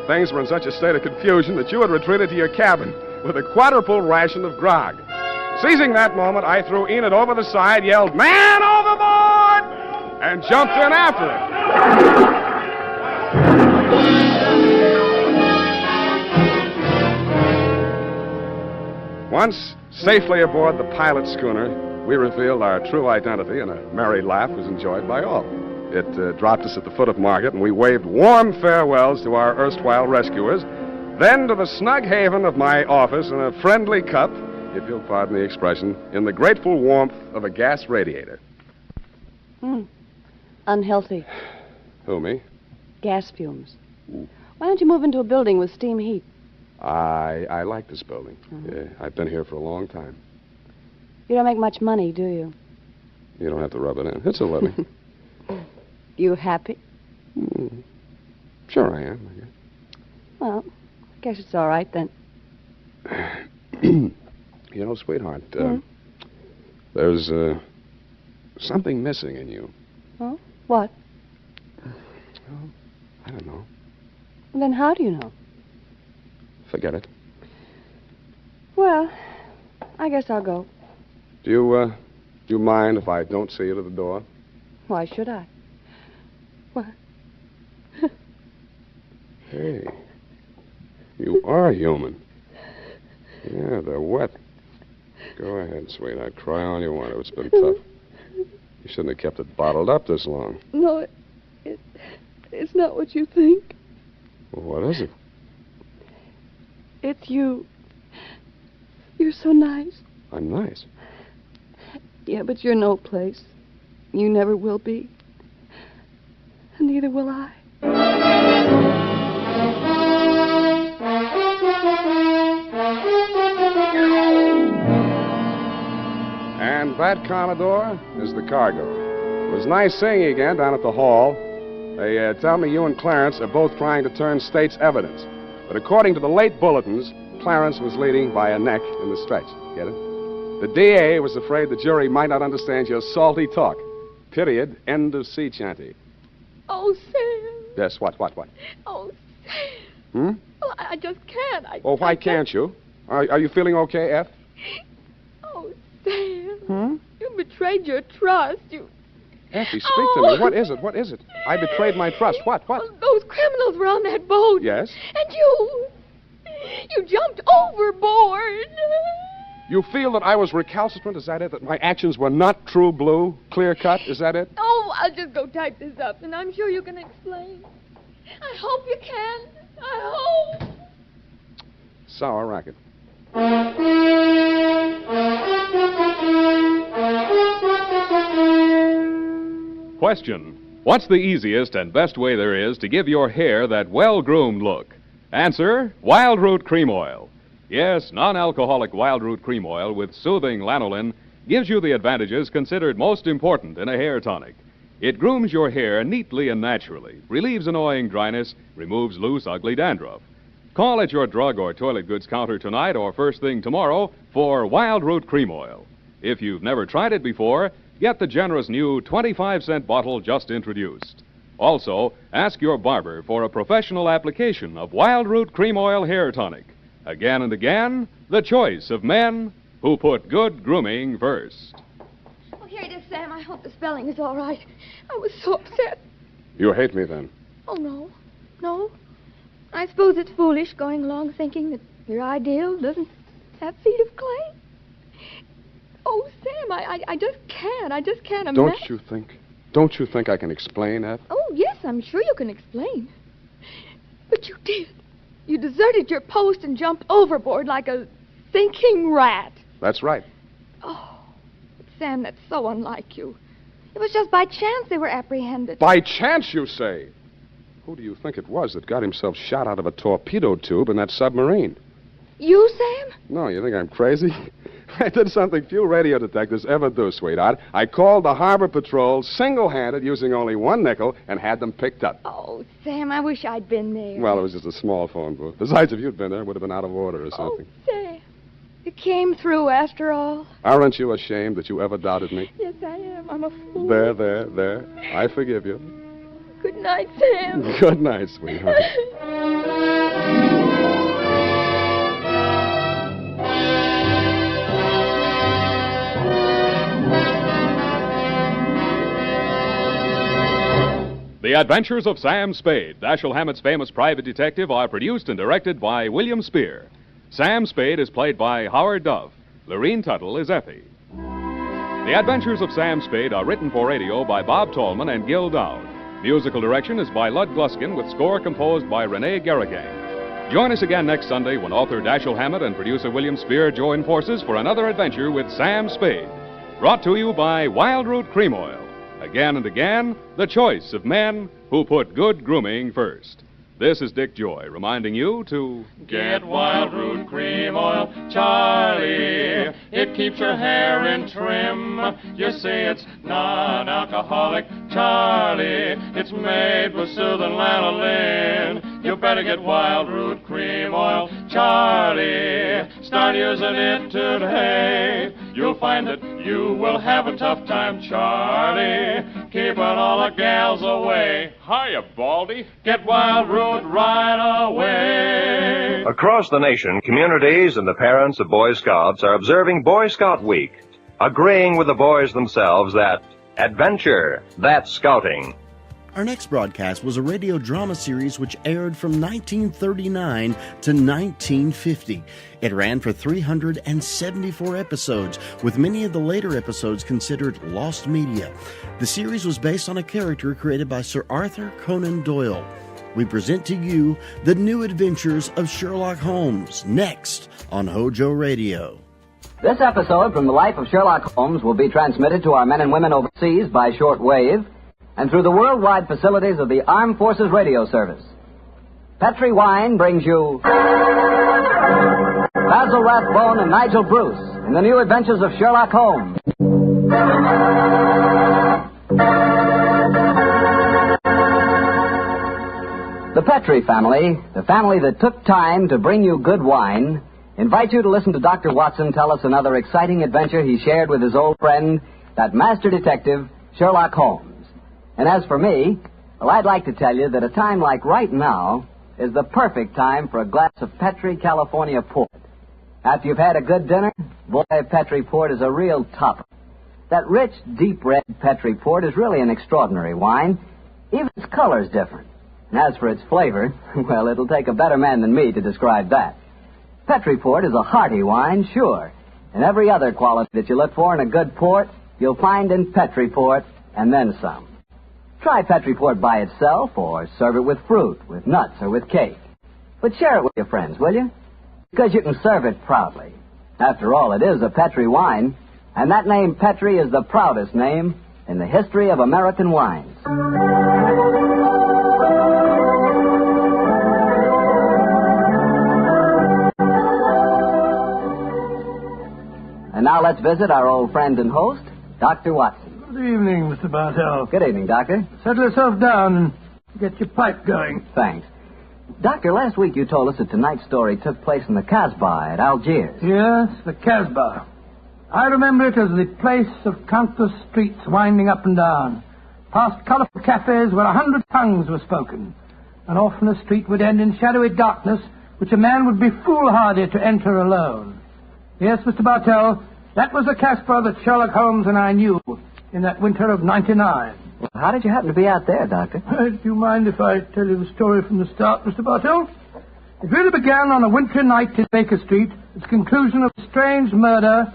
things were in such a state of confusion that you had retreated to your cabin with a quadruple ration of grog. Seizing that moment, I threw Enid over the side, yelled, man overboard! And jumped in after it. Once safely aboard the pilot schooner, we revealed our true identity, and a merry laugh was enjoyed by all. It dropped us at the foot of Market, and we waved warm farewells to our erstwhile rescuers, then to the snug haven of my office in a friendly cup, if you'll pardon the expression, in the grateful warmth of a gas radiator. Unhealthy. Who, me? Gas fumes. Why don't you move into a building with steam heat? I like this building. Yeah, I've been here for a long time. You don't make much money, do you? You don't have to rub it in. It's a living. You happy? Sure I am, I guess. Well, I guess it's all right then. You know, sweetheart, there's something missing in you. Oh? What? Oh, I don't know. Then how do you know? Forget it. Well, I guess I'll go. Do you mind if I don't see you to the door? Why should I? What? Hey, you are human. Yeah, they're wet. Go ahead, sweetheart. Cry all you want to. It's been tough. You shouldn't have kept it bottled up this long. No, it's not what you think. Well, what is it? It's you. You're so nice. I'm nice. Yeah, but you're no place. You never will be. And neither will I. And that, Commodore, is the cargo. It was nice seeing you again down at the hall. They tell me you and Clarence are both trying to turn state's evidence. But according to the late bulletins, Clarence was leading by a neck in the stretch. Get it? The DA was afraid the jury might not understand your salty talk. Period. End of sea chanty. Oh, Sam. Yes, what? Oh, Sam. Well, I just can't. Why can't you? Are you feeling okay, F? Oh, Sam. You betrayed your trust. Effie, speak to me. What is it? I betrayed my trust. What? Well, those criminals were on that boat. Yes? And you jumped overboard. You feel that I was recalcitrant? Is that it? That my actions were not true blue, clear cut? Is that it? Oh, I'll just go type this up, and I'm sure you can explain. I hope you can. I hope. Sour racket. Question. What's the easiest and best way there is to give your hair that well-groomed look? Answer, Wild Root Cream Oil. Yes, non-alcoholic Wild Root Cream Oil with soothing lanolin gives you the advantages considered most important in a hair tonic. It grooms your hair neatly and naturally, relieves annoying dryness, removes loose, ugly dandruff. Call at your drug or toilet goods counter tonight or first thing tomorrow for Wild Root Cream Oil. If you've never tried it before, get the generous new 25-cent bottle just introduced. Also, ask your barber for a professional application of Wild Root Cream Oil Hair Tonic. Again and again, the choice of men who put good grooming first. Oh, here it is, Sam. I hope the spelling is all right. I was so upset. You hate me then? Oh, no. No. I suppose it's foolish going along thinking that your ideal doesn't have feet of clay. Oh, Sam, I just can't. I just can't imagine. Don't you think I can explain that? Oh, yes, I'm sure you can explain. But you did. You deserted your post and jumped overboard like a thinking rat. That's right. Oh, Sam, that's so unlike you. It was just by chance they were apprehended. By chance, you say? Who do you think it was that got himself shot out of a torpedo tube in that submarine? You, Sam? No, you think I'm crazy? I did something few radio detectives ever do, sweetheart. I called the Harbor Patrol single-handed using only one nickel and had them picked up. Oh, Sam, I wish I'd been there. Well, it was just a small phone booth. Besides, if you'd been there, it would have been out of order or something. Oh, Sam, you came through after all. Aren't you ashamed that you ever doubted me? Yes, I am. I'm a fool. There. I forgive you. Good night, Sam. Good night, sweetheart. The Adventures of Sam Spade, Dashiell Hammett's famous private detective, are produced and directed by William Spear. Sam Spade is played by Howard Duff. Lorene Tuttle is Effie. The Adventures of Sam Spade are written for radio by Bob Tallman and Gil Dowd. Musical direction is by Lud Gluskin with score composed by Renee Garrigang. Join us again next Sunday when author Dashiell Hammett and producer William Spear join forces for another adventure with Sam Spade. Brought to you by Wild Root Cream Oil. Again and again, the choice of men who put good grooming first. This is Dick Joy reminding you to get Wild Root Cream Oil, Charlie. It keeps your hair in trim. You see, it's non-alcoholic, Charlie. It's made with soothing lanolin. You better get Wild Root Cream Oil, Charlie. Start using it today. You'll find that you will have a tough time, Charlie. Keeping all the gals away. Hiya, Baldy. Get Wild Root right away. Across the nation, communities and the parents of Boy Scouts are observing Boy Scout Week, agreeing with the boys themselves that adventure, that's scouting. Our next broadcast was a radio drama series which aired from 1939 to 1950. It ran for 374 episodes, with many of the later episodes considered lost media. The series was based on a character created by Sir Arthur Conan Doyle. We present to you The New Adventures of Sherlock Holmes, next on HOJO Radio. This episode from the life of Sherlock Holmes will be transmitted to our men and women overseas by shortwave and through the worldwide facilities of the Armed Forces Radio Service. Petri Wine brings you Basil Rathbone and Nigel Bruce in The New Adventures of Sherlock Holmes. The Petri family, the family that took time to bring you good wine, invite you to listen to Dr. Watson tell us another exciting adventure he shared with his old friend, that master detective, Sherlock Holmes. And as for me, well, I'd like to tell you that a time like right now is the perfect time for a glass of Petri California Port. After you've had a good dinner, boy, Petri Port is a real topper. That rich, deep red Petri Port is really an extraordinary wine. Even its color's different. And as for its flavor, well, it'll take a better man than me to describe that. Petri Port is a hearty wine, sure. And every other quality that you look for in a good port, you'll find in Petri Port, and then some. Try Petri Port by itself, or serve it with fruit, with nuts, or with cake. But share it with your friends, will you? Because you can serve it proudly. After all, it is a Petri wine, and that name Petri is the proudest name in the history of American wines. And now let's visit our old friend and host, Dr. Watson. Good evening, Mr. Bartell. Good evening, Doctor. Settle yourself down and get your pipe going. Thanks. Doctor, last week you told us that tonight's story took place in the Casbah at Algiers. Yes, the Casbah. I remember it as the place of countless streets winding up and down, past colourful cafes where 100 tongues were spoken, and often a street would end in shadowy darkness which a man would be foolhardy to enter alone. Yes, Mr. Bartell, that was the Casbah that Sherlock Holmes and I knew in that winter of '99. Well, how did you happen to be out there, Doctor? Do you mind if I tell you the story from the start, Mr. Bartell? It really began on a wintry night in Baker Street, at the conclusion of a strange murder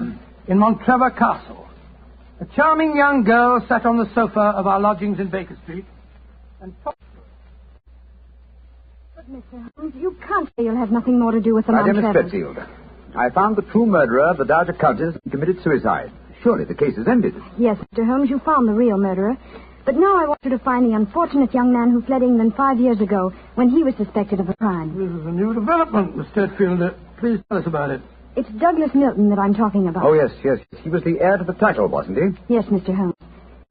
in Montrevor Castle. A charming young girl sat on the sofa of our lodgings in Baker Street and talked to her. But, Mr. Holmes, you can't say you'll have nothing more to do with the My dear Montrevor. Miss Fretfield, I found the true murderer of the Dowager Countess and committed suicide. Surely the case is ended. Yes, Mr. Holmes, you found the real murderer. But now I want you to find the unfortunate young man who fled England 5 years ago when he was suspected of a crime. This is a new development, Miss Tetfield. Please tell us about it. It's Douglas Milton that I'm talking about. Oh, yes. He was the heir to the title, wasn't he? Yes, Mr. Holmes.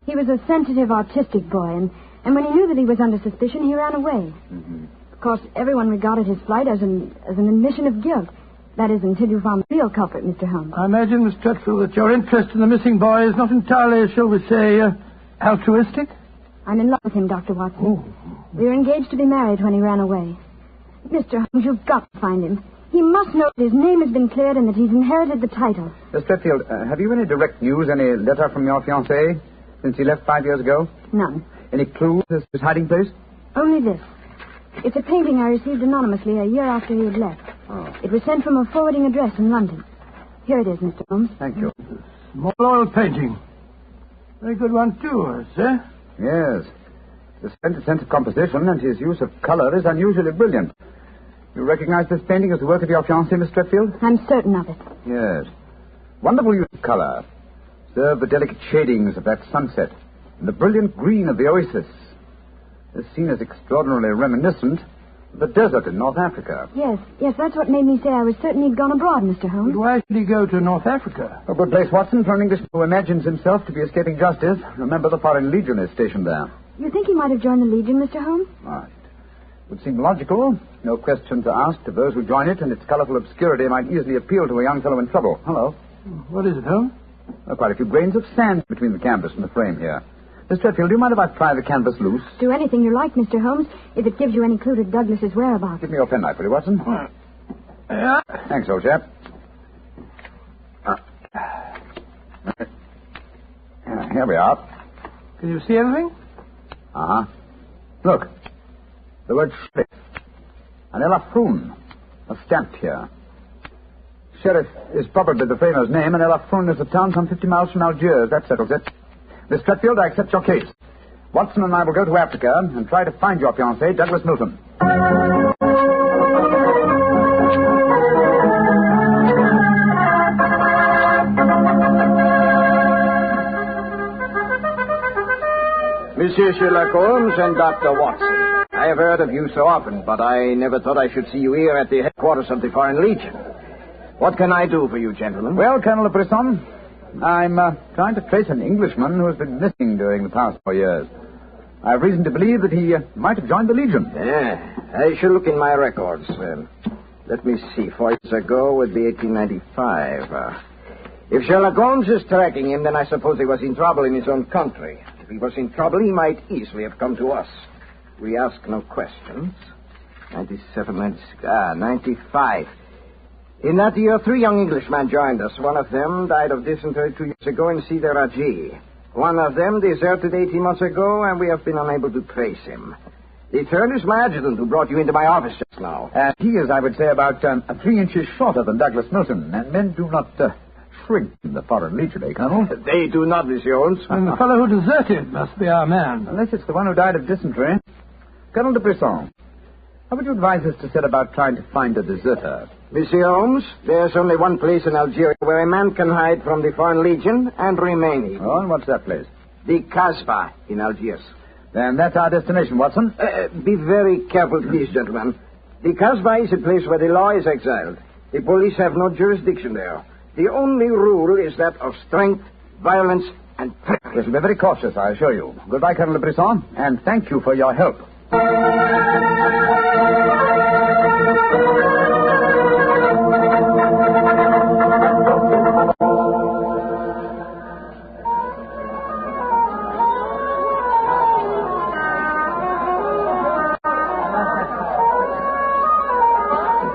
He was a sensitive, artistic boy, and when he knew that he was under suspicion, he ran away. Mm-hmm. Of course, everyone regarded his flight as an admission of guilt. That is, until you found the real culprit, Mr. Holmes. I imagine, Miss Tetfield, that your interest in the missing boy is not entirely, shall we say, altruistic? I'm in love with him, Dr. Watson. We were engaged to be married when he ran away. Mr. Holmes, you've got to find him. He must know that his name has been cleared and that he's inherited the title. Miss Fretfield, have you any direct news, any letter from your fiancé since he left 5 years ago? None. Any clues as to his hiding place? Only this. It's a painting I received anonymously a year after he had left. Oh. It was sent from a forwarding address in London. Here it is, Mr. Holmes. Thank you. Small oil painting. Very good one, too, sir. Yes. His splendid sense of composition and his use of color is unusually brilliant. You recognize this painting as the work of your fiancé, Miss Fretfield? I'm certain of it. Yes. Wonderful use of color. Observe the delicate shadings of that sunset and the brilliant green of the oasis. This scene is extraordinarily reminiscent of the desert in North Africa. Yes, that's what made me say I was certain he'd gone abroad, Mr. Holmes. But why should he go to North Africa? A good place, Watson, for an Englishman who imagines himself to be escaping justice. Remember, the Foreign Legion is stationed there. You think he might have joined the Legion, Mr. Holmes? Right. Would seem logical. No questions are asked of those who join it, and its colorful obscurity might easily appeal to a young fellow in trouble. Hello. What is it, Holmes? Quite a few grains of sand between the canvas and the frame here. Miss Fretfield, do you mind if I pry the canvas loose? Do anything you like, Mr. Holmes, if it gives you any clue to Douglas's whereabouts. Give me your penknife, will you, Watson? Yeah. Thanks, old chap. Here we are. Can you see anything? Uh-huh. Look. The word sheriff. An Elafroun. A stamp here. Sheriff is probably the framer's name, and Elafroun is a town some 50 miles from Algiers. That settles it. Miss Fretfield, I accept your case. Watson and I will go to Africa and try to find your fiancé, Douglas Milton. Monsieur Sherlock Holmes and Dr. Watson. I have heard of you so often, but I never thought I should see you here at the headquarters of the Foreign Legion. What can I do for you, gentlemen? Well, Colonel de Brisson, I'm trying to trace an Englishman who has been missing during the past 4 years. I have reason to believe that he might have joined the Legion. Yeah, I shall look in my records. Let me see. 4 years ago would be 1895. If Sherlock Holmes is tracking him, then I suppose he was in trouble in his own country. If he was in trouble, he might easily have come to us. We ask no questions. 97, 96, 95. In that year, 3 young Englishmen joined us. One of them died of dysentery 2 years ago in Sidi Raji. One of them deserted 18 months ago, and we have been unable to trace him. The third is my adjutant, who brought you into my office just now. He is, I would say, about 3 inches shorter than Douglas Milton, and men do not shrink in the Foreign Legion, eh, Colonel? They do not, Monsieur Holmes. And the fellow who deserted must be our man. Unless it's the one who died of dysentery. Colonel de Brisson, how would you advise us to set about trying to find a deserter? Monsieur Holmes, there's only one place in Algeria where a man can hide from the Foreign Legion and remain hidden. Oh, and what's that place? The Casbah in Algiers. Then that's our destination, Watson. Be very careful, please, gentlemen. The Casbah is a place where the law is exiled. The police have no jurisdiction there. The only rule is that of strength, violence, and threat. We shall be very cautious, I assure you. Goodbye, Colonel de Brisson, and thank you for your help.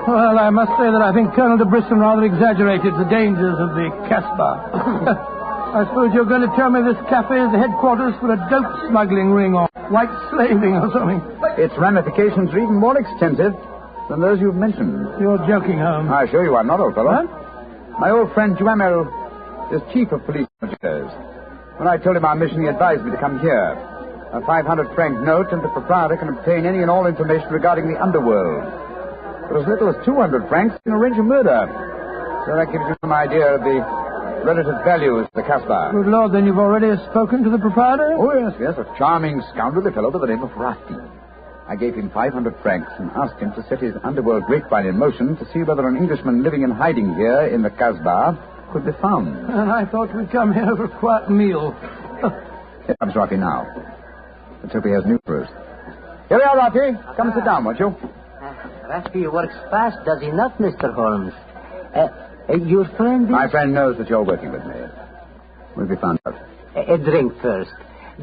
Well, I must say that I think Colonel de Brisson rather exaggerated the dangers of the Casbah. I suppose you're going to tell me this cafe is the headquarters for a dope smuggling ring or white slaving or something. Its ramifications are even more extensive than those you've mentioned. You're joking, Holmes. I assure you I'm not, old fellow. What? My old friend Duhamel is chief of police in Algiers. When I told him our mission, he advised me to come here. A 500-franc note, and the proprietor can obtain any and all information regarding the underworld. For as little as 200 francs, you can arrange a murder. So that gives you some idea of the relative values of the Casbah. Good Lord, then you've already spoken to the proprietor? Oh, yes, a charming scoundrelly fellow by the name of Rafi. I gave him 500 francs and asked him to set his underworld grapevine in motion to see whether an Englishman living in hiding here in the Casbah could be found. And I thought we'd come here for a quiet meal. Here comes Rafi now. Let's hope he has news for us. Here we are, Rafi. Come and sit down, won't you? Rafi works fast, does he not, Mr. Holmes? Your friend is... My friend knows that you're working with me. We'll be found out. A drink first.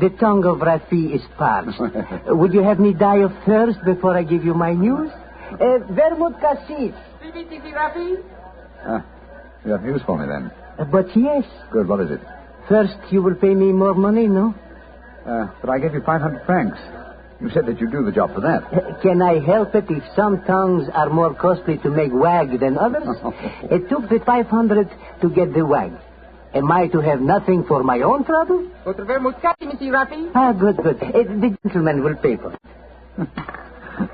The tongue of Rafi is parched. Would you have me die of thirst before I give you my news? Vermouth cassis. Rafi? You have news for me, then? But yes. Good, what is it? First, you will pay me more money, no? But I gave you 500 francs. You said that you'd do the job for that. Can I help it if some tongues are more costly to make wag than others? It took the 500 to get the wag. Am I to have nothing for my own trouble? Votre vermouth cassis, Monsieur Rafi. Ah, good. The gentleman will pay for it.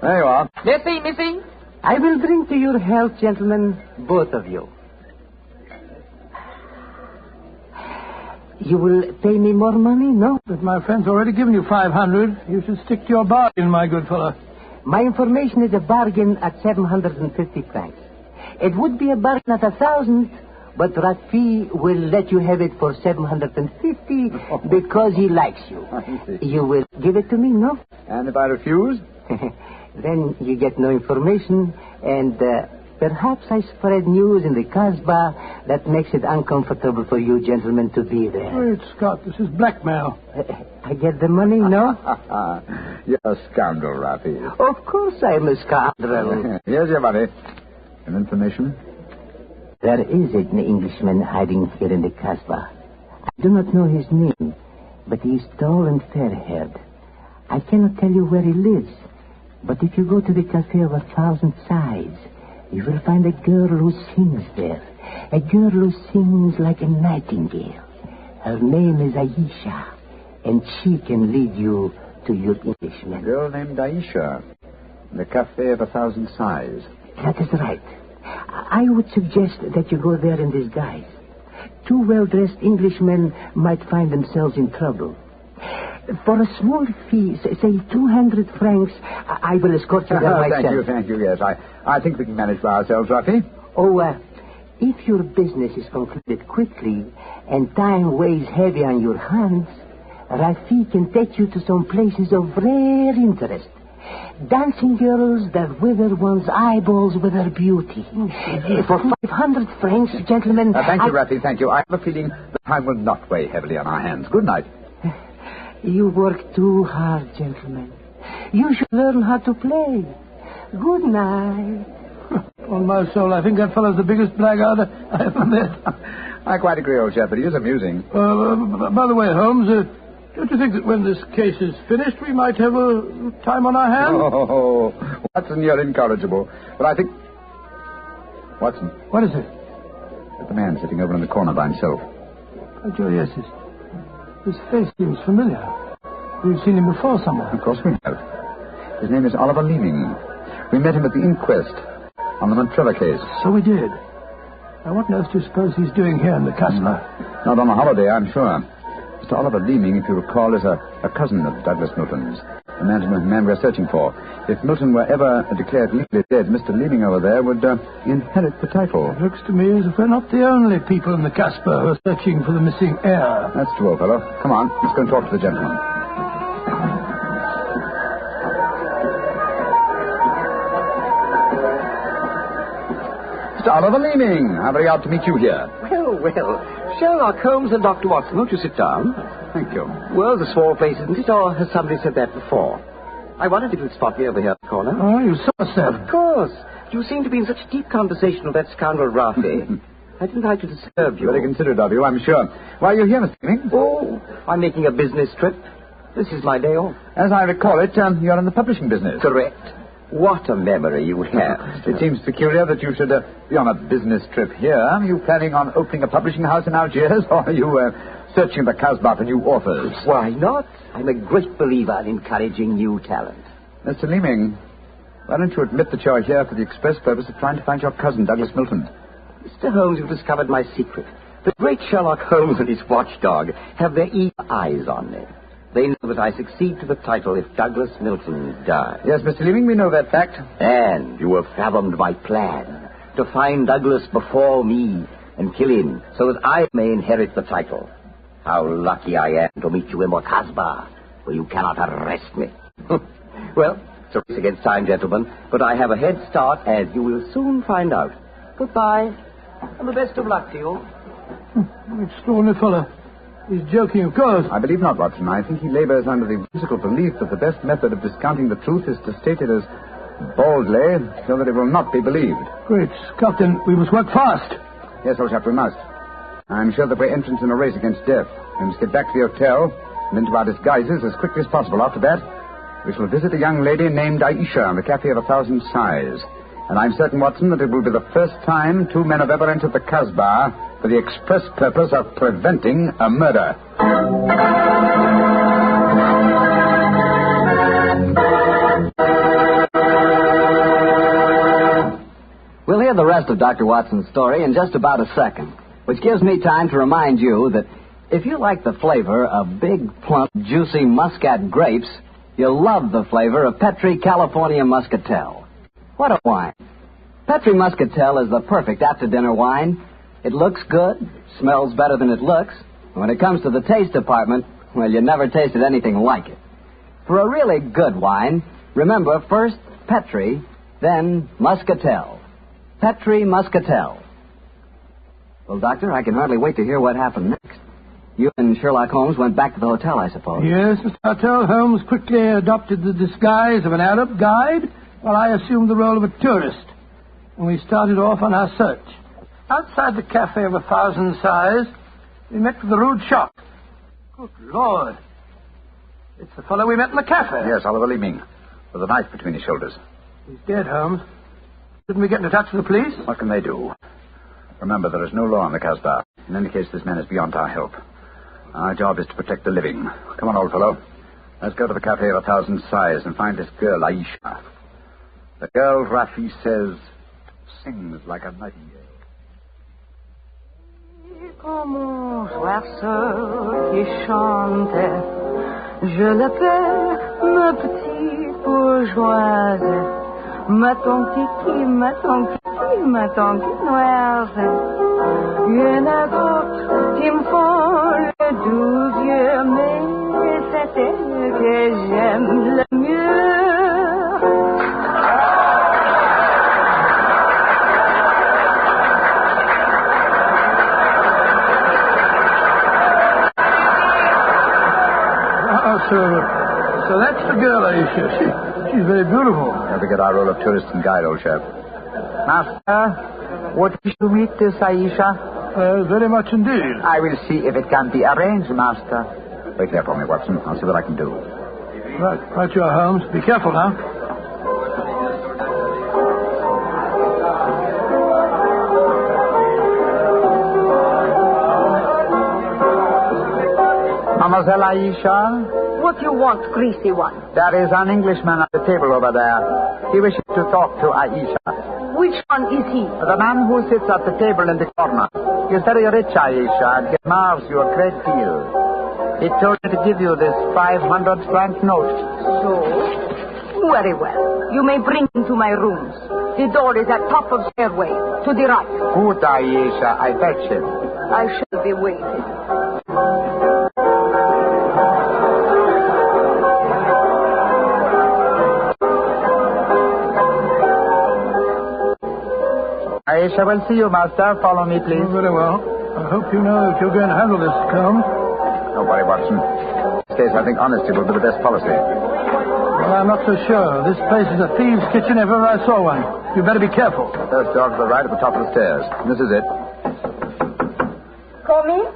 There you are. Merci, Missy. I will drink to your health, gentlemen, both of you. You will pay me more money, no? But my friend's already given you 500. You should stick to your bargain, my good fellow. My information is a bargain at 750 francs. It would be a bargain at 1,000, but Rafi will let you have it for 750 because he likes you. You will give it to me, no? And if I refuse? Then you get no information, and perhaps I spread news in the Casbah that makes it uncomfortable for you gentlemen to be there. Wait, Scott, this is blackmail. I get the money, no? You're a scoundrel, Rafi. Of course I'm a scoundrel. Here's your money. And information? There is an Englishman hiding here in the Casbah. I do not know his name, but he is tall and fair-haired. I cannot tell you where he lives, but if you go to the Cafe of 1,000 Sighs, you will find a girl who sings there. A girl who sings like a nightingale. Her name is Aisha, and she can lead you to your Englishman. A girl named Aisha. The Cafe of 1,000 Sighs. That is right. I would suggest that you go there in disguise. Two well-dressed Englishmen might find themselves in trouble. For a small fee, say 200 francs, I will escort you there myself. Thank you, yes. I think we can manage by ourselves, Rafi. If your business is concluded quickly and time weighs heavy on your hands, Rafi can take you to some places of rare interest. Dancing girls that wither one's eyeballs with their beauty. For 500 francs, gentlemen... Thank you, Rafi, thank you. I have a feeling the time will not weigh heavily on our hands. Good night. You work too hard, gentlemen. You should learn how to play. Good night. On my soul, I think that fellow's the biggest blackguard I ever met. I quite agree, old chap, but he is amusing. By the way, Holmes, don't you think that when this case is finished, we might have a time on our hands? Oh, Watson, you're incorrigible. But I think... Watson. What is it? There's the man sitting over in the corner by himself. Oh, Joe, yes, his face seems familiar. We've seen him before somewhere. Of course we have. His name is Oliver Leeming. We met him at the inquest on the Mantrella case. So we did. Now, what on earth do you suppose he's doing here in the Casbah? Not on a holiday, I'm sure. Mr. Oliver Leeming, if you recall, is a cousin of Douglas Milton's, the man we're searching for. If Milton were ever declared legally dead, Mr. Leeming over there would inherit the title. Looks to me as if we're not the only people in the Casbah who are searching for the missing heir. That's true, old fellow. Come on, let's go and talk to the gentleman. Mr. Oliver Leeming, how very odd to meet you here. Well, Sherlock Holmes and Dr. Watson, won't you sit down? Thank you. Well, it's a small place, isn't it? Or has somebody said that before? I wondered if you'd spot me over here in the corner. Oh, you saw us, sir. Of course. You seem to be in such deep conversation with that scoundrel Rafi. I didn't like to disturb you. Very considerate of you, I'm sure. Why are you here, Mr. Leeming? Oh, I'm making a business trip. This is my day off. As I recall it, you're in the publishing business. Correct. What a memory you have. It seems peculiar that you should be on a business trip here. Are you planning on opening a publishing house in Algiers, or are you searching the Casbah for new authors? Why not? I'm a great believer in encouraging new talent. Mr. Leeming, why don't you admit that you're here for the express purpose of trying to find your cousin, Douglas Milton? Mr. Holmes, you've discovered my secret. The great Sherlock Holmes and his watchdog have their eager eyes on me. They know that I succeed to the title if Douglas Milton dies. Yes, Mr. Leeming, we know that fact. And you have fathomed my plan to find Douglas before me and kill him so that I may inherit the title. How lucky I am to meet you in Casbah, where you cannot arrest me. Well, it's a race against time, gentlemen, but I have a head start, as you will soon find out. Goodbye, and the best of luck to you. Extraordinary fellow. He's joking, of course. I believe not, Watson. I think he labors under the whimsical belief that the best method of discounting the truth is to state it as boldly, so that it will not be believed. Great. Captain, we must work fast. Yes, old chap, we must. I'm sure that we're entrants in a race against death. We must get back to the hotel and into our disguises as quickly as possible. After that, we shall visit a young lady named Aisha in the Cafe of 1,000 Sighs. And I'm certain, Watson, that it will be the first time two men have ever entered the Casbah for the express purpose of preventing a murder. We'll hear the rest of Dr. Watson's story in just about a second, which gives me time to remind you that if you like the flavor of big, plump, juicy Muscat grapes, you'll love the flavor of Petri California Muscatel. What a wine. Petri Muscatel is the perfect after-dinner wine. It looks good, smells better than it looks. And when it comes to the taste department, well, you never tasted anything like it. For a really good wine, remember first Petri, then Muscatel. Petri Muscatel. Well, Doctor, I can hardly wait to hear what happened next. You and Sherlock Holmes went back to the hotel, I suppose. Yes, Mr. Hotel. Holmes quickly adopted the disguise of an Arab guide, while I assumed the role of a tourist. And we started off on our search. Outside the Cafe of 1,000 Sighs, we met with a rude shock. Good Lord. It's the fellow we met in the cafe. Yes, Oliver Leeming, with a knife between his shoulders. He's dead, Holmes. Didn't we get into touch with the police? What can they do? Remember, there is no law in the Casbah. In any case, this man is beyond our help. Our job is to protect the living. Come on, old fellow. Let's go to the Cafe of 1,000 Sighs and find this girl, Aisha. The girl, Rafi says, sings like a nightingale. Comme mon oiseau qui chante, je l'appelle ma petite bourgeoise, ma tante qui, ma tante noise. Il y en a d'autres qui me font le doux vieux, mais c'est elle que j'aime le mieux. So that's the girl, Aisha. She's very beautiful. Now we get our role of tourist and guide, old chap. Master, would you meet this Aisha? Very much indeed. I will see if it can be arranged, Master. Wait here for me, Watson. I'll see what I can do. Right you are, Holmes. Be careful now. Mademoiselle Aisha? What do you want, greasy one? There is an Englishman at the table over there. He wishes to talk to Aisha. Which one is he? The man who sits at the table in the corner. He is very rich, Aisha, and he admires you a great deal. He told me to give you this 500-franc note. So? Very well. You may bring him to my rooms. The door is at top of stairway, to the right. Good, Aisha. I fetch him. I shall be waiting. Aisha will see you, master. Follow me, please. Oh, very well. I hope you know if you're going to handle this, Colonel. Don't worry, Watson. In this case, I think honesty will be the best policy. Well, I'm not so sure. This place is a thieves' kitchen if ever I saw one. You better be careful. First door to the right at the top of the stairs. This is it. Come in.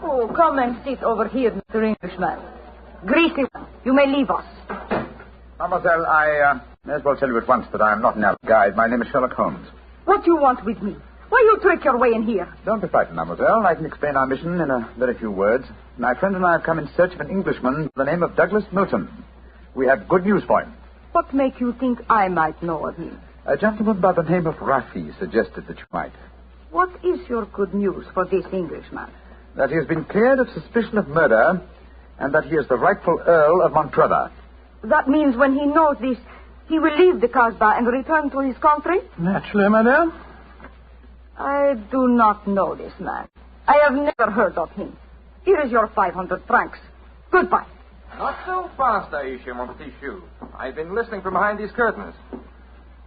Oh, come and sit over here, Mr. Englishman. Greasy one, you may leave us. Mademoiselle, I may as well tell you at once that I am not an Alp guide. My name is Sherlock Holmes. What you want with me? Why you trick your way in here? Don't be frightened, mademoiselle. I can explain our mission in a very few words. My friend and I have come in search of an Englishman by the name of Douglas Milton. We have good news for him. What make you think I might know of him? A gentleman by the name of Raffi suggested that you might. What is your good news for this Englishman? That he has been cleared of suspicion of murder, and that he is the rightful Earl of Montrevor. That means when he knows this, he will leave the Casbah and return to his country? Naturally, madame. I do not know this man. I have never heard of him. Here is your 500 francs. Goodbye. Not so fast, Aisha, mon petit chou. I've been listening from behind these curtains.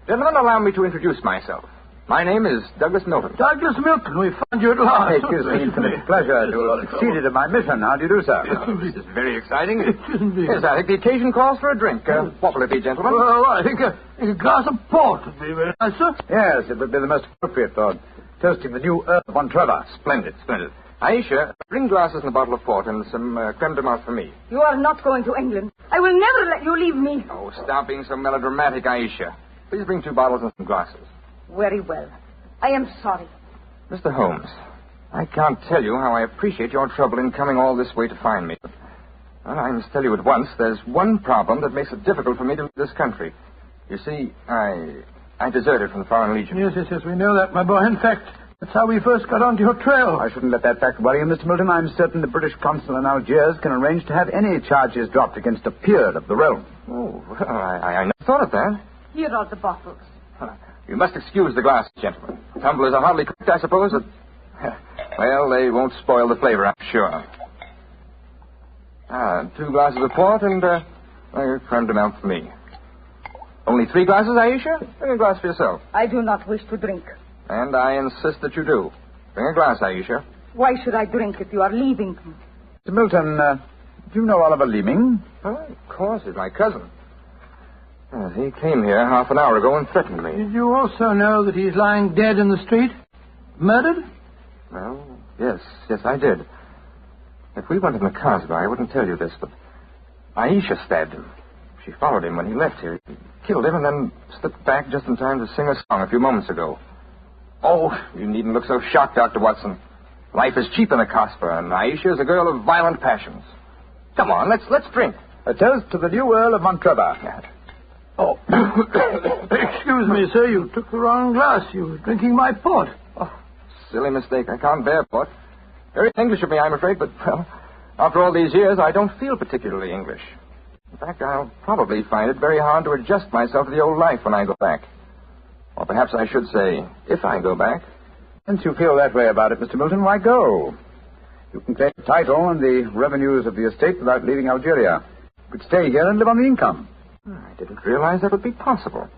Gentlemen, allow me to introduce myself. My name is Douglas Milton. Douglas Milton, we found you at last. It gives me infinite pleasure to have succeeded in my mission. How do you do, sir? This is very exciting. Yes, I think the occasion calls for a drink. What will it be, gentlemen? Well, I think a glass of port would be very nice, sir. Yes, it would be the most appropriate for toasting the new Earl of Montrevor. Splendid, splendid. Aisha, bring glasses and a bottle of port and some creme de menthe for me. You are not going to England. I will never let you leave me. Oh, stop being so melodramatic, Aisha. Please bring 2 bottles and some glasses. Very well. I am sorry. Mr. Holmes, I can't tell you how I appreciate your trouble in coming all this way to find me. But well, I must tell you at once, there's one problem that makes it difficult for me to leave this country. You see, I deserted from the Foreign Legion. Yes, we know that, my boy. In fact, that's how we first got onto your trail. I shouldn't let that fact worry you, Mr. Milton. I'm certain the British consul in Algiers can arrange to have any charges dropped against a peer of the realm. Oh, well, I never thought of that. Here are the bottles. You must excuse the glasses, gentlemen. Tumblers are hardly cooked, I suppose. Well, they won't spoil the flavor, I'm sure. 2 glasses of port and a creme de menthe for me. Only 3 glasses, Aisha? Bring a glass for yourself. I do not wish to drink. And I insist that you do. Bring a glass, Aisha. Why should I drink if you are leaving? Mr. Milton, do you know Oliver Leeming? Oh, of course, he's my cousin. He came here half an hour ago and threatened me. Did you also know that he's lying dead in the street? Murdered? Well, yes, I did. If we went in the Casbah, I wouldn't tell you this, but Aisha stabbed him. She followed him when he left here. He killed him and then slipped back just in time to sing a song a few moments ago. Oh, you needn't look so shocked, Dr. Watson. Life is cheap in the Casbah, and Aisha is a girl of violent passions. Come on, let's drink. A toast to the new Earl of Montrevor. Oh, excuse me, sir. You took the wrong glass. You were drinking my port. Oh, silly mistake. I can't bear port. Very English of me, I'm afraid, but, well, after all these years, I don't feel particularly English. In fact, I'll probably find it very hard to adjust myself to the old life when I go back. Or perhaps I should say, if I go back. Since you feel that way about it, Mr. Milton, why go? You can claim the title and the revenues of the estate without leaving Algeria. You could stay here and live on the income. I didn't realize that would be possible.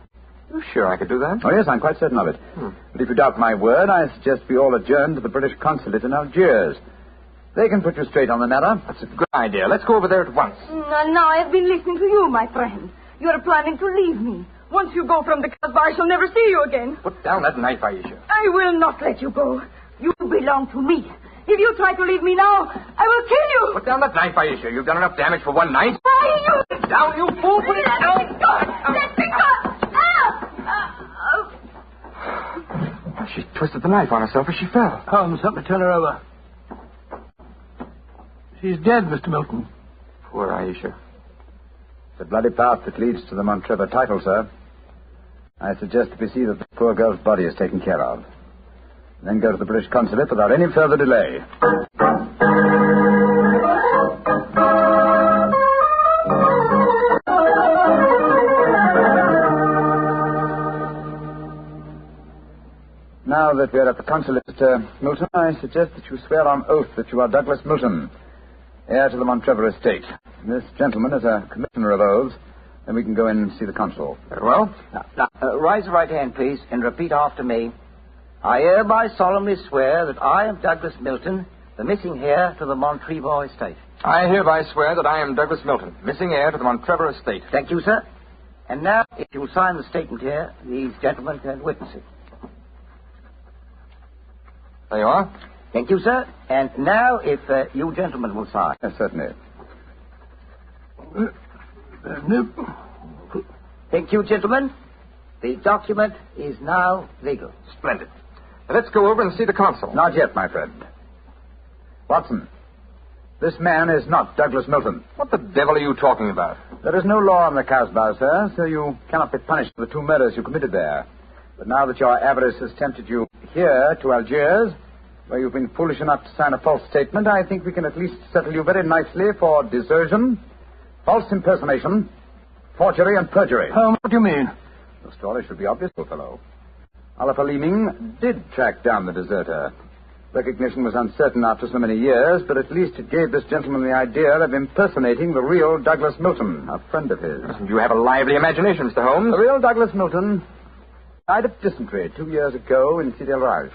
You sure I could do that? Oh, yes, I'm quite certain of it. But if you doubt my word, I suggest we all adjourn to the British consulate in Algiers. They can put you straight on the matter. That's a good idea. Let's go over there at once. Now I have been listening to you, my friend. You are planning to leave me. Once you go from the Casbah, I shall never see you again. Put down that knife, Aisha. I will not let you go. You belong to me. If you try to leave me now, I will kill you. Put down that knife, Aisha. You've done enough damage for one night. Why, you... Put it down, you fool. Put it down. Let me go. Let me go. She twisted the knife on herself as she fell. Holmes, help me turn her over. She's dead, Mr. Milton. Poor Aisha. It's a bloody path that leads to the Montrevor title, sir. I suggest that we see that the poor girl's body is taken care of. Then go to the British consulate without any further delay. Now that we're at the consulate, Mr. Milton, I suggest that you swear on oath that you are Douglas Milton, heir to the Montrevor estate. This gentleman is a commissioner of oaths, and we can go in and see the consul. Very well. Now, raise the right hand, please, and repeat after me. I hereby solemnly swear that I am Douglas Milton, the missing heir to the Montrevor estate. I hereby swear that I am Douglas Milton, missing heir to the Montrevor estate. Thank you, sir. And now, if you'll sign the statement here, these gentlemen can witness it. There you are. Thank you, sir. And now, if you gentlemen will sign. Yes, certainly. Thank you, gentlemen. The document is now legal. Splendid. Now, let's go over and see the consul. Not yet, my friend. Watson, this man is not Douglas Milton. What the devil are you talking about? There is no law on the Casbah, sir, so you cannot be punished for the 2 murders you committed there. But now that your avarice has tempted you here to Algiers, where you've been foolish enough to sign a false statement, I think we can at least settle you very nicely for desertion, false impersonation, forgery, and perjury. What do you mean? The story should be obvious, old fellow. Oliver Leeming did track down the deserter. Recognition was uncertain after so many years, but at least it gave this gentleman the idea of impersonating the real Douglas Milton, a friend of his. You have a lively imagination, Mr. Holmes. The real Douglas Milton died of dysentery 2 years ago in Sidi El Raj.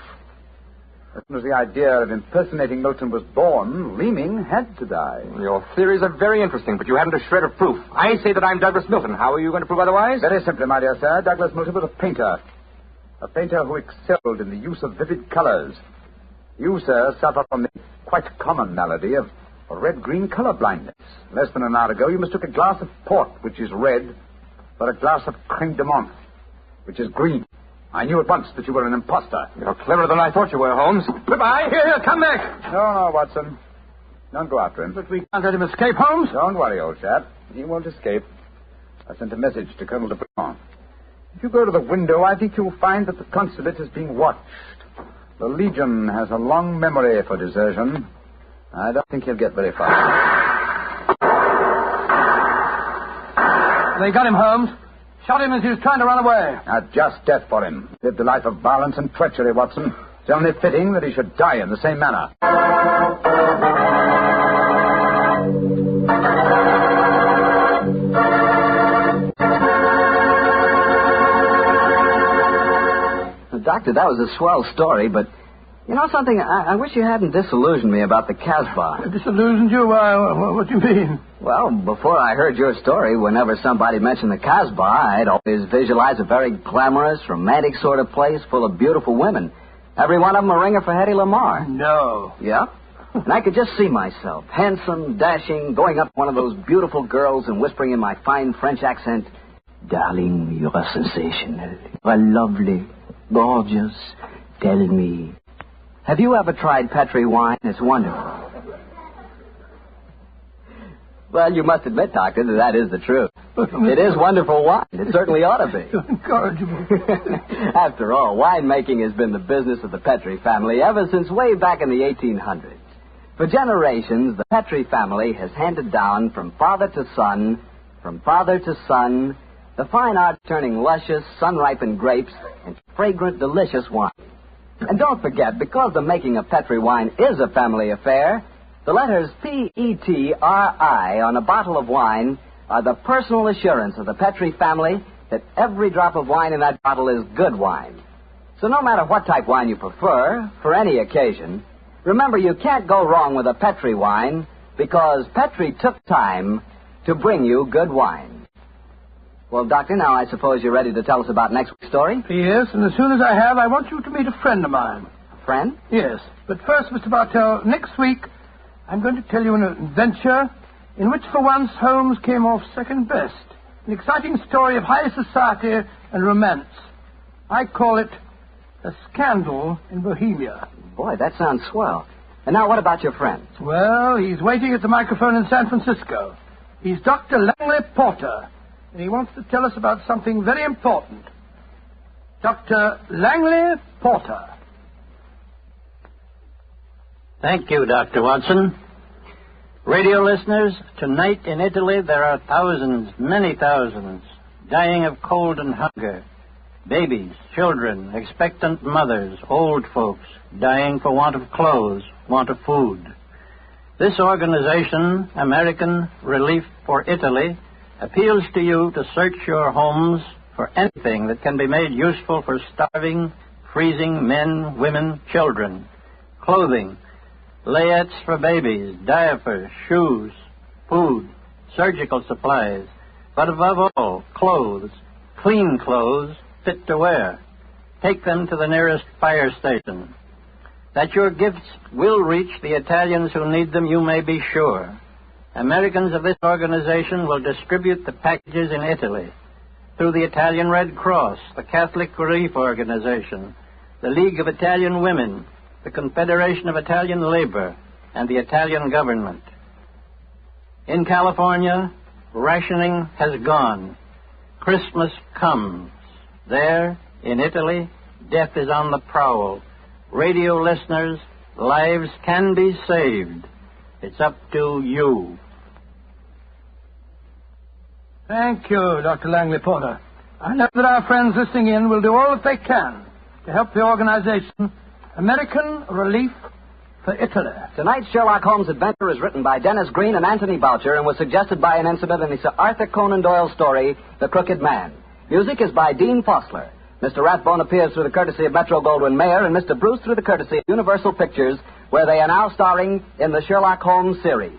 As soon as the idea of impersonating Milton was born, Leeming had to die. Your theories are very interesting, but you haven't a shred of proof. I say that I'm Douglas Milton. How are you going to prove otherwise? Very simply, my dear sir. Douglas Milton was a painter. A painter who excelled in the use of vivid colors. You, sir, suffer from the quite common malady of red-green color blindness. Less than an hour ago, you mistook a glass of port, which is red, for a glass of creme de menthe, which is green. I knew at once that you were an imposter. You're cleverer than I thought you were, Holmes. Goodbye. Here, come back. No, Watson. Don't go after him. But we can't let him escape, Holmes. Don't worry, old chap. He won't escape. I sent a message to Colonel de Bouillon. If you go to the window, I think you'll find that the consulate is being watched. The Legion has a long memory for desertion. I don't think he'll get very far. They got him, Holmes. Shot him as he was trying to run away. A just death for him. Lived a life of violence and treachery, Watson. It's only fitting that he should die in the same manner. Doctor, that was a swell story, but you know something? I wish you hadn't disillusioned me about the Casbah. Disillusioned you? What do you mean? Well, before I heard your story, whenever somebody mentioned the Casbah, I'd always visualize a very glamorous, romantic sort of place full of beautiful women. Every one of them a ringer for Hedy Lamarr. No. Yeah? And I could just see myself, handsome, dashing, going up to one of those beautiful girls and whispering in my fine French accent, "Darling, you are sensational. You are lovely. Gorgeous. Tell me. Have you ever tried Petri wine? It's wonderful." Well, you must admit, Doctor, that is the truth. It is wonderful wine. It certainly ought to be. Incorrigible. After all, winemaking has been the business of the Petri family ever since way back in the 1800s. For generations, the Petri family has handed down from father to son, the fine art of turning luscious, sun-ripened grapes into fragrant, delicious wine. And don't forget, because the making of Petri wine is a family affair, the letters P-E-T-R-I on a bottle of wine are the personal assurance of the Petri family that every drop of wine in that bottle is good wine. So no matter what type wine you prefer, for any occasion, remember you can't go wrong with a Petri wine because Petri took time to bring you good wine. Well, Doctor, now I suppose you're ready to tell us about next week's story? Yes, and as soon as I have, I want you to meet a friend of mine. A friend? Yes. But first, Mr. Bartell, next week, I'm going to tell you an adventure in which, for once, Holmes came off second best. An exciting story of high society and romance. I call it A Scandal in Bohemia. Boy, that sounds swell. And now what about your friend? Well, he's waiting at the microphone in San Francisco. He's Dr. Langley Porter, and he wants to tell us about something very important. Dr. Langley Porter. Thank you, Dr. Watson. Radio listeners, tonight in Italy there are thousands, many thousands, dying of cold and hunger. babies, children, expectant mothers, old folks, dying for want of clothes, want of food. This organization, American Relief for Italy, appeals to you to search your homes for anything that can be made useful for starving, freezing men, women, children. Clothing, layettes for babies, diapers, shoes, food, surgical supplies, but above all, clothes, clean clothes, fit to wear. Take them to the nearest fire station. That your gifts will reach the Italians who need them, you may be sure. Americans of this organization will distribute the packages in Italy through the Italian Red Cross, the Catholic Relief Organization, the League of Italian Women, the Confederation of Italian Labor, and the Italian government. In California, rationing has gone. Christmas comes. There, in Italy, death is on the prowl. Radio listeners, lives can be saved. It's up to you. Thank you, Dr. Langley Porter. I know that our friends listening in will do all that they can to help the organization American Relief for Italy. Tonight's Sherlock Holmes adventure is written by Dennis Green and Anthony Boucher and was suggested by an incident in the Sir Arthur Conan Doyle story, The Crooked Man. Music is by Dean Fossler. Mr. Rathbone appears through the courtesy of Metro-Goldwyn-Mayer and Mr. Bruce through the courtesy of Universal Pictures, where they are now starring in the Sherlock Holmes series.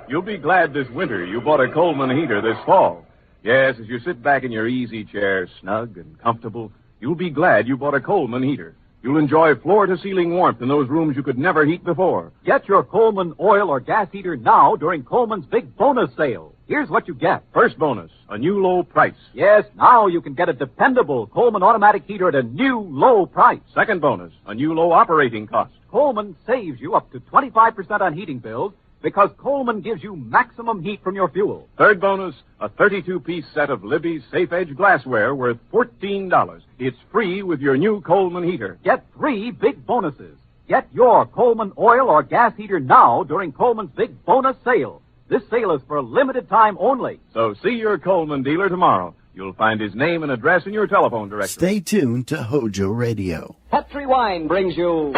You'll be glad this winter you bought a Coleman heater this fall. Yes, as you sit back in your easy chair, snug and comfortable, you'll be glad you bought a Coleman heater. You'll enjoy floor-to-ceiling warmth in those rooms you could never heat before. Get your Coleman oil or gas heater now during Coleman's big bonus sale. Here's what you get. First bonus, a new low price. Yes, now you can get a dependable Coleman automatic heater at a new low price. Second bonus, a new low operating cost. Coleman saves you up to 25% on heating bills because Coleman gives you maximum heat from your fuel. Third bonus, a 32-piece set of Libby's Safe Edge glassware worth $14. It's free with your new Coleman heater. Get 3 big bonuses. Get your Coleman oil or gas heater now during Coleman's big bonus sale. This sale is for a limited time only. So see your Coleman dealer tomorrow. You'll find his name and address in your telephone directory. Stay tuned to HOJO Radio. Petri Wine brings you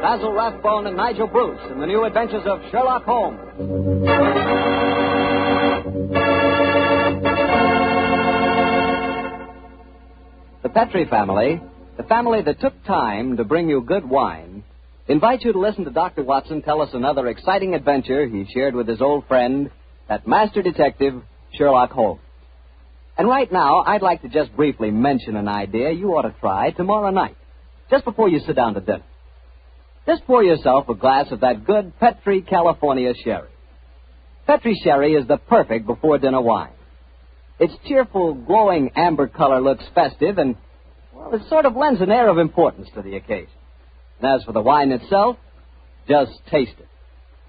Basil Rathbone and Nigel Bruce in the new adventures of Sherlock Holmes. The Petri family, the family that took time to bring you good wine, invite you to listen to Dr. Watson tell us another exciting adventure he shared with his old friend, that master detective, Sherlock Holmes. And right now, I'd like to just briefly mention an idea you ought to try tomorrow night, just before you sit down to dinner. Just pour yourself a glass of that good Petri California sherry. Petri sherry is the perfect before-dinner wine. Its cheerful, glowing amber color looks festive and, well, it sort of lends an air of importance to the occasion. And as for the wine itself, just taste it.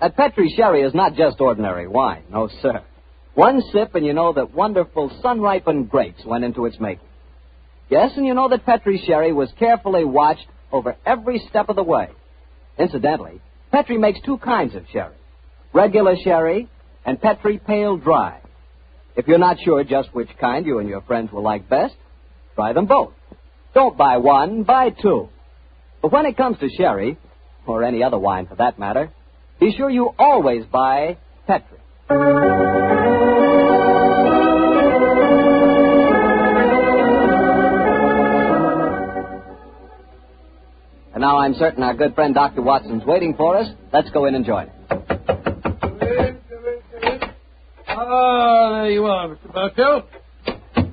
That Petri sherry is not just ordinary wine, no, sir. One sip and you know that wonderful sun-ripened grapes went into its making. Yes, and you know that Petri sherry was carefully watched over every step of the way. Incidentally, Petri makes 2 kinds of sherry, regular sherry and Petri Pale Dry. If you're not sure just which kind you and your friends will like best, try them both. Don't buy one, buy 2. But when it comes to sherry, or any other wine for that matter, be sure you always buy Petri. And now I'm certain our good friend Dr. Watson's waiting for us. Let's go in and join him. There you are, Mr. Bartell.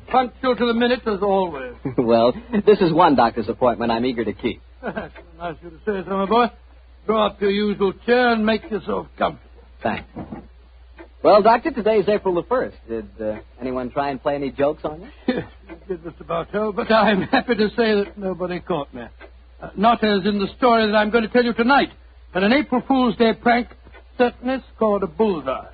Punctual to the minute, as always. Well, this is one doctor's appointment I'm eager to keep. That's nice of you to say so, my boy. Draw up your usual chair and make yourself comfortable. Thanks. Well, Doctor, today's April the 1st. Did anyone try and play any jokes on you? Yes, you did, Mr. Bartell, but I'm happy to say that nobody caught me. Not as in the story that I'm going to tell you tonight, but an April Fool's Day prank certainly scored a bullseye.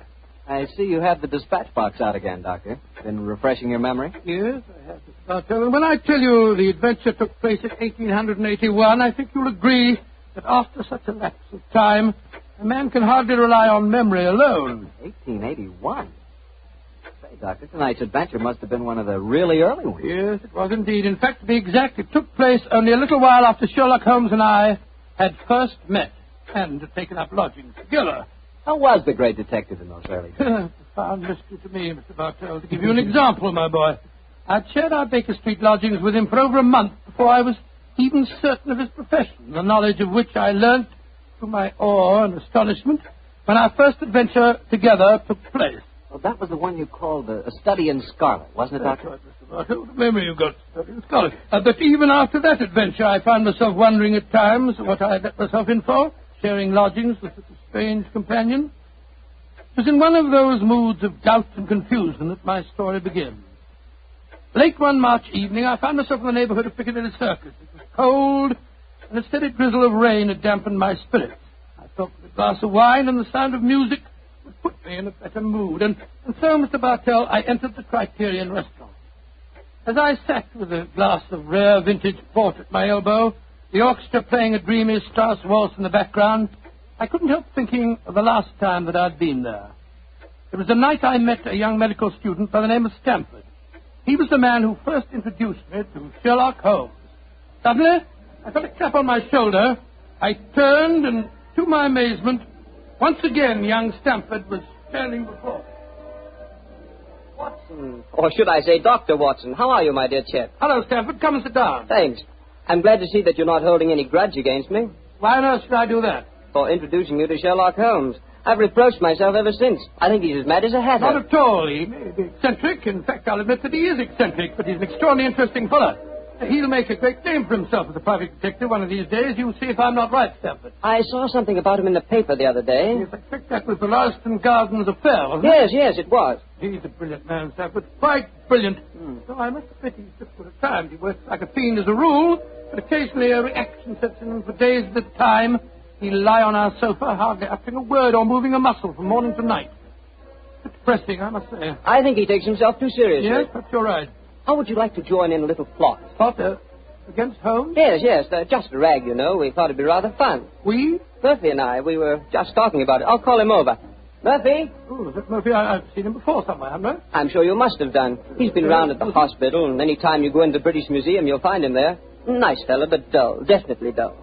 I see you have the dispatch box out again, Doctor. Been refreshing your memory? Yes, I have, Mr. Bartell. And when I tell you the adventure took place in 1881, I think you'll agree that after such a lapse of time, a man can hardly rely on memory alone. 1881? Say, Doctor, tonight's adventure must have been one of the really early ones. Yes, it was indeed. In fact, to be exact, it took place only a little while after Sherlock Holmes and I had first met and had taken up lodgings together. How was the great detective in those early days? Profound mystery to me, Mr. Bartell. To give you an example, my boy, I'd shared our Baker Street lodgings with him for over a month before I was even certain of his profession, the knowledge of which I learnt to my awe and astonishment when our first adventure together took place. Well, that was the one you called a study in scarlet, wasn't it, Doctor? That's right, Mr. Bartell. What memory you've got, study in scarlet. But even after that adventure, I found myself wondering at times what I had let myself in for, sharing lodgings with such a strange companion. It was in one of those moods of doubt and confusion that my story begins. Late one March evening, I found myself in the neighborhood of Piccadilly Circus. It was cold, and a steady drizzle of rain had dampened my spirits. I thought that a glass of wine and the sound of music would put me in a better mood. And so, Mr. Bartell, I entered the Criterion restaurant. As I sat with a glass of rare vintage port at my elbow, the orchestra playing a dreamy Strauss waltz in the background, I couldn't help thinking of the last time that I'd been there. It was the night I met a young medical student by the name of Stamford. He was the man who first introduced me to Sherlock Holmes. Suddenly, I felt a clap on my shoulder. I turned, and to my amazement, once again young Stamford was standing before me. Watson. Or should I say Dr. Watson. How are you, my dear chap? Hello, Stamford. Come and sit down. Thanks. I'm glad to see that you're not holding any grudge against me. Why on earth should I do that? For introducing you to Sherlock Holmes. I've reproached myself ever since. I think he's as mad as a hatter. Not at all. He may be eccentric. In fact, I'll admit that he is eccentric, but he's an extraordinarily interesting fellow. He'll make a great name for himself as a private detective one of these days. You'll see if I'm not right, Stamford. I saw something about him in the paper the other day. Yes, I expect that was the Lauriston Gardens affair, wasn't it? Yes, it was. He's a brilliant man, Stamford. Quite brilliant. So I must admit he's difficult at times. He works like a fiend as a rule, but occasionally a reaction sets in, and for days at a time he'll lie on our sofa, hardly uttering a word or moving a muscle from morning to night. It's depressing, I must say. I think he takes himself too seriously. Yes, perhaps you're right. How would you like to join in a little plot? Plot? Against Holmes? Yes. Just a rag, you know. We thought it'd be rather fun. We? Murphy and I, we were just talking about it. I'll call him over. Murphy? Oh, is that Murphy? I've seen him before somewhere, haven't I? I'm sure you must have done. He's been around at the hospital, and any time you go into the British Museum, you'll find him there. Nice fella, but dull. Definitely dull.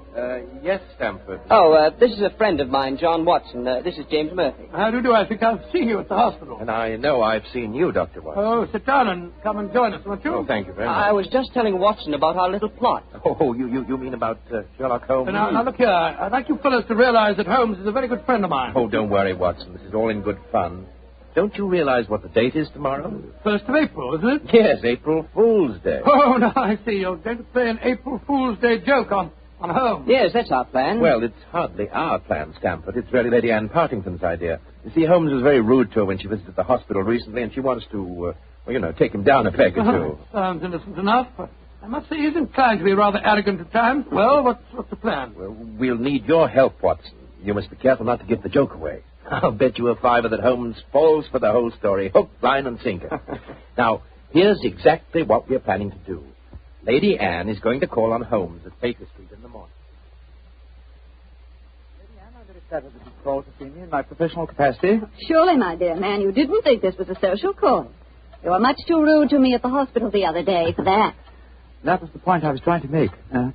Yes, Stamford. Oh, this is a friend of mine, John Watson. This is James Murphy. How do you do? I think I've seen you at the hospital. And I know I've seen you, Dr. Watson. Oh, sit down and come and join us, won't you? Oh, thank you very much. I was just telling Watson about our little plot. Oh, you mean about Sherlock Holmes? Now, look here. I'd like you fellows to realize that Holmes is a very good friend of mine. Oh, don't worry, Watson. This is all in good fun. Don't you realize what the date is tomorrow? 1st of April, isn't it? Yes, April Fool's Day. Oh, now I see. You're going to play an April Fool's Day joke on Holmes. Yes, that's our plan. Well, it's hardly our plan, Stamford. It's really Lady Anne Partington's idea. You see, Holmes was very rude to her when she visited the hospital recently, and she wants to, take him down a peg or two. Sounds innocent enough. I must say he's inclined to be rather arrogant at times. Well, what's the plan? Well, we'll need your help, Watson. You must be careful not to give the joke away. I'll bet you a $5 that Holmes falls for the whole story, hook, line, and sinker. Now, here's exactly what we're planning to do. Lady Anne is going to call on Holmes at Baker Street in the morning. Lady Anne, I'm very flattered that you called to see me in my professional capacity. Surely, my dear man, you didn't think this was a social call. You were much too rude to me at the hospital the other day for that. That was the point I was trying to make.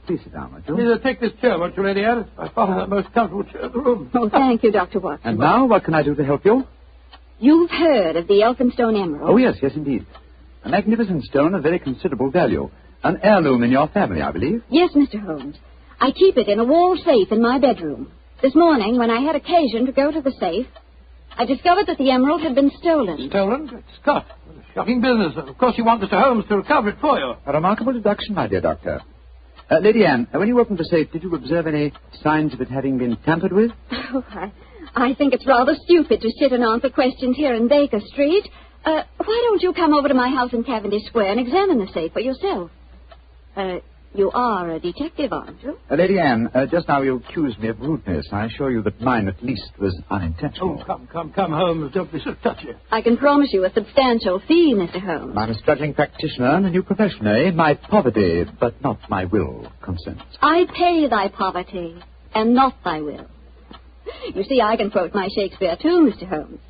Please sit down, won't you? Please take this chair, won't you, Lady Anne? It's by far the most comfortable chair in the room. Oh, thank you, Dr. Watson. And now, what can I do to help you? You've heard of the Elphinstone Emerald? Oh, yes, indeed. A magnificent stone of very considerable value. An heirloom in your family, I believe. Yes, Mr. Holmes. I keep it in a wall safe in my bedroom. This morning, when I had occasion to go to the safe, I discovered that the emerald had been stolen. Stolen? Good Scott. What a shocking business. Of course you want Mr. Holmes to recover it for you. A remarkable deduction, my dear doctor. Lady Anne, when you opened the safe, did you observe any signs of it having been tampered with? Oh, I think it's rather stupid to sit and answer questions here in Baker Street. Why don't you come over to my house in Cavendish Square and examine the safe for yourself? You are a detective, aren't you? Lady Anne, just now you accused me of rudeness. I assure you that mine, at least, was unintentional. Oh, come, Holmes. Don't be so touchy. I can promise you a substantial fee, Mr. Holmes. I'm a struggling practitioner and a new profession, eh? My poverty, but not my will, consents. I pay thy poverty, and not thy will. You see, I can quote my Shakespeare, too, Mr. Holmes.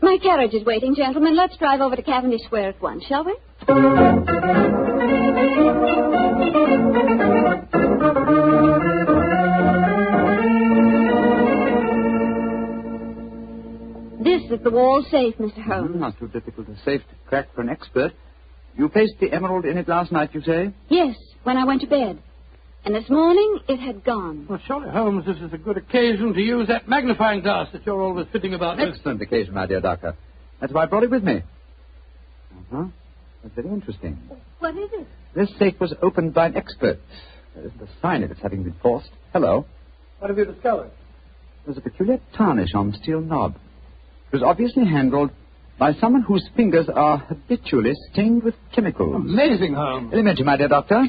My carriage is waiting, gentlemen. Let's drive over to Cavendish Square at once, shall we? This is the wall safe, Mr. Holmes. Not too difficult a safe to crack for an expert. You placed the emerald in it last night, you say? Yes, when I went to bed. And this morning, it had gone. Well, surely, Holmes, this is a good occasion to use that magnifying glass that you're always fitting about. Excellent occasion, my dear doctor. That's why I brought it with me. Uh-huh. That's very interesting. What is it? This safe was opened by an expert. There isn't a sign of its having been forced. Hello. What have you discovered? There's a peculiar tarnish on the steel knob. It was obviously handled by someone whose fingers are habitually stained with chemicals. Amazing, Holmes. Elementary, my dear doctor.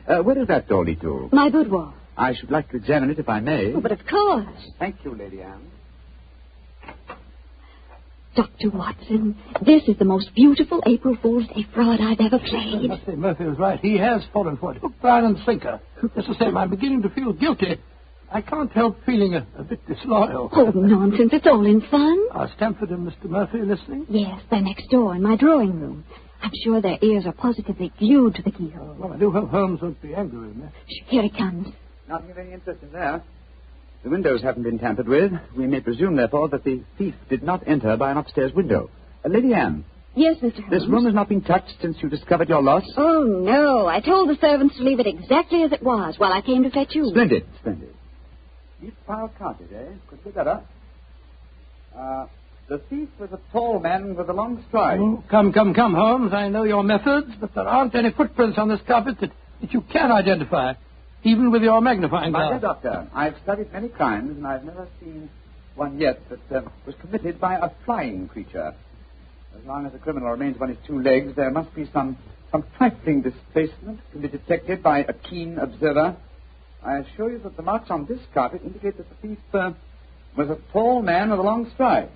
Where does that door lead to? My boudoir. I should like to examine it if I may. Oh, but of course. Thank you, Lady Anne. Dr. Watson, this is the most beautiful April Fool's Day fraud I've ever played. I must say, Murphy was right. He has fallen for it. Hook, line, and sinker. Just the same, I'm beginning to feel guilty. I can't help feeling a bit disloyal. Oh, nonsense. It's all in fun. Are Stamford and Mr. Murphy listening? Yes, they're next door in my drawing room. I'm sure their ears are positively glued to the keyhole. Well, I do hope Holmes won't be angry with me. Here he comes. Nothing of any interest in there. The windows haven't been tampered with. We may presume, therefore, that the thief did not enter by an upstairs window. Lady Anne. Yes, Mr. Holmes. This room has not been touched since you discovered your loss? Oh, no. I told the servants to leave it exactly as it was while I came to fetch you. Splendid, splendid. Deep pile carpet, eh? Could be better. The thief was a tall man with a long stride. Oh, come, Holmes. I know your methods, but there aren't any footprints on this carpet that you can identify, even with your magnifying glass. My dear doctor, I've studied many crimes, and I've never seen one yet that was committed by a flying creature. As long as a criminal remains on his two legs, there must be some trifling displacement to be detected by a keen observer. I assure you that the marks on this carpet indicate that the thief was a tall man with a long stride.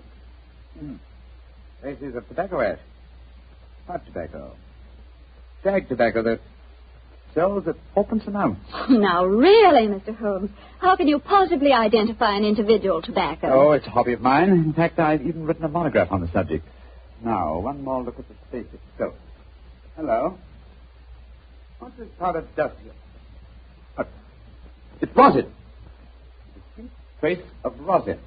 Traces of tobacco ash. Pipe tobacco. Stag tobacco that sells at 4p an ounce. Now, really, Mr. Holmes, how can you possibly identify an individual tobacco? Oh, it's a hobby of mine. In fact, I've even written a monograph on the subject. Now, one more look at the safe itself. Hello. What's this powdered dust here? It's rosin. A trace of rosin.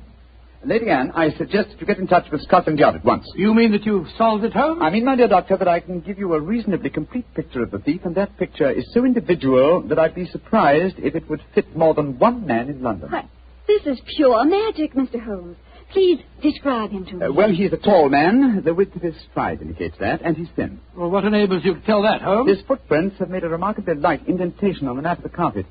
Lady Anne, I suggest that you get in touch with Scotland Yard at once. You mean that you've solved it, Holmes? I mean, my dear doctor, that I can give you a reasonably complete picture of the thief, and that picture is so individual that I'd be surprised if it would fit more than one man in London. This is pure magic, Mr. Holmes. Please describe him to me. Well, he's a tall man. The width of his stride indicates that, and he's thin. Well, what enables you to tell that, Holmes? His footprints have made a remarkably light indentation on the mat of the carpet.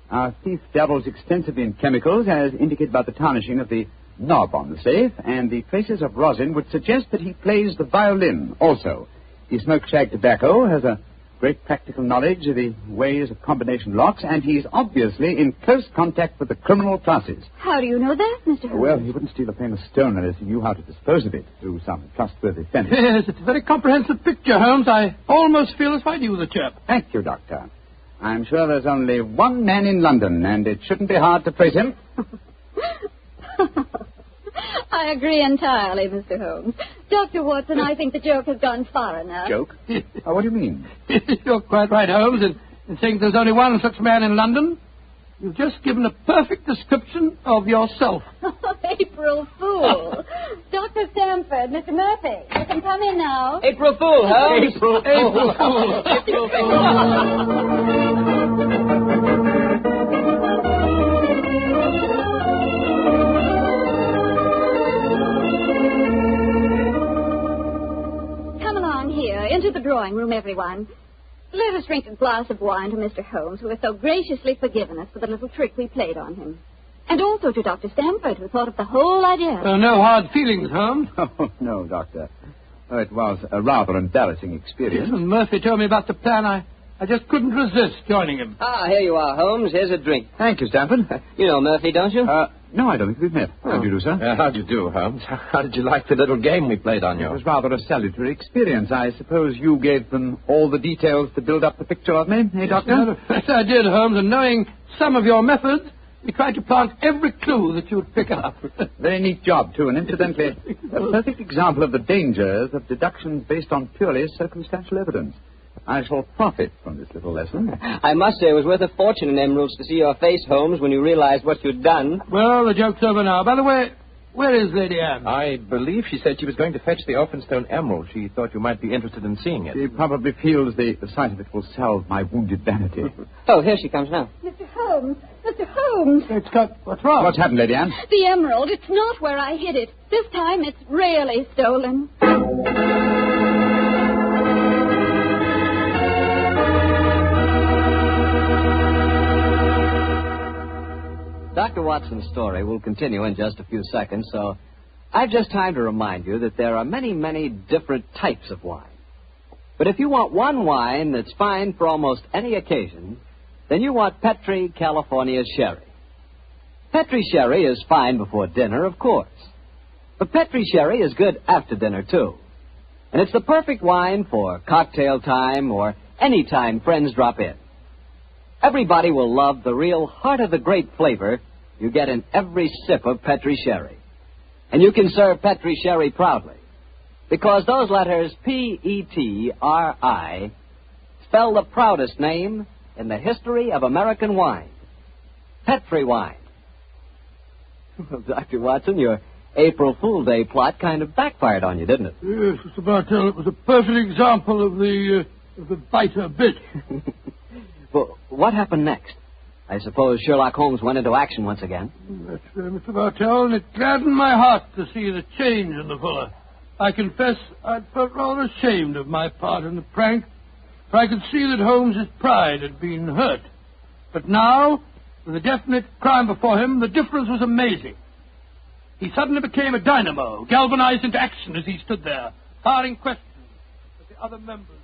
Our thief dabbles extensively in chemicals, as indicated by the tarnishing of the knob on the safe, and the traces of rosin would suggest that he plays the violin also. He smokes shag tobacco, has a great practical knowledge of the ways of combination locks, and he's obviously in close contact with the criminal classes. How do you know that, Mr. Holmes? Well, he wouldn't steal a famous stone unless he knew how to dispose of it through some trustworthy fence. Yes, it's a very comprehensive picture, Holmes. I almost feel as if I knew the chap. Thank you, Doctor. I'm sure there's only one man in London, and it shouldn't be hard to trace him. I agree entirely, Mr. Holmes. Dr. Watson, I think the joke has gone far enough. Joke? What do you mean? You're quite right, Holmes, in saying there's only one such man in London. You've just given a perfect description of yourself. April Fool. Dr. Stamford, Mr. Murphy, you can come in now. April Fool, Holmes. April Fool. April Fool. Into the drawing room, everyone. Let us drink a glass of wine to Mr. Holmes, who has so graciously forgiven us for the little trick we played on him. And also to Dr. Stamford, who thought of the whole idea. No hard feelings, Holmes. Oh, no, Doctor. Oh, it was a rather embarrassing experience. Yes, when Murphy told me about the plan, I just couldn't resist joining him. Ah, here you are, Holmes. Here's a drink. Thank you, Stamford. You know Murphy, don't you? No, I don't think we've met. How do you do, sir? How do you do, Holmes? How did you like the little game we played on you? It was rather a salutary experience. I suppose you gave them all the details to build up the picture of me, eh, Doctor? Yes, I did, Holmes, and knowing some of your methods, We tried to plant every clue that you would pick up. Very neat job, too, and incidentally, a perfect example of the dangers of deductions based on purely circumstantial evidence. I shall profit from this little lesson. I must say it was worth a fortune in emeralds to see your face, Holmes, when you realized what you'd done. Well, the joke's over now. By the way, where is Lady Anne? I believe she said she was going to fetch the Elphinstone emerald. She thought you might be interested in seeing it. She probably feels the sight of it will salve my wounded vanity. Oh, here she comes now. Mr. Holmes! Mr. Holmes! What's wrong? What's happened, Lady Anne? The emerald. It's not where I hid it. This time it's really stolen. Dr. Watson's story will continue in just a few seconds, so I've just time to remind you that there are many, many different types of wine. But if you want one wine that's fine for almost any occasion, then you want Petri California Sherry. Petri Sherry is fine before dinner, of course. But Petri Sherry is good after dinner, too. And it's the perfect wine for cocktail time or any time friends drop in. Everybody will love the real heart-of-the-grape flavor you get in every sip of Petri Sherry. And you can serve Petri Sherry proudly, because those letters P-E-T-R-I spell the proudest name in the history of American wine. Petri wine. Well, Dr. Watson, your April Fool Day plot kind of backfired on you, didn't it? Yes, Mr. Bartell, it was a perfect example of the biter bit. Well, what happened next? I suppose Sherlock Holmes went into action once again. That's Mr. Bartell, and it gladdened my heart to see the change in the fella. I confess I'd felt rather ashamed of my part in the prank, for I could see that Holmes's pride had been hurt. But now, with a definite crime before him, the difference was amazing. He suddenly became a dynamo, galvanized into action as he stood there, firing questions at the other members.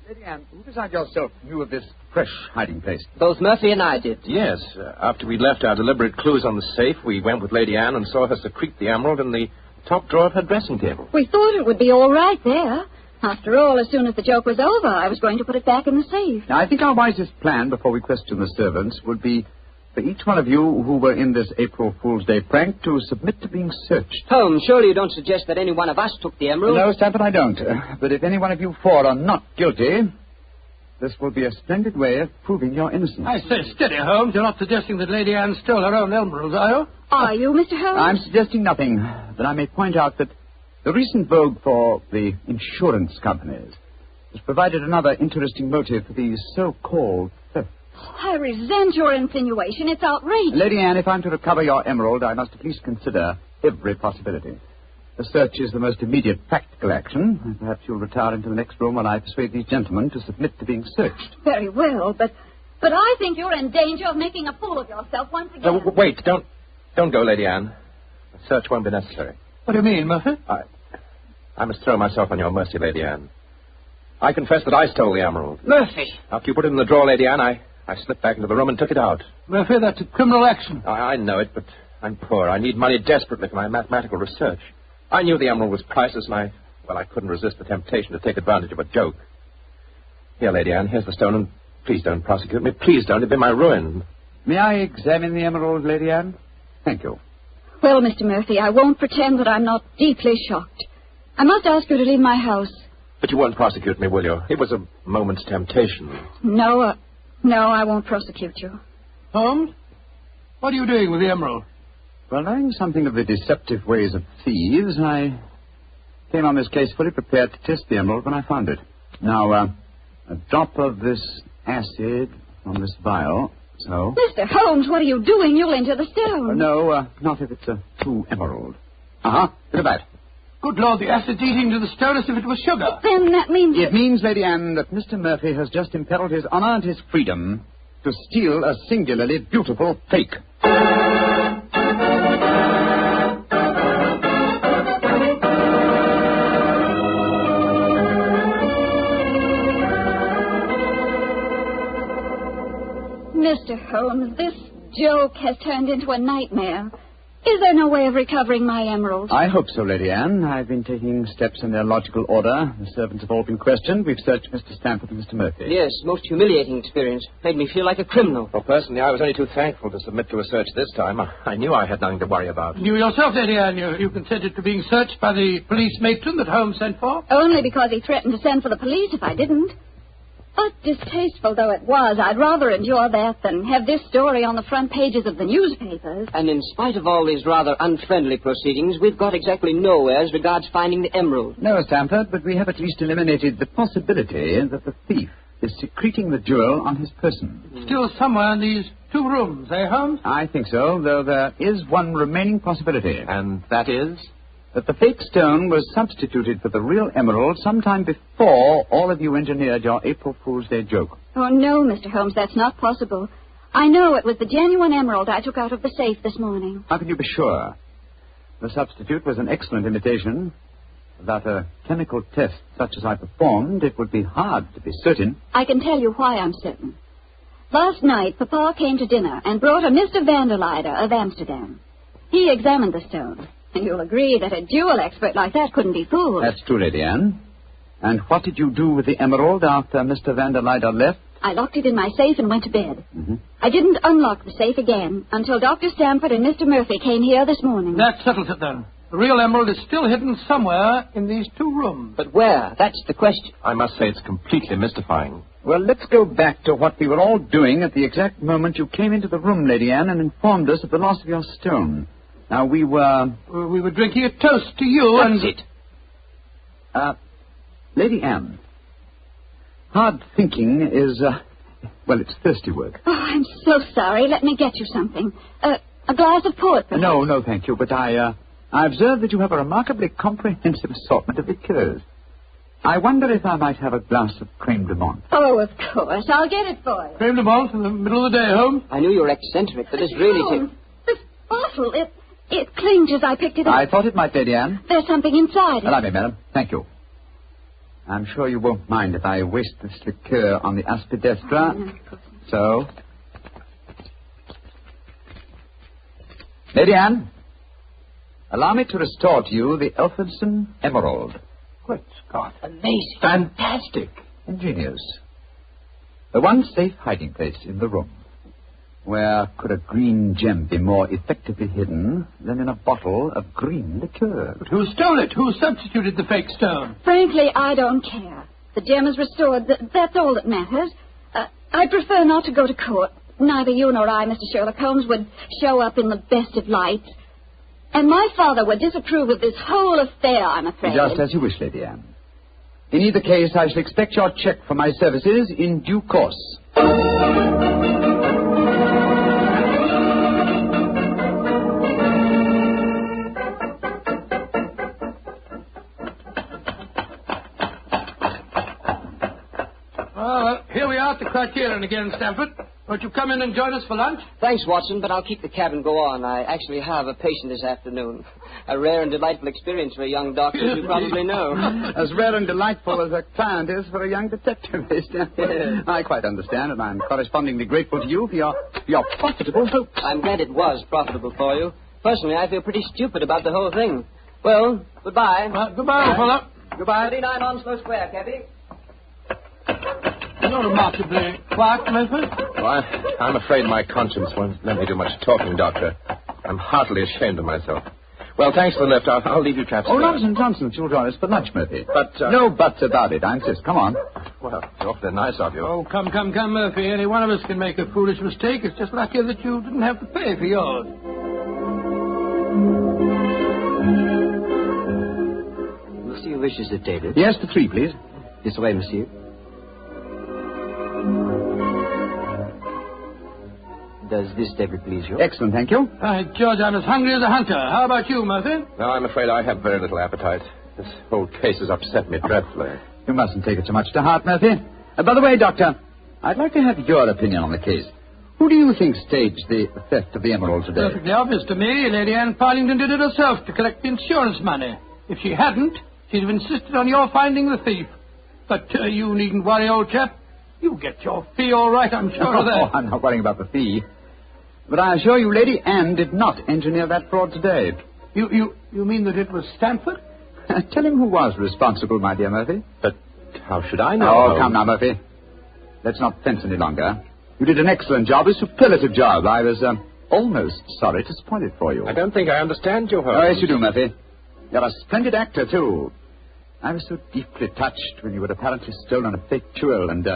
Lady Anne, who besides yourself knew of this fresh hiding place? Both Murphy and I did. Yes. After we'd left our deliberate clues on the safe, we went with Lady Anne and saw her secrete the emerald in the top drawer of her dressing table. We thought it would be all right there. After all, as soon as the joke was over, I was going to put it back in the safe. Now, I think our wisest plan before we question the servants would be for each one of you who were in this April Fool's Day prank to submit to being searched. Holmes, surely you don't suggest that any one of us took the emerald? No, Stanford, I don't. But if any one of you four are not guilty, this will be a splendid way of proving your innocence. I say, steady, Holmes. You're not suggesting that Lady Anne stole her own emeralds, are you? Are you, Mr. Holmes? I'm suggesting nothing, but I may point out that the recent vogue for the insurance companies has provided another interesting motive for these so-called thefts. I resent your insinuation. It's outrageous. Lady Anne, if I'm to recover your emerald, I must at least consider every possibility. The search is the most immediate practical action. Perhaps you'll retire into the next room while I persuade these gentlemen to submit to being searched. Very well, but I think you're in danger of making a fool of yourself once again. Wait, don't go, Lady Anne. A search won't be necessary. What do you mean, Murphy? I must throw myself on your mercy, Lady Anne. I confess that I stole the emerald. Murphy! After you put it in the drawer, Lady Anne, I slipped back into the room and took it out. Murphy, that's a criminal action. I know it, but I'm poor. I need money desperately for my mathematical research. I knew the emerald was priceless, and I couldn't resist the temptation to take advantage of a joke. Here, Lady Anne, here's the stone, and please don't prosecute me. Please don't. It'd be my ruin. May I examine the emerald, Lady Anne? Thank you. Well, Mr. Murphy, I won't pretend that I'm not deeply shocked. I must ask you to leave my house. But you won't prosecute me, will you? It was a moment's temptation. No, I won't prosecute you. Holmes, what are you doing with the emerald? Well, knowing something of the deceptive ways of thieves, I came on this case fully prepared to test the emerald when I found it. Now, a drop of this acid from this vial, so... Mr. Holmes, what are you doing? You'll enter the stone. No, not if it's a true emerald. Bit of that. Good Lord, the acid's eating to the stone as if it was sugar. But then that means... It means, Lady Anne, that Mr. Murphy has just imperiled his honor and his freedom to steal a singularly beautiful fake. Mr. Holmes, this joke has turned into a nightmare. Is there no way of recovering my emerald? I hope so, Lady Anne. I've been taking steps in their logical order. The servants have all been questioned. We've searched Mr. Stamford and Mr. Murphy. Yes, most humiliating experience. Made me feel like a criminal. Well, personally, I was only too thankful to submit to a search this time. I knew I had nothing to worry about. You yourself, Lady Anne, you consented to being searched by the police matron that Holmes sent for? Only because he threatened to send for the police if I didn't. But distasteful though it was, I'd rather endure that than have this story on the front pages of the newspapers. And in spite of all these rather unfriendly proceedings, we've got exactly nowhere as regards finding the emerald. No, Stamford, but we have at least eliminated the possibility that the thief is secreting the jewel on his person. Still somewhere in these 2 rooms, eh, Holmes? I think so, though there is one remaining possibility. And that is? That the fake stone was substituted for the real emerald sometime before all of you engineered your April Fool's Day joke. Oh, no, Mr. Holmes, that's not possible. I know it was the genuine emerald I took out of the safe this morning. How can you be sure? The substitute was an excellent imitation. Without a chemical test such as I performed, it would be hard to be certain. I can tell you why I'm certain. Last night, Papa came to dinner and brought a Mr. Vanderleider of Amsterdam. He examined the stone. And you'll agree that a jewel expert like that couldn't be fooled. That's true, Lady Anne. And what did you do with the emerald after Mr. Vanderleider left? I locked it in my safe and went to bed. Mm-hmm. I didn't unlock the safe again until Dr. Stamford and Mr. Murphy came here this morning. That settles it, then. The real emerald is still hidden somewhere in these 2 rooms. But where? That's the question. I must say it's completely mystifying. Well, let's go back to what we were all doing at the exact moment you came into the room, Lady Anne, and informed us of the loss of your stone. Now, we were drinking a toast to you, That's and... Lady Anne, hard thinking is, well, it's thirsty work. Oh, I'm so sorry. Let me get you something. A glass of port, perhaps? No, thank you, but I observe that you have a remarkably comprehensive assortment of liqueurs. I wonder if I might have a glass of creme de menthe. Oh, of course. I'll get it for you. Creme de menthe in the middle of the day, Holmes? I knew you were eccentric, but this really... Holmes, this bottle, it clinged as I picked it up. I thought it might, Lady Anne. There's something inside it. Allow me, madam. Thank you. I'm sure you won't mind if I waste this liqueur on the aspidestra. So... Lady Anne, allow me to restore to you the Elphinstone Emerald. Great Scott. Amazing. Fantastic. Ingenious. The one safe hiding place in the room. Where could a green gem be more effectively hidden than in a bottle of green liqueur? But who stole it? Who substituted the fake stone? Frankly, I don't care. The gem is restored. That's all that matters. I prefer not to go to court. Neither you nor I, Mr. Sherlock Holmes, would show up in the best of lights. And my father would disapprove of this whole affair, I'm afraid. Just as you wish, Lady Anne. In either case, I shall expect your check for my services in due course. Well, here we are at the Criterion again, Stamford. Won't you come in and join us for lunch? Thanks, Watson, but I'll keep the cab and go on. I actually have a patient this afternoon. A rare and delightful experience for a young doctor, as you probably know. As rare and delightful as a client is for a young detective, Stamford. I quite understand, and I'm correspondingly grateful to you for your profitable hopes. I'm glad it was profitable for you. Personally, I feel pretty stupid about the whole thing. Well, goodbye. Goodbye, fella. Goodbye. 39 Onslow Square, cabby. You're remarkably quiet, Murphy. Well, I'm afraid my conscience won't let me do much talking, Doctor. I'm heartily ashamed of myself. Well, thanks for the lift. I'll leave you chaps. Oh, nonsense. You'll join us for lunch, Murphy. But, no buts about it. I insist. Come on. Well, it's awfully nice of you. Oh, come, Murphy. Any one of us can make a foolish mistake. It's just lucky that you didn't have to pay for yours. Monsieur wishes a table. Yes, the 3, please. This way, monsieur. Does this table please you? Excellent, thank you. By George, I'm as hungry as a hunter. How about you, Murphy? No, I'm afraid I have very little appetite. This whole case has upset me dreadfully. You mustn't take it so much to heart, Murphy. By the way, Doctor, I'd like to have your opinion on the case. Who do you think staged the theft of the emerald today? Perfectly obvious to me. Lady Anne Partington did it herself to collect the insurance money. If she hadn't, she'd have insisted on your finding the thief. But you needn't worry, old chap. You'll get your fee all right, I'm sure of that. I'm not worrying about the fee. But I assure you, Lady Anne did not engineer that fraud today. You mean that it was Stanford? Tell him who was responsible, my dear Murphy. But how should I know? Oh, come now, Murphy. Let's not fence any longer. You did an excellent job, a superlative job. I was almost sorry to spoil it for you. I don't think I understand you, Holmes. Oh, yes, you do, Murphy. You're a splendid actor, too. I was so deeply touched when you had apparently stolen a fake jewel, and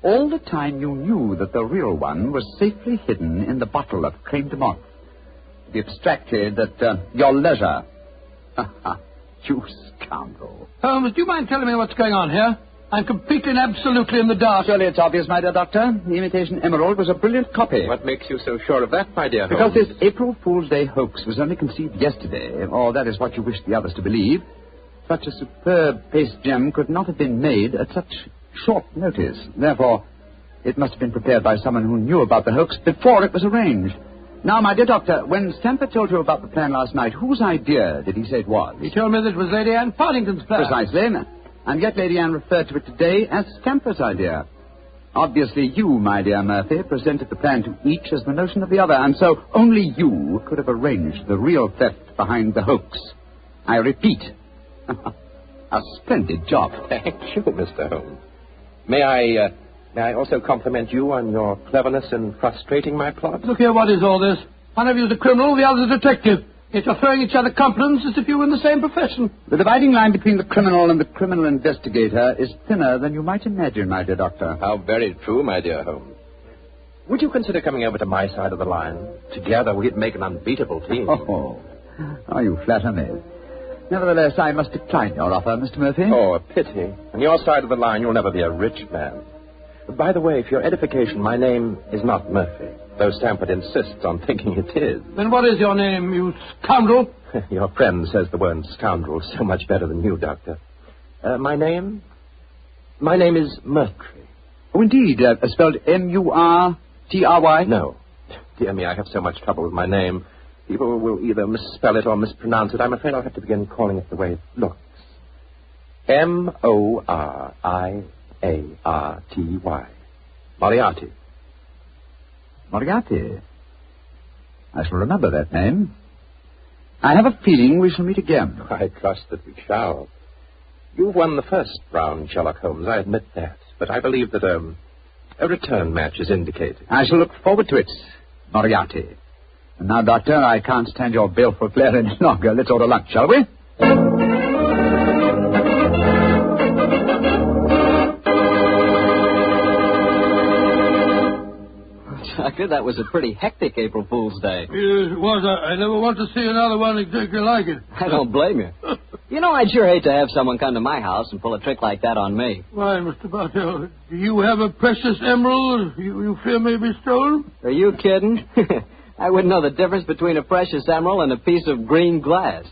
all the time you knew that the real one was safely hidden in the bottle of creme de menthe. To be abstracted at your leisure. Ha ha. You scoundrel. Holmes, do you mind telling me what's going on here? I'm completely and absolutely in the dark. Surely it's obvious, my dear doctor. The imitation emerald was a brilliant copy. What makes you so sure of that, my dear Because Holmes? this April Fool's Day hoax was only conceived yesterday, or that is what you wish the others to believe. Such a superb paste gem could not have been made at such short notice. Therefore, it must have been prepared by someone who knew about the hoax before it was arranged. Now, my dear doctor, when Stamper told you about the plan last night, whose idea did he say it was? He told me that it was Lady Anne Partington's plan. Precisely. And yet Lady Anne referred to it today as Stamper's idea. Obviously, you, my dear Murphy, presented the plan to each as the notion of the other, and so only you could have arranged the real theft behind the hoax. I repeat, a splendid job. Thank you, Mr. Holmes. May I also compliment you on your cleverness in frustrating my plot? Look here, what is all this? One of you is a criminal, the other is a detective. Yet you're throwing each other compliments as if you were in the same profession. The dividing line between the criminal and the criminal investigator is thinner than you might imagine, my dear doctor. How very true, my dear Holmes. Would you consider coming over to my side of the line? Together we'd make an unbeatable team. Oh, you flatter me. Nevertheless, I must decline your offer, Mr. Murphy. Oh, a pity. On your side of the line, you'll never be a rich man. By the way, for your edification, my name is not Murphy, though Stamford insists on thinking it is. Then what is your name, you scoundrel? Your friend says the word scoundrel so much better than you, Doctor. My name is Mercury. Oh, indeed. Spelled M-U-R-T-R-Y? No. Dear me, I have so much trouble with my name. People will either misspell it or mispronounce it. I'm afraid I'll have to begin calling it the way it looks. M-O-R-I-A-R-T-Y. Moriarty. Moriarty? I shall remember that name. I have a feeling we shall meet again. I trust that we shall. You've won the first round, Sherlock Holmes, I admit that. But I believe that a return match is indicated. I shall look forward to it, Moriarty. And now, Doctor, I can't stand your baleful glare any longer. Let's order lunch, shall we? Doctor, that was a pretty hectic April Fool's Day. Yes, it was. I never want to see another one exactly like it. I don't blame you. You know, I'd sure hate to have someone come to my house and pull a trick like that on me. Why, Mr. Bartell, do you have a precious emerald you fear may be stolen? Are you kidding? I wouldn't know the difference between a precious emerald and a piece of green glass.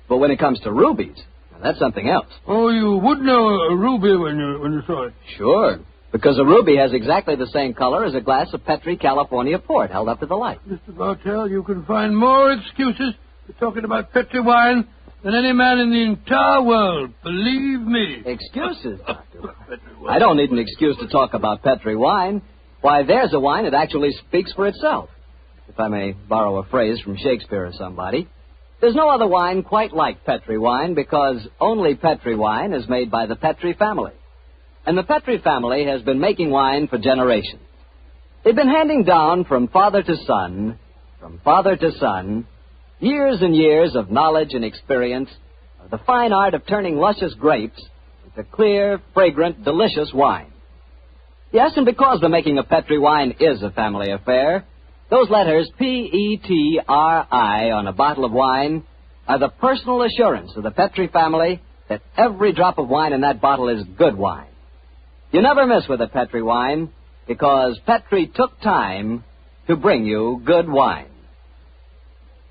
But when it comes to rubies, that's something else. Oh, you would know a ruby when you saw it? Sure, because a ruby has exactly the same color as a glass of Petri California port held up to the light. Mr. Bartell, you can find more excuses for talking about Petri wine than any man in the entire world. Believe me. Excuses, Doctor? I don't need an excuse to talk about Petri wine. Why, there's a wine that actually speaks for itself. If I may borrow a phrase from Shakespeare or somebody. There's no other wine quite like Petri wine because only Petri wine is made by the Petri family. And the Petri family has been making wine for generations. They've been handing down from father to son, years and years of knowledge and experience of the fine art of turning luscious grapes into clear, fragrant, delicious wine. Yes, and because the making of Petri wine is a family affair, those letters P-E-T-R-I on a bottle of wine are the personal assurance of the Petri family that every drop of wine in that bottle is good wine. You never miss with a Petri wine because Petri took time to bring you good wine.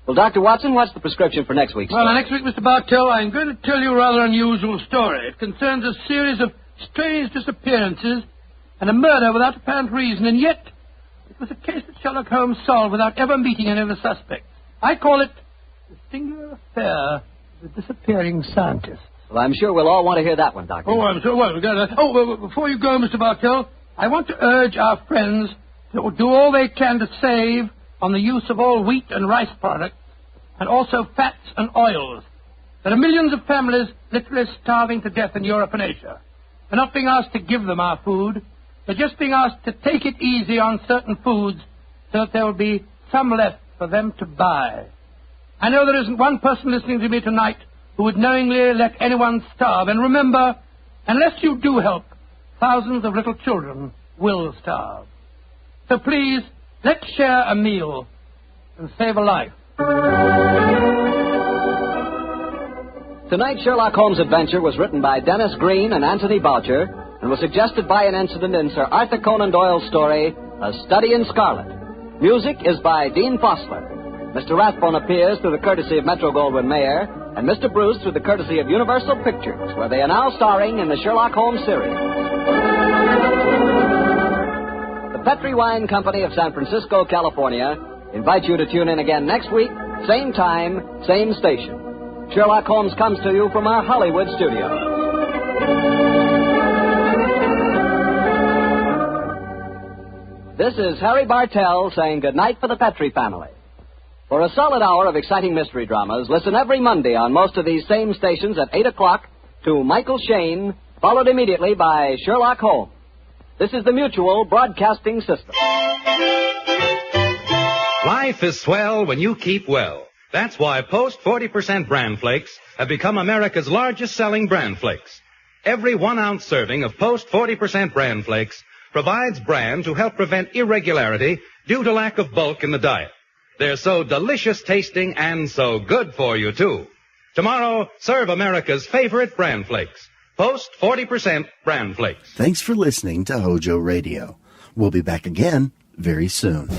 Well, Dr. Watson, what's the prescription for next week's story? Well, next week, Mr. Bartell, I'm going to tell you a rather unusual story. It concerns a series of strange disappearances and a murder without apparent reason, and yet it was a case that Sherlock Holmes solved without ever meeting any of the suspects. I call it the singular affair of the disappearing scientist. Well, I'm sure we'll all want to hear that one, Doctor. Oh, I'm sure. Well, before you go, Mr. Bartell, I want to urge our friends to do all they can to save on the use of all wheat and rice products, and also fats and oils. There are millions of families literally starving to death in Europe and Asia. We're not being asked to give them our food. They're just being asked to take it easy on certain foods so that there will be some left for them to buy. I know there isn't one person listening to me tonight who would knowingly let anyone starve. And remember, unless you do help, thousands of little children will starve. So please, let's share a meal and save a life. Tonight's Sherlock Holmes adventure was written by Dennis Green and Anthony Boucher and was suggested by an incident in Sir Arthur Conan Doyle's story, A Study in Scarlet. Music is by Dean Fossler. Mr. Rathbone appears through the courtesy of Metro-Goldwyn-Mayer, and Mr. Bruce through the courtesy of Universal Pictures, where they are now starring in the Sherlock Holmes series. The Petri Wine Company of San Francisco, California, invites you to tune in again next week, same time, same station. Sherlock Holmes comes to you from our Hollywood studio. This is Harry Bartell saying goodnight for the Petri family. For a solid hour of exciting mystery dramas, listen every Monday on most of these same stations at 8 o'clock to Michael Shayne, followed immediately by Sherlock Holmes. This is the Mutual Broadcasting System. Life is swell when you keep well. That's why Post 40% Bran Flakes have become America's largest selling Bran Flakes. Every 1 ounce serving of Post 40% Bran Flakes provides bran to help prevent irregularity due to lack of bulk in the diet. They're so delicious tasting and so good for you, too. Tomorrow, serve America's favorite Bran Flakes. Post 40% Bran Flakes. Thanks for listening to HOJO Radio. We'll be back again very soon.